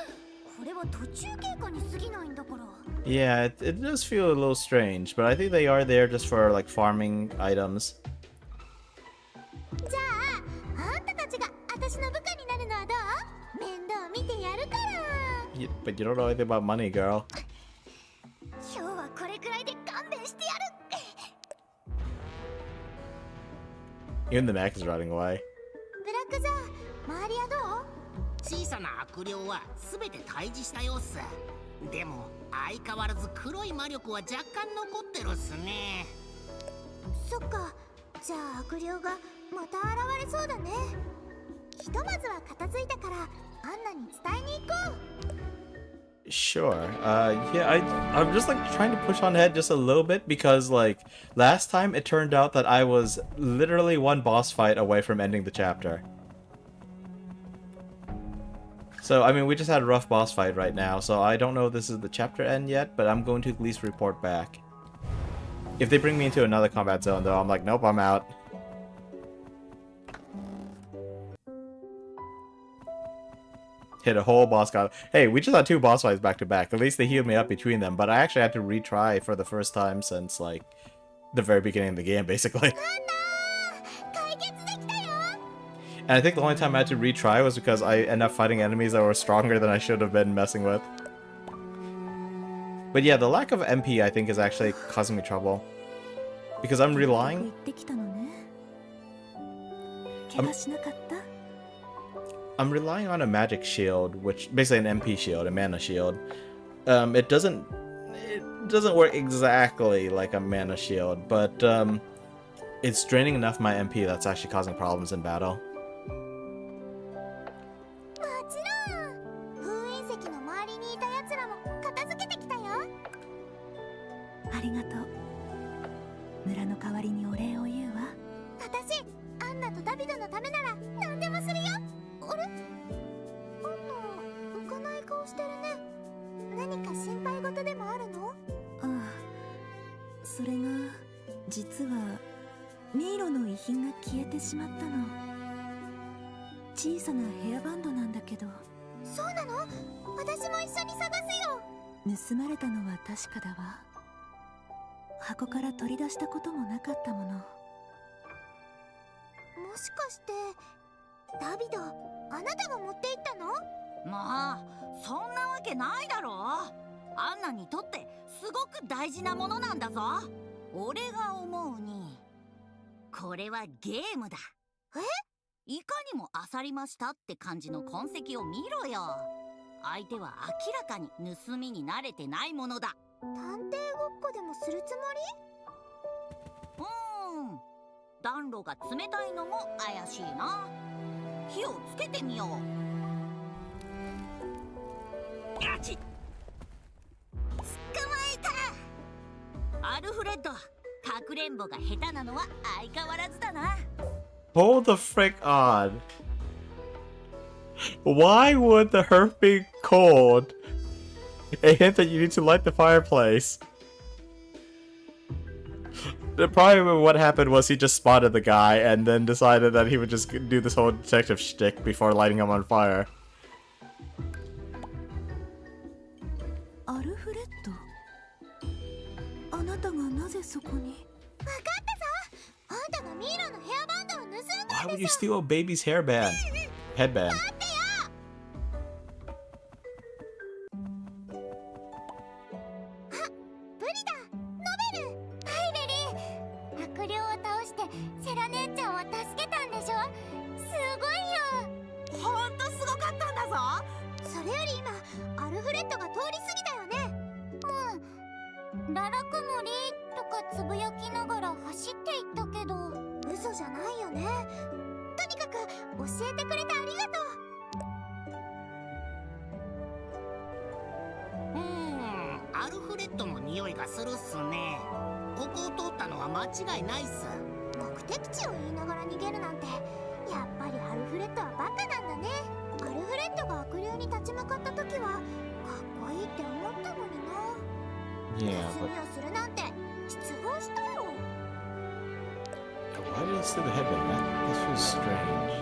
れは途中経過に過ぎないんだから。Yeah, it does feel a little strange, but I think they are there just for like farming items. じゃあ、あんたたちが私の部下になるのはどう？面倒見てやるから。But you don't know anything about money, girl. 今日はこれくらいで勘弁してやる。Even the mech is running away. ブラックザー、周りはどう？小さな悪霊は全て退治したようっす。でも相変わらず黒い魔力は若干残ってるっすね。そっか、じゃあ悪霊がまた現れそうだね。ひとまずは片付いたからアンナに伝えに行こう。Sure. Yeah, I'm just like trying to push on ahead just a little bit because like last time it turned out that I was literally one boss fight away from ending the chapter. So I mean we just had a rough boss fight right now, so I don't know if this is the chapter end yet, but I'm going to at least report back. If they bring me into another combat zone though, I'm like, nope, I'm out. Hit a whole boss fight. Hey, we just had 2 boss fights back to back. At least they healed me up between them, but I actually had to retry for the first time since like the very beginning of the game, basically. And I think the only time I had to retry was because I ended up fighting enemies that were stronger than I should have been messing with. But yeah, the lack of MP I think is actually causing me trouble. Because I'm relying... I'm relying on a magic shield, which basically an MP shield, a mana shield. It doesn't work exactly like a mana shield, but it's draining enough my MP that's actually causing problems in battle. もちろん。封印石の周りにいた奴らも片付けてきたよ。ありがとう。村の代わりにお礼を言うわ。私、アンナとダビドのためなら何でもするよ。あれ？アンナ、浮かない顔してるね。何か心配事でもあるの？ああ、それが実はミイロの遺品が消えてしまったの。小さなヘアバンドなんだけど。そうなの？私も一緒に探すよ。盗まれたのは確かだわ。箱から取り出したこともなかったもの。もしかしてダビド、あなたが持って行ったの？まあ、そんなわけないだろう。アンナにとってすごく大事なものなんだぞ。俺が思うにこれはゲームだ。いかにも漁りましたって感じの痕跡を見ろよ。相手は明らかに盗みに慣れてないものだ。探偵ごっこでもするつも暖炉が冷たいのも怪しいな。火をつけてみよう。やちっ、捕まえた。アルフレッド、かくれんぼが下手なのは相変わらずだな。 Hold the frick on. Why would the hearth be cold a hint that you need to light the fireplace? Probably what happened was he just spotted the guy and then decided that he would just do this whole detective shtick before lighting him on fire. アルフレッド、あなたがなぜそこに？わかったぞ。あんたがミイラのヘアバンドを盗んだんでしょ。 Why would you steal a baby's hairband? Headband. ブリだ、ノベル、パイベリー。悪霊を倒してセラ姉ちゃんを助けたんでしょ。すごいよ。ほんとすごかったんだぞ。それより今アルフレッドが通り過ぎたよね。ララクモリとかつぶやきながら走っていったけど、嘘じゃないよね。とにかく教えてくれてありがとう。アルフレッドの匂いがするっすね。ここを通ったのは間違いないっす。目的地を言いながら逃げるなんて、やっぱりアルフレッドはバカなんだね。アルフレッドが悪霊に立ち向かった時はかっこいいって思ったのにな。 Yeah, 盗 but みをするなんて失望したよ。 why did he steal the headband? That feels strange.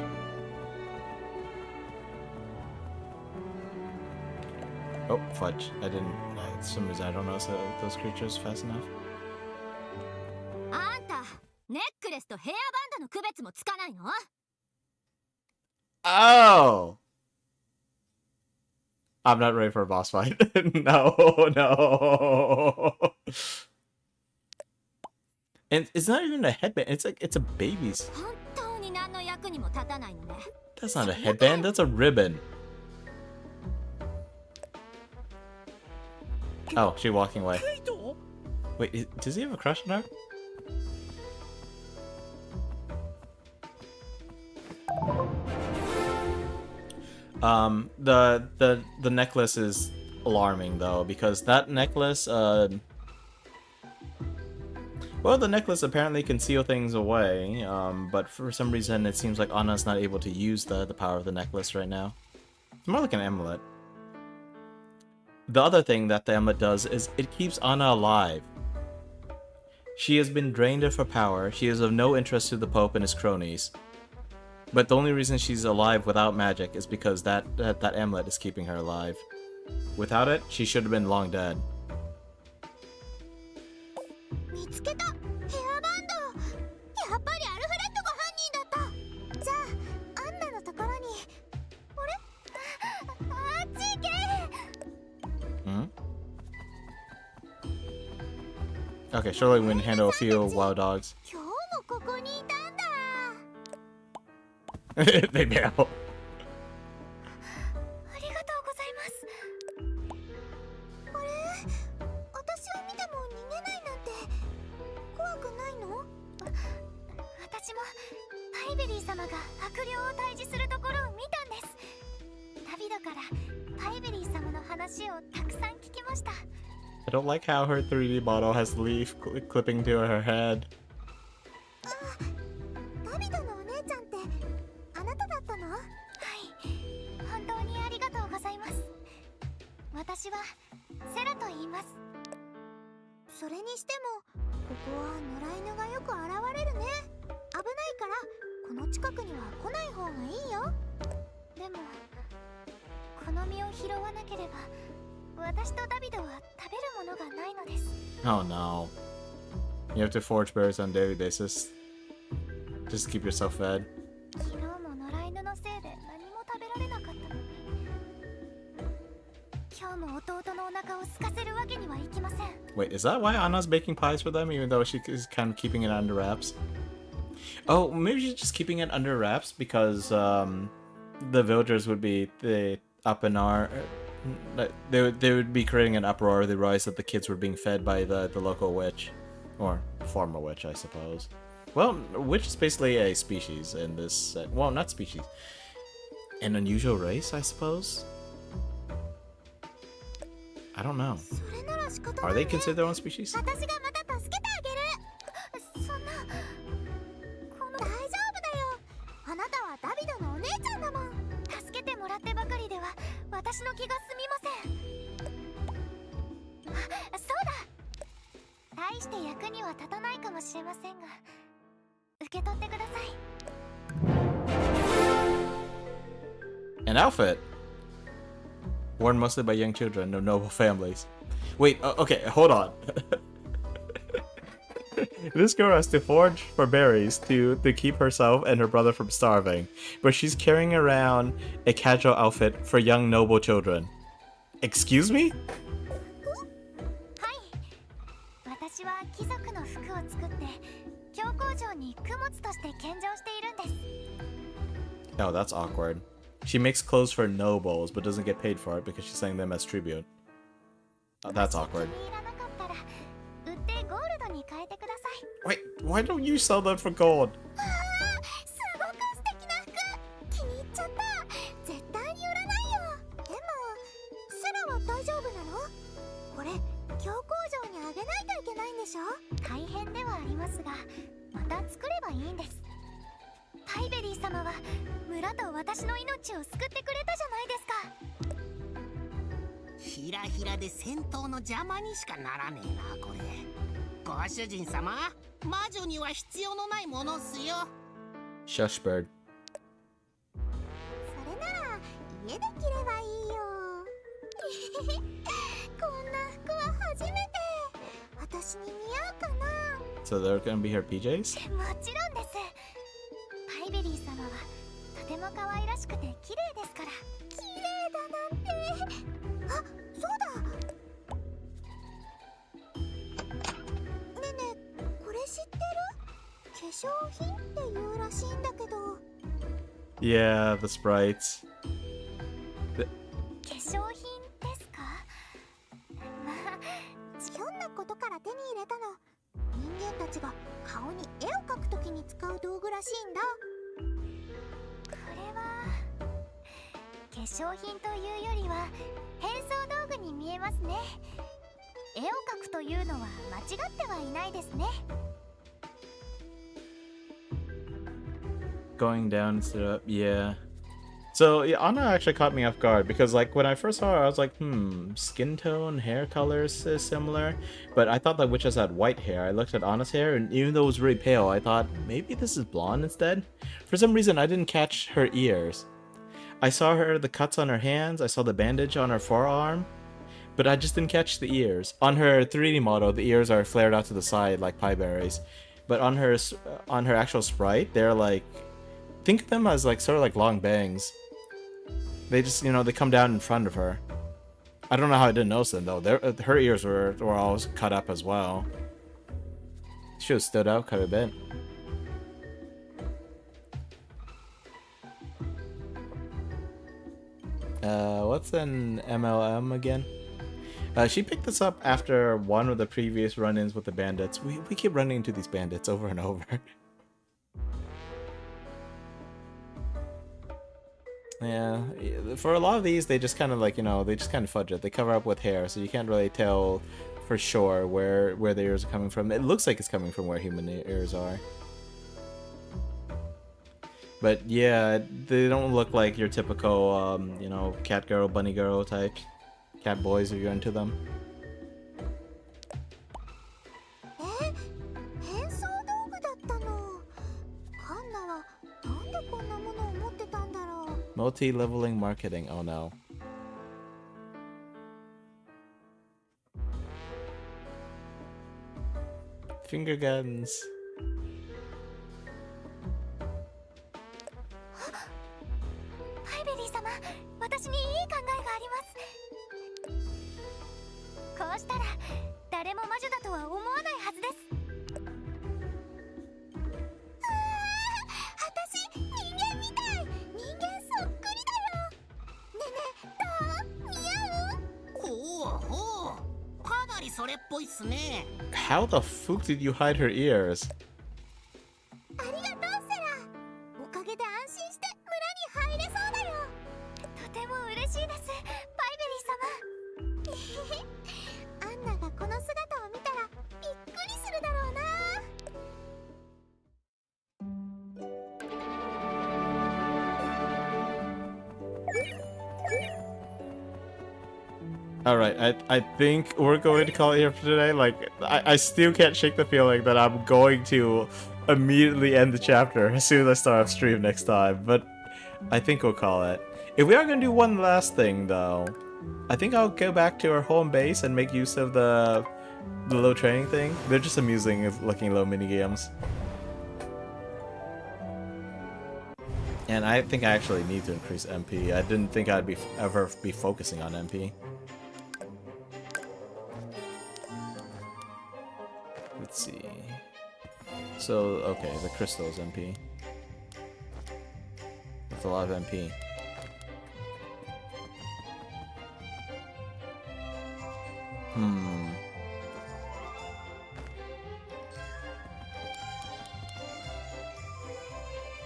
Oh, fudge. I didn't. For some reason, I don't notice those creatures fast enough. あんた、ネックレスとヘアバンドの区別もつかないの？ Oh! I'm not ready for a boss fight. No, no. And it's not even a headband. It's like it's a baby's. 本当に何の役にも立たないのね。 That's not a headband. That's a ribbon. Oh, she's walking away. Wait, does he have a crush on her? The necklace is alarming though, because that necklace, well, the necklace apparently can seal things away, but for some reason it seems like Anna's not able to use the power of the necklace right now. It's more like an amulet. The other thing that the amulet does is it keeps Anna alive. She has been drained of her power, she is of no interest to the Pope and his cronies. But the only reason she's alive without magic is because that amulet is keeping her alive. Without it, she should have been long dead. 見つけた、ヘアバンド。やっぱりアルフレッドが犯人だった。じゃあ、アンナのところに。あれ？あっち行け。Hmm? Okay, surely we can handle a few wild dogs. 今日もここにいたんだ。 They bail. ありがとうございます。あれ？私を見ても逃げないなんて怖くないの？私もパイベリー様が悪霊を退治するところを見たんです。ダビドからパイベリー様の話をたくさん聞きました。 I don't like how her 3D model has leaf clipping to her head. ダビドのお姉ちゃんってあなただったの？はい、本当にありがとうございます。私はセラと言います。それにしてもここは野良犬がよく現れるね。危ないからこの近くには来ない方がいいよ。でもこの実を拾わなければ私とダビドは食べるものがないのです。 Oh no. You have to forage berries on a daily basis. Just to keep yourself fed. 昨日も野良犬のせいで何も食べられなかったのに。今日も弟のお腹を空かせるわけにはいきません。 Wait, is that why Anna's baking pies for them, even though she is kind of keeping it under wraps? Oh, maybe she's just keeping it under wraps because the villagers would be up in They would be creating an uproar. They realized that the kids were being fed by the local witch, or former witch, I suppose. Well, witch is basically a species in this. Well, not species. An unusual race, I suppose. I don't know. Are they considered their own species? あなたはダビドのお姉ちゃんだもん。助けてもらってばかりでは私の気が済みません。あ、そうだ。大して役には立たないかもしれませんが、受け取ってください。An outfit worn mostly by young children of noble families. Wait, okay, hold on. This girl has to forage for berries to keep herself and her brother from starving, but she's carrying around a casual outfit for young noble children. Excuse me? はい。私は貴族の服を作って教皇城に供物として献上しているんです。Oh, that's awkward. She makes clothes for nobles, but doesn't get paid for it because she's selling them as tribute. That's awkward. Wait, why don't you sell them for gold? すごく素敵な服。気に入っちゃった。絶対に売らないよ。でも、セラは大丈夫なの？これ、教皇城にあげないといけないんでしょ？大変ではありますが、また作ればいいんです。パイベリー様は村と私の命を救ってくれたじゃないですか。ひらひらで戦闘の邪魔にしかならねえな、これ。ご主人様、魔女には必要のないものっすよ。Shush bird. それなら家で着ればいいよ。こんな服は初めて。私に似合うかな。 So they're gonna be her PJs? もちろんです。パイベリー様はとても可愛らしくて綺麗ですから。綺麗だなんて。あ、そうだ。ねえねえ、これ知ってる？化粧品っていうらしいんだけど。Yeah, the sprites. 化粧品ですか？まあ、ひょんなことから手に入れたの。人間たちが顔に絵を描くときに使う道具らしいんだ。これは化粧品というよりは変装道具に見えますね。絵を描くというのは間違ってはいないですね。Going down instead of up, yeah. So yeah, Anna actually caught me off guard because like when I first saw her, I was like, skin tone, hair colors is similar, but I thought that witches had white hair. I looked at Anna's hair, and even though it was really pale, I thought maybe this is blonde instead. For some reason, I didn't catch her ears. I saw the cuts on her hands, I saw the bandage on her forearm, but I just didn't catch the ears. On her 3D model, the ears are flared out to the side like Pieberry's, but on her actual sprite, they're like, think of them as like sort of like long bangs. They just, they come down in front of her. I don't know how I didn't notice them though. Her ears were all cut up as well. She have stood out quite a bit. What's an MLM again? She picked this up after one of the previous run-ins with the bandits. We keep running into these bandits over and over. Yeah, for a lot of these, they just kind of like, they just kind of fudge it. They cover up with hair, so you can't really tell for sure where the ears are coming from. It looks like it's coming from where human ears are. But yeah, they don't look like your typical, cat girl, bunny girl type. Cat boys if you're into them. Multi-leveling marketing, oh no. Finger guns. Pieberry様、私にいい考えがあります。こうしたら誰も魔女だとは思わないはずです。私、人間みたい。人間そっくりだよ。ねえねえ、どう？似合う？ぽいっすね。 How the fuck did you hide her ears? ありがとうセラ。おかげで安心して村に入れそうだよ。とても嬉しいです、パイベリー様。アンナがこの姿を見たらびっくりするだろうな。Alright, I think we're going to call it here for today. Like, I still can't shake the feeling that I'm going to immediately end the chapter as soon as I start up stream next time, but I think we'll call it. If we are going to do one last thing, though, I think I'll go back to our home base and make use of the little training thing. They're just amusing looking little mini games. And I think I actually need to increase MP. I didn't think I'd ever be focusing on MP. Let's see. So, okay, the crystal's MP. That's a lot of MP.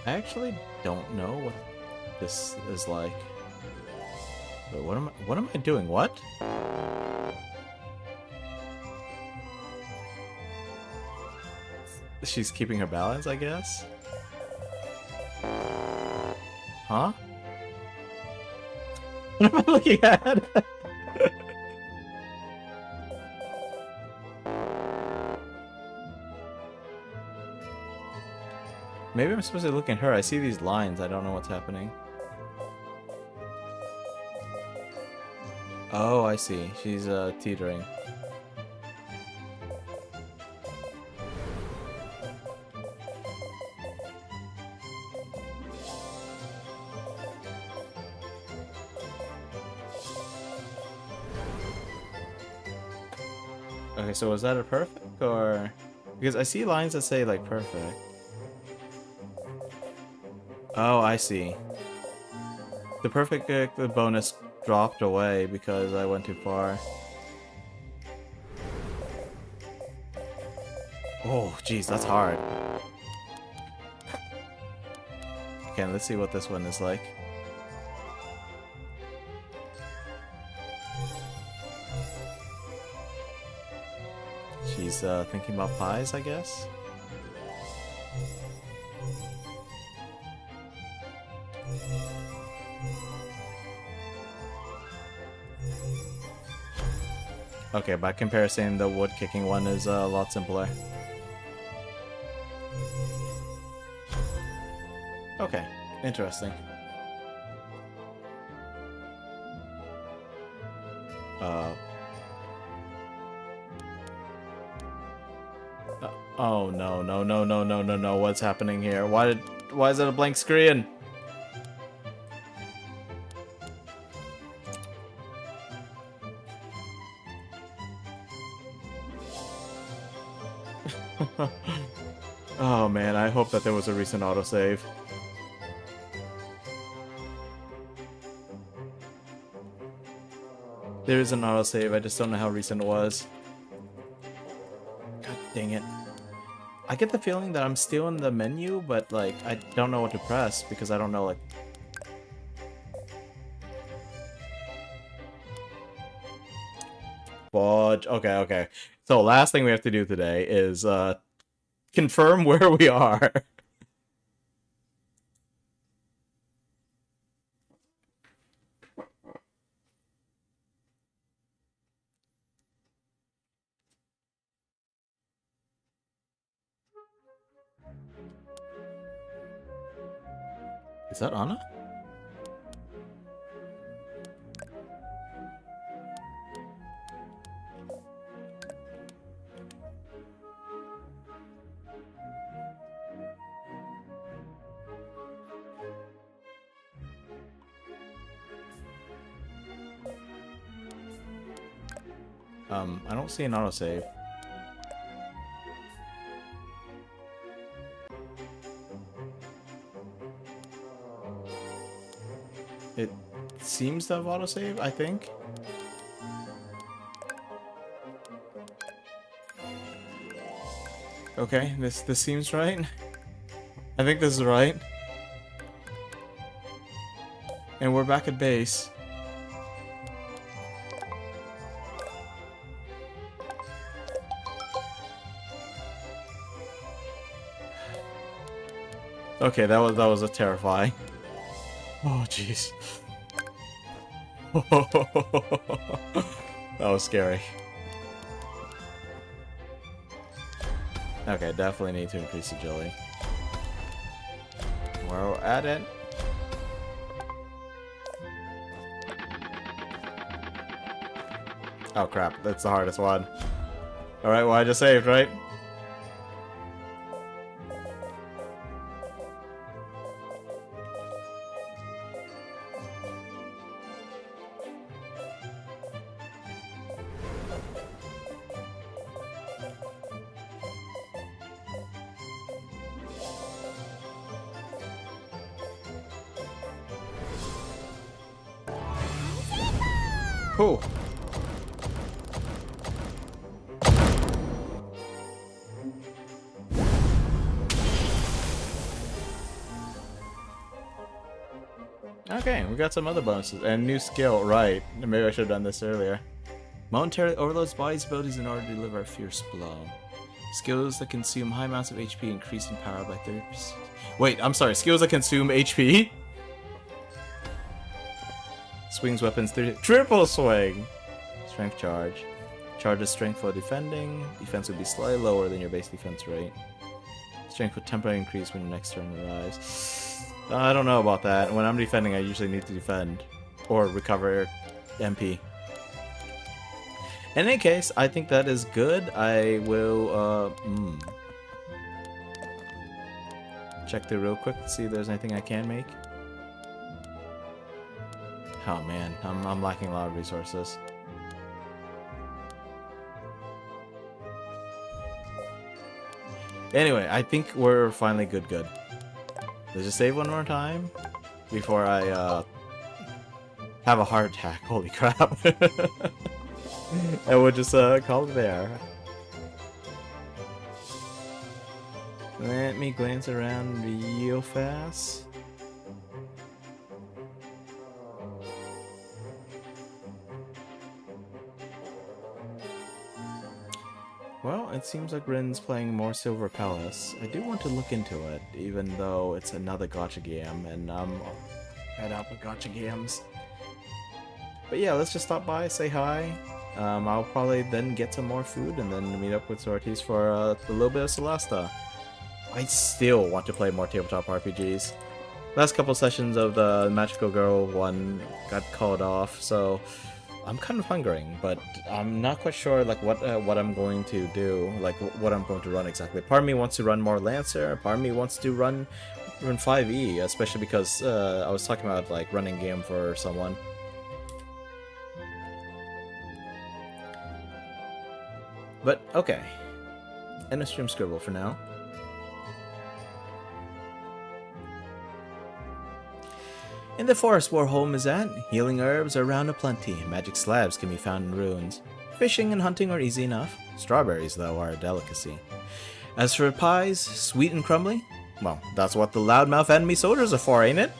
I actually don't know what this is like. Wait, what am I doing? What? She's keeping her balance, I guess? Huh? What am I looking at? Maybe I'm supposed to look at her. I see these lines. I don't know what's happening. Oh, I see. She's teetering. Okay, so was that a perfect or... Because I see lines that say like perfect. Oh, I see. The perfect the bonus dropped away because I went too far. Oh, jeez, that's hard. Okay, let's see what this one is like. She's thinking about pies, I guess? Okay, by comparison, the wood kicking one is a lot simpler. Okay, interesting. Oh no, no, no, no, no, no, no, what's happening here? Why is it a blank screen? Oh man, I hope that there was a recent autosave. There is an autosave, I just don't know how recent it was. God dang it. I get the feeling that I'm still in the menu, but like, I don't know what to press because I don't know like... Fudge. Okay, okay. So last thing we have to do today is confirm where we are. Is that Anna? I don't see an autosave. It seems to have autosave, I think. Okay, this seems right. I think this is right. And we're back at base. Okay, that was a terrifying. Oh jeez. That was scary. Okay, definitely need to increase agility. We're at it. Oh crap, that's the hardest one. Alright, well I just saved, right? Cool. Okay, we got some other bonuses and new skill. Right, maybe I should have done this earlier. Momentarily overloads body's abilities in order to deliver a fierce blow. Skills that consume high amounts of HP increase in power by 30%. Wait, I'm sorry. Skills that consume HP. Swings weapons 30. Triple swing. Strength charge. Charges strength for defending. Defense would be slightly lower than your base defense rate. Strength would temporarily increase when your next turn arrives. I don't know about that. When I'm defending, I usually need to defend or recover MP. In any case, I think that is good. I will check through real quick to see if there's anything I can make. Oh man, I'm lacking a lot of resources. Anyway, I think we're finally good. Let's just save one more time before I have a heart attack. Holy crap. And we'll just call it there. Let me glance around real fast. Well, it seems like Rin's playing more Silver Palace. I do want to look into it, even though it's another gacha game, and I'm fed up with gacha games. But yeah, let's just stop by, say hi. I'll probably then get some more food and then meet up with Sorties for a little bit of Celesta. I still want to play more tabletop RPGs. Last couple sessions of the Magical Girl one got called off, so I'm kind of hungering, but I'm not quite sure like what I'm going to do, like what I'm going to run exactly. Part of me wants to run more Lancer, part of me wants to run 5e, especially because I was talking about like running game for someone. But okay, end of stream scribble for now. In the forest where home is at, healing herbs are round aplenty, magic slabs can be found in ruins. Fishing and hunting are easy enough, strawberries though are a delicacy. As for pies, sweet and crumbly, well, that's what the loudmouth enemy soldiers are for, ain't it?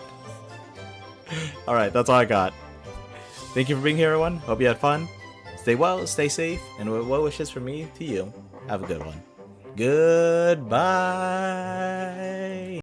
Alright, that's all I got. Thank you for being here everyone, hope you had fun. Stay well, stay safe, and with well wishes from me to you, have a good one. Goodbye!